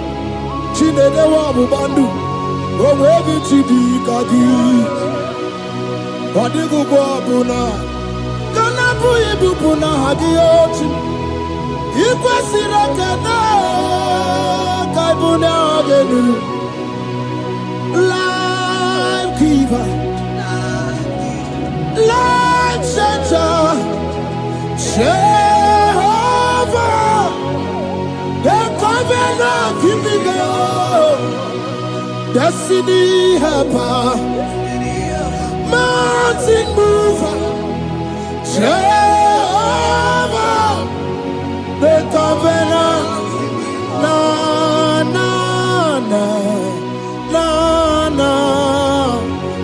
Chine, the Wabu Bandu, where did you do, Kagi? Wadigu Buna. Kanabu ibupuna hadiyochi Ikwasira kana Kaibuna agenu Life giver Life changer Jehovah The covenant keeping God Destiny helper Mountain mover Jehovah, the covenant, na na na na na.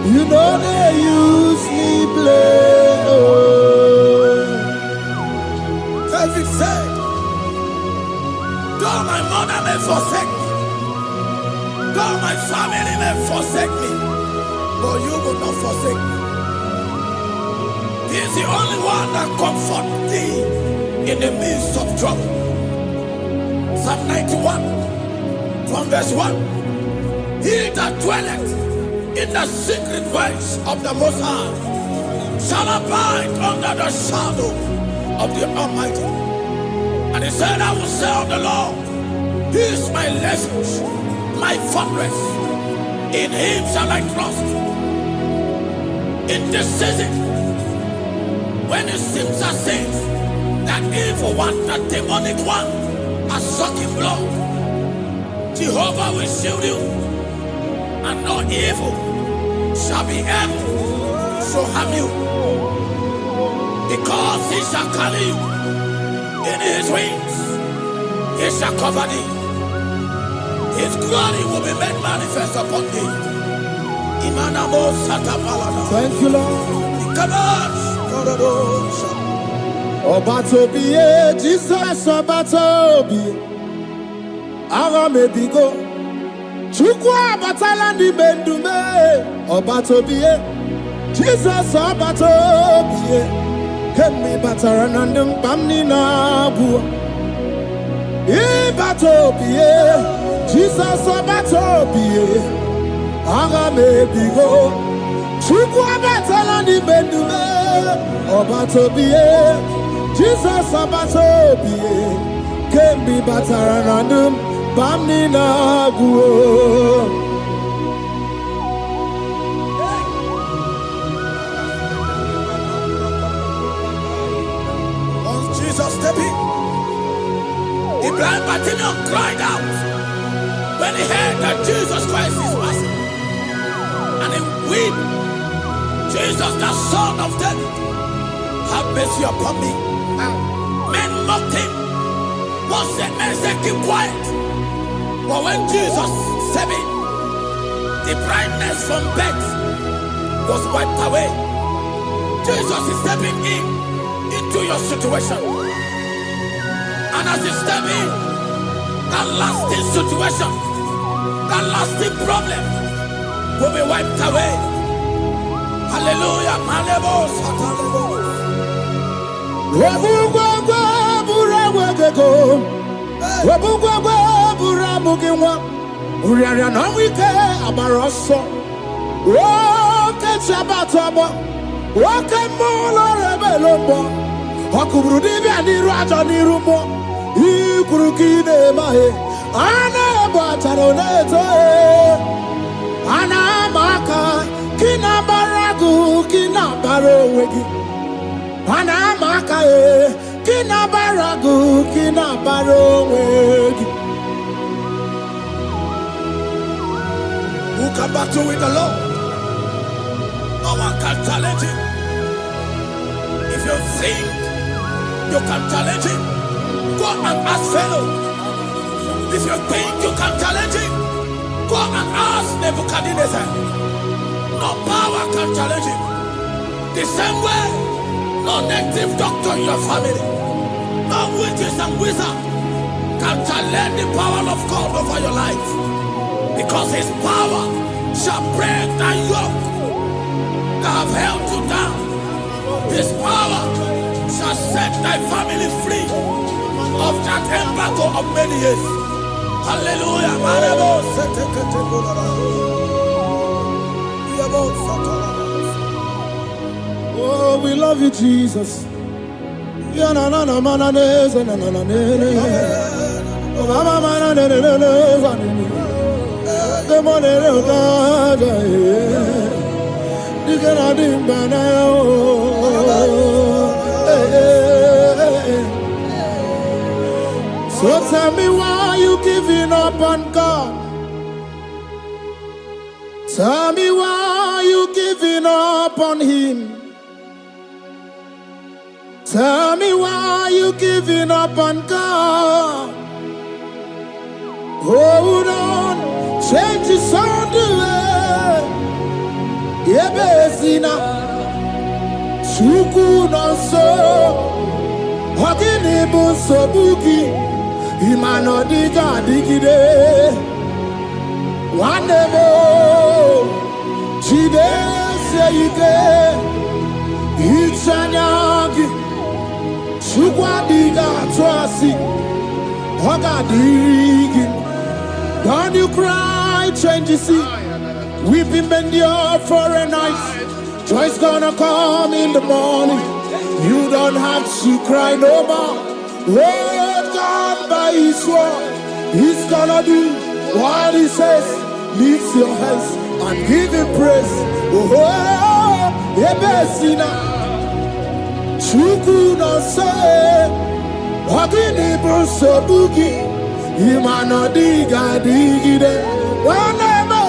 You know they use me play. Oh. David said, though my mother may forsake me, though my family may forsake me, but you will not forsake me. He is the only one that comforts thee in the midst of trouble. Psalm 91, from verse 1. He that dwelleth in the secret place of the Most High shall abide under the shadow of the Almighty. And he said, I will say of the Lord, He is my refuge, my fortress. In Him shall I trust. In this season, when it seems as if that evil one, that demonic one, are sucking blood, Jehovah will shield you, and no evil shall be able to harm you, because He shall carry you in His wings. He shall cover thee. His glory will be made manifest upon thee. Thank you, Lord. Obatobie, Jesus Obatobie. Ara mebigo. Chukwa batala ni mendume. Obatobie, Jesus Obatobie. Kemi bataranandum bamni nabu. Ibatobie, Jesus Obatobie. Ara mebigo. Chukwa batala ni mendume. Obatobie, Jesus Obatobie, Kembi Bataranandum, Bamni Naguo. Once Jesus stepped in, the blind Bartimaeus cried out when he heard that Jesus Christ is passing, and he wept. Jesus, the Son of David, have mercy upon me. Men nothing. Once the men said, keep quiet. But when Jesus stepped in, the brightness from birth was wiped away. Jesus is stepping into your situation. And as he steps in, that lasting situation, that lasting problem will be wiped away. Hallelujah. Who can battle with the Lord? No one can challenge him. If you think you can challenge him, go and ask fellow. If you think you can challenge him, go and ask Nebuchadnezzar. No power can challenge him. The same way, no native doctor in your family, no witches and wizards can challenge the power of God over your life. Because his power shall break that yoke that have held you down. His power shall set thy family free of that embargo of many years. Hallelujah. Oh, we love you, Jesus. So tell me why you giving up on God. Tell me why you giving up on him. Tell me why you giving up on God. Hold on, change is on the way. Yebesina, Chuku no so, Hogini bunso buki, Imano diga digide. One demo, Chide seyike, Ichanyagi, Chukwa diga twasi, Hoga digi. Don't you cry, change you see. Weeping endure for a night. Joy's gonna come in the morning. You don't have to cry no more. Lord God by his word, he's gonna do what he says. Lift your hands and give him praise. Oh, Ebesina, Chuku no say, Wagini Bruso Bugi. Imano diga digide, whenever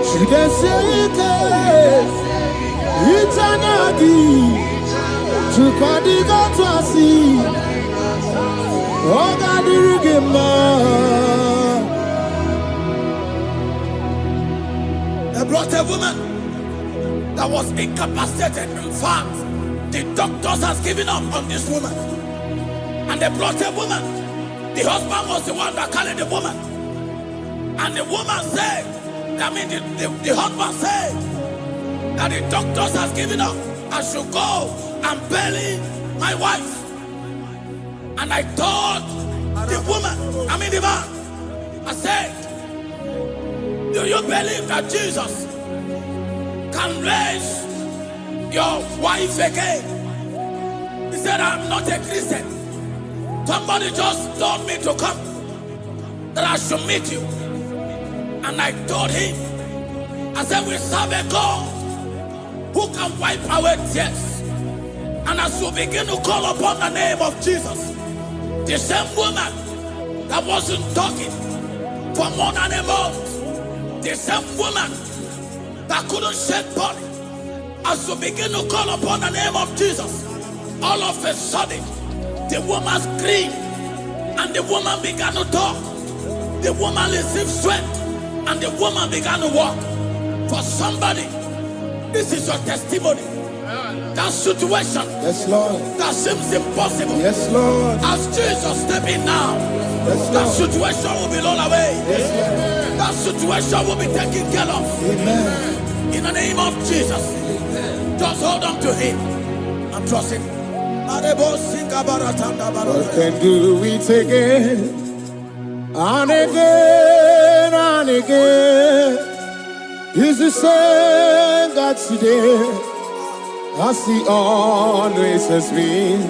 she can say it, it's anagi to Padiga Twasi, Ogadirigima. They brought a woman that was incapacitated. In fact, the doctors has given up on this woman, and they brought a woman. The husband was the one that carried the woman. And the woman said, the husband said that the doctors has given up. I should go and bury my wife. And I told the woman, the man, I said, do you believe that Jesus can raise your wife again? He said, I'm not a Christian. Somebody just told me to come, that I should meet you. And I told him, I said, we serve a God who can wipe away tears. And as you begin to call upon the name of Jesus, the same woman that wasn't talking for more than a month, the same woman that couldn't shed blood, as you begin to call upon the name of Jesus, all of a sudden, The woman screamed, and the woman began to talk. The woman received strength, and the woman began to walk. For somebody, this is your testimony. That situation, Yes, Lord. that seems impossible, Yes, Lord. as Jesus step in now, Yes, that Lord. situation will be rolled away. Yes, Lord. That situation will be taken care of. Amen. In the name of Jesus, just hold on to Him and trust Him. God can do it again and again and again. He's the same God today as He always has been.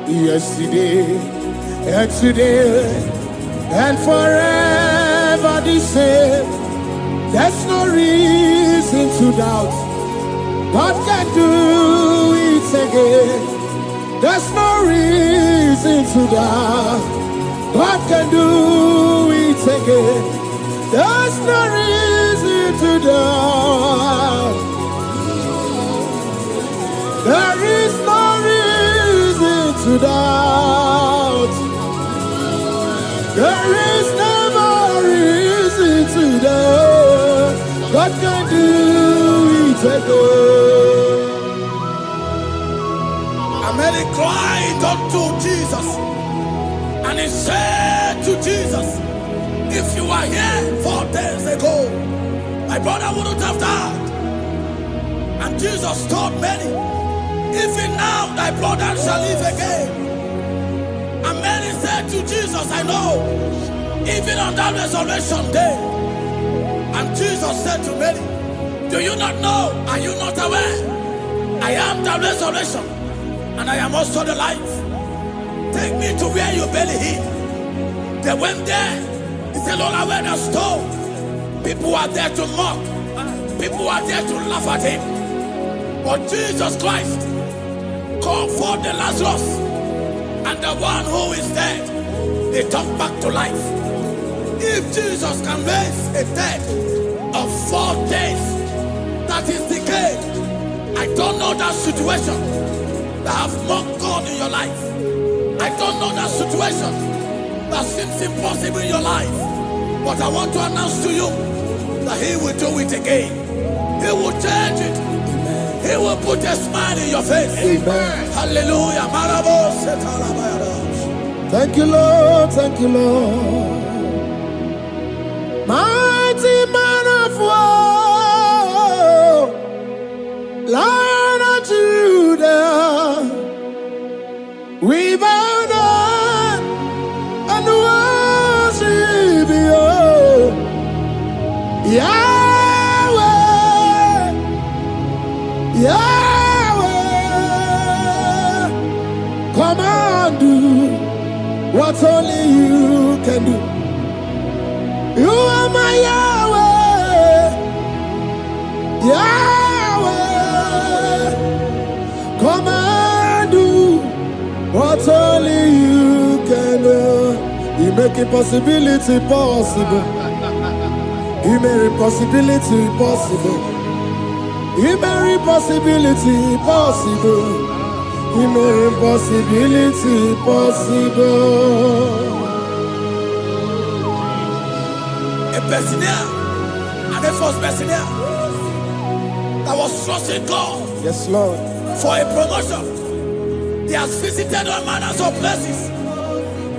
Yesterday and today and forever the same. There's no reason to doubt. God can do it again. There's no reason to doubt. God can do it again. There's no reason to doubt. There is no reason to doubt. There is never reason to doubt. God can do it again. And Mary cried unto Jesus, and he said to Jesus, if you were here 4 days ago, my brother wouldn't have died. And Jesus told Mary, even now thy brother shall live again. And Mary said to Jesus, I know, even on that resurrection day. And Jesus said to Mary, do you not know? Are you not aware? I am the resurrection, and I am also the life. Take me to where you bury him. They went there. He said, Lord, I went a stone. People are there to mock. People are there to laugh at him. But Jesus Christ called forth the Lazarus, and the one who is dead, they come back to life. If Jesus can raise a dead of 4 days, that is decayed, I don't know that situation that have mocked God in your life. I don't know that situation that seems impossible in your life. But I want to announce to you that He will do it again. He will change it. He will put a smile in your face. Amen. Hallelujah. Thank you, Lord. Thank you, Lord. Mighty man of war, Lion of Judah, we bow down and worship you, Yahweh, Yahweh. Come and do what only you can do. You are my Yahweh, Yahweh. Come and do what only you can do. You make impossibility possible. You make impossibility possible. You make impossibility possible. You make impossibility possible. A Bessenia, and a first Bessenia that was trusting God Yes, Lord. for a promotion. He has visited all manners of places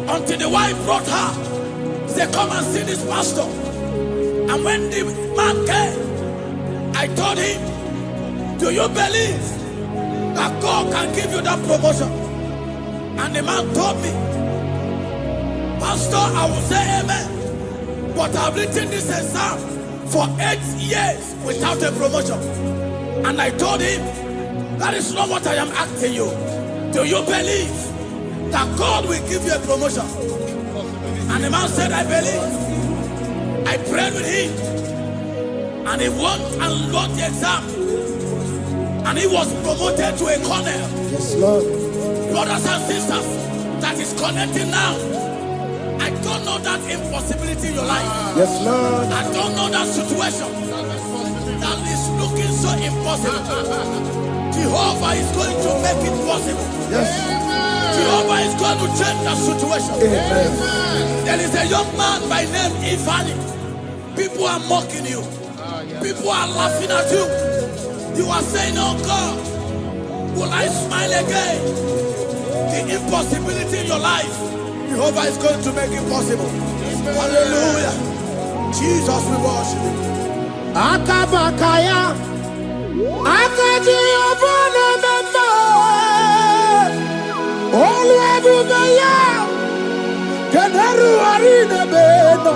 until the wife brought her. He said, come and see this pastor. And when the man came, I told him, do you believe that God can give you that promotion? And the man told me, Pastor, I will say amen. But I've written this exam for 8 years without a promotion. And I told him, that is not what I am asking you. Do you believe that God will give you a promotion? And the man said, I believe. I prayed with him, and he won and wrote the exam, and he was promoted to a colonel. Yes, Lord. Brothers and sisters, that is connecting now. I don't know that impossibility in your life. Yes, Lord. I don't know that situation that is looking so impossible. Jehovah is going to make it possible. Yes. Jehovah is going to change the situation. There is a young man by name Ifani. People are mocking you. People are laughing at you. You are saying, oh God, will I smile again? The impossibility in your life, Jehovah is going to make it possible. Hallelujah. Jesus, we worship you. Akabakaya, Akaji Obana Mama, Olwebubeya, Kanaru Arina Beno,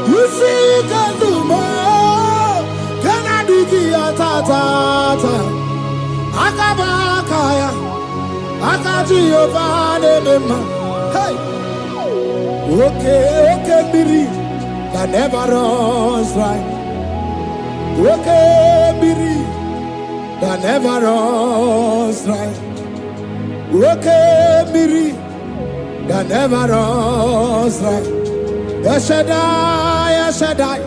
you see Kanuma, Kanadiki Atata, Akabakaya, Akaji Obana Mama, hey, okay, believe. That never runs dry. Okay, believe that never runs dry. Okay, believe that never runs dry. Yes, Shaddai,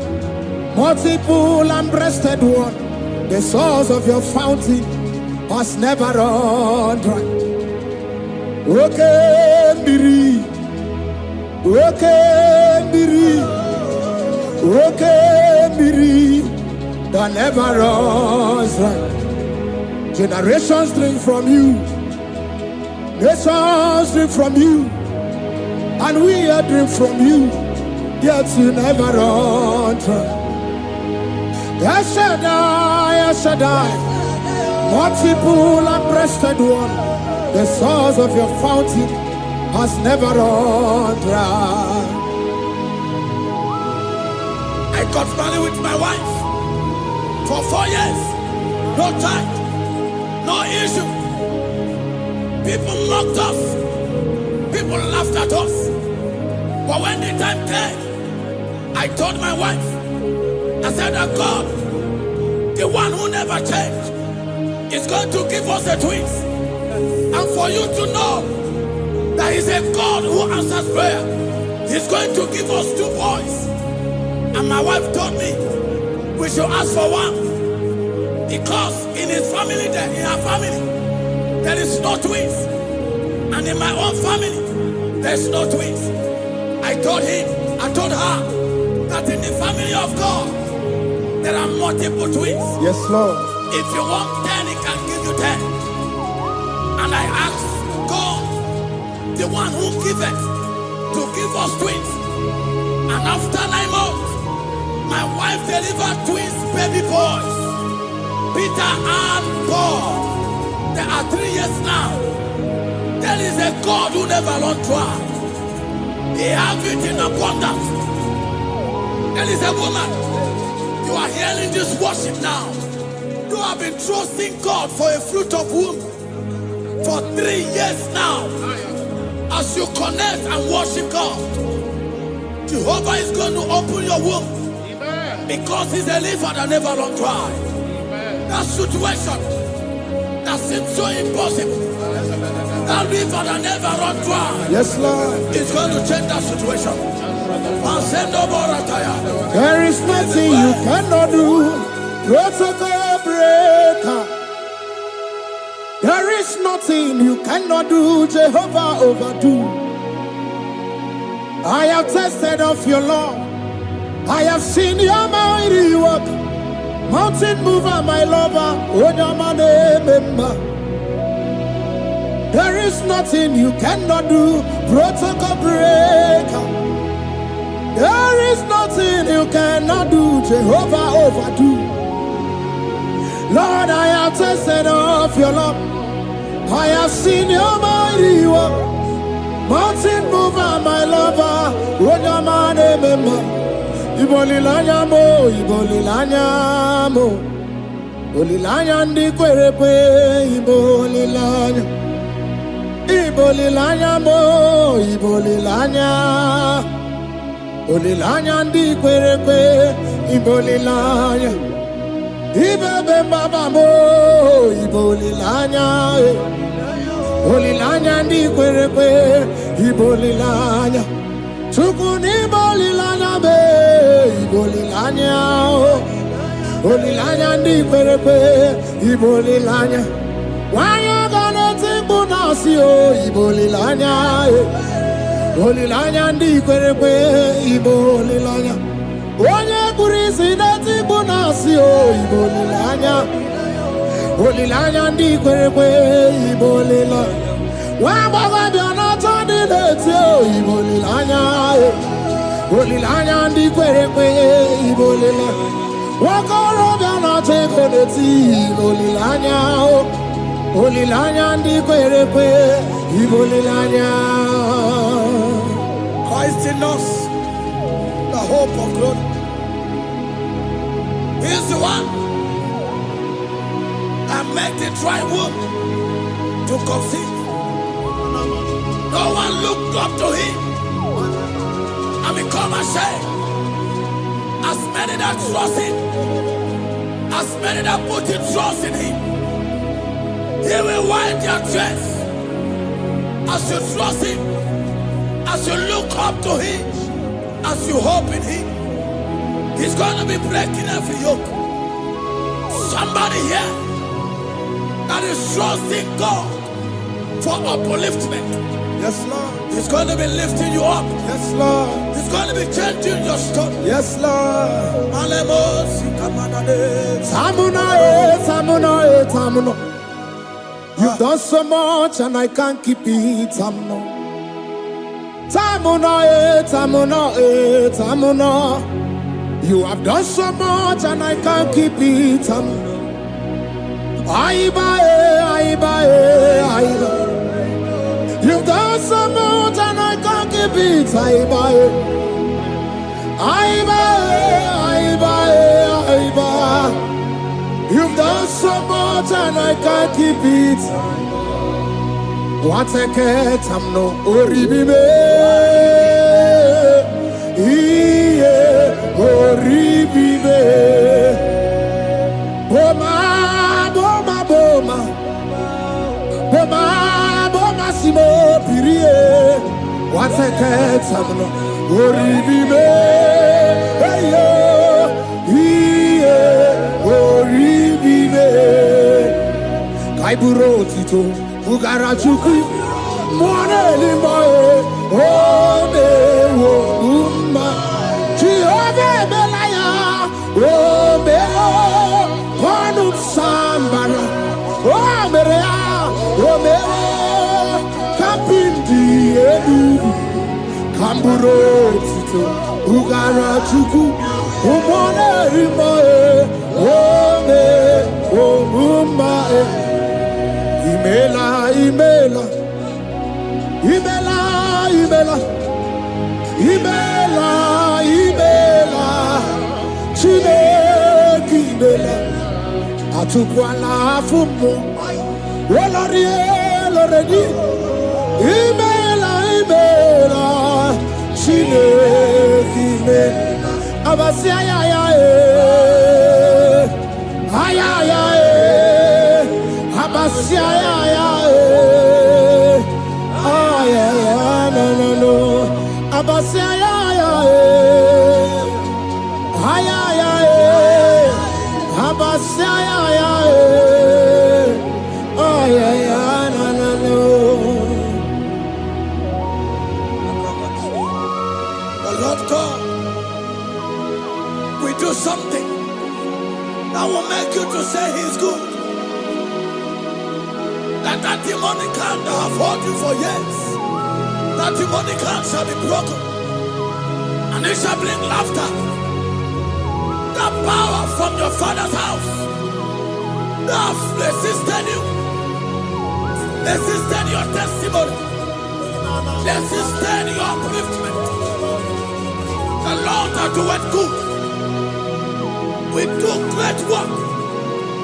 multiple and breasted one, the source of your fountain has never run dry. Okay, believe. Okay, believe. Okay, Miri, that never runs dry. Generations drink from you, nations drink from you, and we are drink from you, yet you never run dry. Yes, Shaddai, multiple and breasted one, the source of your fountain has never run dry. I got married with my wife for 4 years. No child, no issue. People mocked us. People laughed at us. But when the time came, I told my wife, I said that God, the one who never changed, is going to give us a twins. And for you to know that He's a God who answers prayer, He's going to give us 2 boys. And my wife told me we should ask for one, because in her family, there is no twins, and in my own family, there's no twins. I told her that in the family of God, there are multiple twins. Yes, Lord. If you want 10, He can give you 10. And I asked God, the one who giveth, to give us twins. And after 9 months, my wife delivered twins, baby boys, Peter and Paul. There are 3 years now. There is a God who never runs dry. He has it in abundance. There is a woman. You are hearing this worship now. You have been trusting God for a fruit of womb for 3 years now. As you connect and worship God, Jehovah is going to open your womb. Because He's a river that never runs dry. That situation that seems so impossible, that river that never runs dry, yes, Lord, is going to change that situation. There is nothing you cannot do. Protocol breaker. There is nothing you cannot do. Jehovah overdo. I have tasted of your love. I have seen your mighty work. Mountain mover, my lover. There is nothing you cannot do. Protocol breaker. There is nothing you cannot do. Jehovah overdo. Lord, I have tasted of your love. I have seen your mighty work. Mountain mover, my lover. Ibolilanya mo, ibolilanya mo. Olilanya ndi kwerepe, ibolilanya. Ibolilanya mo, ibolilanya. Olilanya ndi kwerepe, ibolilanya. Ibebe baba mo, ibolilanya. Olilanya ndi kwerepe, ibolilanya. Tukuni bolilanya be, ibolilanya. Olilanya ndi kwerepe, ibolilanya. Why you gonna think about nasi o ibolilanya olilanya ndi kwerekwe ibolilanya onye kurisi nati bunasi o ibolilanya olilanya ndi kwerekwe ibolilanya wa baba biana tandi nati o ibolilanya olilanya ndi kwerekwe ibolilanya wakoro biana teko nati ibolilanya olilanya ndi kwerekwe ibolilanya. Christ in us, the hope of glory. He is the one that made the dry womb to conceive. No one looked up to him and become ashamed. As many that trust him, as many that put in trust in him, he will wipe their tears. As you trust him, as you look up to him, as you hope in him, he's going to be breaking every yoke. Somebody here that is trusting God for upliftment. Yes, Lord. He's going to be lifting you up. Yes, Lord. He's going to be changing your story. Yes, Lord. Tamuna. You've done so much and I can't keep it. Tamuna. You have done so much and I can't keep it. Aiba. You've done so much and I can't keep it. Aiba. You've done so much and I can't keep it. What a cat, I'm no oribibe. Oribibe. Boma, simo pirie. What a cat, I'm no oribibe. Kaiburo tito, ugara chuku, mwane limae, ome wo umma, chiove belaya, ome o, panu sambara, ome rea, ome o, kapindi edu, kamburo tito, ugara chuku, mwane limae, ome wo umma. Imela, Chineke imela, atukwala fumo, oloredi, imela, Chineke imela, abasi ayaye, abasi ayaye. No. Abasiaya, The Lord God will do something that will make you to say He's good. That demonic hand that have held you for years, that demonic hand shall be broken, and it shall bring laughter. The power from your father's house that have resisted you, resisted your testimony, resisted your upliftment. The Lord that doeth good will do great work,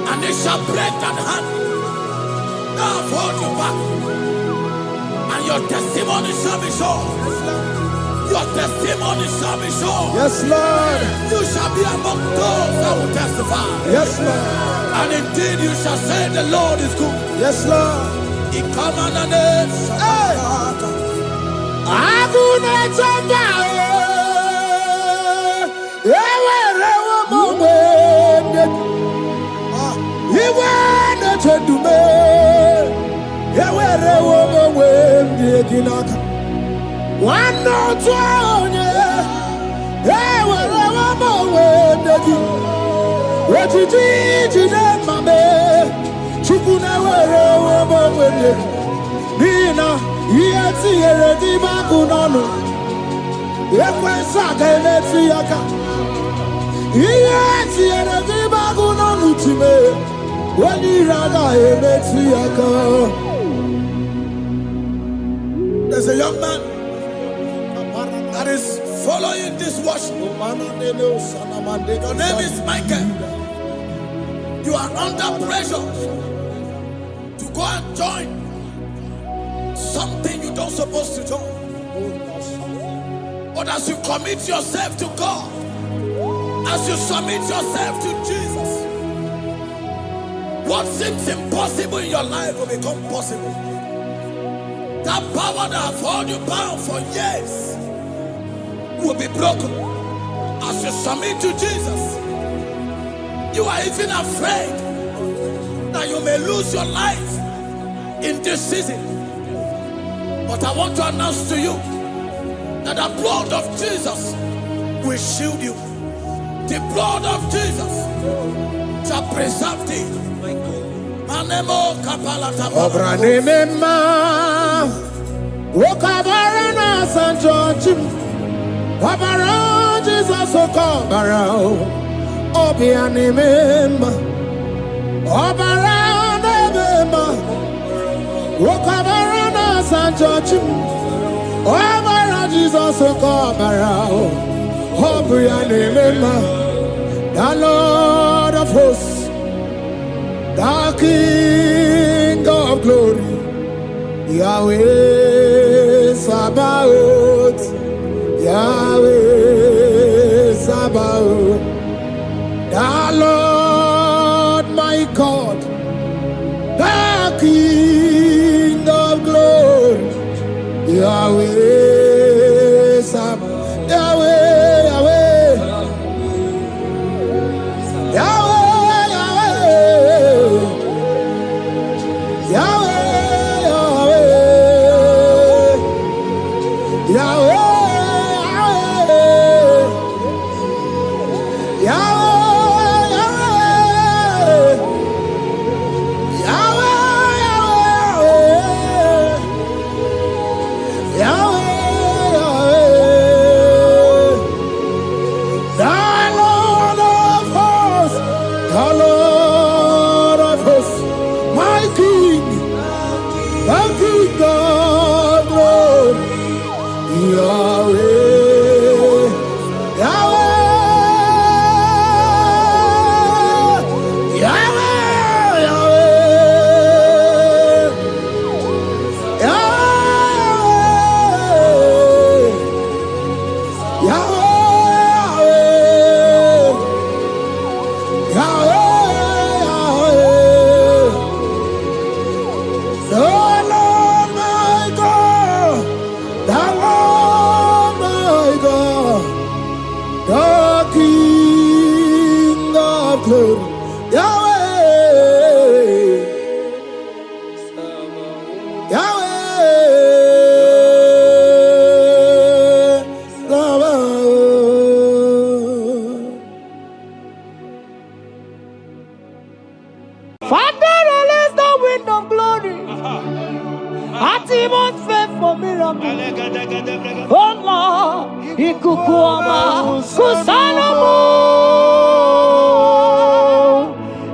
and it shall break that hand that have held you back. And your testimony shall be sure. Your testimony shall be sure. Yes, Lord. You shall be among those that will testify. Yes, Lord. And indeed you shall say the Lord is good. Yes, Lord. He come on the name. He One no twine, yeah, wherever my way, what you did, you did, my man. Chukuna, wherever my way, Nina, yes, here, the Bakunano. Yes, I can see a car. Yes, here, the Bakunano to me. When you rather, see a car. There's a young man that is following this worship. Your name is Michael. You are under pressure to go and join something you don't supposed to join. But as you commit yourself to God, as you submit yourself to Jesus, what seems impossible in your life will become possible. That power that has held you bound for years will be broken as you submit to Jesus. You are even afraid that you may lose your life in this season. But I want to announce to you that the blood of Jesus will shield you. The blood of Jesus shall preserve thee. Manemo kapalata. Obranimema, Wokabarana San George, Wabaran Jesus Okobara, Obianimema, Obaranimema, Wokabarana San George, Wabaran Jesus Okobara, Obianimema, the Lord of hosts, the King of glory, Yahweh Sabaoth, Yahweh Sabaoth, the Lord my God, the King of glory, Yahweh Sabaoth, Yahweh, Yahweh, Yahweh.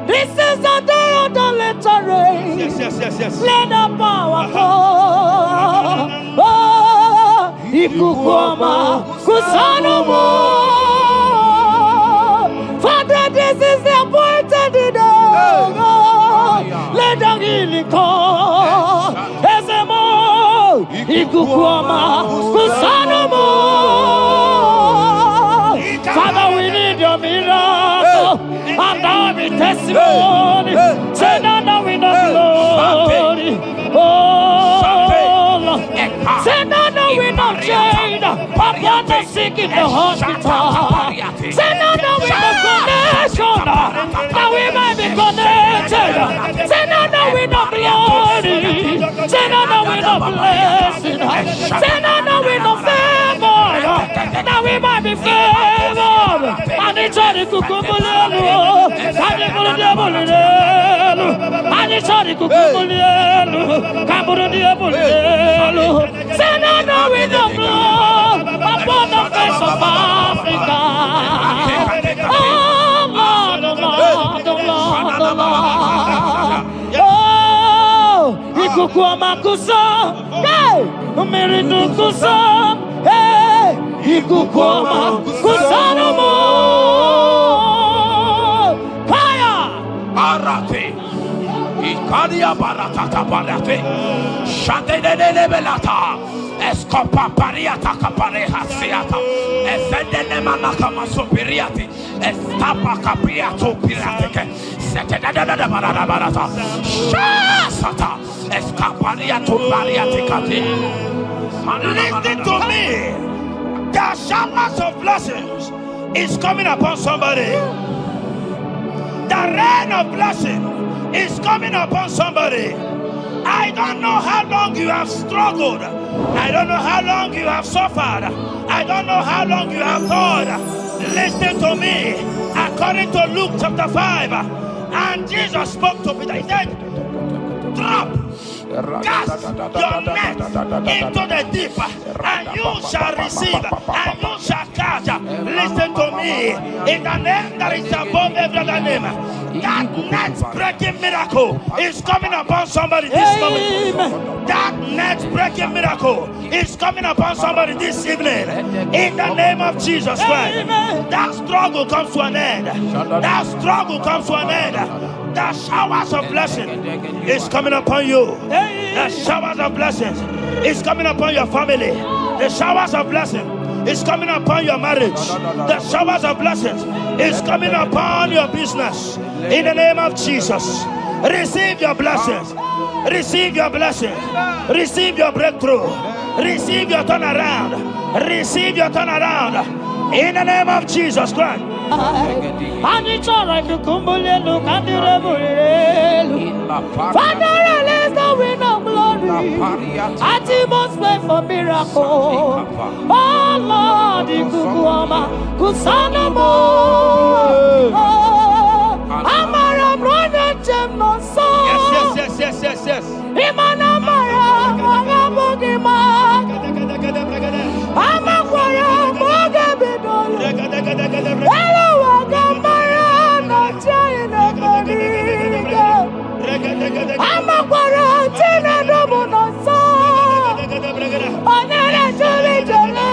This is the day of the latter rain. Yes. Let the power come. Oh, Ikukuama, Kusanomo. Father, this is the appointed day. Let the healing come. Ezemo, Ikukuama, Kusanomo. Father, we need your miracle. And now we testimony. Say now we know glory. Oh, Lord. Say now we know chain. Upon the sick in the hospital. Say now we know connection. Now we might be connected. Say now we know glory. Say now we know blessing. Say now we know be favored. And it's all the cucumulelo. And the bullet. And it's all the cucumulelo. Caburu diabulelo. Send on the wind of blood upon the face of Africa. Oh Lord, oh Lord, oh Lord, oh Lord. Oh, Ikukuamakusa, hey, Umirinukusa, hey, Ikukuamakusa no more. Fire! Arate. Ikadia baratata barate. Shadene belata. Escopa pariata capareha seata. Efendene manaka masopiriati. Estapa capriato pirateke. Setedada barata. Shasata. Escapariato bariaticati. Listen to me. The showers of blessings is coming upon somebody. The rain of blessing is coming upon somebody. I don't know how long you have struggled. I don't know how long you have suffered. I don't know how long you have thought. Listen to me. According to Luke chapter 5, and Jesus spoke to Peter. He said, drop, cast your net into the deep, and you shall receive, and you shall catch. Listen to me. In the name that is above every other name, that net breaking miracle is coming upon somebody this moment. That net breaking miracle is coming upon somebody this evening. In the name of Jesus Christ. That struggle comes to an end. That struggle comes to an end. The showers of blessing is coming upon you. The showers of blessings is coming upon your family. The showers of blessing is coming upon your marriage. The showers of blessings is coming upon your business. In the name of Jesus, receive your blessings. Receive your blessings. Receive your breakthrough. Receive your turnaround. Receive your turnaround. In the name of Jesus Christ. And it's all right to kumbulelu kandirabulelu. Father, release the wind of glory. At the most pray for miracle. Oh Lord, Ikukuama, Kusanamo. Amara brother Jemno so. Yes. Imana Mara, Magabogima. Amakwara, Mogabidol. Hello, Wagamara, not China, Bodiga. Amakwara, Tina Domono so. Onera Jolly Jolly.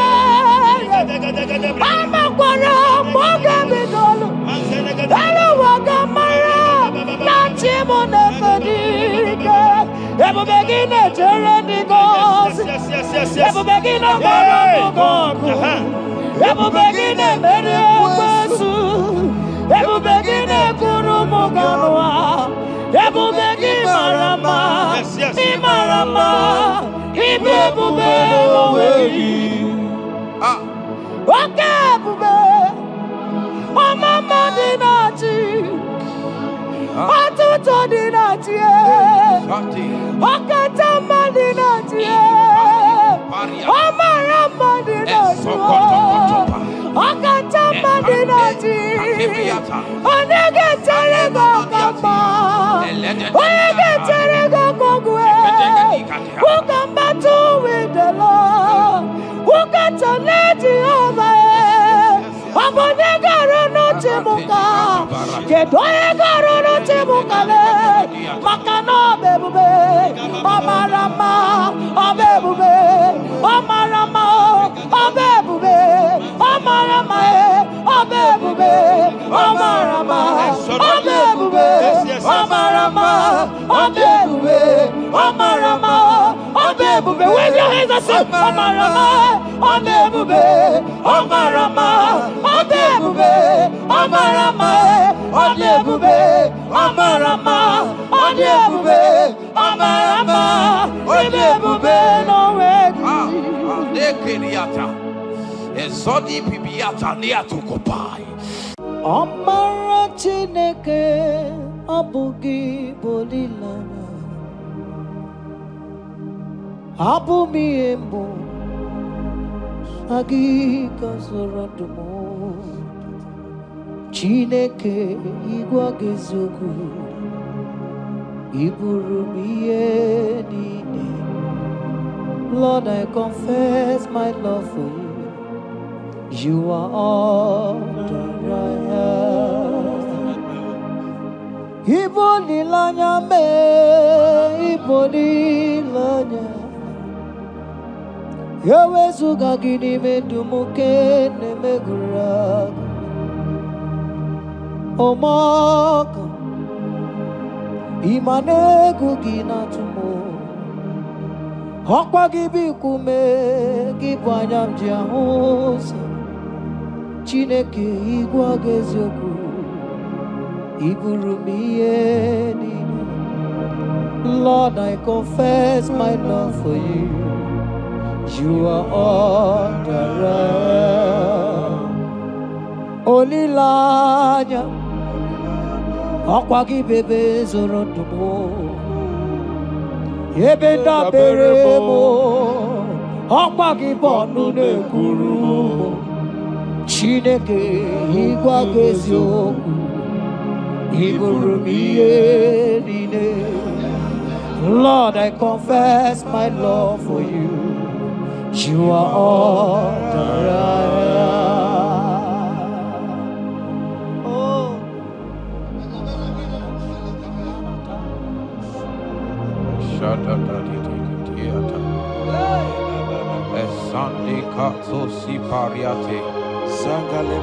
Amakwara, Mogabidol. Hello, Wagamara, not Chimona Bodiga. Ever begin a journey goes. Ever begin a God. Ever begin a Mediasu. Ever begin a Kurumoganoa. Ever begin Marama. Imarama. Ibebube. Okay, Bube. Oh, Mama Dinati. Atuto Dinati. Okatama Dinati. Omarama Dinati. Okatama Dinati. Onegeterego Kapa. Onegeterego Kogwe. Who come back to with the Lord? Who got to let you over? Abonegaro no Timuka. Kedoegaro no Timukale. Makano bebube. Omarama. Obebube. Omarama. Obebube. Omarama. Obebube. Omarama. Obebube. Omarama. Obebube. Omarama. Obebube. Wave your hands and say Omarama. Obebube. Omarama. Obebube. Omarama. Obebube. Omarama. Obebube. Omarama. Obebube. No way. Ezodi pibiata niatukopai. Omara Chineke abugi bolilana. Abumi embo agika zorodomo Chineke igwa gezoku Iburumiye nine Lord, I confess my love for you. You are all that I have. Ibolilanya me, ibolilanya. Yawezuga gini me dumuke ne meguragu. Omaka, imanegu gina tumo. Hokwa gibi kume gibanyam jiahosa Chineke igwa gezioku Iburumiye nini Lord, I confess my love for you. You are all that I am. Olilanya Hokwa gibebe zorotumo Ebenda beremo Okpagi bonu ne kuru Chineke igwa gezioku Iburumiye nine Lord, I confess my love for you. You are all that I am. Oh. Sunday Katso Sipariate Sangale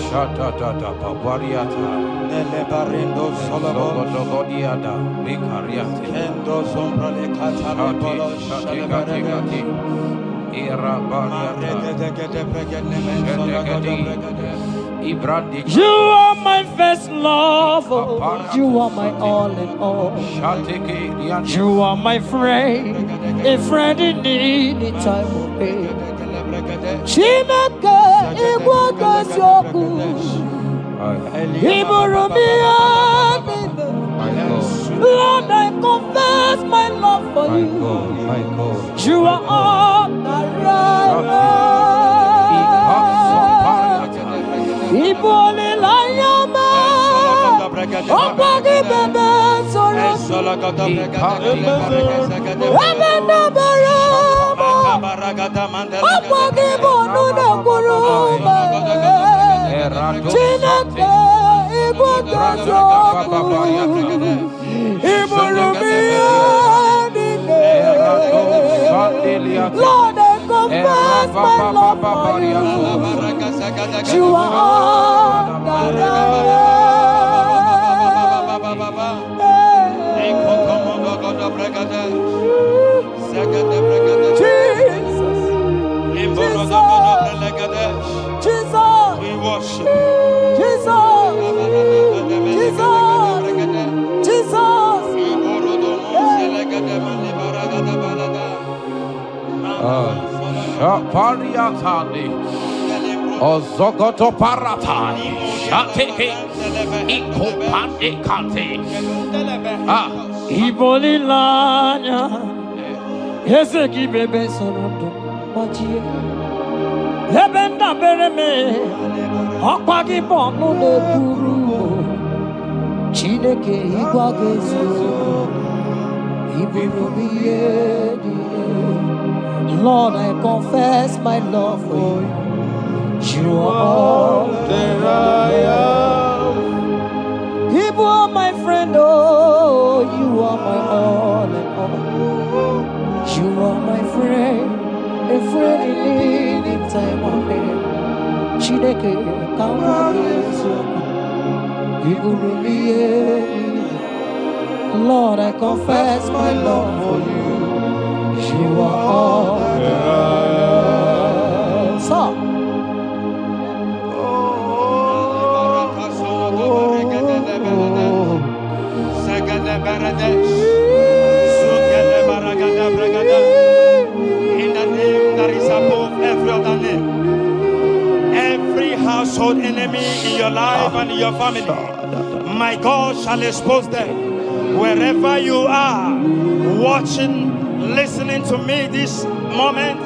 Shadada Babariata Nele Barendo Solomon Sogodiada Ricariate Kendo Sombra Le Catale Polo Shati Era You are my first love, you are my all in all. You are my friend, a friend in need in time of pain. Chineke igwa gezioku Iburumiye nine. Lord, I confess my love for you. You are all that I am. Ibole layama Okpagi bebe soro Ebenda beremo Okpagi bonu ne kuruma Chineke igwa gezioku Iburumiye nine. Lord, I confess my love for you. You are all that I Jesus, we worship Jesus, Jesus, Pariatani Ozogoto Paratai Shateke Ikopande Kate Ibolilanya Yeseki bebe sorodo Majie Ebenda bereme Okpagi bonu ne kuru Chineke igwa gezioku Iburumiye nine. Lord, I confess my love for you. You are all that I am. You are my friend, oh, you are my all and all. You are my friend, a friend in need in time of need. Chineke igwa gezioku Iburumiye nine. Lord, I confess my love for you. You are all that I am. So, in the name that is above every other name, every household enemy in your life and in your family, my God shall expose them. Wherever you are watching, listening to me this moment,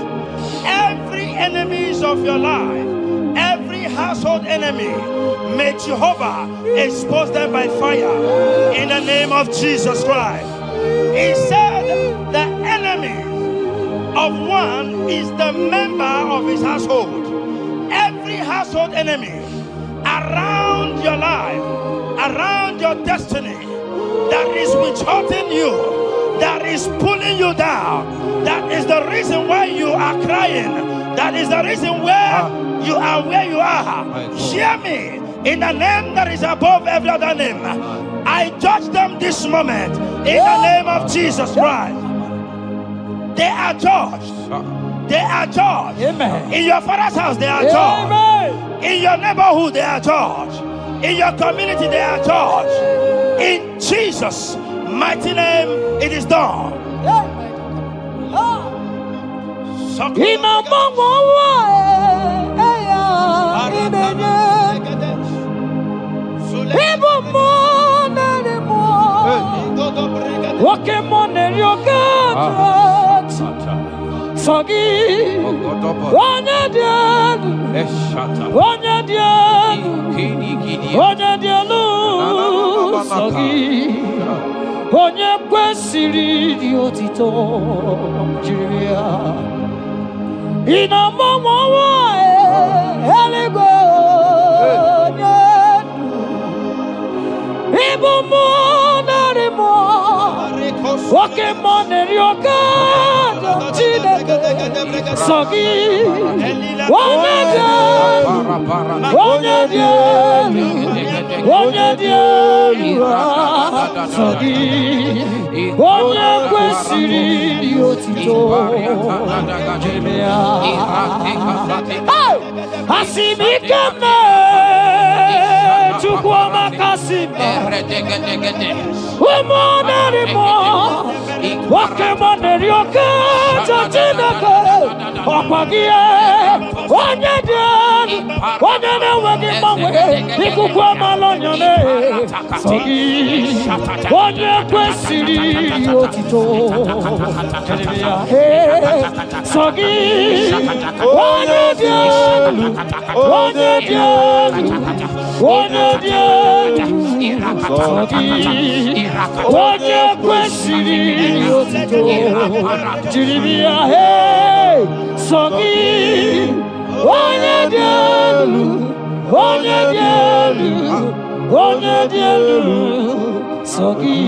every enemies of your life, every household enemy, may Jehovah expose them by fire in the name of Jesus Christ. He said the enemy of one is the member of his household. Every household enemy around your life, around your destiny, that is withholding you, that is pulling you down, that is the reason why you are crying, that is the reason where you are where you are. Hear me, in the name that is above every other name, I judge them this moment in the name of Jesus Christ. They are judged. They are judged. Amen. In your father's house, they are judged. Amen. In your neighborhood, they are judged. In your community, they are judged. In Jesus' mighty name, it is done. Onye kwesịrị dị otito jiri ya ịnọmọmọwa eluigwe onye ịbụ mmụọ narị mmụọ nwoke mmụọ na-eri oke Chineke sọ gị onye dị elu onye dị elu onye dị elu sọ gị onye kwesịrị dị otito jiri ya asị m ike mee Chukwu ọmaka sị m ụmụ narị mmụọ nwoke mmụọ na-eri oke Chineke ọkwa gị onye dị elu onye na-enweghị mgbanwe ikuku amala ọnyọne sọ gị onye kwesịrị otito sọ gị onye dị elu onye dị elu onye dị elu sọ gị onye kwesịrị otito jiri bịa sọ gị onye dị elu onye dị elu onye dị elu sọ gị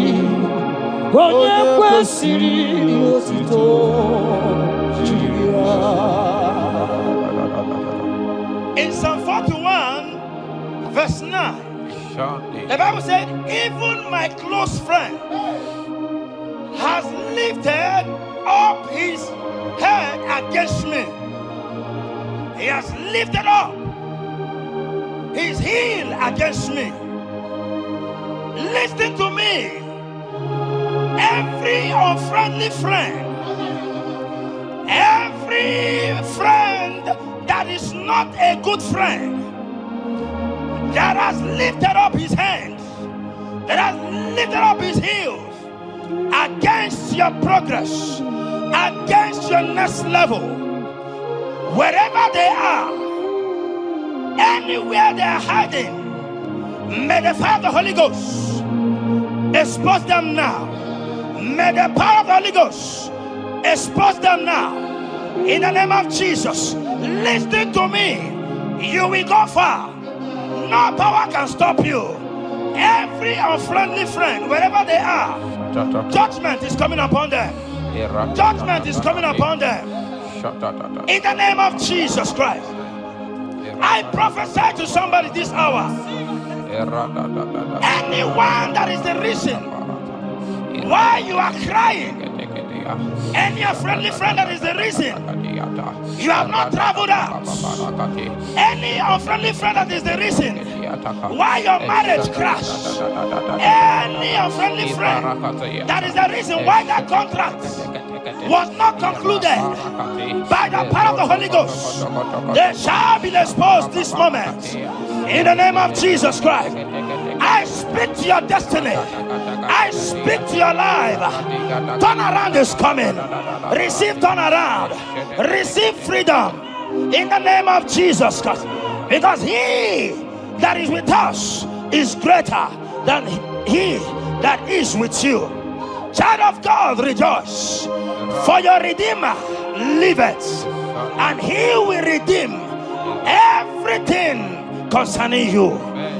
onye kwesịrị otito jiri ya. In Psalm 41 verse 9, the Bible said, even my close friend has lifted up his head against me. He has lifted up his heel against me. Listen to me. Every unfriendly friend, every friend that is not a good friend, that has lifted up his hands, that has lifted up his heels against your progress, against your next level, wherever they are, anywhere they are hiding, may the fire of the Holy Ghost expose them now. May the power of the Holy Ghost expose them now. In the name of Jesus, listen to me. You will go far. No power can stop you. Every unfriendly friend, wherever they are, judgment is coming upon them. Judgment is coming upon them. In the name of Jesus Christ, I prophesy to somebody this hour. Anyone that is the reason why you are crying, any unfriendly friend that is the reason you have not traveled out, any unfriendly friend that is the reason why your marriage crashed, any unfriendly friend that is the reason why that contract was not concluded, by the power of the Holy Ghost, they shall be exposed this moment. In the name of Jesus Christ, I speak to your destiny. I speak to your life. Turnaround is coming. Receive turnaround. Receive freedom. in the name of Jesus Christ. Because he that is with us is greater than he that is with you. Child of God, rejoice, for your Redeemer liveth, and he will redeem everything concerning you,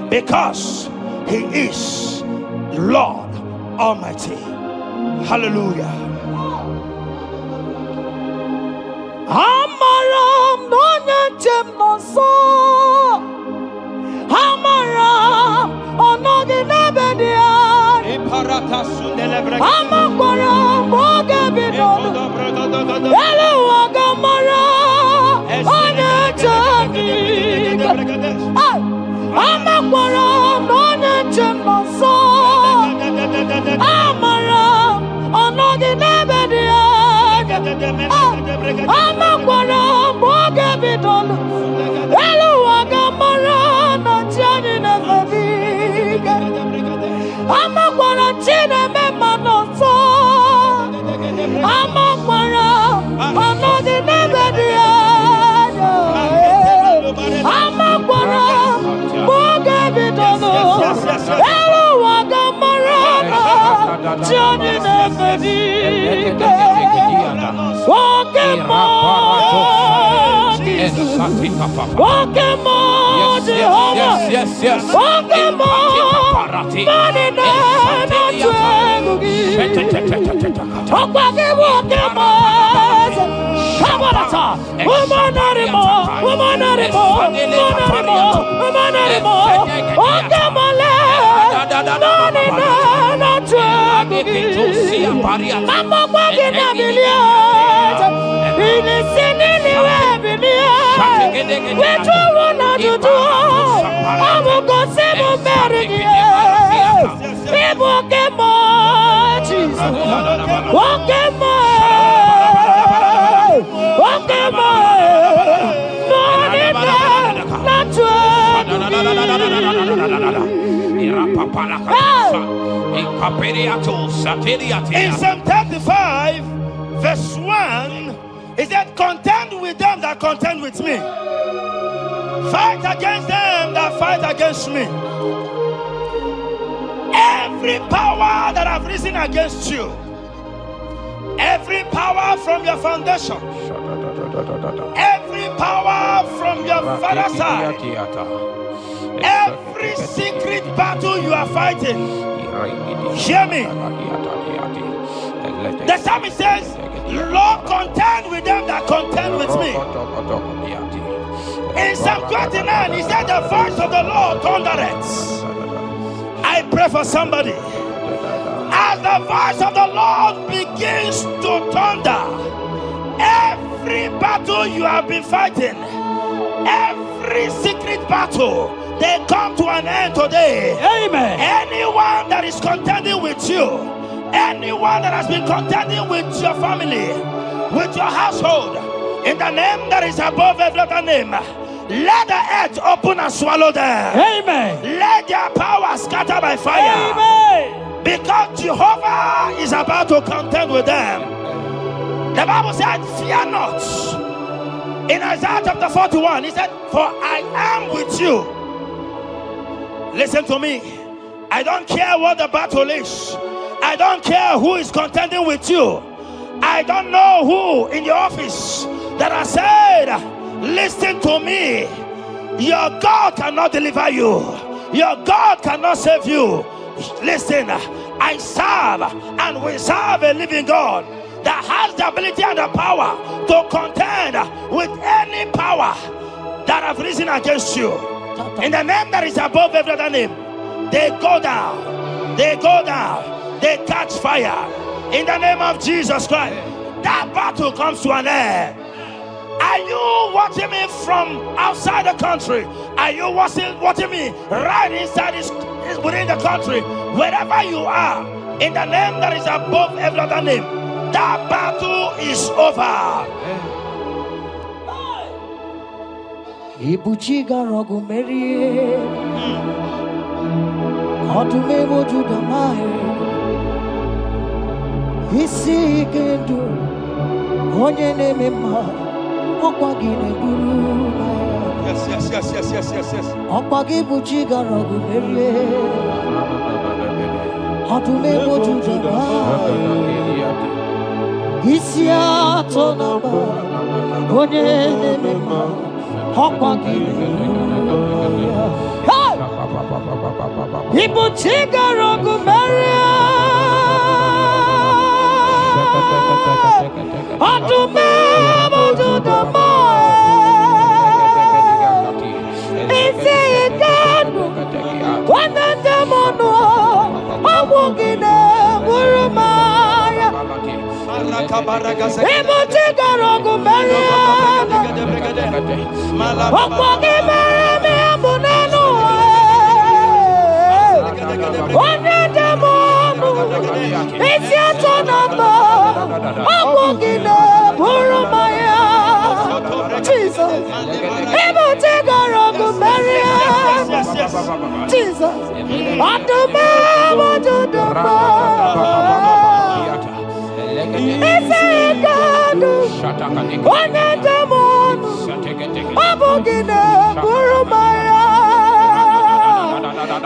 because he is Lord Almighty. Hallelujah. Amaram nonyenchem nonso, Amaram onoginebedia, Amaram ogebidodo, Eluwagamara onyenchemika, Amaram nonyenchem nonso, Amaram onoginebedia, Amakwara mboge bidolo, Eluwagamara na chani nefabiga, Amakwara chine memanoso, Amakwara anodi nebedia, Amakwara mboge bidolo, Eluwagamara na chani nefabiga. In Psalm 35, verse 1, it said, contend with them that contend with me. Fight against them that fight against me. Every power that have risen against you, every power from your foundation, every power from your father's side, every secret battle you are fighting, hear me. The psalmist says, Lord, contend with them that contend with me. In Psalm 29, he said, the voice of the Lord thundereth. I pray for somebody. As the voice of the Lord begins to thunder, every battle you have been fighting, every secret battle, they come to an end today. Amen. Anyone that is contending with you, anyone that has been contending with your family, with your household, in the name that is above every other name, let the earth open and swallow them. Amen. Let their power scatter by fire. Amen. Because Jehovah is about to contend with them. The Bible said, fear not. In Isaiah chapter 41, he said, for I am with you. Listen to me. I don't care what the battle is. I don't care who is contending with you. I don't know who in your office that has said, listen to me. Your God cannot deliver you. Your God cannot save you. Listen, I serve and we serve a living God that has the ability and the power to contend with any power that have risen against you. In the name that is above every other name, they go down. They go down. They catch fire. In the name of Jesus Christ, that battle comes to an end. Are you watching me from outside the country? Are you watching me right inside within the country? Wherever you are, in the name that is above every other name, that battle is over. Ibuchiga rogumerie, odumewo judamae, isi kendu, onye nemema.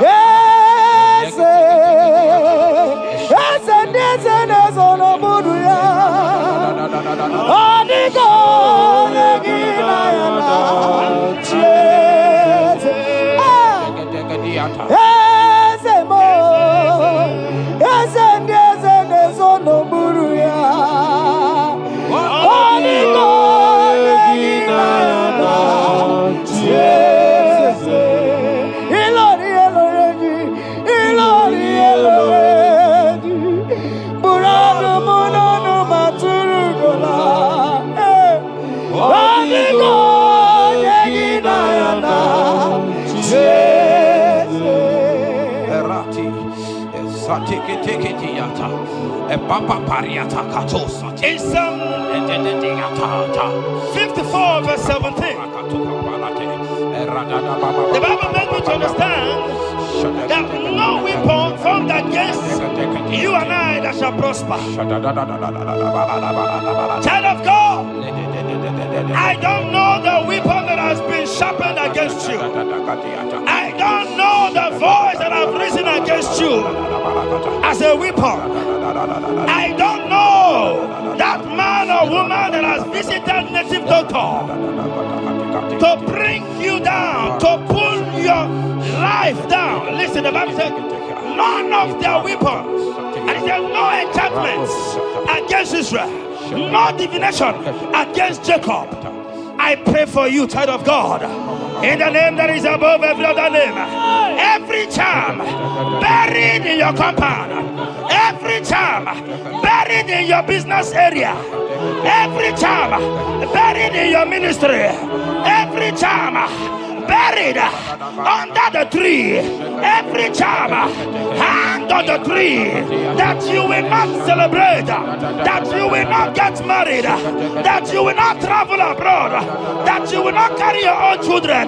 Yes. In Psalm 54 verse 17, the Bible makes me to understand that no weapon formed against you and I that shall prosper. Child of God, I don't know the weapon that has been sharpened against you. I don't know the voice that has risen against you as a weapon. I don't know that man or woman that has visited native doctor to bring you down, to pull your life down. Listen, the Bible said, none of their weapons, and it said no enchantments against Israel, no divination against Jacob. I pray for you, child of God, in the name that is above every other name. Every charm buried in your compound, every charm buried in your business area, every charm buried in your ministry, every charm buried under the tree, every charm hang on the tree, that you will not celebrate, that you will not get married, that you will not travel abroad, that you will not carry your own children.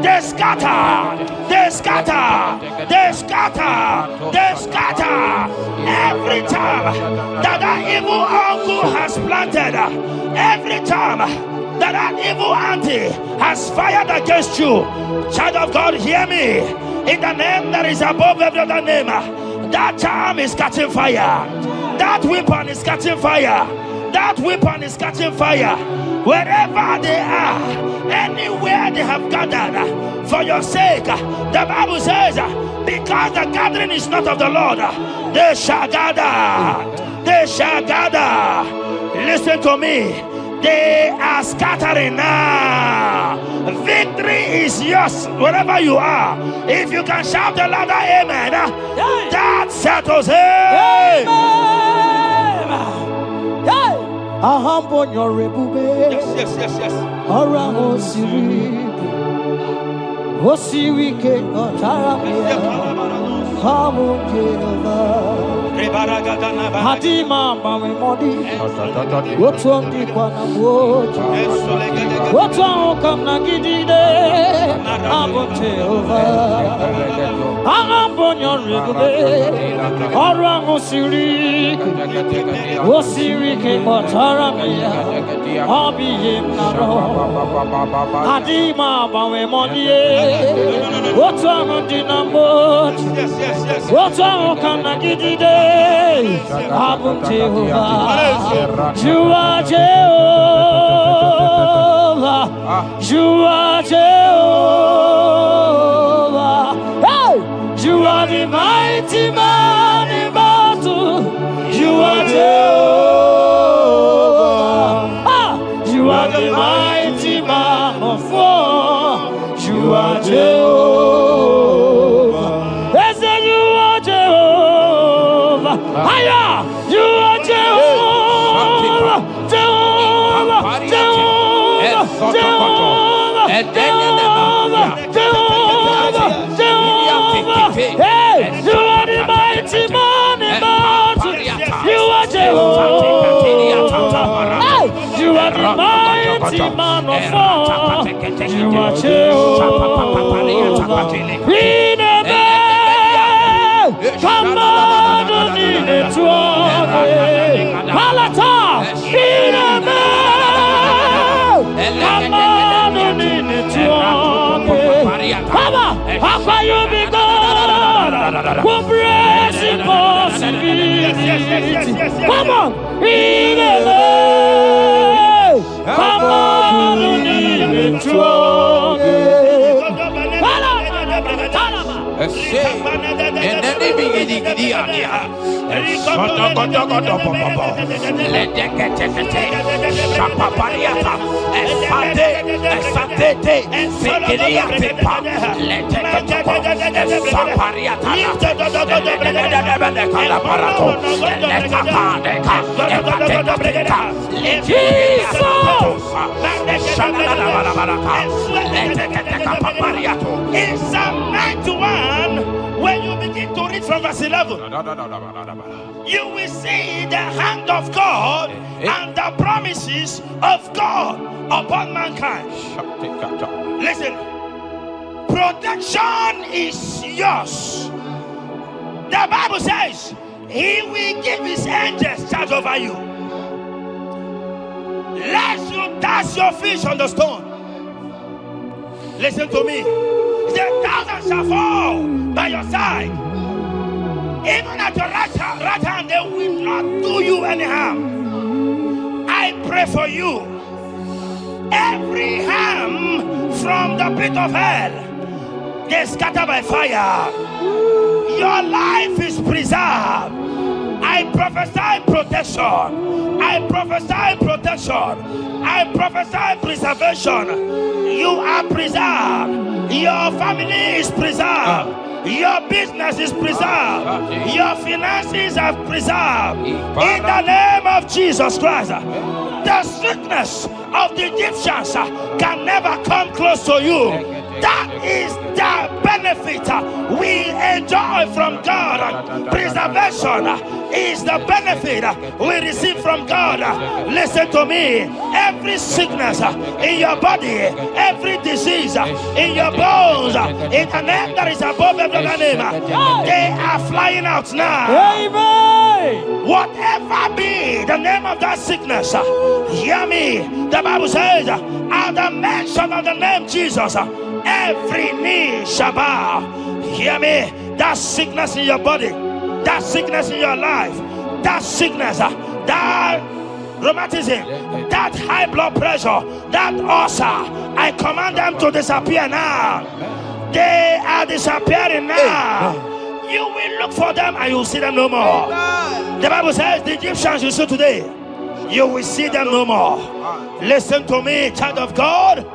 They scatter, they scatter, they scatter, they scatter. Every time that evil uncle has planted, every time that evil auntie has fired against you, child of God, hear me. In the name that is above every other name, that charm is catching fire. That weapon is catching fire. That weapon is catching fire. Wherever they are, anywhere they have gathered for your sake, the Bible says, because the gathering is not of the Lord, they shall gather. They shall gather. Listen to me. They are scattering now. Victory is yours wherever you are. If you can shout the louder amen, that settles it. Yes. Hadima mami modi, wotu mdikwa na moja, wotu ukam na gidide, abonte over, your river, Orang Siri, Osiri, Motaramia, Hobby him Naro, Adima, Bawe Monie, what's on Dinamo, what's on Kanagidi Day, Abu Jehovah, you are Jehovah, you are Jehovah, hey, you are the mighty man in battle, you are Jehovah, you are the mighty man of war, you are Jehovah, I say you are Jehovah, Aya, you are Jehovah, Jehovah, Jehovah, Jehovah, Jehovah, Jehovah, hey, you are the mighty man in battle, you are Jehovah, hey, you are the mighty man of war, you are Jehovah, come on, in it to Palata, come on, in it to Papa, how can you be God? Who brings impossibility? Come on, come on, in it to in Psalm 91, when you begin to read from verse 11, you will see the hand of God and the promises of God upon mankind. Listen, protection is yours. The Bible says He will give His angels charge over you, lest you dash your fish on the stone. Listen to me. The thousands shall fall by your side, even at your right hand, they will not do you any harm. I pray for you. Every harm from the pit of hell, they scatter by fire. Your life is preserved. I prophesy protection. I prophesy protection. I prophesy preservation. You are preserved. Your family is preserved. Your business is preserved. Your finances are preserved. In the name of Jesus Christ. The sickness of the Egyptians can never come close to you. That is the benefit we enjoy from God. Preservation is the benefit we receive from God. Listen to me. Every sickness in your body, every disease in your bones, in the name that is above every other name, they are flying out now. Amen. Whatever be the name of that sickness, hear me. The Bible says, at the mention of the name Jesus, every knee shall bow. Hear me. That sickness in your body, that sickness in your life, that sickness, that rheumatism, that high blood pressure, that ulcer, I command them to disappear now. They are disappearing now. You will look for them and you will see them no more. The Bible says the Egyptians you see today, you will see them no more. Listen to me, child of God.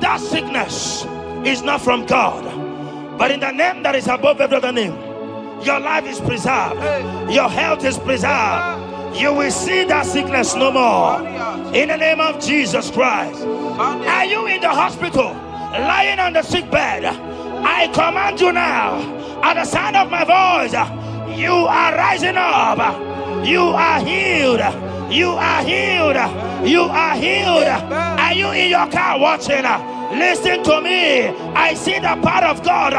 That sickness is not from God, but in the name that is above every other name, your life is preserved. Your health is preserved. You will see that sickness no more. In the name of Jesus Christ. Are you in the hospital, lying on the sick bed? I command you now, at the sound of my voice, you are rising up. You are healed. You are healed. You are healed. Are you in your car watching? Listen to me. I see the power of God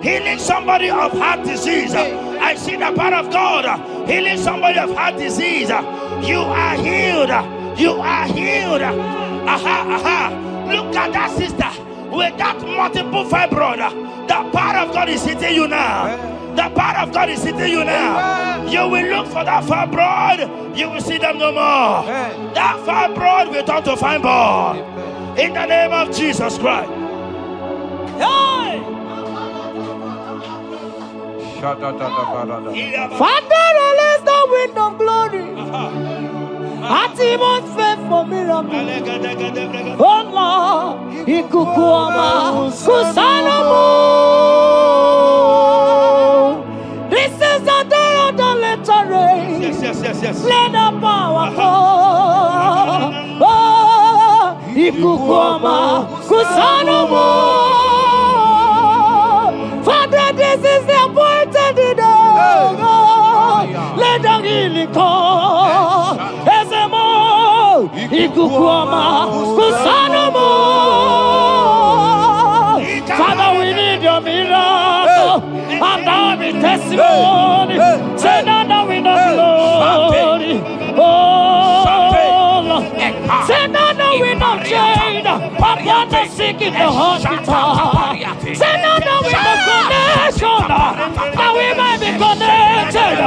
healing somebody of heart disease. I see the power of God healing somebody of heart disease. You are healed. You are healed. Look at that sister with that multiple fibroid. The power of God is hitting you now. The power of God is hitting you now. You will look for that fibroid. You will see them no more. That fibroid will turn to fibroid. In the name of Jesus Christ. Hey! Father, release the wind of glory. Atmosphere for miracle. Oh Lord, ikukuama kusanamo. This is the day of the letter rain. Yes. Let the power fall. Oh, ikukuama kusanamo. Father, this is the appointed day. Let the healing come. Ezemo, ikukuama kusanamo. Father, we need your miracle. And now we testimony. Say now we know glory. Oh, Lord. Say now we know change. Upon the sick in the hospital. Say now we know connection. Now we might be connected.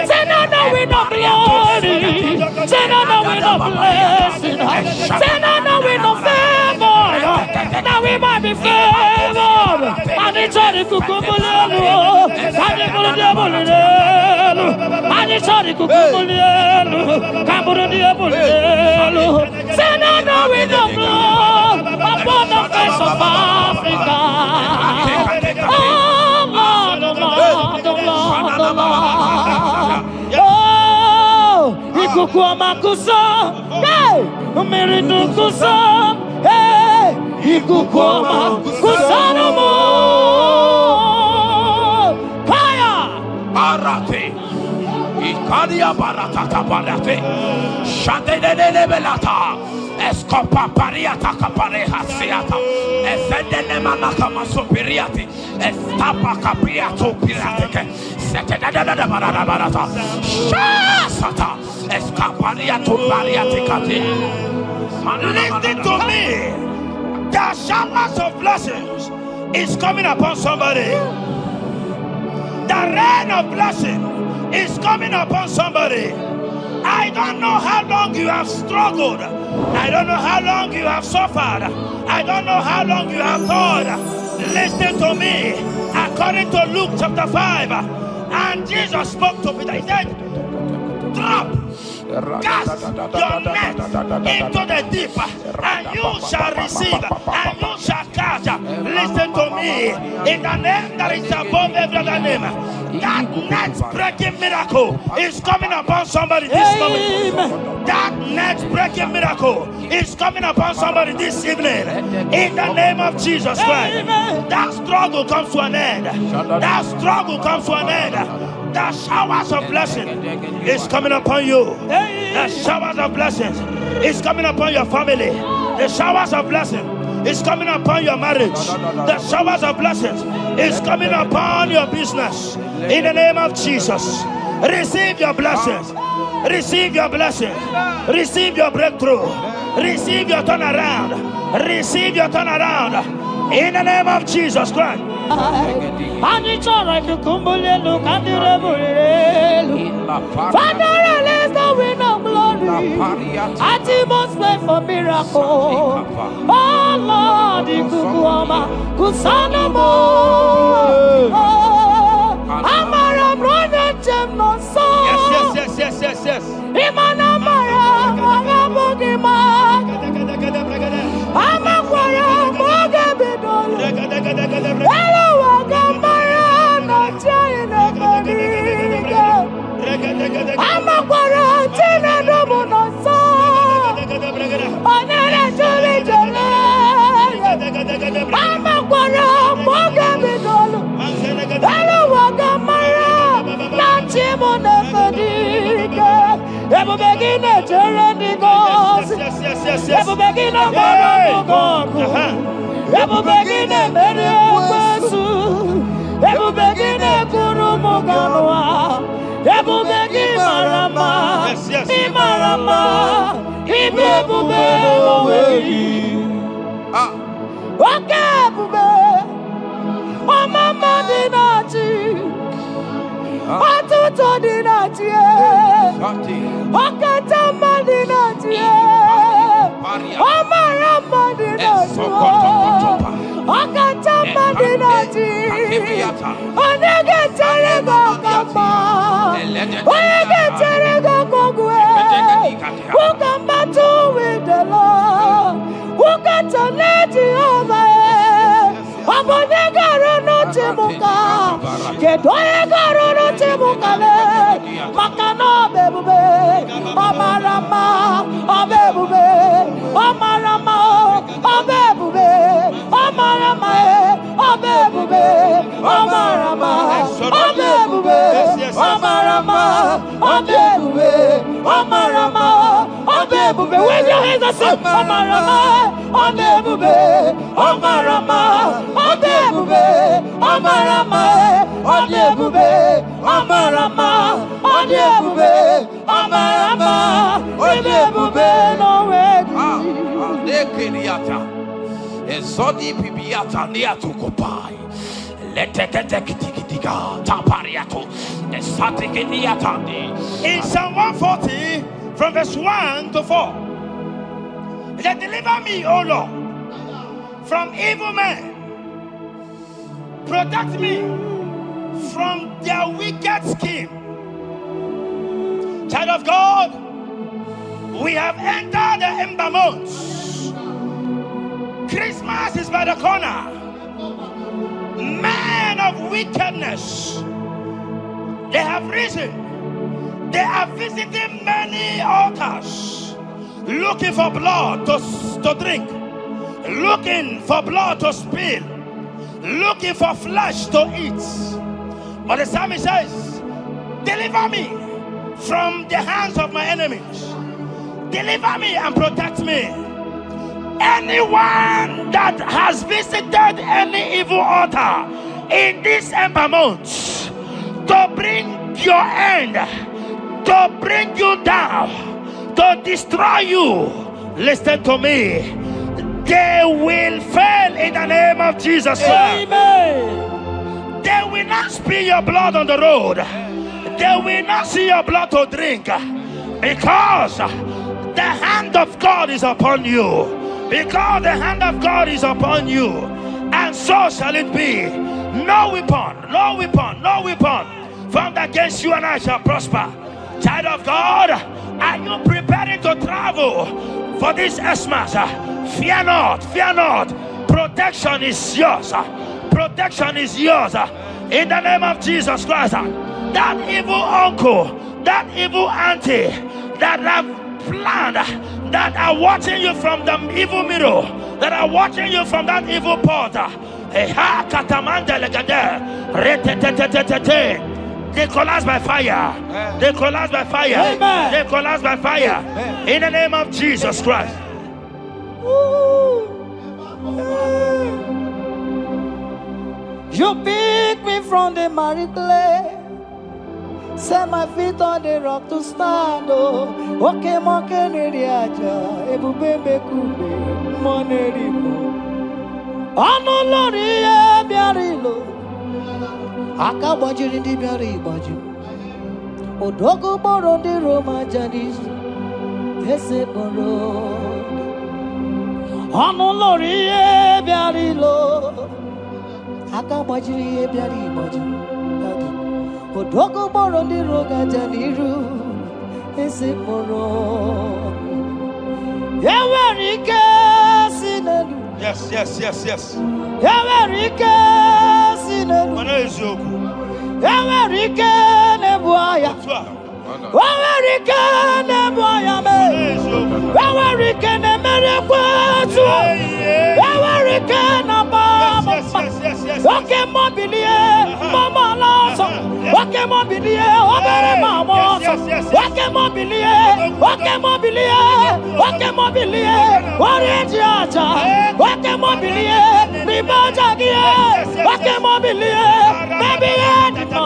Say now we know glory. Say now we know blessing. Say now we know favor. Now we might be favored. And it's all the kukumulelu. And it's all the diabolelu. And it's all the kukumulelu. Kamburu diabolelu. Say now we know blood upon the face of Africa. Oh Lord, oh Lord, oh Lord, oh Lord. Oh, ikukuama kusa, hey, umiridu kusa, hey, ikukuama kusa no more. Fire! Arate. Ikadia baratata barate. Shadene belata. Escopa pariata capareha seata. Efendene manaka masopiriati. Estapa capriato pirate. Setedada barata. Shasata. Escapariato pariati cati. Listen to me. The showers of blessings is coming upon somebody. The rain of blessing is coming upon somebody. I don't know how long you have struggled. I don't know how long you have suffered. I don't know how long you have thought. Listen to me. According to Luke chapter 5, and Jesus spoke to Peter. He said, drop, cast your net into the deep, and you shall receive, and you shall catch. Listen to me. In the name that is above every other name, that net breaking miracle is coming upon somebody this moment. That net breaking miracle is coming upon somebody this evening. In the name of Jesus Christ. That struggle comes to an end. That struggle comes to an end. The showers of blessing is coming upon you. The showers of blessings is coming upon your family. The showers of blessing is coming upon your marriage. The showers of blessings is coming upon your business. In the name of Jesus, receive your blessings. Receive your blessings. Receive your breakthrough. Receive your turnaround. Receive your turnaround. In the name of Jesus Christ. Father, release the wind of glory. Atmosphere for miracle. Oh Lord, ikukuama kusanamo. Amara brother jem no so. Yes. Imana mara magabugima. Amakwara mogabidolo. Hello wagamara na chayina bariga. Amakwara tina domo no so. Onere juli jole. Amakwara mogabidolo. Hello wagamara na chimo na bariga. Ebu begine jereni gozi. Ebu begine mara mugogo. Ebu begine mere kwesu. Moganwa, Ebubegi Marama, Imarama, Ibebube, okay, Bube, oh, Mama Dinati, Atuto Dinati, Okatama Dinati, oh, Marama Dinati, Okatama Dinati, Onegeterego Kama, Onegeterego Kogwe, who can battle with the Lord, who can let Jehovah, Abonegaro no Timuka, Kedoegaro no Timukale, Makano Bebube, Omarama, Obebube, Omarama, Obebube, Omarama, Obebube, Omarama, Obebube, Omarama, Obebube, Omarama, Obebube. Wave your hands and say, Omarama, Obebube, Omarama, Obebube, Omarama, Obebube, Omarama, Obebube, Omarama, Obebube, no way. Ezodi pibiata nia tukopai. Leteketekitikitiga tapariato. Esatikiniatandi. In Psalm 140, from verse 1 to 4, it said, deliver me, O Lord, from evil men. Protect me from their wicked scheme. Child of God, we have entered the ember months. Christmas is by the corner. Men of wickedness, they have risen. They are visiting many altars, looking for blood to drink, looking for blood to spill, looking for flesh to eat. But the psalmist says, deliver me from the hands of my enemies. Deliver me and protect me. Anyone that has visited any evil altar in this ember month to bring your end, to bring you down, to destroy you, listen to me, they will fail in the name of Jesus. Amen. They will not spill your blood on the road. They will not see your blood to drink, because the hand of God is upon you. Because the hand of God is upon you, and so shall it be. No weapon formed against you and I shall prosper. Child of God, are you preparing to travel for this Xmas? Fear not. Protection is yours. Protection is yours. In the name of Jesus Christ. That evil uncle, that evil auntie that have planned, that are watching you from the evil mirror, that are watching you from that evil portal, they collapse by fire. They collapse by fire. Amen. They collapse by fire. Amen. In the name of Jesus Christ. You pick me from the miry clay, set my feet on the rock to stand. Oh, okay, monkey neriaja, ebube kube, monerimo. Ano lori e biarilo, akabajiri di biari baju. Odogo boro di Roma janis, ese boro. Ano lori e biarilo, akabajiri e biari baju. Odogo boro di Roma janiru, ese boro. Yawarike sinelu. Yes. Yawarike sinelu. Yawarike nebuaya. Yawarike nebuaya me. Yawarike nemerekwetu. Yawarike nabama. Okay, mobilie, mama laso. Okay, mobilie, obere mama. Okay, mobilie, orange aja. Okay, mobilie, ribaja gie. Okay, mobilie, baby, no.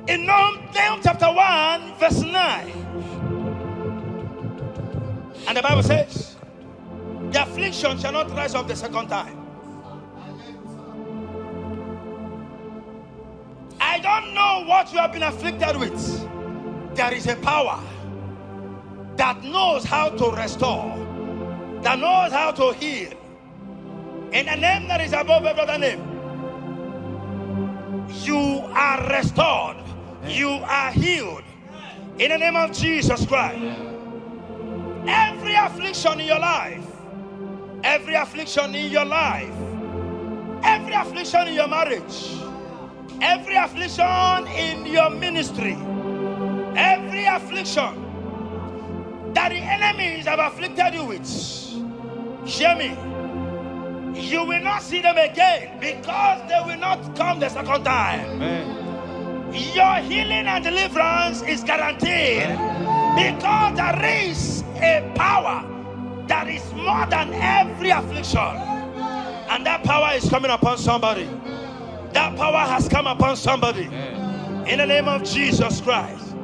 In Nahum chapter 1, verse 9. And the Bible says, the affliction shall not rise up the second time. I don't know what you have been afflicted with. There is a power that knows how to restore, that knows how to heal. In the name that is above every other name, you are restored. You are healed. In the name of Jesus Christ. Every affliction in your life, every affliction in your life, every affliction in your marriage, every affliction in your ministry, every affliction that the enemies have afflicted you with, hear me, you will not see them again, because they will not come the second time. Amen. Your healing and deliverance is guaranteed, because there is a power that is more than every affliction, and that power is coming upon somebody. That power has come upon somebody. In the name of Jesus Christ.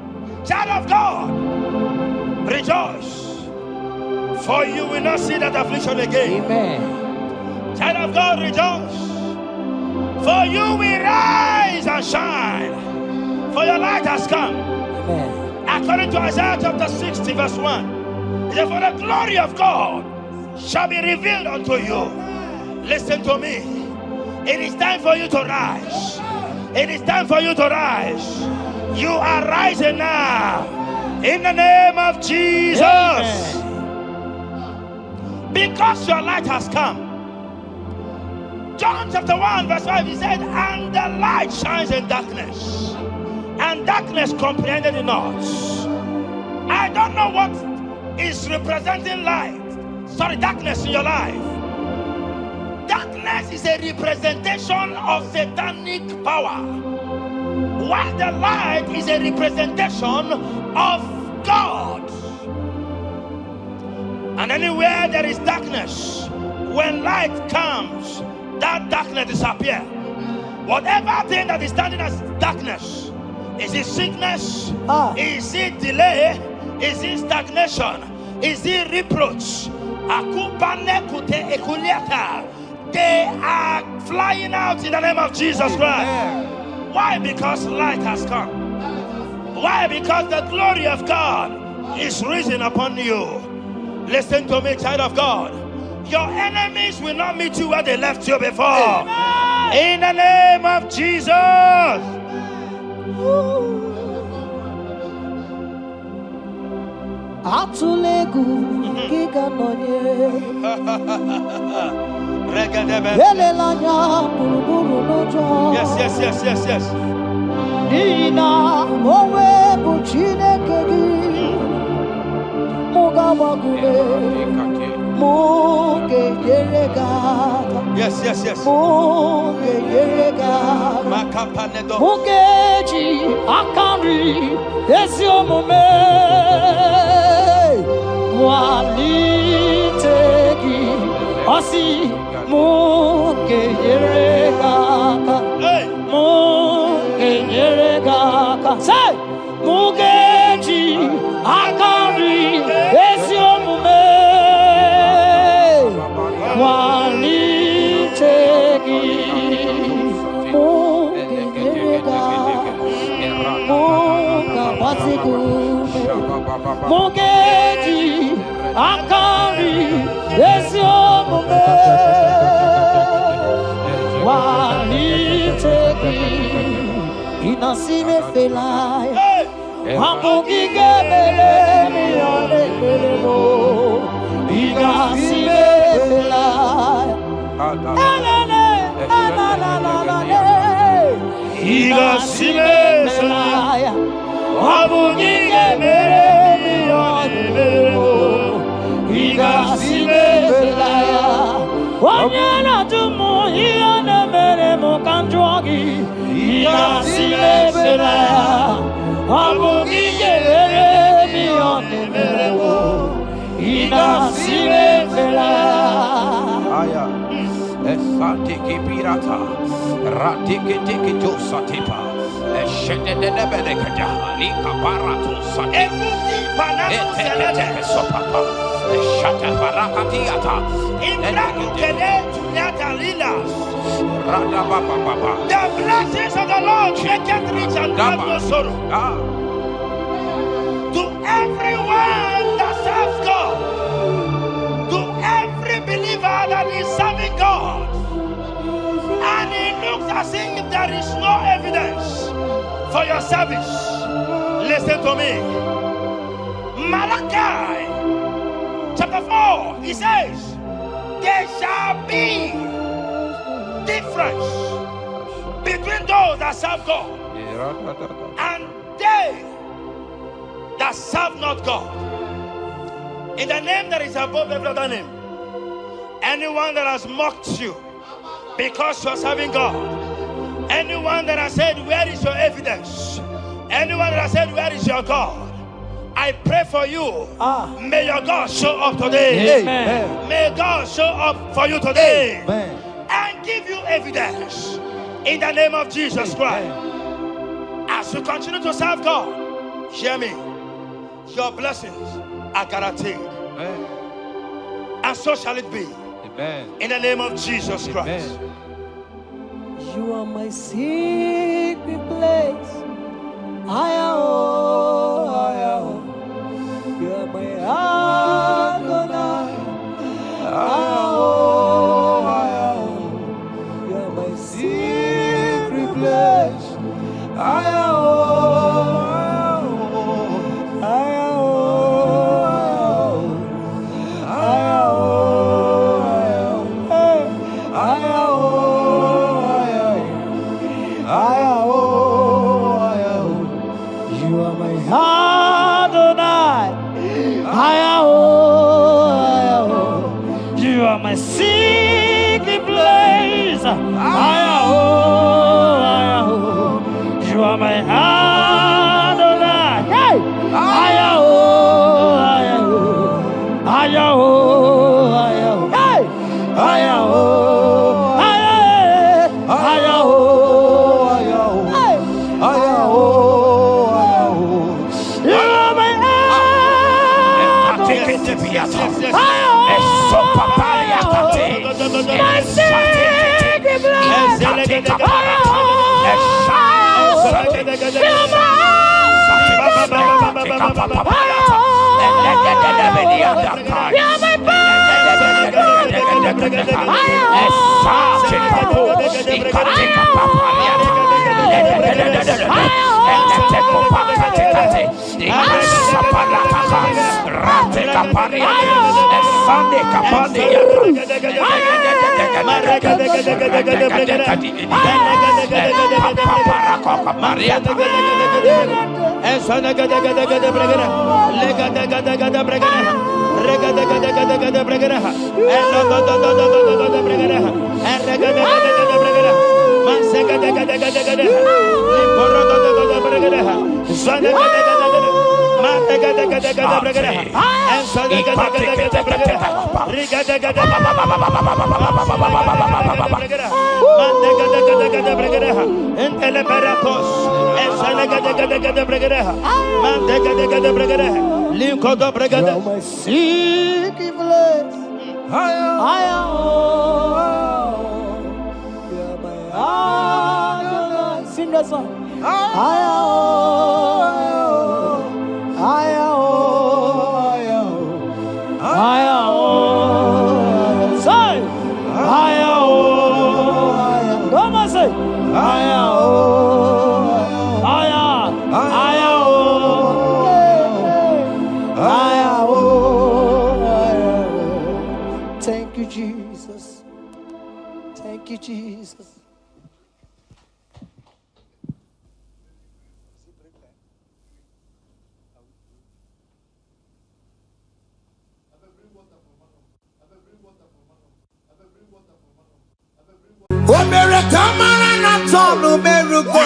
Child of God, rejoice, for you will not see that affliction again. Amen. Child of God, rejoice, for you will rise and shine, for your light has come. Amen. According to Isaiah chapter 60 verse 1, it says, for the glory of God shall be revealed unto you. Listen to me. It is time for you to rise. It is time for you to rise. You are rising now. In the name of Jesus. Amen. Because your light has come. John chapter 1 verse 5, he said, and the light shines in darkness, and darkness comprehended it not. I don't know what is representing light. Sorry, darkness in your life. Darkness is a representation of satanic power, while the light is a representation of God. And anywhere there is darkness, when light comes, that darkness disappears. Whatever thing that is standing as darkness, is it sickness? Is it delay? Is it stagnation? Is it reproach? They are flying out in the name of Jesus Christ. Why? Because light has come. Why? Because the glory of God is risen upon you. Listen to me, child of God. Your enemies will not meet you where they left you before. Amen. In the name of Jesus. Atulegu giga nonye Yes. Nina mowe buchineke gi Mugabagume Muge yerega. Yes. Muge yerega. Mugeji akari esiomume walitegi osi muge yerega. Muge yerega. Say mugeji akari esiomume walitegi mugerega mugabazigume mugeji akari esiomume walitegi inasime felaya Hamugige bele mi ane bele mo Igasime belaya Igasime belaya Hamugige bele mi ane bele mo Igasime belaya Wanyana tumu iane me Esatiki pirata, ratiki tiki josatipa, eshededebelekada, lika barato satipa, eteke sopapa, eshata barakatiata, Ibrahimkele Natalilas. radababa. The blessings of the Lord make it rich and have no sorrow. To everyone that serves God, to every believer that is serving God, and it looks as if there is no evidence for your service, listen to me. Malachi chapter 4, he says, there shall be difference between those that serve God and they that serve not God. In the name that is above every other name, anyone that has mocked you because you are serving God, anyone that has said, where is your evidence? Anyone that has said, where is your God? I pray for you. May your God show up today. Amen. May God show up for you today. Amen. And give you evidence in the name of Jesus Christ. As you continue to serve God, hear me, your blessings are guaranteed. Amen. And so shall it be. Amen. In the name of Jesus Christ. Amen. You are my secret place. You are my Adonai. You are my secret place. You are my Adonai. You are my secret place. You are my Adonai. Hey! My secret place. Sing that song. Say, come on, say, thank you, Jesus. Thank you, Jesus. O mere kamara na tonu merugo.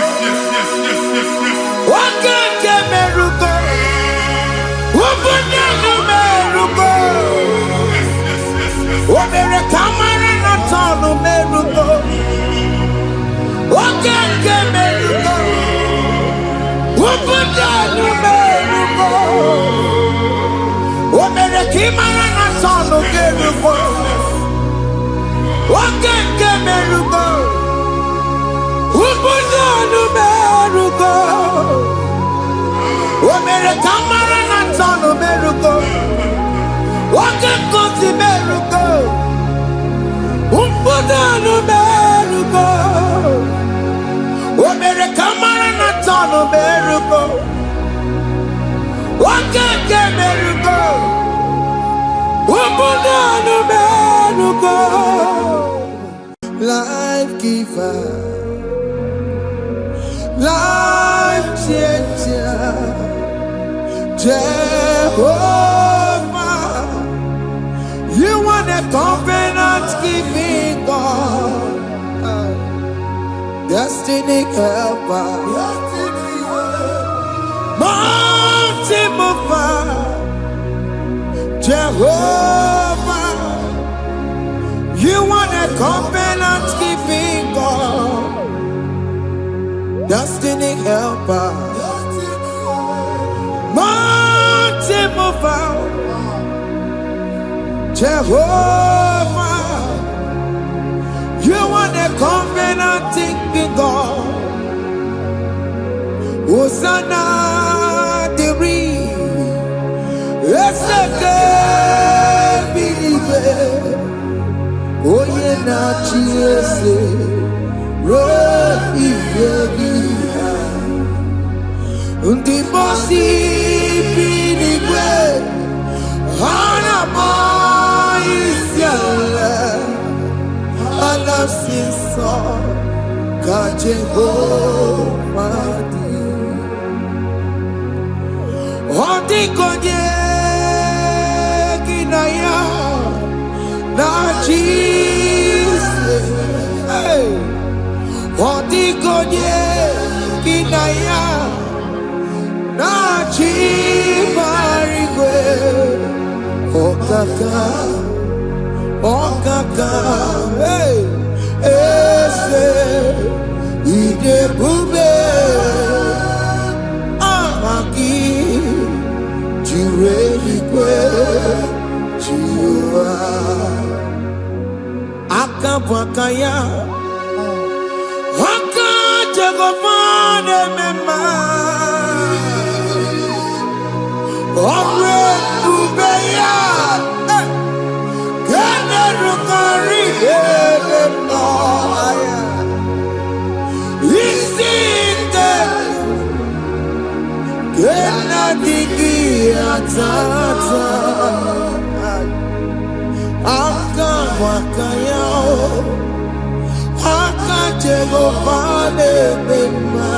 Imara na tonu kerugo. Wakenge merugo. Ubudonu merugo. Omere kamara na tonu merugo. Wakenkosi merugo. Ubudonu merugo. Omere kamara na tonu merugo. Wakenge merugo. Ubudonu merugo. Life giver, life changer, Jehovah, you are the covenant keeping God, destiny helper, mountain mover, Jehovah, you are the covenant keeping God, destiny helper, mountain mover, Jehovah, you are the covenant keeping God. Hosanna, Diri, Eseke, Believe. Oye na chiese rodi yebi undi bosi pinigwe hana moisiale alasinso kajehova di odi konye kinaya na Jesus, hey, odigonye kinaya na chibarigwe, okaka, hey, ese idebube, amaki, jireligwe, jiwa. Akabwakaya Akajagopane mema Omre kubeya Gene rukari mema Isinde Gena digi atata Akabwakaya Akajagopane mema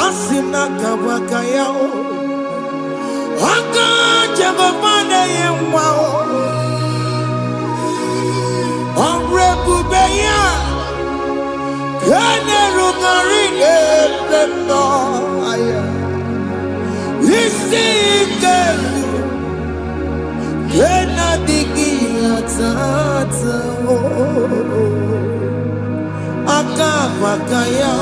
Asina kabwakaya Akajagopane yemwa Omrekubeya Kene rugarine mema Isike Kena digi atata Akabwakaya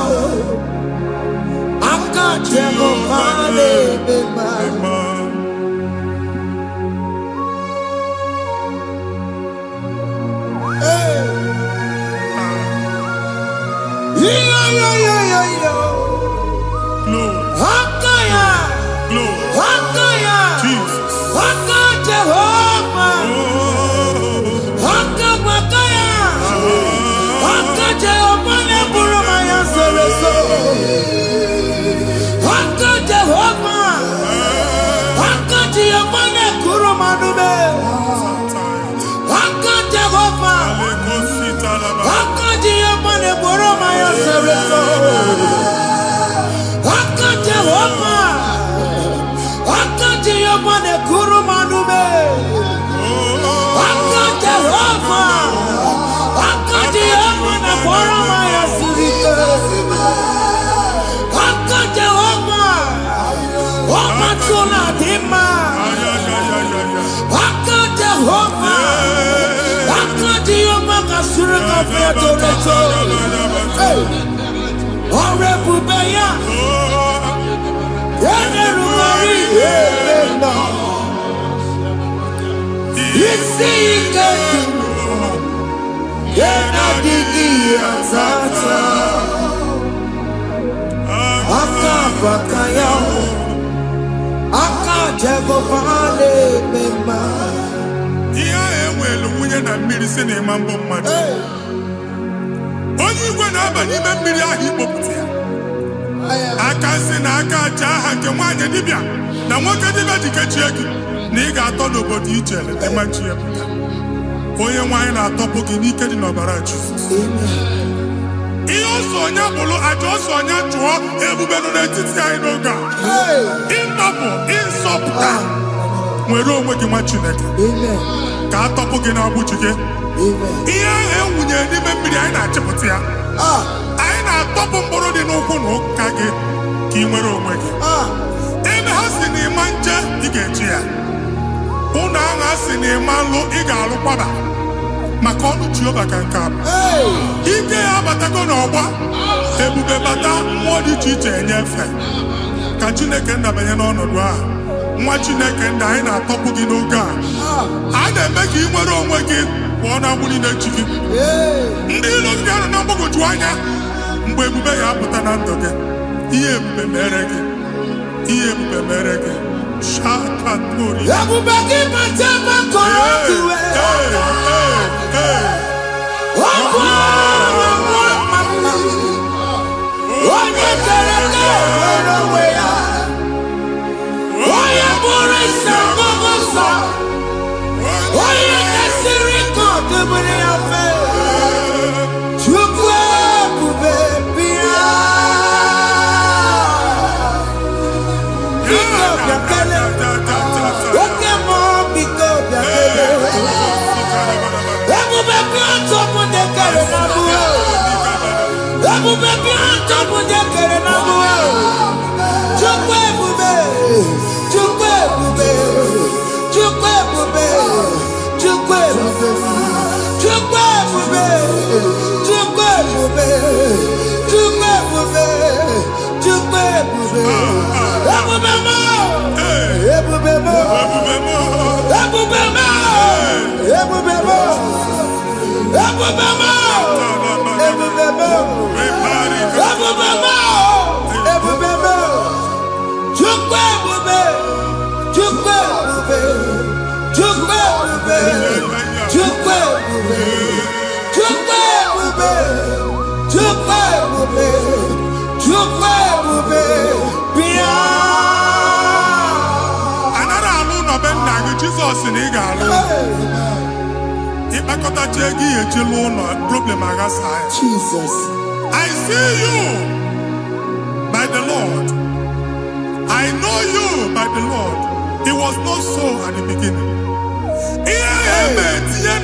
Akajagopane mema Hakaya, Hakaya, Jesus. Haka Jehovah, Haka Makaya, Haka Jehovah Neburumaya Sereso, Haka Jehovah, Haka Jehovah Nekurumanube, Haka Jehovah, Haka Jehovah Neburumaya Sereso. Jehovah, Jehovah, ne kurumanube. Jehovah, Jehovah, ne koramaya sirike. Jehovah, Omatuna dima. Jehovah, Jehovah, kasurika fiatoreto. Orebubeya. Na mmiri si na ịma mbọ mmadụ onye igwe na-aba n'ime mmiri ahụ ikpopụta ya aka si na aka aja aha nke nwaanyị dibịa na nwoke dibịa jikechie gị na ị ga-atọ n'obodo ijele emachi ya pụta onye nwaanyị na-atọpụ gị n'ike dị n'ọbara Jizọs ihe ọsọ onye bụrụ aja ọsọ onye chụọ ebube nọ n'etiti anyị n'oge a ịtọpụ ịsọpụta nwere onwe gị nwa Chineke ka atọpụ gị n'agbụchi gị ihe ahụ ewunye n'ime mmiri anyị na-achịpụta ya anyị na-atọpụ mkpụrụ dị n'ụkwụ na ụka gị ka ị nwere onwe gị ebe ha si na ịma nje ị ga-eji ya ụlọ ahụ ha si na ịma nlụ ị ga-alụkwaba maka ọnụ Jehova ka nke a bụ ike ya abatago n'ọgba ebube bata mmụọ dị iche iche enyefe ka Chineke ndabanye n'ọnọdụ ahụ nwa Chineke ndị anyị na-atọpụ gị n'oge a na-eme ka ị nwere onwe gị pụọ na agbụ niile chi gị ndị ilo gị anọ na mgbagwoju anya mgbe ebube ya apụta na ndụ gị ihe ebube mere gị ihe ebube mere gị shakatori ebube gị bata maka otuwe onye kere ka nwere onwe ya onye bụrụ isi ọgụgụ onye kesịrị ka ọdụbụrụ ya fe Chukwu ebube bịa biko bịakele oke mmụọ biko bịakele ebube bịa ntọpụ dekere na mụọ ebube bịa ntọpụ dekere na mụọ Chukwu ebube Chukwu ebube Chukwu ebube Chukwu ebube Chukwu ebube Chukwu ebube Chukwu ebube Chukwu ebube ebube mo ebube mo ebube mo ebube mo ebube mo ebube mo ebube mo ebube mo ebube mo Chukwu ebube Chukwu ebube Chukwu ebube Chukwu ebube Chukwu ebube Chukwu ebube Chukwu ebube bịa anara alụ nọ be nna gị Jizọs na ị ga-alụ ịkpakọtacha ego ihe eji lụọ ụlọ problem aghasa ya Jesus I see you by the Lord I know you by the Lord. It was not so at the beginning. Ihe eme tinye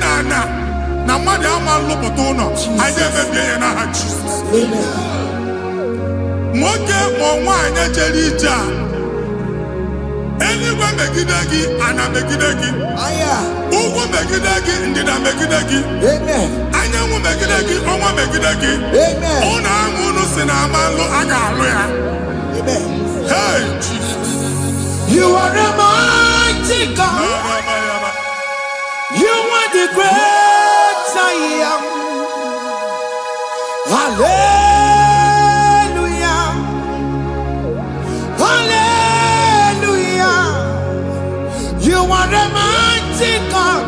na mmadụ ama nlụpụta ụlọ anyị emebie ya n'aha Jizọs. Nwoke ma nwaanyị jere ije a eluigwe megide gị ana megide gị ugwu megide gị ndịda megide gị anyanwụ megide gị ọnwa megide gị ụlọ ahụ unu si na ama nlụ a ga-alụ ya. Hey, Jesus. You are a mighty God. You are the great I am. Hallelujah. Hallelujah. You are a mighty God.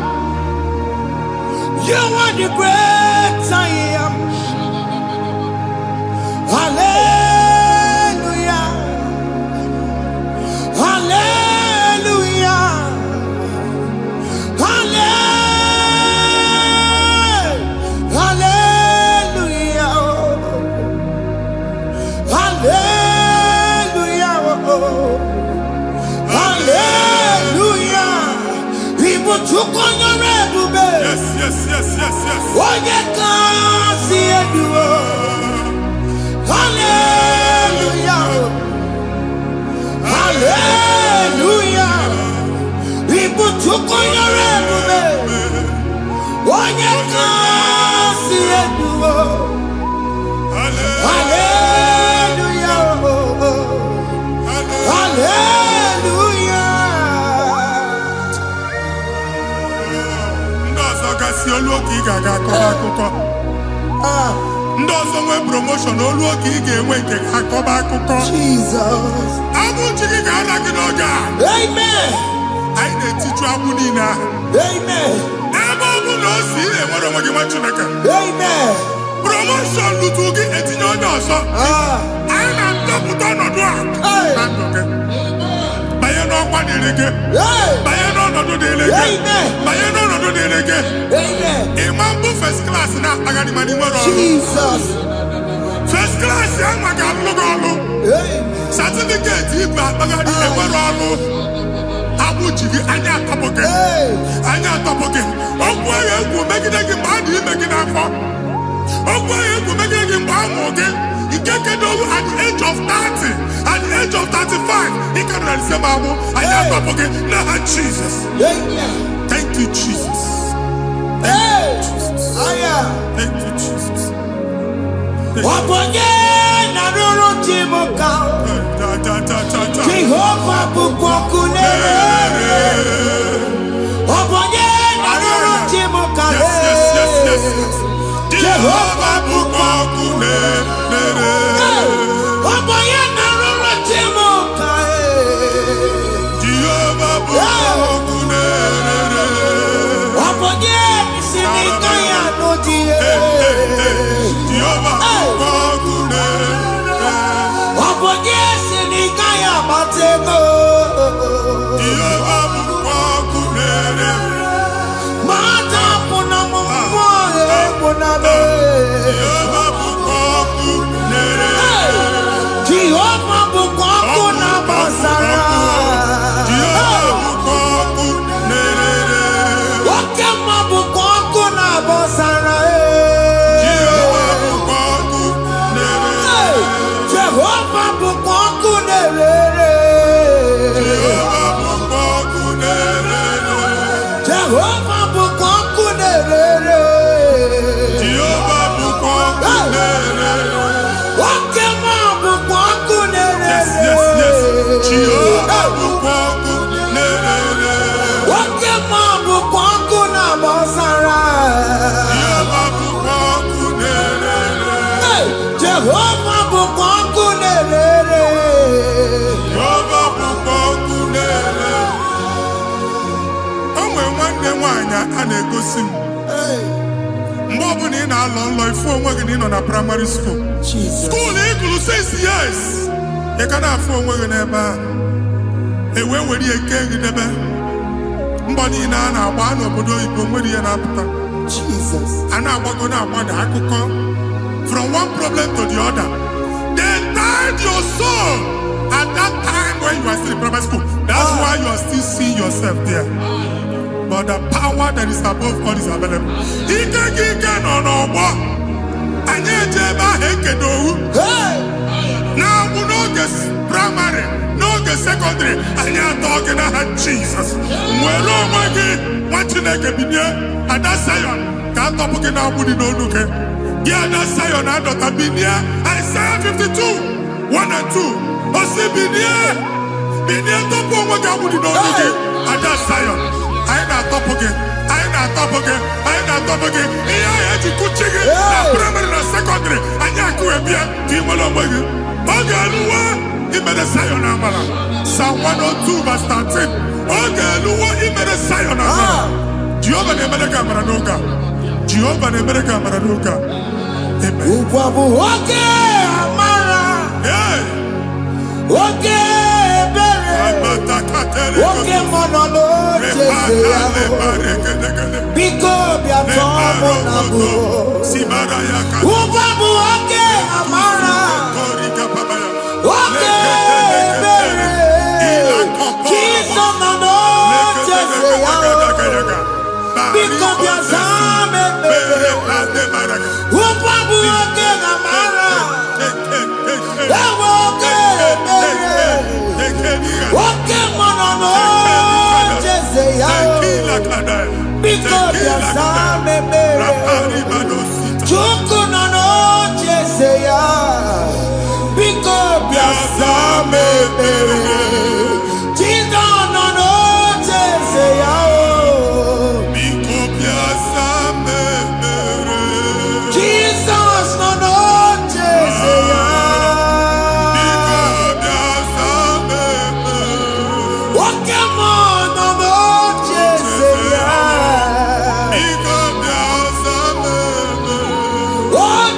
You are the great I am. Hallelujah. Yes. Hallelujah. Hallelujah. People took on your ebube. Onye kasi eduwo. Hallelujah. Hallelujah. olu oge ị ga-aga akọba akụkọ. Ndị ọzọ nwee promotion olu oge ị ga-enwe nke akọba akụkọ. Jesus. Abụ chi gị ga-ada gị n'oge a. Amen. Anyị na-etichu agbụ niile ahụ. Amen. Ebe ọ bụ na o si ị na-enwere onwe gị nwa Chineke. Amen. Promotion lutu gị etinye onye ọzọ. Anyị na-adọpụta ọnọdụ a na ndụ gị. Banye n'ọkwa dịrị gị. Banye n'ọnọdụ dịrị gị. Banye n'ọnọdụ dịrị gị. Ịma mbụ first class na-akpagharị ma n'inwere ọrụ. Jesus. First class ya nwa ga-alụ gị ọrụ. Certificate ibu akpagharị enwere ọrụ. Abụ ji gị anya atọpụ gị. Anya atọpụ gị. Okwu agha egwu megide gị mgbe a dị ime gị n'afọ. Okwu agha egwu megide gị mgbe a mụrụ gị. Nke kedu at the age of 30, at the age of 35, he can receive abu. I am not forget now, Jesus. Thank you, Jesus. Thank you, Jesus. Thank you, Jesus. Jehovah bukokune. Jehovah bukokune. A na-egosi m mgbe ọ bụla ị na-alọ nlọ ifu onwe gị na ị nọ na primary school school ị gụrụ 6 years ị ka na-afụ onwe gị n'ebe a ewe were ihe ke gị debe mbọ niile a na-agba n'obodo oyibo nwere ihe na-apụta a na-agbago na-agbada akụkọ from one problem to the other. They tied your soul at that time when you are still in primary school. That's why you are still seeing yourself there. But the power that is above all is available. Ike no no. Anye jeba hekedowu. Now we know this primary, no the secondary. Anye talking about Jesus. Mwelo mwagi wachineke binye. Ada sayon kato puke na budi no nuke. Ada sayon adota binye. Isaiah 52, 1 and 2. Osi binye topo mwagi budi no nuke. Ada sayon. I na top again. Iya ya jikuchige na primary na secondary. Anya kuebia timolo mwagi. Ogaluwa imede sayon amala. Psalm 102 verse 13. Ogaluwa imede sayon amala. Jehovah ne mere kamera n'oga. Jehovah ne mere kamera n'oga. Amen. Ukwabu oge amara. Oge oke monolo jese ya biko bia tomo na bu ubabu oke amara oke bere kiso nono jese ya biko bia zame bere ubabu oke amara oke bere oke monolo jese ya biko bia zame bere chuku nono jese ya biko bia zame bere chizo nono jese ya Biko bia zame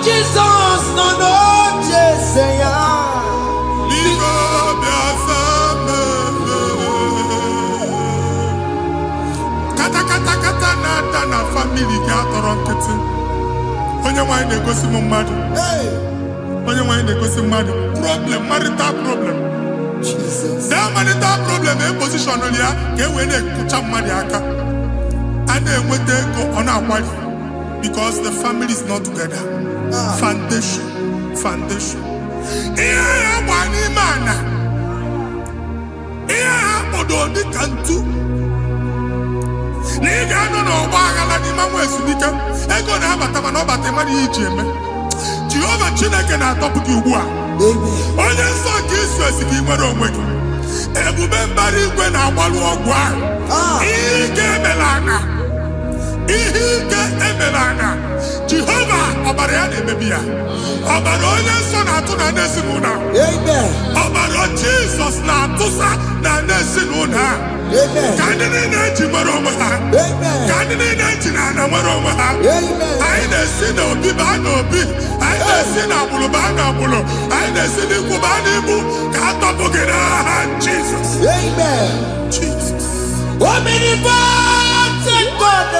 Jesus no no Jeseya. Kata na family ga atọrọ nkịtị. Onye nwanyị na-egosi m mmadụ. Onye nwanyị na-egosi mmadụ. Problem, marital problem. Jesus. That marital problem in position on ya ka e wee na-ekucha mmadụ aka. A na-enweta ego ọ na-akwari because the family is not together. Foundation. Ihe ha gba n'ime ana. Ihe ha kpọdo dị ka ntu. Na ị ga-anọ n'ọgba aghara n'ime nwa ezumike ego na-abata mana ọ bata mmadụ ihe iji eme. Jehova Chineke na-atọpụ gị ugbu a. Onye nsọ nke isu esi gị nwere onwe gị. Ebube mbara igwe na-agbalụ ọgwụ ahụ. Ihe ike emela anya. Jehova ọbara ya na-emebi ya. Ọbara onye nsọ na-atụ na n'ezinụlọ. Ọbara Jizọs na-atụsa na n'ezinụlọ ha. Ka ndị niile eji nwere onwe ha. Ka ndị niile eji na ana nwere onwe ha. Anyị na-esi n'obi baa n'obi. Anyị na-esi n'agbụrụ baa n'agbụrụ. Anyị na-esi n'ikwu baa n'ikwu. Ka a tọpụ gị n'aha Jizọs. Jesus. Omnipotent God.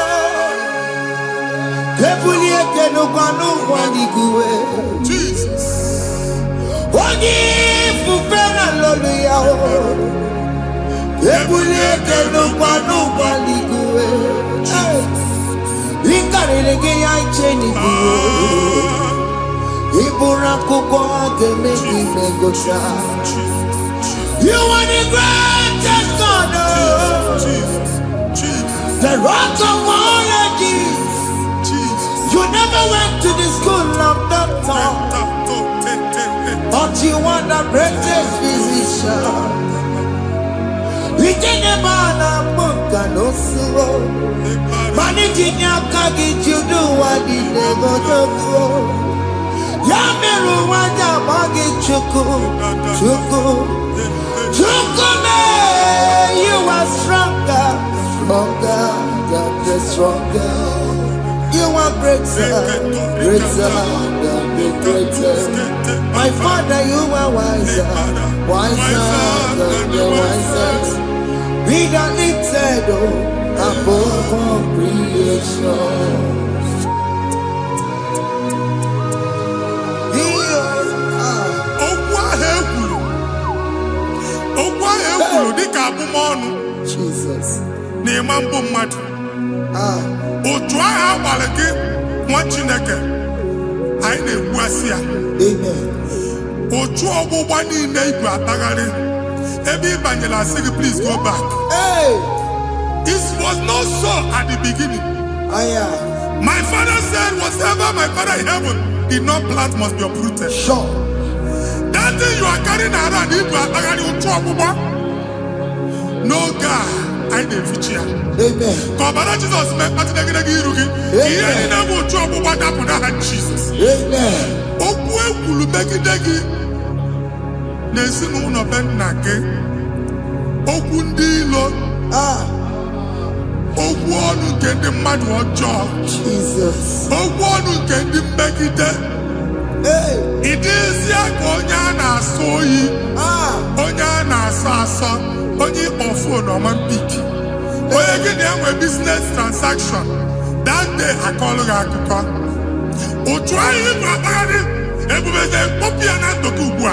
Jesus. You are the greatest God. The rock of all ages. You never went to the school of doctor, but you are the greatest physician. We didn't man a book and also managing your carriage, you do what you never do. Yameru wanja bagi chuku, you are stronger than stronger. You are greater than the greatest. My Father, you are wiser than the wisest. Be the lifted above all creation. Jesus. Otu agha agbara gị nwa Chineke anyị na-egbu asị ya. Otu ọgbụgba niile ibu atagharị ebe ị banyere asị gị please go back. It was not so at the beginning. My father said whatever my father in heaven did not plant must be uprooted. Sure. That thing you are carrying around ibu atagharị otu ọgbụgba. No God. Amen. Kọbara Jizọs mee kpatịdegide gị iru gị. Ihe niile bụ otu ọgbụgba dapụ n'aha Jizọs. Okwu ekwuru megide gị n'ezinụlọ be nna gị. Okwu ndị ilo. Okwu ọnụ nke ndị mmadụ ọjọọ. Okwu ọnụ nke ndị mmegide. Ịdịzie ka onye a na-asọ oyi. Onye a na-asọ asọ. Onye ịkpọ phone ọma mpiki. Onye gị na-enwe business transaction. That day akọlụ gị akụkọ. Otu anyị bụ akpagharị ebubeze mkpọpụ ya na ndụ gị ugbu a.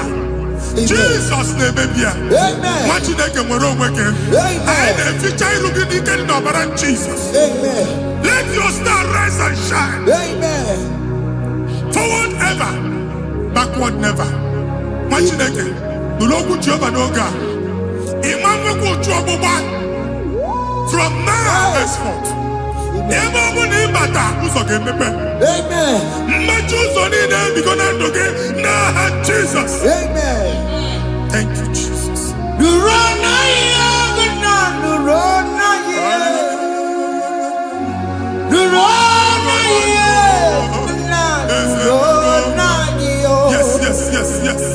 Jizọs na-emebi ya. Nwa Chineke nwere onwe gị. Anyị na-eficha iru gị n'ike dị n'ọbara Jizọs. Let your star rise and shine. Forward ever, backward never. Nwa Chineke nụrụ okwu Jehova n'oge a. From now henceforth, ebe ọ bụ na ịbata ụzọ ga-emepe. Mmechi ụzọ niile ebigo na ndụ gị n'aha Jizọs. Thank you, Jesus. Yes.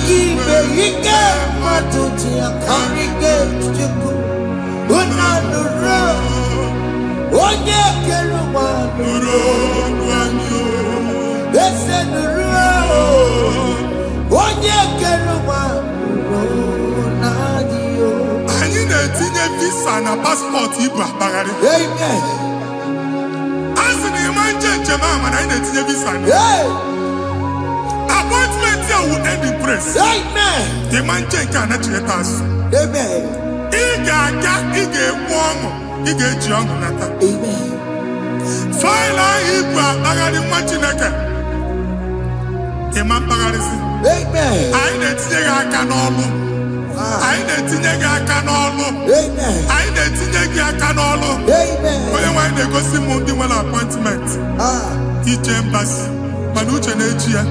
ibe ike matuti akarike chuku unanuro onye keluwa nuro ese nuro onye keluwa nuro nadio. Anyị na-etinye visa na passport ibu akpagharị. Amen. Asị na ịma njem ama na anyị na-etinye visa na. Appointment here will end in praise. Amen. Ịma njem nke a na-echeta azụ. Amen. Ị ga-aga, ị ga-ekwu ọṅụ, ị ga-eji ọṅụ nata. Amen. Faịlụ ahụ ibu akpagharị nwa Chineke. Ịma mkpagharịsị. Amen. Anyị na-etinye gị aka n'ọlụ. Anyị na-etinye gị aka n'ọlụ. Amen. Anyị na-etinye gị aka n'ọlụ. Amen. Onye nwaanyị na-egosi m ndị nwere appointment ije mbasi mana uche na-eji ya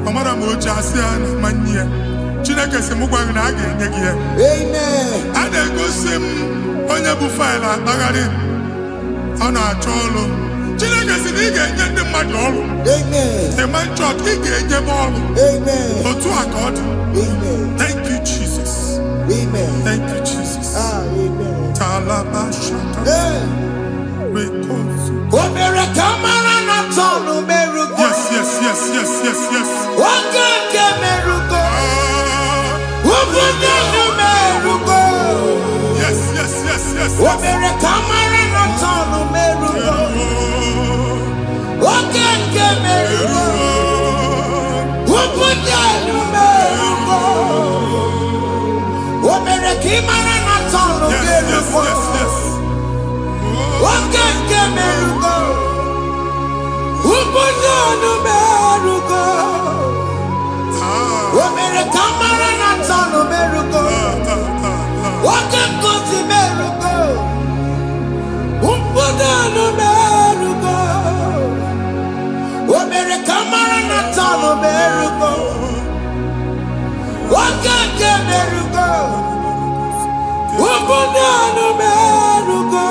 ọ mara ma oche asị ya na manye ya. Chineke sị m gwa gị na a ga-enye gị ya. Amen. A na-egosi m onye bụ faịlụ akpagharị ọ na-achọ ọrụ. Chineke sị na ị ga-enye ndị mmadụ ọrụ. Amen. Ịma nchọt ị ga-enye m ọrụ. Amen. Otu a ka ọ dị. Amen. Thank you Jesus. Amen. Thank you Jesus. Amen. Talabashaka. Rekosu. Omere kamara na tonu merugo. Yes. Okeke merugo. Ubudenu merugo. Yes. Omere kamara na tonu merugo. Okeke merugo. Ubudenu merugo. Omere kamara na tonu merugo. Okeke merugo. Ubudenu merugo. Omere kamara na tonu merugo. Okeke merugo. Ubudenu merugo. Omere kamara na tonu merugo. Okeke merugo. Ubudenu merugo.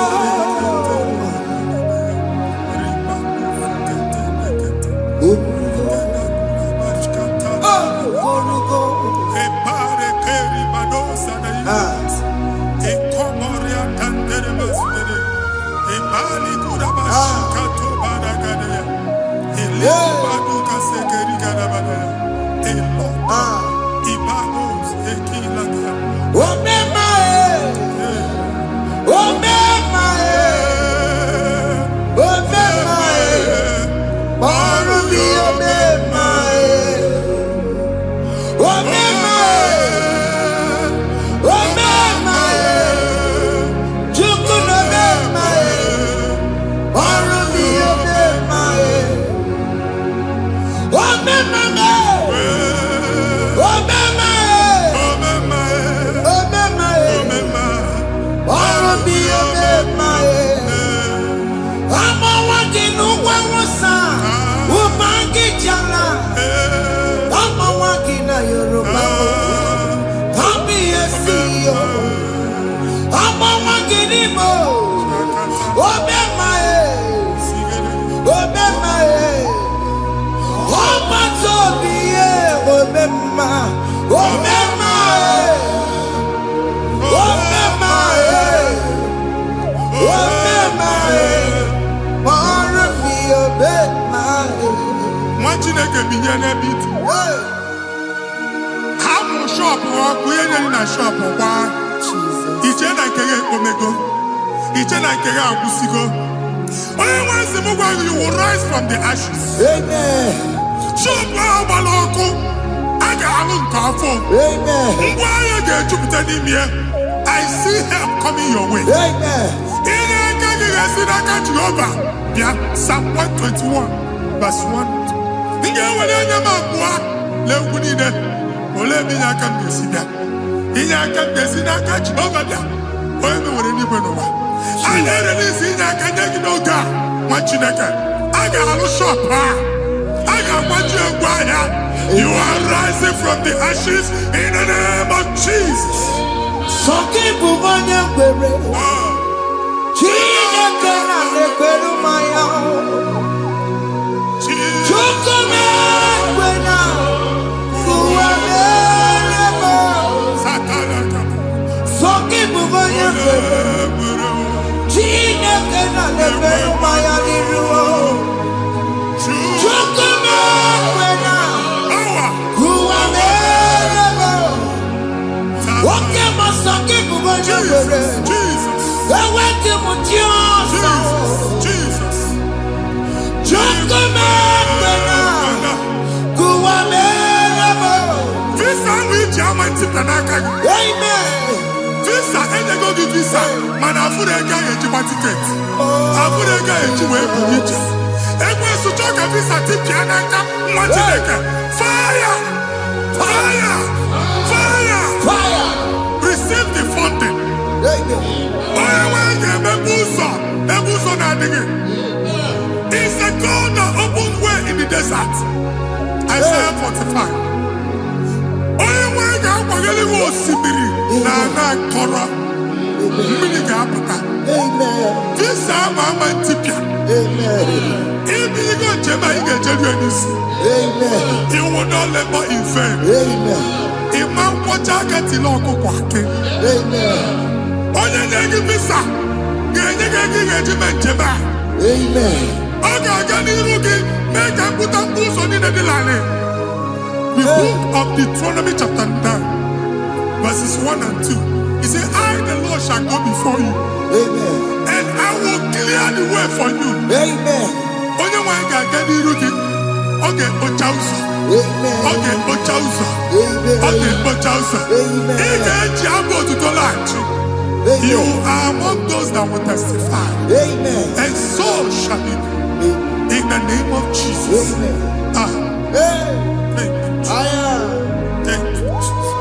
Chineke binye n'ebe itu. Hapụ shọpụ ọkụ ihe nyere na shọpụ gbaa. Iche na nke ya ekpomego. Iche na nke ya agwụsigo. Onye nwe nsị m gwa you will rise from the ashes. Amen. Shọpụ ahụ gbara ọkụ. A ga-alụ nke afọ. Amen. Ngwa ahịa ga-ejupụta n'ime ya. I see help coming your way. Amen. Ihe aka gị ga-esi n'aka Jehova bịa. Psalm 121 verse 1. Ị ga-ewere anya m abụọ n'egwu niile. Olee ebe inye aka m ga-esi bịa? Inye aka m ga-esi n'aka Jehova bịa. Onye mewere n'igwe n'ụwa. A na-ere n'isi inye aka nye gị n'oge a, nwa Chineke. A ga-alụ shọpụ a. A ga-agbaji egwu ahịa. You are rising from the ashes in the name of Jesus. Sọkị bụ onye kwere. Chineke na na-ekwere mmanya. Chukwu na-ekwe na ụwa Visa, and they go to visa. Man, I put a guy in my ticket. I put a guy in my ticket. And when you talk a visa, ticket, fire! Fire! Fire! Fire! Receive the funding. It's a God that opens way in the desert. Isaiah 45. This Mama Tipia. If you go to you will not labor in vain. Imam Wachaka Tiloko. Onye visa. Amen. Make a put up on in the land. The book of Deuteronomy chapter 9, verses 1 and 2. He said, I, the Lord, shall go before you. Amen. And I will clear the way for you. Amen. Only one can get the root. Okay, Ochausa. Amen. Okay, Ochausa. Amen. Okay, Ochausa. Amen. You are among those that will testify. Amen. And so shall it be. In the name of Jesus. Amen. Thank you. Thank you, Jesus.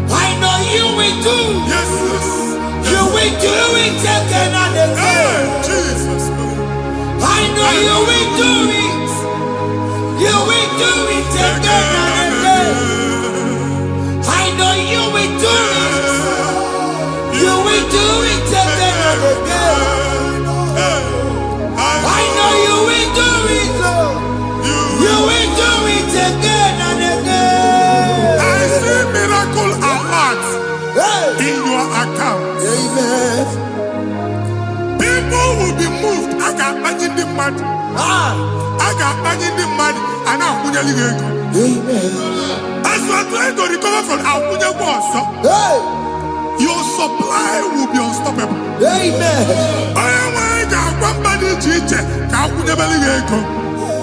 I know you will do. Yes. You will do it again and again. Jesus. I know you will do it. You will do it again and again. I know you will do it. You will do it again and again. I know you will do it. You will do it again and again. I see miracle alert in your account. Amen. People will be moved. I got imagine the mad. I got imagine the mad. And I'm going to leave. Amen. As you are trying to recover from Abuja Boss, your supply will be unstoppable. Amen. I got one body teacher.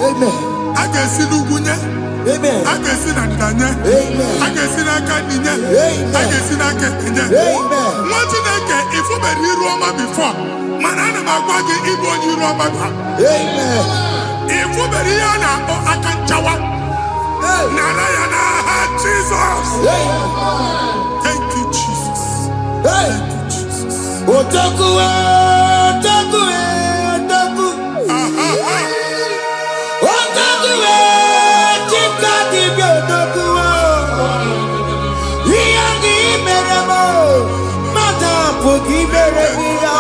Amen. I can see Lugunya. Amen. I can see Nadanya. Amen. I can see Nakaninya. Amen. I can see Nakaninya. Amen. What did I get if you were in Roma before? Manana Magwagi, Ibo, you Roma. Amen. If you were in Akanchawa, Narayana, Jesus. Thank you, Jesus. Thank you, Jesus. Otaku, Otaku, Otaku. Otaku, Chika, Dibio, Otaku. Iyangi, Meremo, Madam, Puki, Meremia.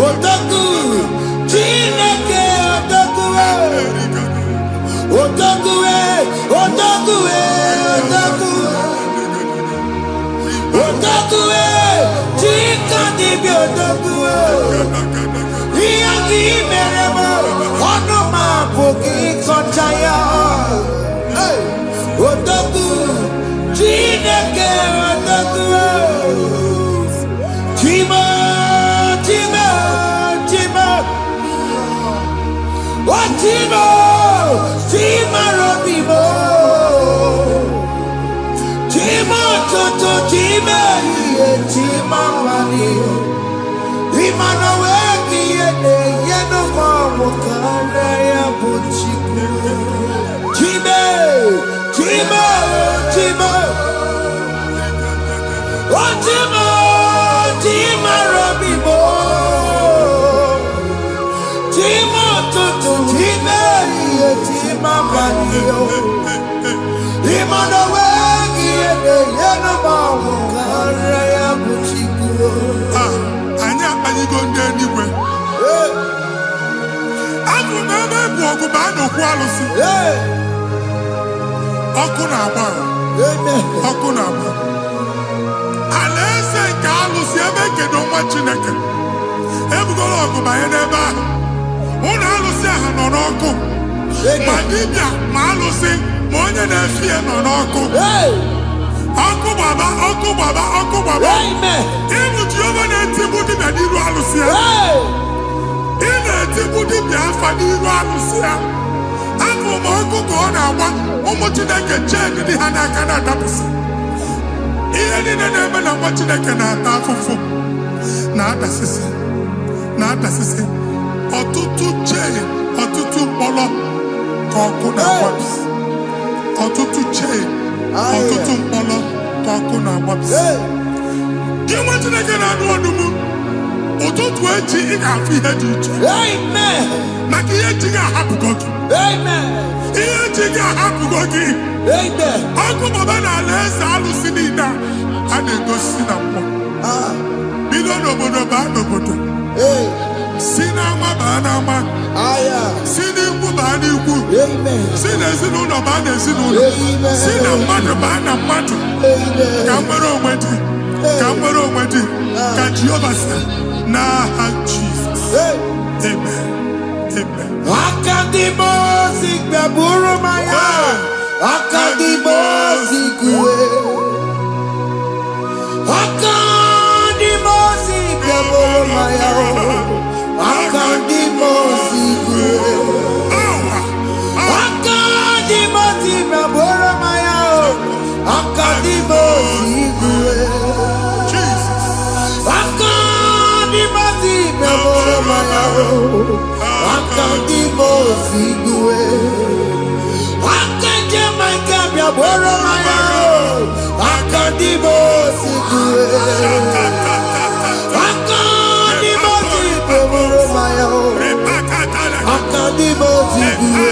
Otaku, Chineke, Otaku. Otaku, Otaku, Otaku. Otaku, Chika, Dibio, Otaku. Iyangi, Meremo, Onoma, Puki, Kochaya. Otaku, Chineke, Otaku. Chima, Chima, Chima. Oh, Chima, Chima, Robimo. Chima, Toto, Chima, Chima, Mani. Imanaweki, Yeno, Mawakanda, Yabuchiku. Chima, Chima, Chima. Oh, Imana wengi yena mawu kara ya buchikuo. Anya anyigo ndị eluigwe. Abụ m ebe bụ ọgụ ma a na-okwu alụsị. Ọkụ na-agba. Ọkụ na-agba. Alaeze nke alụsị ebe kedu nwa Chineke. Ebugoro ọgụ banye n'ebe ahụ. Ụlọ alụsị ahụ nọ n'ọkụ. Ma dibịa ma alụsị ma onye na-efi ya nọ n'ọkụ. Ọkụ gbaba, ọkụ gbaba, ọkụ gbaba. Ịbụ Jehova na-etigbu dibịa n'iru alụsị ya. Ị na-etigbu dibịa afa n'iru alụsị ya. Afọ ma ọkụ ka ọ na-agba ụmụ Chineke chee dị ha n'aka na-adapụsị. Ihe niile na-eme na nwa Chineke na-ata afụfụ na-adasịsị ọtụtụ chee ọtụtụ mkpọrọ ka ọkụ na-agbapụsị. Ọtụtụ chee ọtụtụ mkpọrọ ka ọkụ na-agbapụsị. Gị nwa Chineke na-anụ ọdụm ụtụtụ echi ị ga-afụ ihe dị iche maka ihe echi ga-ahapụgo gị. Ihe echi ga-ahapụgo gị. Ọkụ baba na alaeze alụsị niile a na-egosi na mmụọ. Bido n'obodo baa n'obodo. Si n'ama baa n'ama. Si n'ikwu baa n'ikwu. Si n'ezinụlọ baa n'ezinụlọ. Si na mmadụ baa na mmadụ. Ka nwere onwe dị. Ka nwere onwe dị. Ka Jehova sị n'aha Jizọs. Amen. Amen. Akadimosi gbaburu maya. Akadimosi kue. Akadimosi gbaburu maya. Akadimosi kue. Akadimosi gbaburu maya. Akadimosi kue. Akadimosi gbaburu maya. Akadimosi kue. Akadimosi gbaburu maya. Akadimosi kue. Akadimosi gbaburu maya. Akadimosi kue.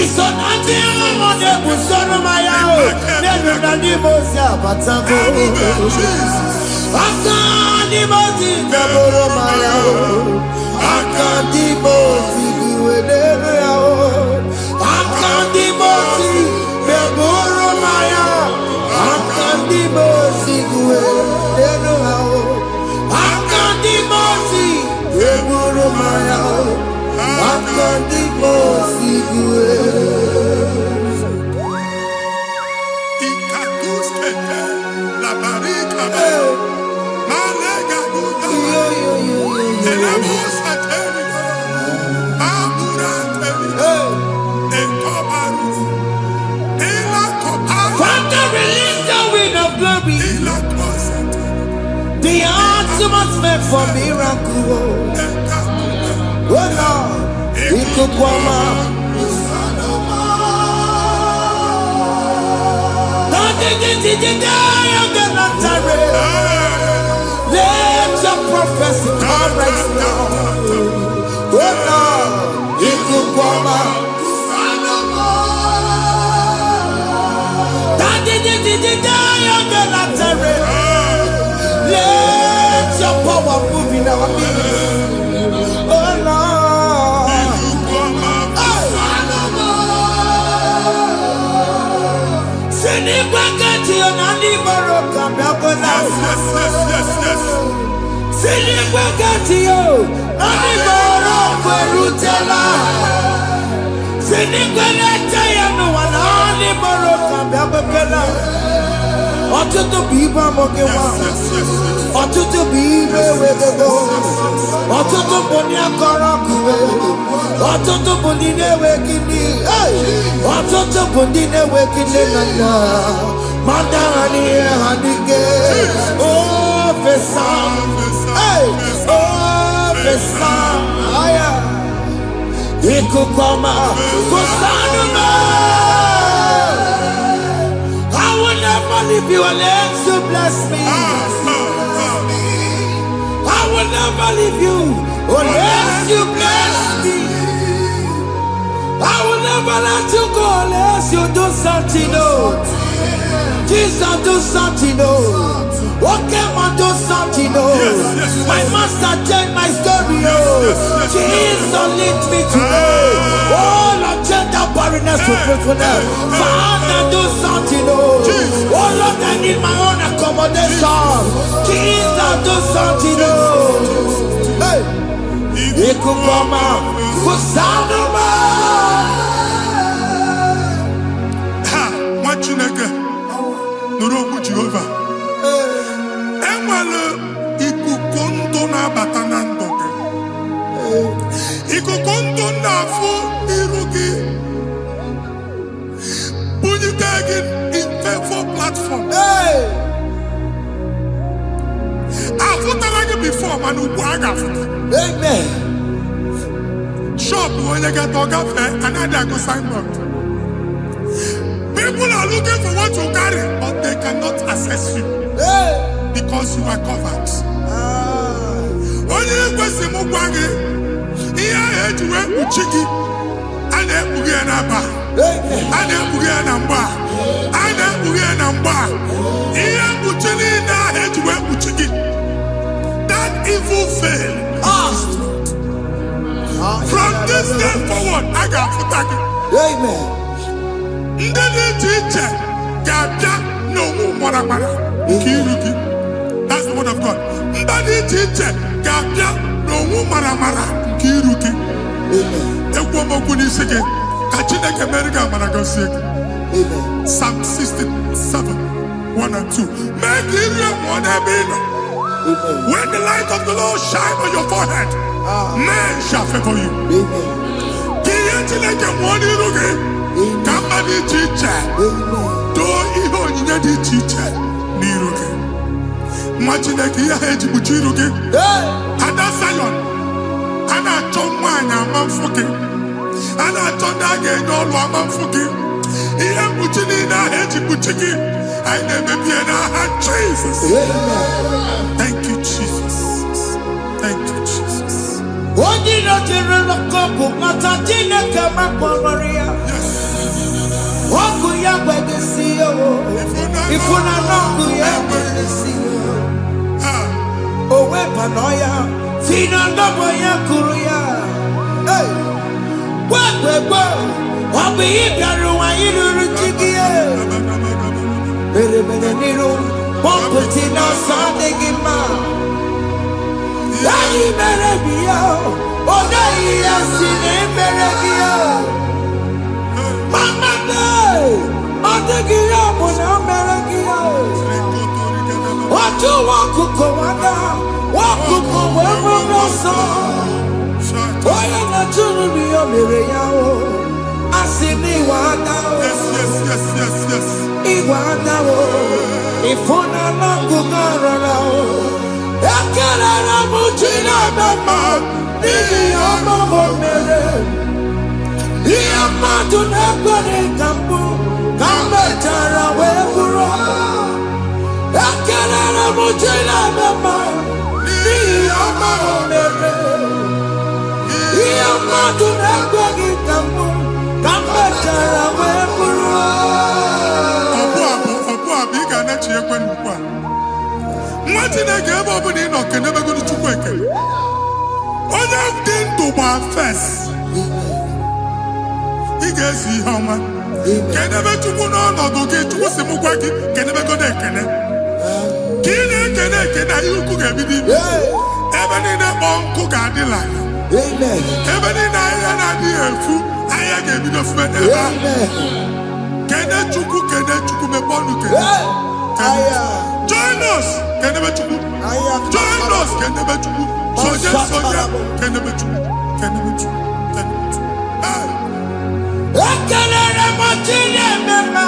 Isonati amone busoro maya. Nenu nadimosi abatago. Akadimosi gbaburu maya. Akadimosi kue. Akadimosi gbaburu maya. Akadimosi kue. Akadimosi gbaburu maya. Akadimosi kue. Ikakuskete la barika. Malega duta. Elamusa teligo. Abura teligo. Ekobaru. Elakobaru. Father, release the wind of glory. Elakosete. The atmosphere for miracle. Oh Lord, Ikukwama. Let your prophecy come right now. Oh Lord, Ikukwama. Let your power move in our midst. Oh Lord. Sinibwakati onani moroka myakola. Sinibwakati yo nani moroka rutela. Sinibwakati ya no wanani moroka myakola. Ọtụtụ bụ ibe amụgịwa. Ọtụtụ bụ ibe ewegego. Ọtụtụ bụ ndị akọrọ ọkụwe. Ọtụtụ bụ ndị na-enweghị nne. Ọtụtụ bụ ndị na-enweghị nne na nna. Ma ndị agha n'ihe ha n'ike. Ofesa. Ofesa. Ikuku ọma. Kusanụ m. I will never leave you unless you bless me. I will never leave you unless you bless me. I will never never let you go unless you do something, oh. Jesus, do something, oh. Okay, man, do something, oh. My master changed my story, oh. Jesus, lead me today. Oh, Lord, change that barrenness to fruitfulness. Father, do something, oh. Oh, Lord, I need my own accommodation. Jesus, do something, oh. Hey. Ikukoma, kusanuma. Ha, Machineke, Nuroku Jehovah. Enwale ikuku ndụ na-abata na ndụ gị. Ikuku ndụ na-afụ iru gị. Bunyite gị in favor platform. Afụtara gị before mana ugbu a ga-afụta. Amen. Shop onye ga-atọ gafee anaghị agụ signboard. People are looking for what you carry, but they cannot access you because you are covered. Onye kwesị m gwa gị ihe ahụ eji wee kpuchi gị a na-ekpughe ya n'aba, a na-ekpughe ya na mgba, a na-ekpughe ya na mgba. Ihe mkpuchi niile ahụ eji wee kpuchi gị, that evil veil. From this day forward, I got gị. Amen. Ndị dị iche iche ga-abịa n'onwe maramara nke iru gị. That's the word of God. Ndị dị iche iche ga-abịa n'onwe maramara nke iru gị. Ekwu okwu n'isi gị ka Chineke mere gị amara gọzie gị. Psalm 67, 1 and 2. Mee ka iru enwe n'ebe ị nọ. When the light of the Lord shine on your forehead, men shall favor you. Ka ihe Chineke nwụọ n'iru gị. Ka mma dị iche iche doo ihe onyinye dị iche iche n'iru gị. Nwa Chineke ihe ha eji kpuchi iru gị. Ada Zion, a na-achọ nwaanyị ama mfụ gị, a na-achọ ndị a ga-enye ọlụ ama mfụ gị. Ihe mkpuchi niile ahụ eji kpuchi gị, anyị na-emebi ya n'aha Jesus. Thank you, Jesus. Thank you, Jesus. Onye nọchiri n'ọkụ mata Chineke makpọrọ ya. Ọkụ ya gbedesi ya o. Ifuna n'ọkụ ya gbedesi ya. O wepụrụ ya. Si na ndọbọ ya kụrụ ya. Gbegbe ọ bụ ịbịara ụwa iruru chi gị. Mere n'iru pọmpụti n'ọsọ adịghị mma. Anyị mere bi ya, ọ gaghị ya si na emere gị ya. Mama ọ dịghị ya bụ na o mere gị ya. Otu nwakuku nwada, nwakuku wee bụrụ ọsọ. Onye na-achụrụ m ya mere ya o. Asị m ịwa ada o. Ịwa ada o. Ịfụna n'ọkụkụ arara o. Ekelere m Chineke ma n'ihi ọma o mere. Ihe mmadụ na-ekweghị ka mbụ ka m mechara wee bụrụ. Ekelere m Chineke ma n'ihi ọma o mere. Ihe mmadụ na-ekweghị ka mbụ ka m mechara wee bụrụ. Ọbụ abụ ị ga-anachi ekwe n'ukwu a. Nwa Chineke ebe ọ bụla ị nọ kenebegoro Chukwu ekele. Onye dị ndụ gba fes. Ị ga-ezi ihe ọma. Kenebe Chukwu n'ọnọdụ gị, Chukwu si m gwa gị kenebegoro ekele. Ka ị na-ekene ekene ihe ukwu ga-ebido ime. Ebe niile kpọ nkụ ga-adịla. Ebe niile ahịhịa na-adịghị efu, ahịhịa ga-ebido fume n'ebe ahụ. Kene Chukwu mepe ọnụ kene. Join us, kenebe Chukwu. Join us, kenebe Chukwu. Soje, kenebe Chukwu. Kenebe Chukwu. Ekelere m Chineke ma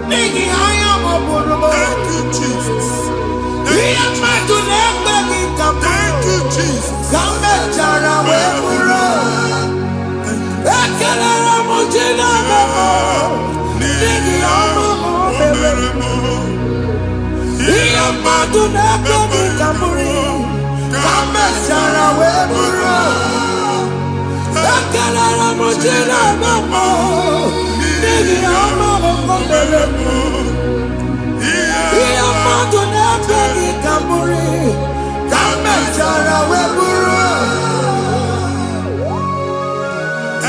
n'ihi anya m bụrụ m. Thank you, Jesus. Ihe mmadụ na-ekweghị ka m Thank you, Jesus. ka m mechara wee bụrụ. Ekelere m Chineke ma n'ihi ọma o mere. Ihe mmadụ na-ekweghị ka m bụrụ ka m mechara wee bụrụ. Ekelere m Chineke ma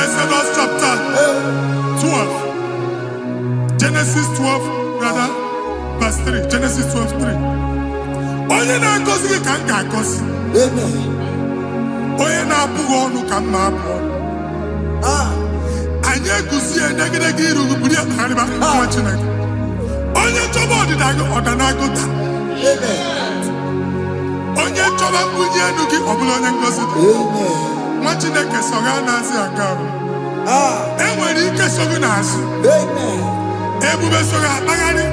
Exodus chapter 12. Genesis 12, rather, verse 3. Genesis 12, 3. Onye na-agọzi gị ka m ga-agọzi. Onye na-abụghị ọnụ ka m na-abụ ọnụ. Anyị eguzie negedege iru buru ya kparịba nwa Chineke. Onye chọba ọdịda gị ọdanagoda. Onye chọba mbunye enu gị ọ bụla onye ngozi dị. Nwa Chineke so ga na-azị aga ahụ. Enwere ike so gị n'azụ. Ebube so ga akpagharị.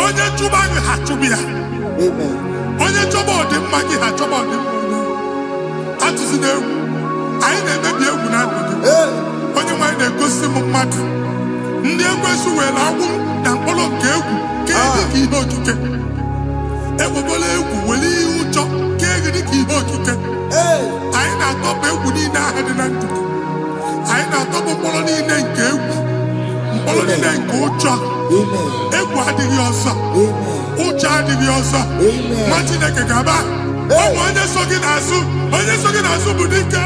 Onye chụba gị ha chụba ya. Onye chọba ọdịmma gị ha chọba ọdịmma onye. Atụzi n'egwu. Anyị na-emebi egwu na ndụ gị. Onye nwanyị na-egosi m mmadụ. Ndị ekwensu were agwụ na mkpụrụ nke egwu kee dị ka ihe okike. Egbebola egwu were ihe ụjọ kee gị dị ka ihe okike. Anyị na-atọpụ egwu niile ahụ dị na ndụ gị. Anyị na-atọpụ mkpụrụ niile nke egwu. Mkpụrụ niile nke ụjọ. Egwu adịghị ọzọ. Ụjọ adịghị ọzọ. Nwa Chineke ga-aba. Ọ bụ onye so gị n'azụ. Onye so gị n'azụ bụ dike.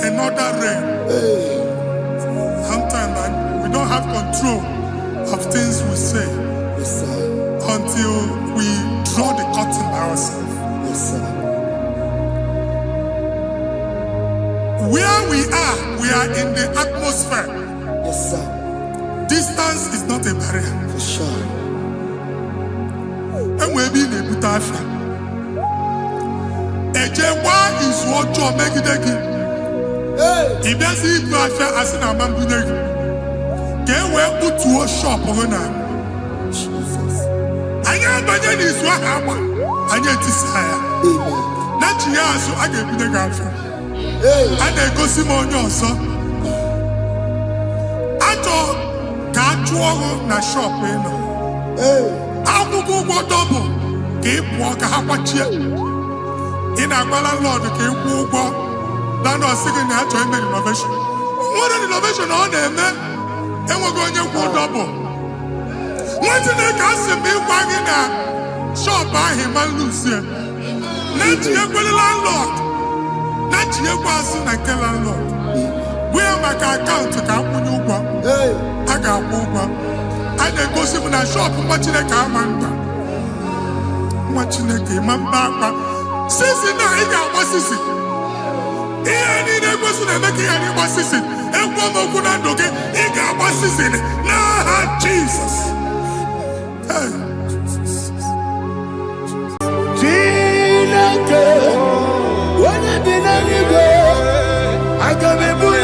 Another rain. Sometimes we don't have control of things we say until we draw the curtain by ourselves. Where we are in the atmosphere. Distance is not a barrier. For sure. And we'll be in a butafia. Ejewa is what you make it. If there's a butafia as in a man, can we put to a shop on Jesus. I am Banyan is what happened. I get desire. Not years, so I get the girlfriend. And I go Simon also. I thought, can't you na shop, you know? I will go double. Keep walk a half a chair. In a landlord, keep walk. Landlord singing that to him innovation. What an innovation on them, man. And we're going to go double. What's in the castle be wagging at? Shop by him and Lucia. Not yet with the landlord. Not yet was in a landlord. Where my account to come when you go? I got one. I then go see when I shop watching a car man. Watching a game, my papa. Since now, he got what is it? He ain't able to make any what is it? And one more good and okay, he got what is it? Nah, Jesus. Hey. I can be put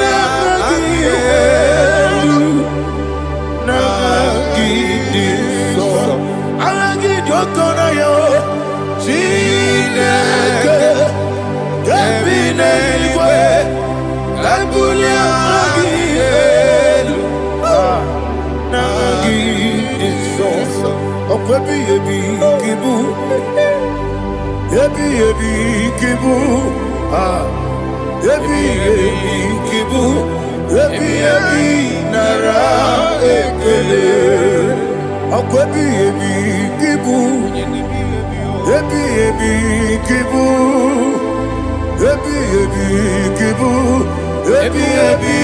ebi ebi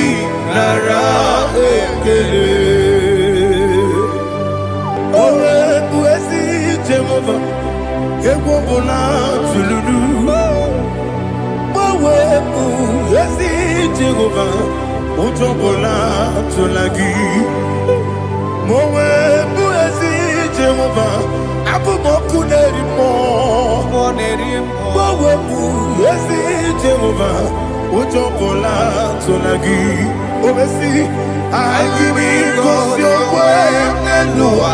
nara ekele. Owe buezi Jehova, egwobula tululu. Owe buezi Jehova, ujobola tulagi. Mowe buezi Jehova, abumoku nerimo. Mowe buezi Jehova, ujobola tulagi. Obesi, agimi kosyo kwenelua.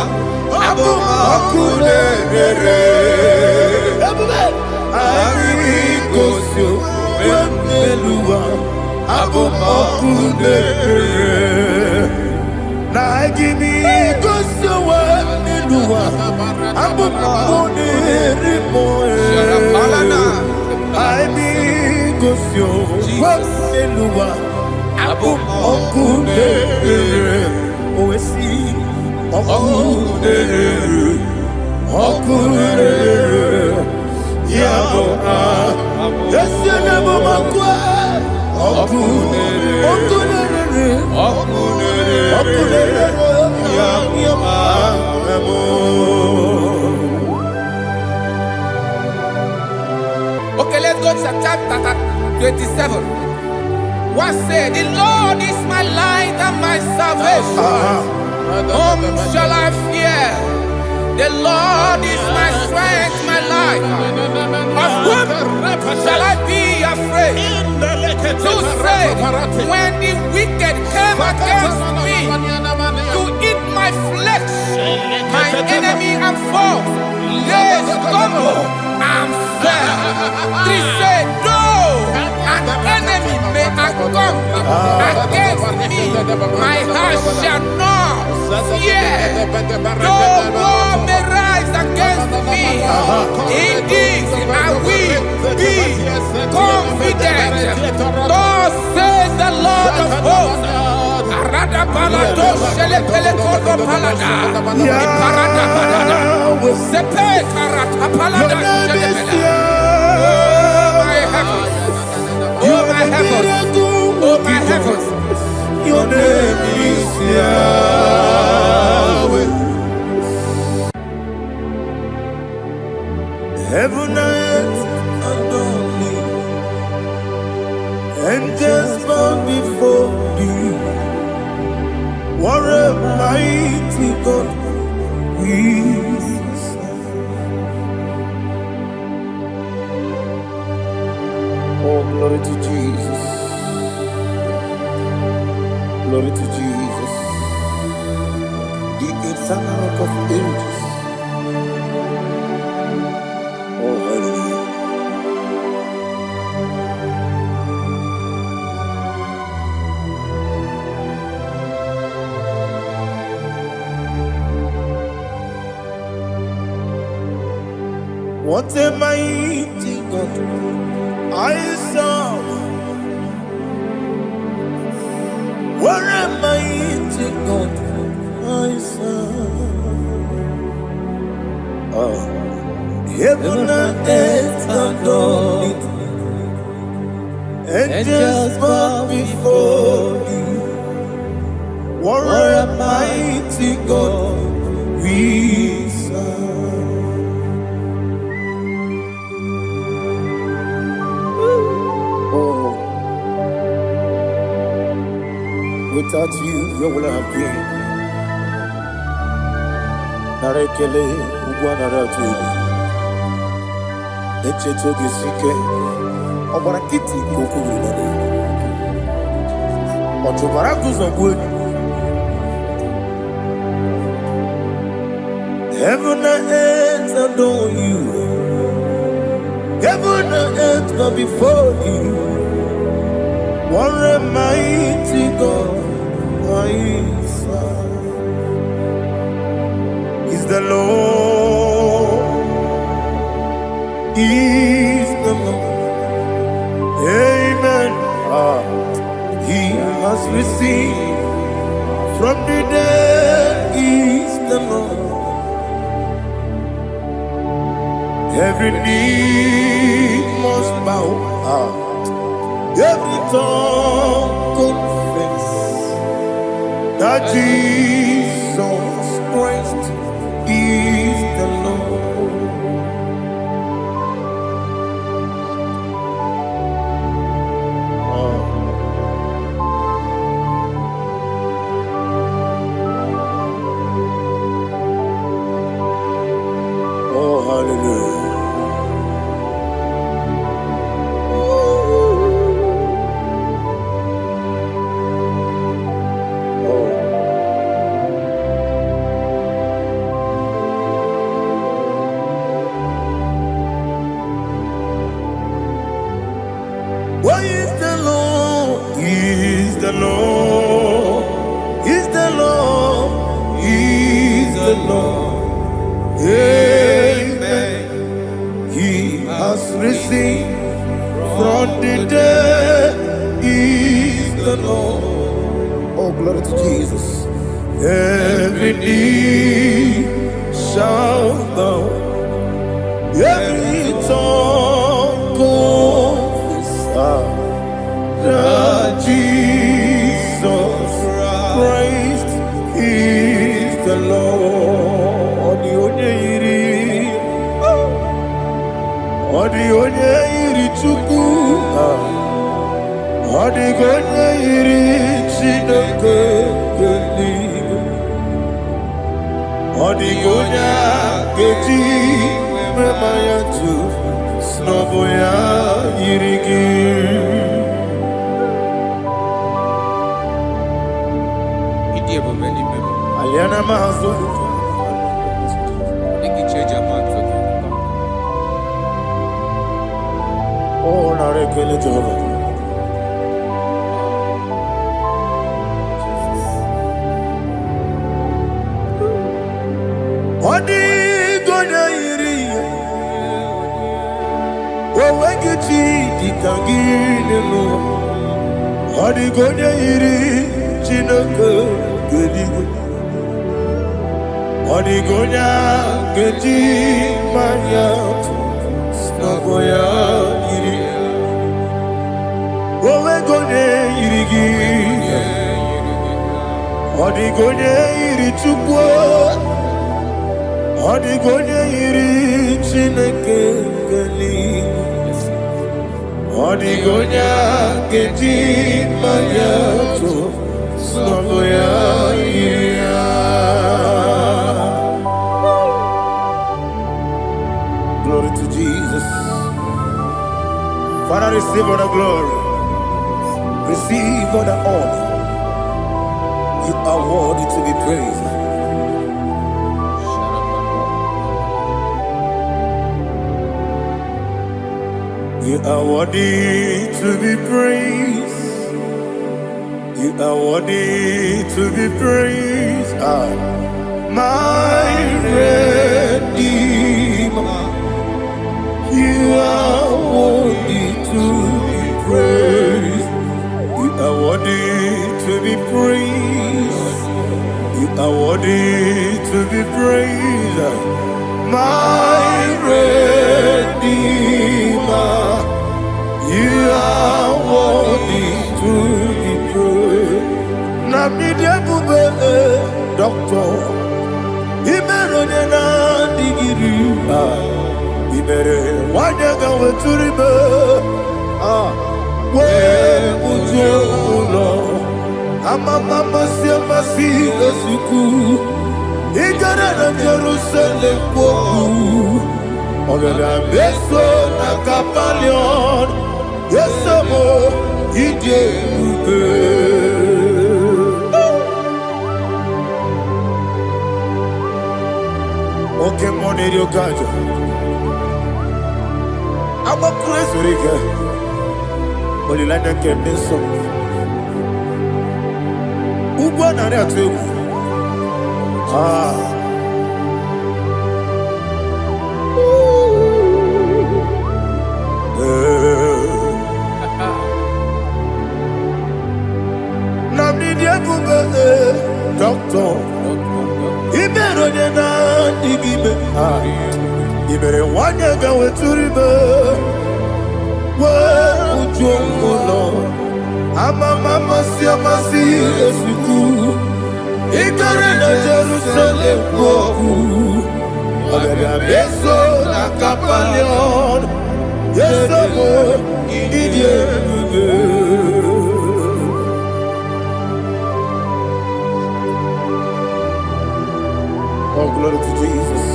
Abumoku nerere. Agimi kosyo kwenelua. Abumoku nerere. Na agimi kosyo kwenelua. Abumoku nerimo. Agimi kosyo kwenelua. Abumoku nerere. Oesi. Okunere, okunere, yabo yesene bomakwa. Okunere, okunere, okunere, okunere, yabo. Okay, let's go to chapter 27. What said? The Lord is my light and my salvation. Whom shall I fear? The Lord is my strength, my life. Of whom shall I be afraid? To say, when the wicked came against me to eat my flesh, my enemy and foe, they stumble and fell. Three said, though an enemy may come against me, my heart shall not fear. Though war may rise against me, in this I will be confident. Thus says the Lord of hosts. Arada palado shele pele kodo palada. Iparada palada. Sepe karata palada shele pele. Oh my heavens, oh my heavens, Your name is Yahweh. Heaven and earth adore me, angels bow before you. What a mighty God we serve. Oh, glory to Jesus. Glory to Jesus, the eternal rock of ages. Oh, hallelujah. What a mighty God I serve. What a mighty God I serve. Heaven and earth adore it. Angels bow before you. What a mighty God we serve. Oh. Without you, where would I have been? Narekele, Uguanaratu, Echetogi Sike, Obarakiti, Kokuru, Otobarakus of wood. Heaven and earth adore you. Heaven and earth bow before you. What a mighty God I serve. Is the Lord, is the Lord. Amen. He has received from the dead, is the Lord. Every knee must bow. Every tongue confess that Jesus Christ is the Lord. Oh, hallelujah. Why is the Lord? He is the Lord. He's the Lord. He's the Lord. Amen. He has risen from the dead. He's the Lord. Oh, glory to Jesus. Every knee shall bow. Every tongue confess that Jesus Christ is the Lord. Odi onye iri Chukwu, odi onye iri Chineke eluigwe, odi onye ga-eji mema ya tu n'ọbụ ya yiri gị. Aliana mazo. Oh, narekele Jehovah. Odi gonya iri, owegiti ditangile mo. Odi gonya iri, Chineke eluigwe. Odi gonya geji manya n'ọbụ ya yiri. Owe gonya yiri gị. Odi gonya yiri Chukwu. Odi gonya yiri Chineke eluigwe. Odi gonya geji manya n'ọbụ ya yiri. Glory to Jesus. Father, receive all the glory. Receive all the honor. You are worthy to be praised. You are worthy to be praised. You are worthy to be praised. My Redeemer. You are worthy to be praised. You are worthy to be praised. You are worthy to be praised. My Redeemer. You are worthy to be praised. Namidebube, Doctor. Imeronena digiri. Ibere wanyaga weturibe we ujo ulo amama masi esuku igara na Jerusalem kwoku ogada beso na kapalion yesemo ije ube oke moneri okajo. I'm a crazy rigger. Only like that can be so. Ugo na re atu. Namni dia kuba doctor. Ibero na digibe. Ibere wanya ga weturibe. oh Lord. Mama Siamasi Esiku. Ikarena Jerusalem Boku. Agada Beso na Kapalion. Yes, oh, glory to Jesus.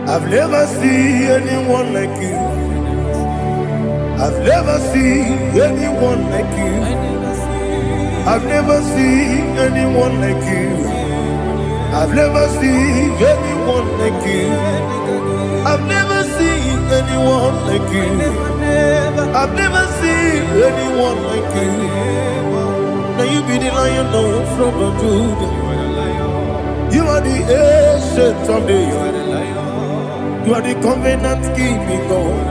I've never seen anyone like you. I've never seen anyone like you. I've never seen anyone like you. I've never seen anyone like you. I've never seen anyone like you. I've never seen anyone like you. Now you be the Lion from the Judah. You are the ancient of days. You are the covenant keeping God.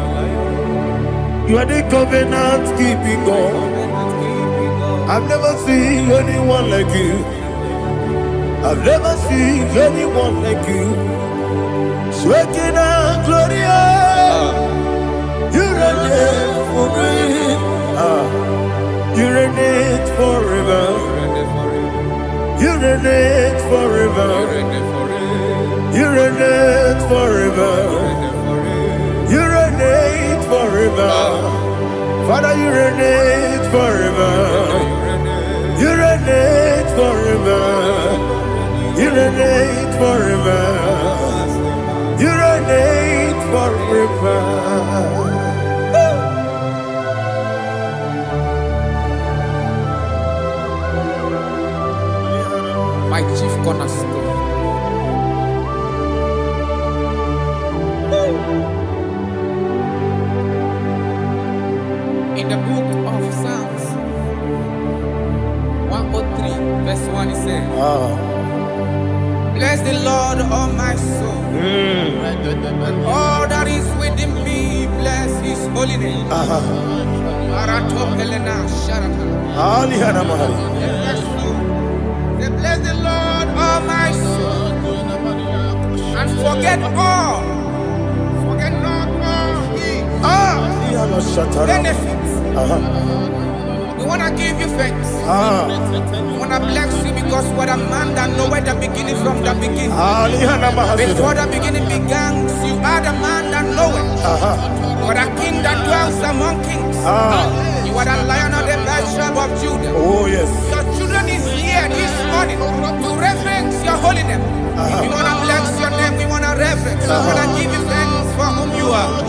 You are the covenant keeping God. I've never seen anyone like you. I've never seen anyone like you. Shekinah Gloria, you reign for me. You reign forever. You reign forever. You reign forever. You reign forever. Father, you reign forever. You reign forever. You reign forever. You reign forever. My chief cornerstone. In the book of Psalms 103, verse 1, it says, bless the Lord, all my soul, and all that is within me, bless his holy name. Bless the Lord, all my soul, and forget not all his benefits. We want to give you thanks. We want to bless you because what a man that knoweth the beginning from the beginning. Before the beginning began, you are the man that knoweth. You are the king that dwells among kings. You are the Lion of the tribe of Judah. Oh yes. Your children is here this morning to reverence your holy name. We want to bless your name. We want to reverence. We want to give you thanks for whom you are.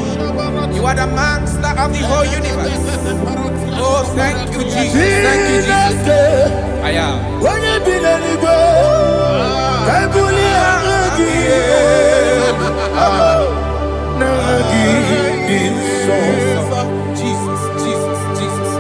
You are the master of the whole universe. Oh, thank you, Jesus. Thank you, Jesus. I am. Jesus, Jesus, Jesus.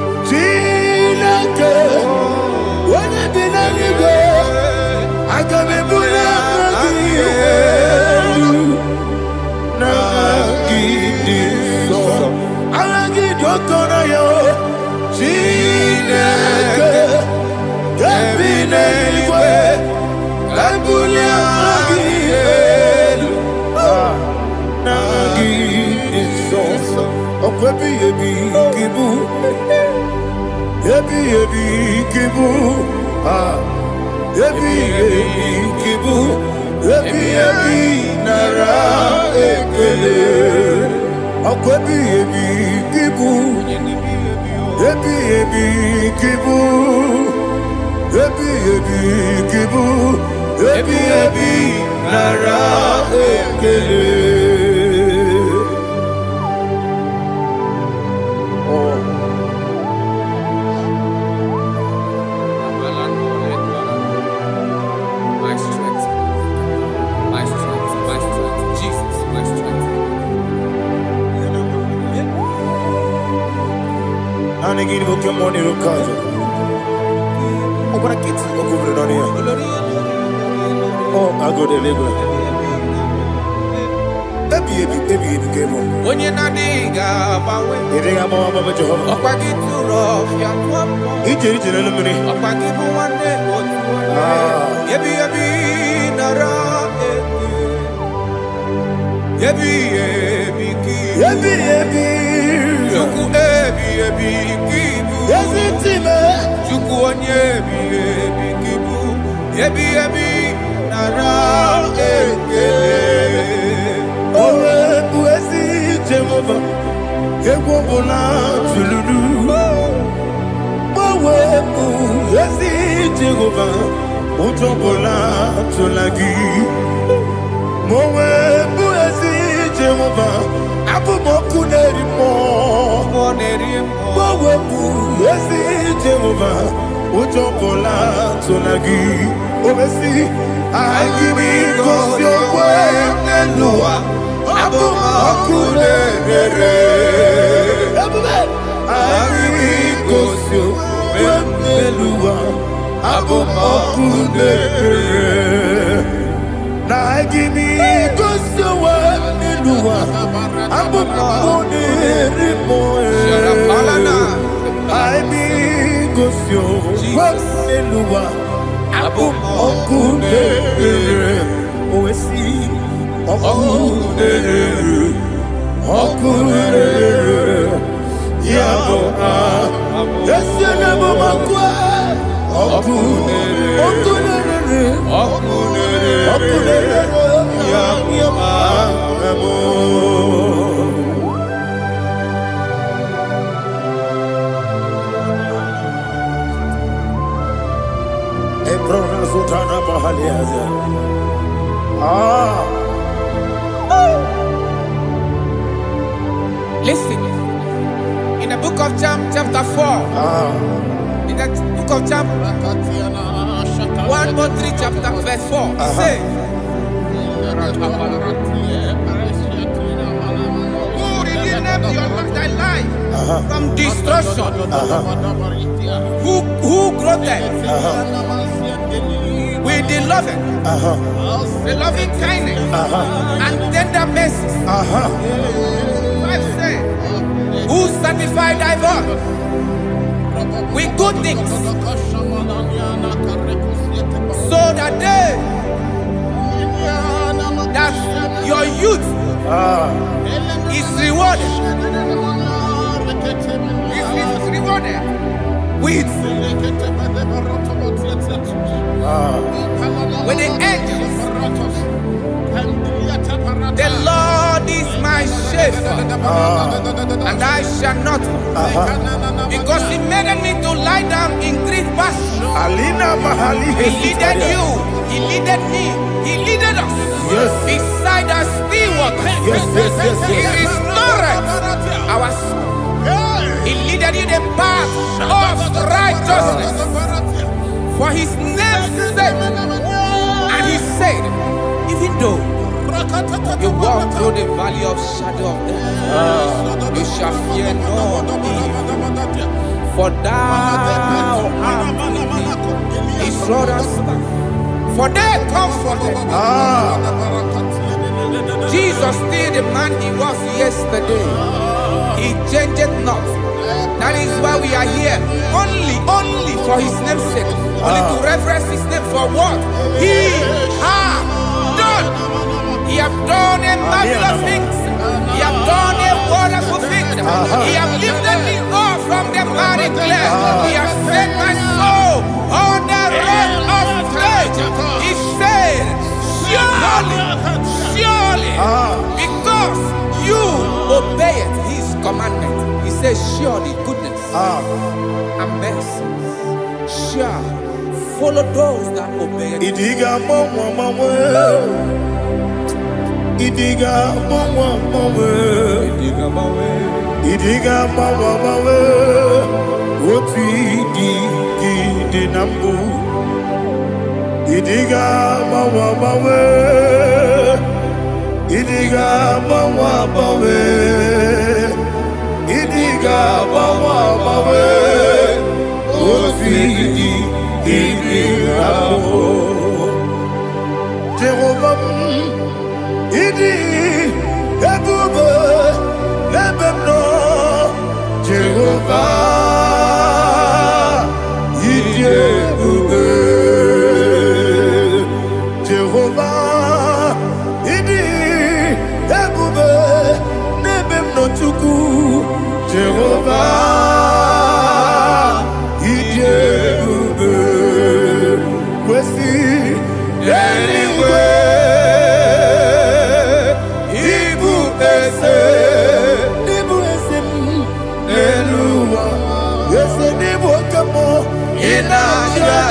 My strength, my strength, my strength, Jesus, my strength. Oh, I go to Lagos. When you're not digging, Ebi ebi kibu. Ebi ebi. Chuku ebi ebi kibu. Ezitime. Chuku onye ebi ebi kibu. Ebi ebi nara ekele. Owe bu ezi Jehova. Egwo bola tululu. Owe bu ezi Jehova. Ojo bola tulagi. Mowe bu ezi Jehova. Abu moku nerimo. Mowe bu ezi Jehova. Ojo bola tulagi. Obesi agimi kosyo kwenelua. Abu moku nerere. Agimi kosyo kwenelua. Abu moku nerere. Agimi kosyo kwenelua. Abu moku nerimo. Agimi kosyo kwenelua. Abu moku nerere. Oesi okunere. Yabo esene bomakwa okunere. Yabo Ebrona Sultana Bahaliaza. Listen, in the book of John, chapter 4, in the book of John 1:3, chapter verse 4, it says, who redeemed thy life from destruction? Who groweth with the loving kindness and tender mercies? Who sanctified thy body with good things, so that your youth is rewarded. Is rewarded with the angels. The Lord is my shepherd, and I shall not want, because He made me to lie down in green pastures. He leaded you, He leaded me, He leaded us beside the still waters. He restored our soul. He leaded you the path of righteousness for His name's sake. And He said, even though you walk through the valley of shadow of death, you shall fear no evil, for thou art with me. His rod and staff, for they comforted. Jesus still the man He was yesterday. He changed not. That is why we are here. Only for His name's sake. Only to reverence His name for what He has done. He has done a marvelous things. He has done a wonderful thing. He has lifted me up from the miry clay. He has set my soul on the road of faith. He said, surely, because you obeyed His commandment. He says, surely goodness and mercy shall follow those that obey it. Idiga mama. Idiga mama. Oti di nambu. Idiga mama. Idiga mama. Idiga mama. Oti di nambu. Jehovah, Idi, Ebube, Ebemno, Jehovah, Idi, Ebube, Jehovah, Idi, Ebube.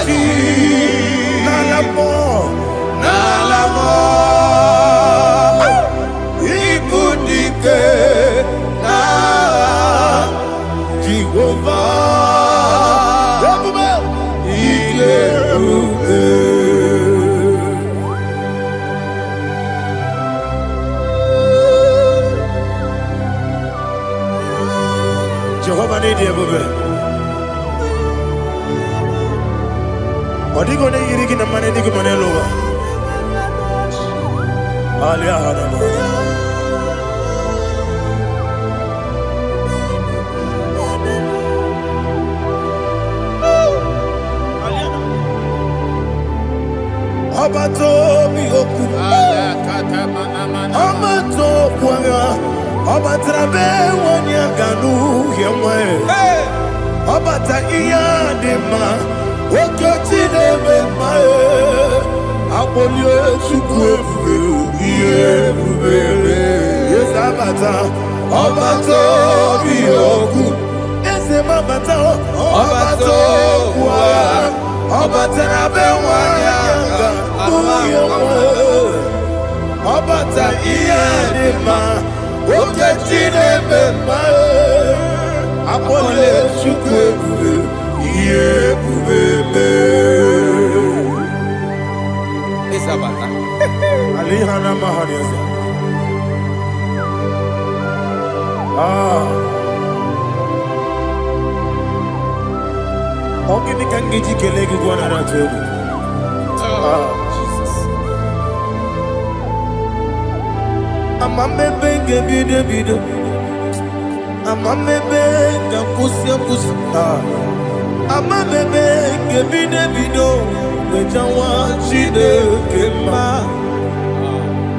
Wachi Nalamo Ibudike na Jehovah Jehovah need you, baby. What are you going to eat in the money? You can money lower. Alia Hadama. Abato biyoku. Abato kwanga. Abatrabe wanya ganu yemwe. Abata iya dema. Okoti deme mae. Abolio chukwefu. Yebube. Yes abata. Abato biyoku. Ese mabata. Abato kwa. Abatrabe wanya ganu yemwe. Abata iya dema. Oketi deme mae. Abolio chukwefu. Yebube. Isabata. Alihana mahariasa. Ogini kangiji kelegi gwana ratogu. Jesus. Amame benge bide. Amame benge kusi. Amame benge bide. Wejawa chide kema.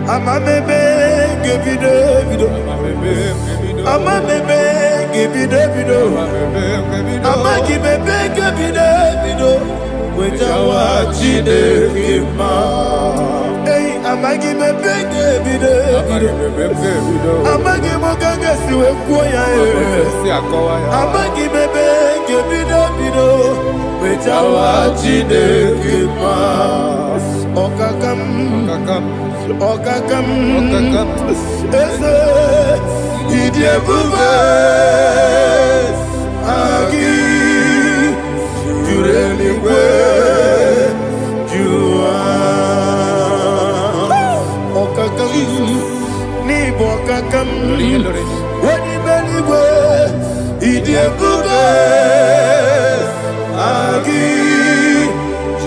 Amame benge bide. Amame benge bide. Amagi benge bide. Wejawa chide kema. Hey, amagi benge bide. Amagi moganga siwe kuya. Amagi benge bide. Wejawa chide kema. Okakam. Ese idiebube agi jureligwe jua okakam ni bokakam wani beligwe idiebube agi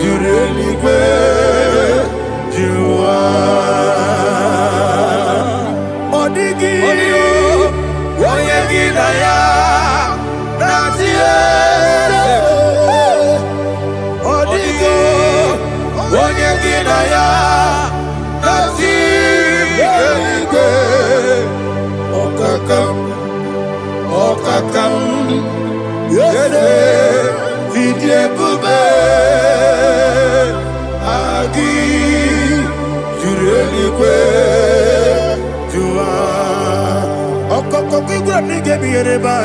jureligwe jua odigi oyegi na ya natie odigi oyegi na ya natie okakam yese idiebube agi jureligwe jua okoko kigura nige biyere ba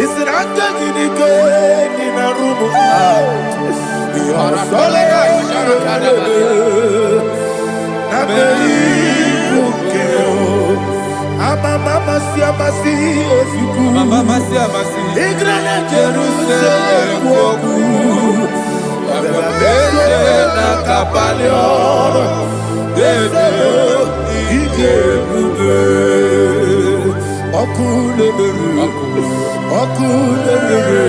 isiranga gidike nina rumu Arakolega sharakada. nabeli ukeo mama siamasi osuku Mama siamasi. igrana Jerusalem woku Abele na kapalion. Dede idiebube Okulebere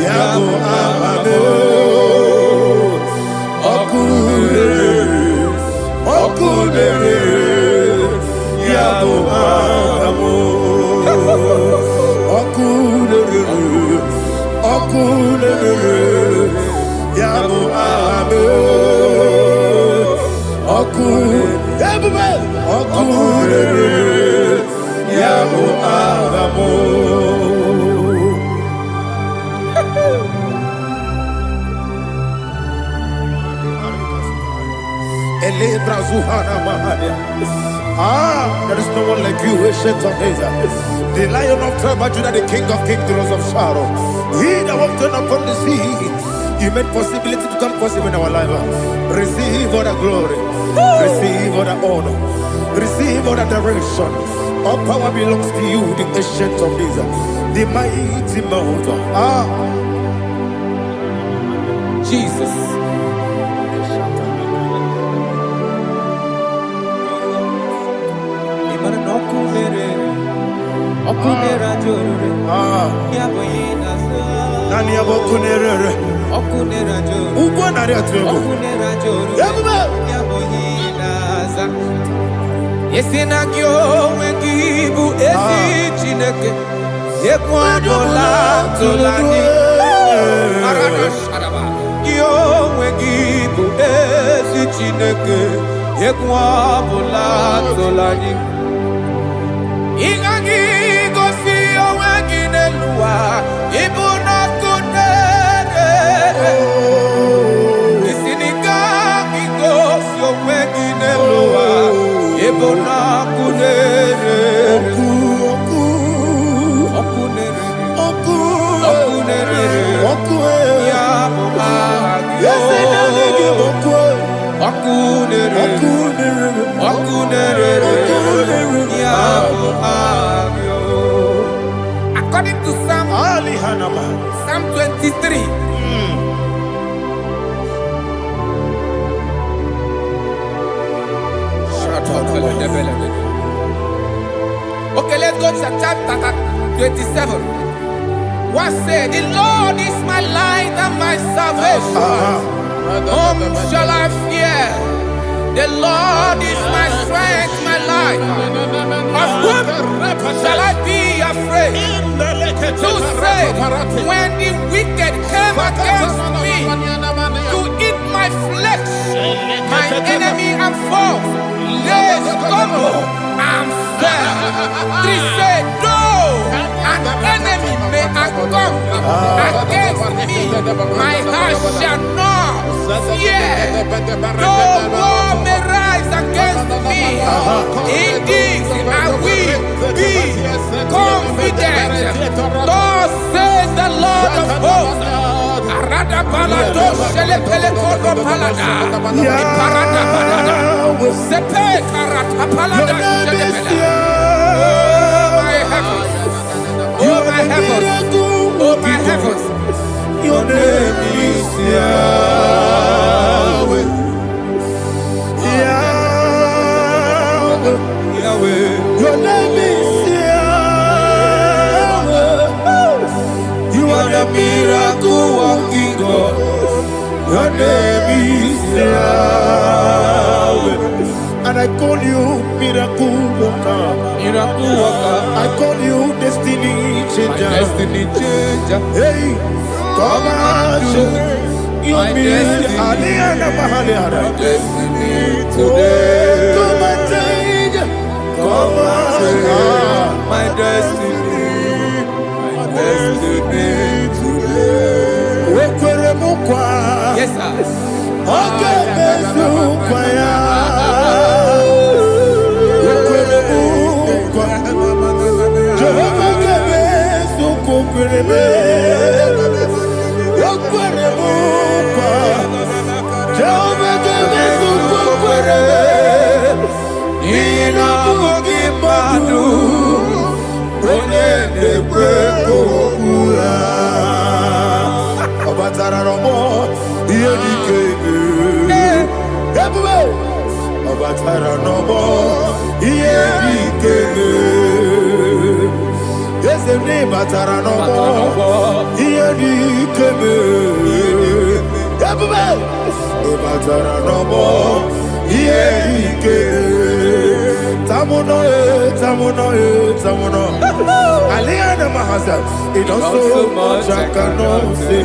Yabo amamo Okulebere Yabo amamo Okulebere Yabo amamo Okulebere Yabo amamo there is no one like you, ancient of days. The Lion of tribe of Judah, the King of kings, the Rose of Sharon. He that walked upon the sea, you He made possibility to come possible in our life. Receive all the glory. Receive all the honor. Receive all the direction. All power belongs to you, the ancient of days, the mighty mountain. Jesus. Nani abokunere. Ugonare atuego. Yesinagyo wengibu esi chineke yekwadola tolani arada sharaba yo wengibu esi chineke yekwadola tolani ingagi gosi owenginelua ibuna kunere isiniga gosi owenginelua ibuna kunere According to Psalm 23. Okay, let's go to chapter 27. What said? The Lord is my light and my salvation. Whom shall I fear? The Lord is my strength, my life. Of whom shall I be afraid? To say, when the wicked came against me to eat my flesh, my enemy and foe, they stumble and fell. Three said, though an enemy may come against me, my heart shall not fear. Though war may rise against me, in this I will be confident. Thus says the Lord of hosts. Arada balado shele pele kodo palada. Iparada balada. Sepe karata palada shele pele. Oh my heavens. Oh my heavens. Your name is Yahweh. Yahweh. Your name is Yahweh. You are the miracle working God. Your name is Yahweh. And I call you miracle worker. Miracle worker. I call you destiny changer. My destiny changer. Hey, come on, your destiny. My destiny today. Come on, change. Come on, my destiny. My destiny today. Yes, sir. Okay, it also much I cannot say.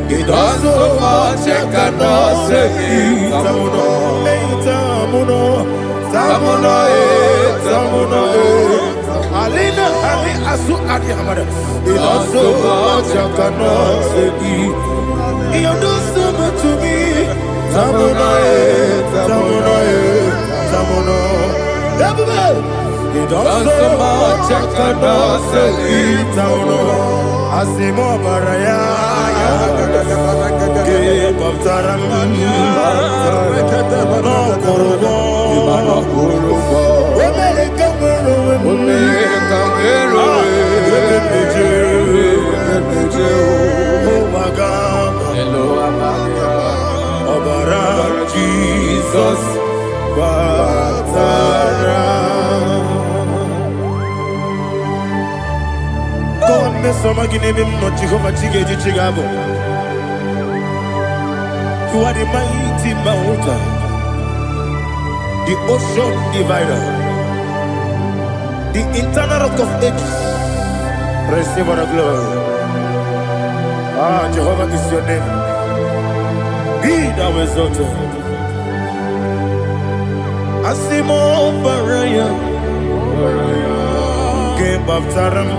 It also much I cannot say. Alina Ali Asu Adi Hamada. It also much I cannot say. You do so much to me. Tamuno. It also check on us, it Asimo Baraya, Give of Taram, no Kurubo, Jesus, God, Miss Somaginebim, not Jehovah Chigagi Chigabo. You are the mighty mountain, the ocean divider, the internal rock of ages. Receive our glory. Ah, Jehovah is your name. Be thou exalted. Asimo Baraya, Game of Taram,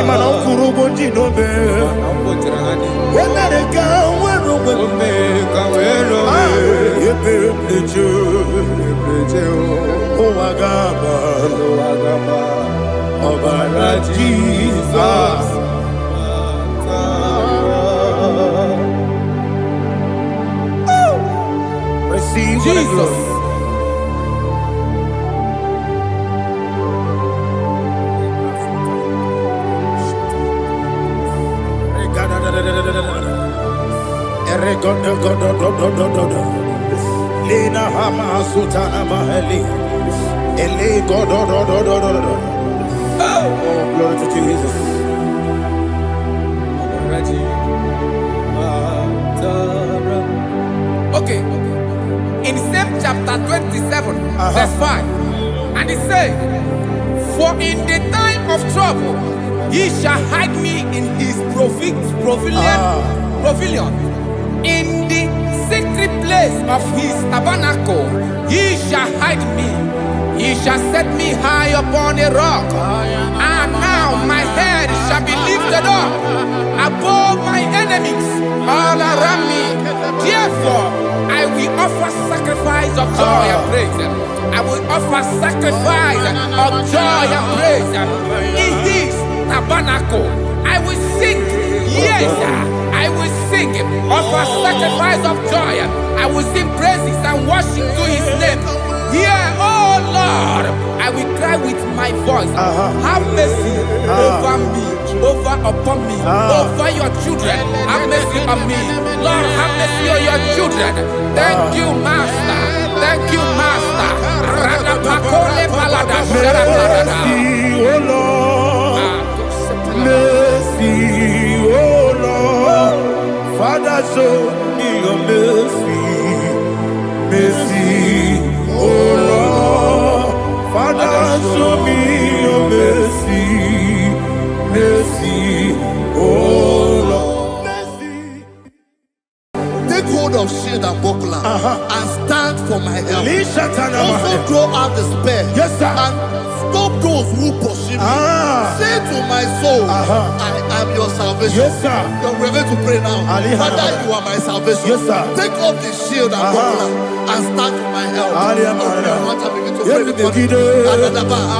Imano Kurubo Jinobe, when I come, Jesus. Receive Jesus. Lena Hama Sutana Maheli. Ele God. Oh, glory to Jesus. Okay. In same chapter 27, verse 5, and it says, "For in the time of trouble, he shall hide me in his pavilion. In the secret place of his tabernacle, he shall hide me. He shall set me high upon a rock. And now my head shall be lifted up above my enemies all around me. Therefore, I will offer sacrifice of joy and praise. I will offer sacrifice of joy and praise. In his tabernacle, I will sing. Yes, I will sing. Offer sacrifice of joy. I will sing praises and worship to his name. Here, oh Lord, I will cry with my voice. Have mercy over me, upon me, over your children. Have mercy on me. Lord, have mercy on your children. Thank you, Master. Thank you, Master. Radapakole palada sharakarada. Oh Lord, mercy, oh Lord, Father, show me your mercy, mercy, oh Lord, Father, show me your mercy, mercy, oh Lord, mercy. Take hold of shield and buckler and stand for my help. Also throw out despair. Yes, sir. And stop those who pursue me. Say to my soul, I am your salvation. Yes, sir. We're going to pray now. Father, you are my salvation. Yes, sir. Take off the shield and buckler and stand for my help. Begin to pray before me.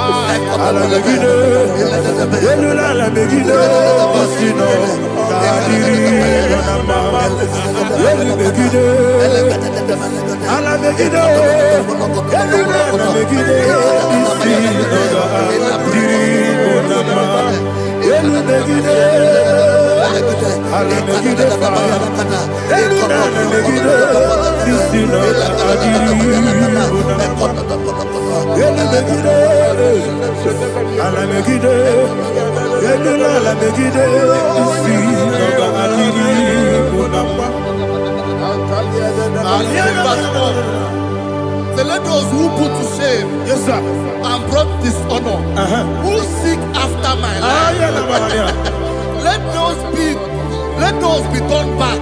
Let those who put to shame, Yes, sir. and brought dishonor, who seek after my life, let those be turned back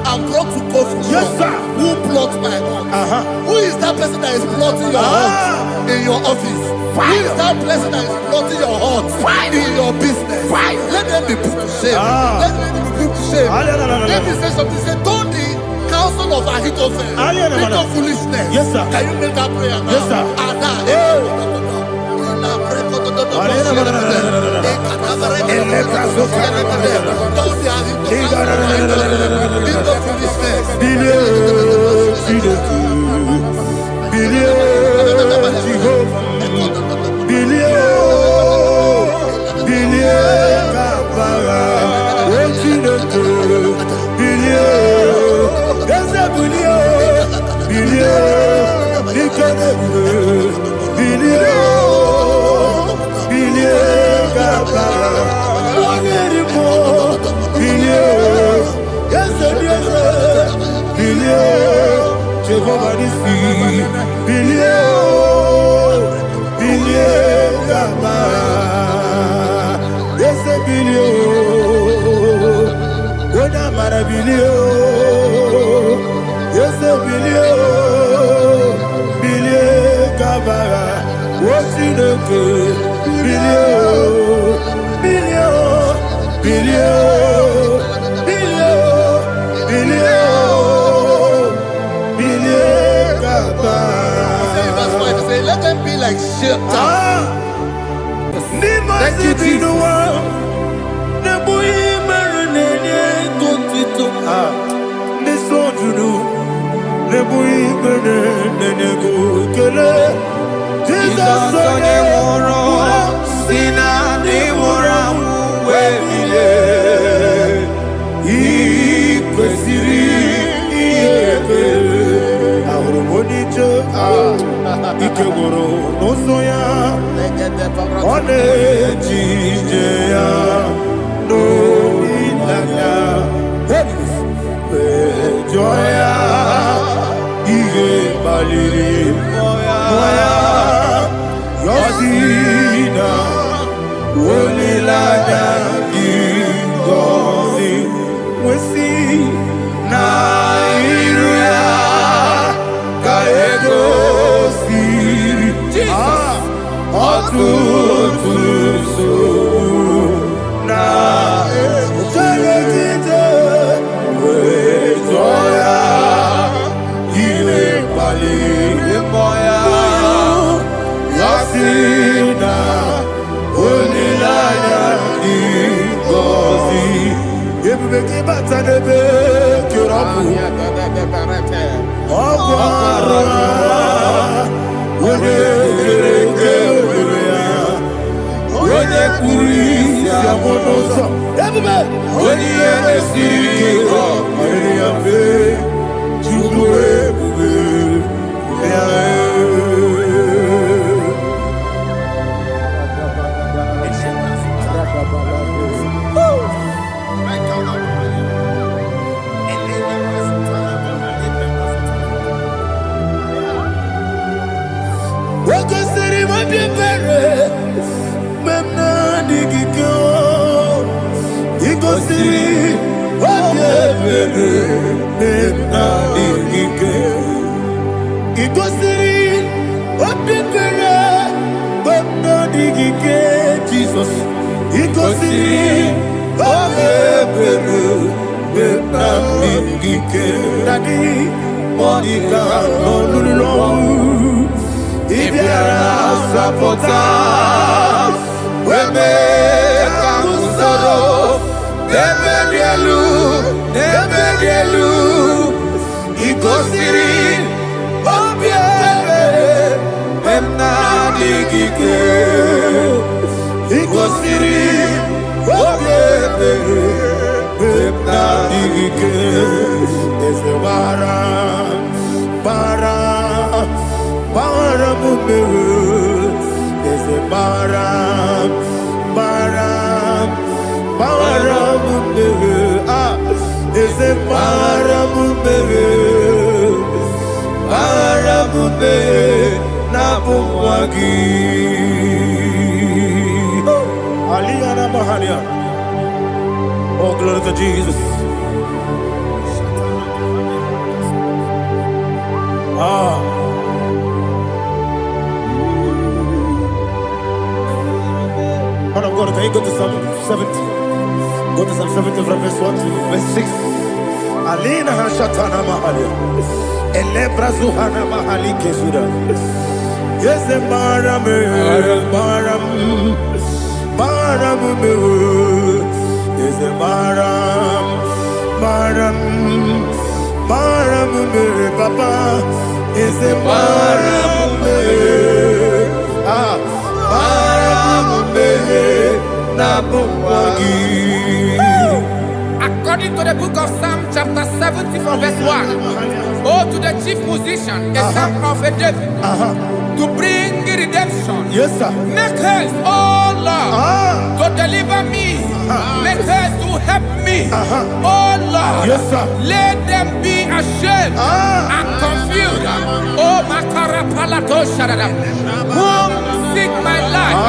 and brought to confusion. Yes, sir. Who plot my heart? Who is that person that is plotting your heart in your office? Who is that person that is plotting your heart in your business? Let them be put to shame. Let them be put to shame. Let me say something. Say, turn the counsel of Ahithophel. Think of foolishness. Yes, sir. Can you make that prayer now? Yes, sir. Let them be like shelter. Thank you, Jesus. Oh, glory to Jesus. Man of God, can you go to Psalm 70? Go to Psalm 70 from verse 1 to verse 6. Alina Hashatana Mahalia. Elebra Zuhana Mahali Kesuda. Yes, the Maram, is the Maram, Papa, is the Maram, Nabuwagi. According to the book of Psalm chapter 70 from verse 1, oh, to the chief musician, a psalm of a David, to bring redemption. Yes, sir. Make haste, oh Lord, to deliver me. Make haste to help me. Oh Lord, Yes, sir. let them be ashamed and confused. Oh, Makarapalato Shadadam, whom seek my life,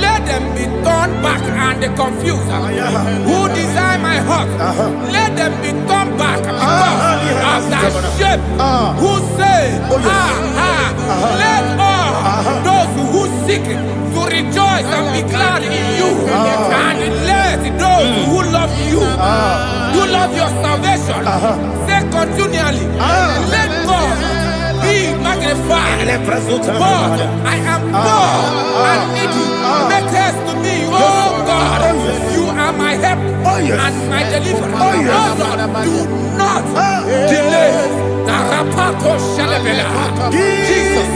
let them be turned back and confused. Who desire my heart, let them be turned back because of that shape. Who say, let all those who seek to rejoice and be glad in you, and let those who love you, who love your salvation, say continually, let God be magnified. God, I am poor and needy. Make haste to me, oh God. You are my help and my deliverer. Oh Lord, do not delay. Jesus.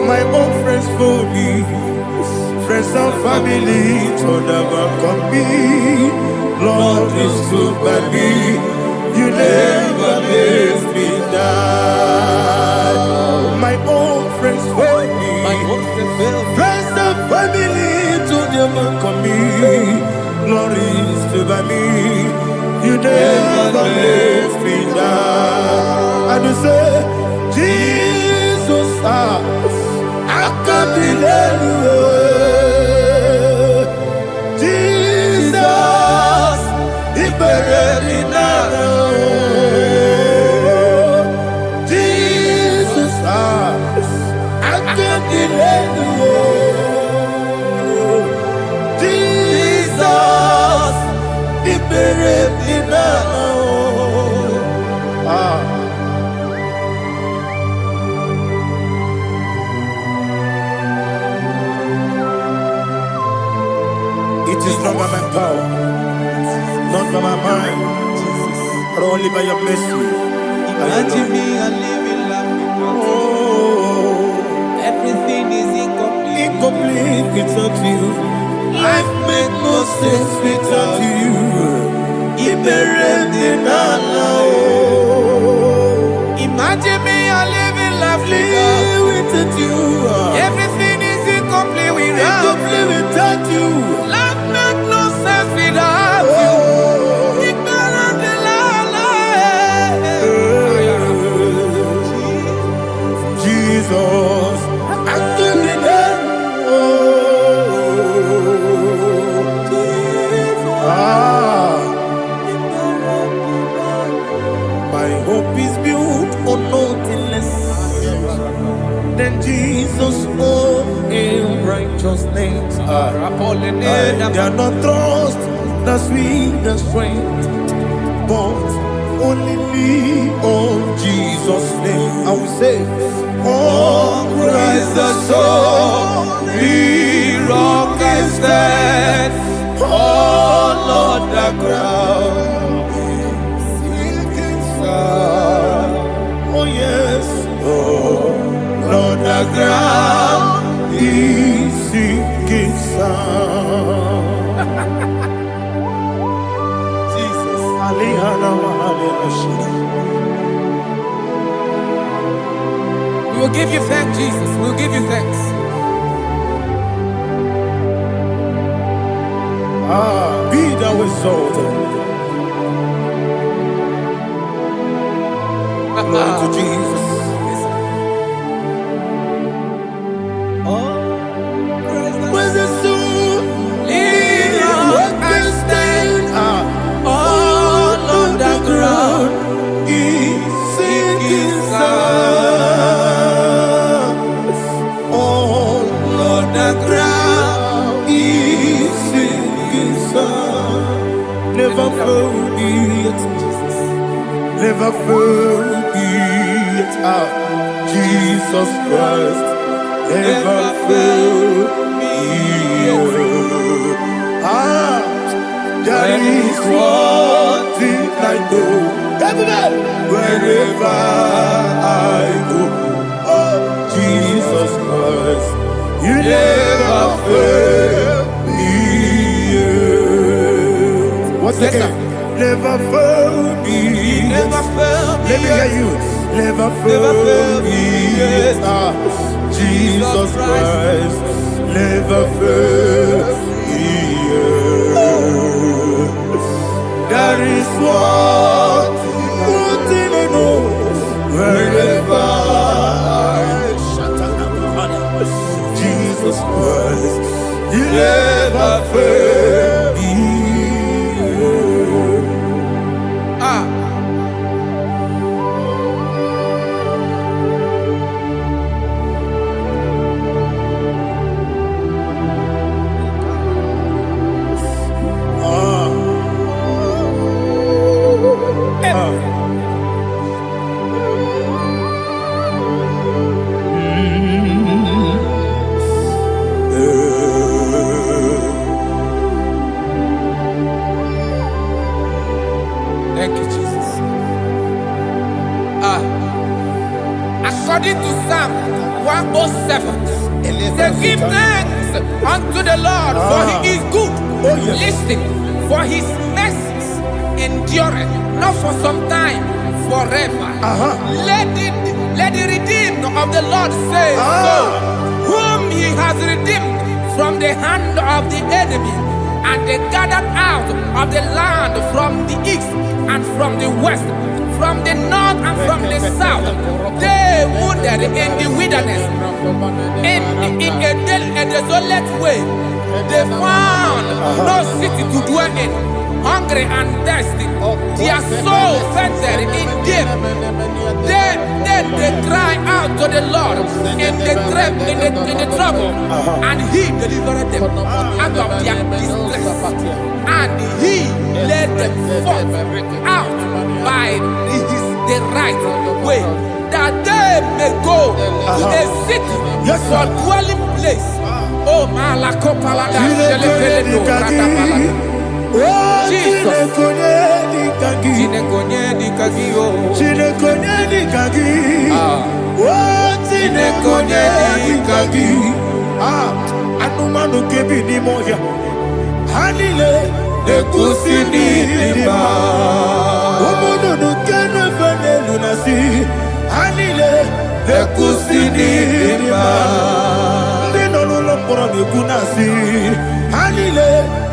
My own friends for me, friends and family to never come me. Lord is good by me, you never let me die. My own friends for me, friends and family to never come me. Lord is good by me, you never let me die. And you say, Jesus, I can't believe you. Jesus, He buried me now. Jesus, I can't believe you. Jesus, He buried me now. is not by my power, not by my mind, but only by your mercy. Imagine me and living life without you. Oh, Everything is incomplete. incomplete without you. Life makes no sense without you. Imagine me and living life without you. Everything is incomplete without you. Life makes no sense without you. Ignorant in Jesus, I give it up. My hope is built on nothing less than Jesus' own in righteousness. I cannot trust the sweetest strength, but only lean on Jesus' name. I will say, oh, Christ the solid rock I stand. Oh, Lord, the ground is sinking sun. Oh, yes, oh, Lord, the ground is sinking sun. Jesus, We will give you thanks, Jesus. We will give you thanks. be thou exalted. Glory to Jesus. Where's the soul? What can stand? All on the ground is sinking sun. All on the ground is sinking sun. Never forget, never forget, Jesus Christ. Never fail me. There is one thing I know. Wherever I go, oh, Jesus Christ, you never fail me. What's that? Never fail me. Never fail me. Let me hear you. Never fail me. Jesus Christ, never fail me. There is one thing I know. Wherever Jesus Christ, you never fail me. Thank you, Jesus. According to Psalm 107, they give thanks unto the Lord, for he is good. Listen, for his mercies endureth not for some time, forever. Let the redeemed of the Lord say so, whom he has redeemed from the hand of the enemy, and they gathered out of the land from the east and from the west, from the north and from the south. They wandered in the wilderness, in a desolate way. They found no city to dwell in, hungry and thirsty. Their soul fainted in deep. Then they cry out to the Lord in the trouble, and he delivered them out of their distress, and he led them forth out by the right way, that they may go to a city for dwelling place, Oh, malakopalada, jelefeledo, radapalada. Jesus. Tinekonye di kagi, oh. Tinekonye di kagi. Oh, tinekonye di kagi. Anumanu kebi ni moya. Hanile nekusini lima. Umudu nukene fene lunasi. Hanile nekusini lima. Nino lulambora nekunasi. Hanile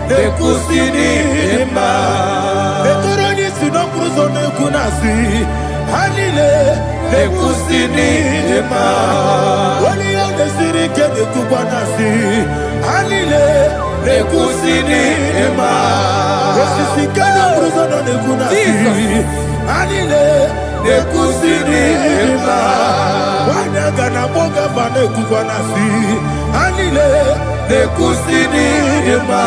nekusini lima. Netoroni sinokruzo nekunasi. Hanile nekusini lima. Wali yone sirike nekubwanasi. Hanile nekusini lima. Wesisikana bruzo nekunasi. Hanile nekusini lima. Wanyaga na boga bane kubwanasi. Hanile nekusini lima.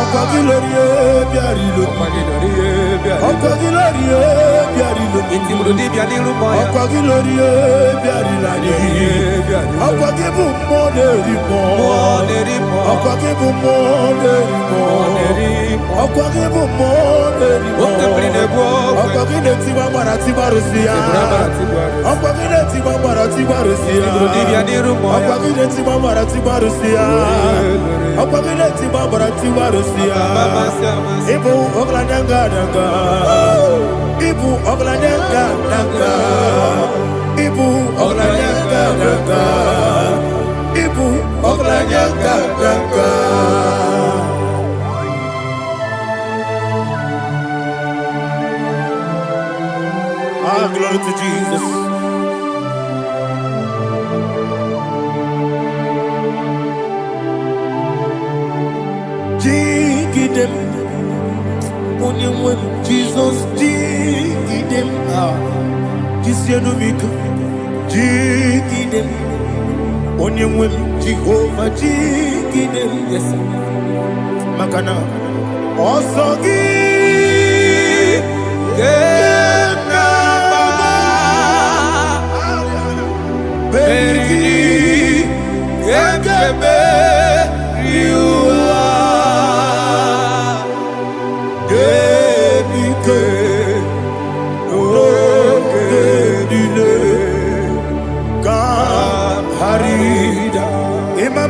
Okagilorie biarilo. Okagilorie biarilo. Okagilorie biarilani. Okagibu moderimo. Okagibu moderimo. Okagibu moderimo. Okagine tiba marati barusia. Okagine tiba marati barusia. Okagine tiba marati barusia. Okagine tiba marati barusia. Ibu oglanyanga danga. Ibu oglanyanga danga. Ibu oglanyanga danga. Ibu oglanyanga danga. Ah, glory to Jesus. Jigidem, only Jesus jigidem. Jisianumika, jigidem, only Jehovah jigidem. Yes, Makana, Osogi.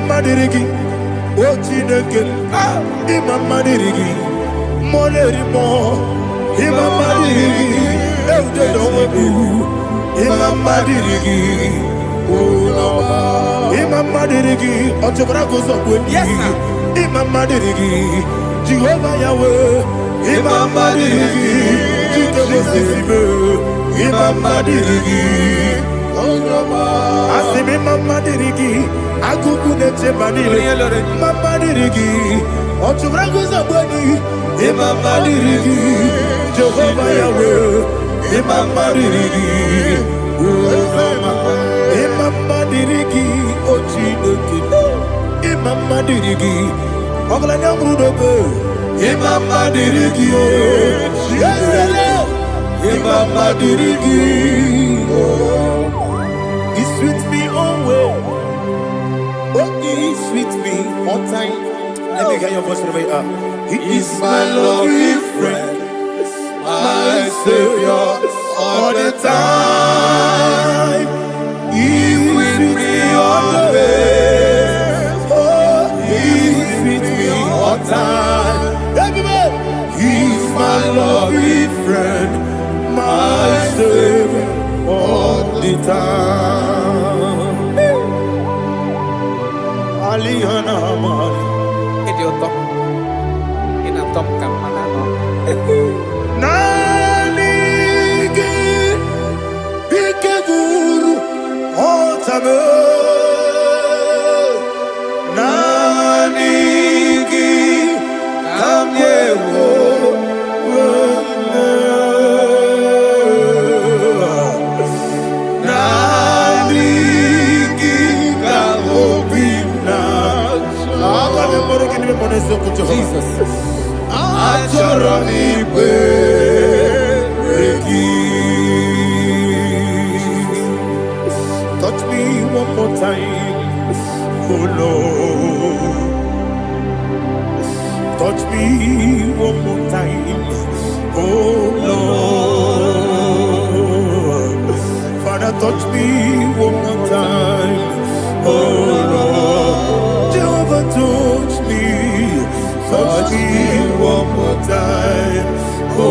Madirigi, Ochineke, Imam Madirigi, Molerimo, Imam Madirigi, Eudedowebu, Imam Madirigi, Imam Madirigi, Otobrago Zobweni, Imam Madirigi, Jehovah Yahweh, Imam Madirigi, Jitobosibe, Imam Madirigi, Asimi Mama Dirigi, Akuku de Chebanile, Mama Dirigi, Otubrago Zaboni, Imama Dirigi, Jehovah Yahweh, Imama Dirigi, Imama Dirigi, Ochineke, Imama Dirigi, Oglanya Brudobe, Imama Dirigi, Imama Dirigi, He's with me always. Oh, he's with me all time. Let me hear your voice the way up. He is my lovely friend, my Savior all the time. He's with me always. Oh, he's with me all time. Everybody, he's my lovely friend, my Savior all the time. Aliana Amari. Idioto. Inatom kamanano. Nanigi Ikeguru Otame. Nanigi Kamyewo. Jesus. Touch me one more time, oh Lord. touch me one more time. Oh Lord, Father, touch me one more time. Oh Lord, Jehovah, touch me one more time. Oh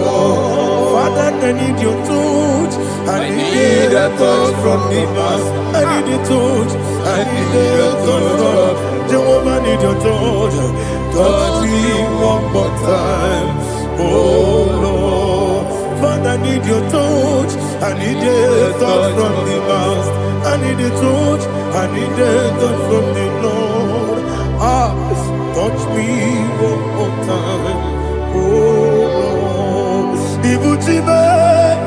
Lord, Father, I need your touch. I need a touch from the Master. I need a touch. I need a touch from Jehovah. I need your touch. Touch me one more time. Oh Lord, Father, I need your touch. I need a touch from the Master. I need a touch. I need a touch from the Lord. Touch me one more time. Oh Lord, Ibuchima,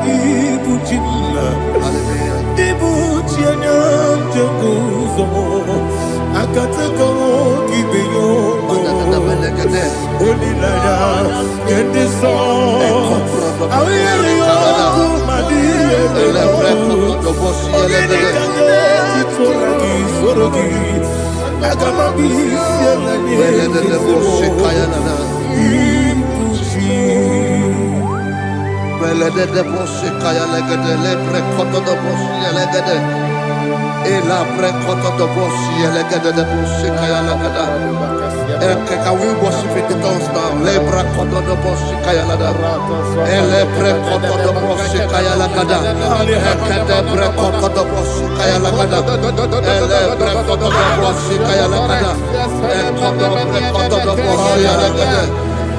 Ibuchima, Ibuchina, Jaguzo, Akatako, Kibiyo, Holy Lada, get this song. I hear you, my dear. I gotta be Can we worship in the tongues now? Lebra kodo do boshi kaya lada. Elebre kodo do boshi kaya lada. Elebre kodo do boshi kaya lada. Elebre kodo do boshi kaya lada. Kodo do boshi lada.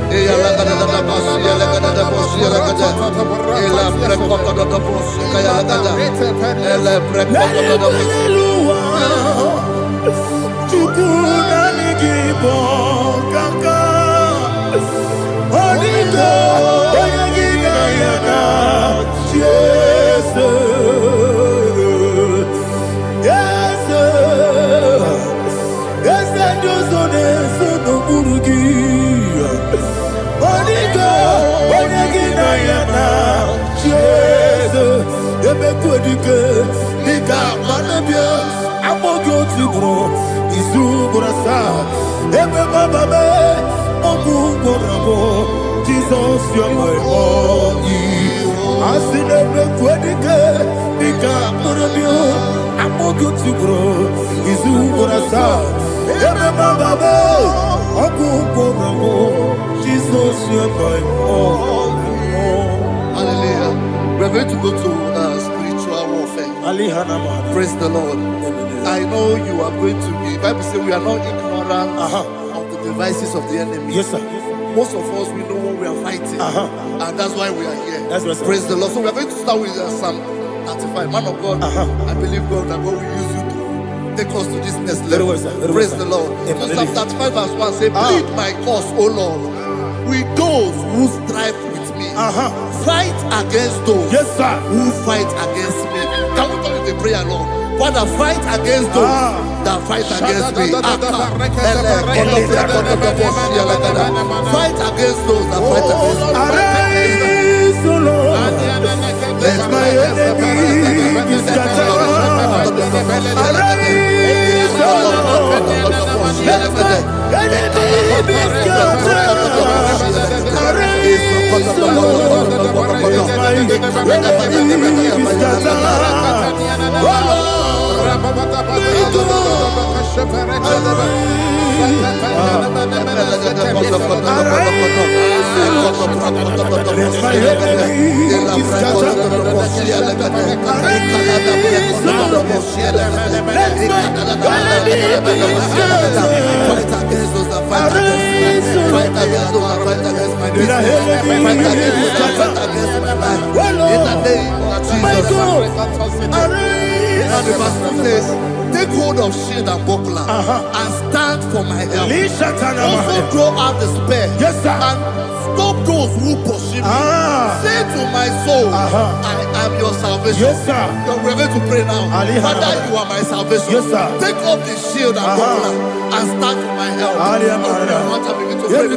Eya lada da boshi lada da boshi lada. Elebre kodo do boshi kaya lada. Elebre kodo do boshi. Jesus, you're my only. I see them quadrique, Nika, Morabio, I'm more good to grow. Is who what I saw. Jesus, you're my only. Hallelujah. We're going to go to spiritual warfare. Praise the Lord. I know you are going to be. Bible says we are not ignorant of the devices of the enemy. Yes, sir. Most of us, we know what we are fighting, and that's why we are here. That's right, sir. Praise the Lord. So we are going to start with Psalm 35. Man of God, I believe God that God will use you to take us to this next level. Praise the Lord. So Psalm 35 verse 1 say, plead my cause, O Lord, with those who strive with me. Fight against those who fight against me. Can we call it a prayer, Lord? Father, fight against those that fight against me. Fight against those that fight against me. Arise, O Lord, let my enemy be scattered. Arise, O Lord, let my enemy be scattered. Arise, O Lord, let my enemy be scattered. Oh Lord, and the Bible says, take hold of shield and buckler and stand for my help. Also draw out the spear and stop those who pursue me. Say to my soul, I am your salvation. We're going to pray now. Father, you are my salvation. Take off the shield and buckler and stand for my help. I want to begin to pray.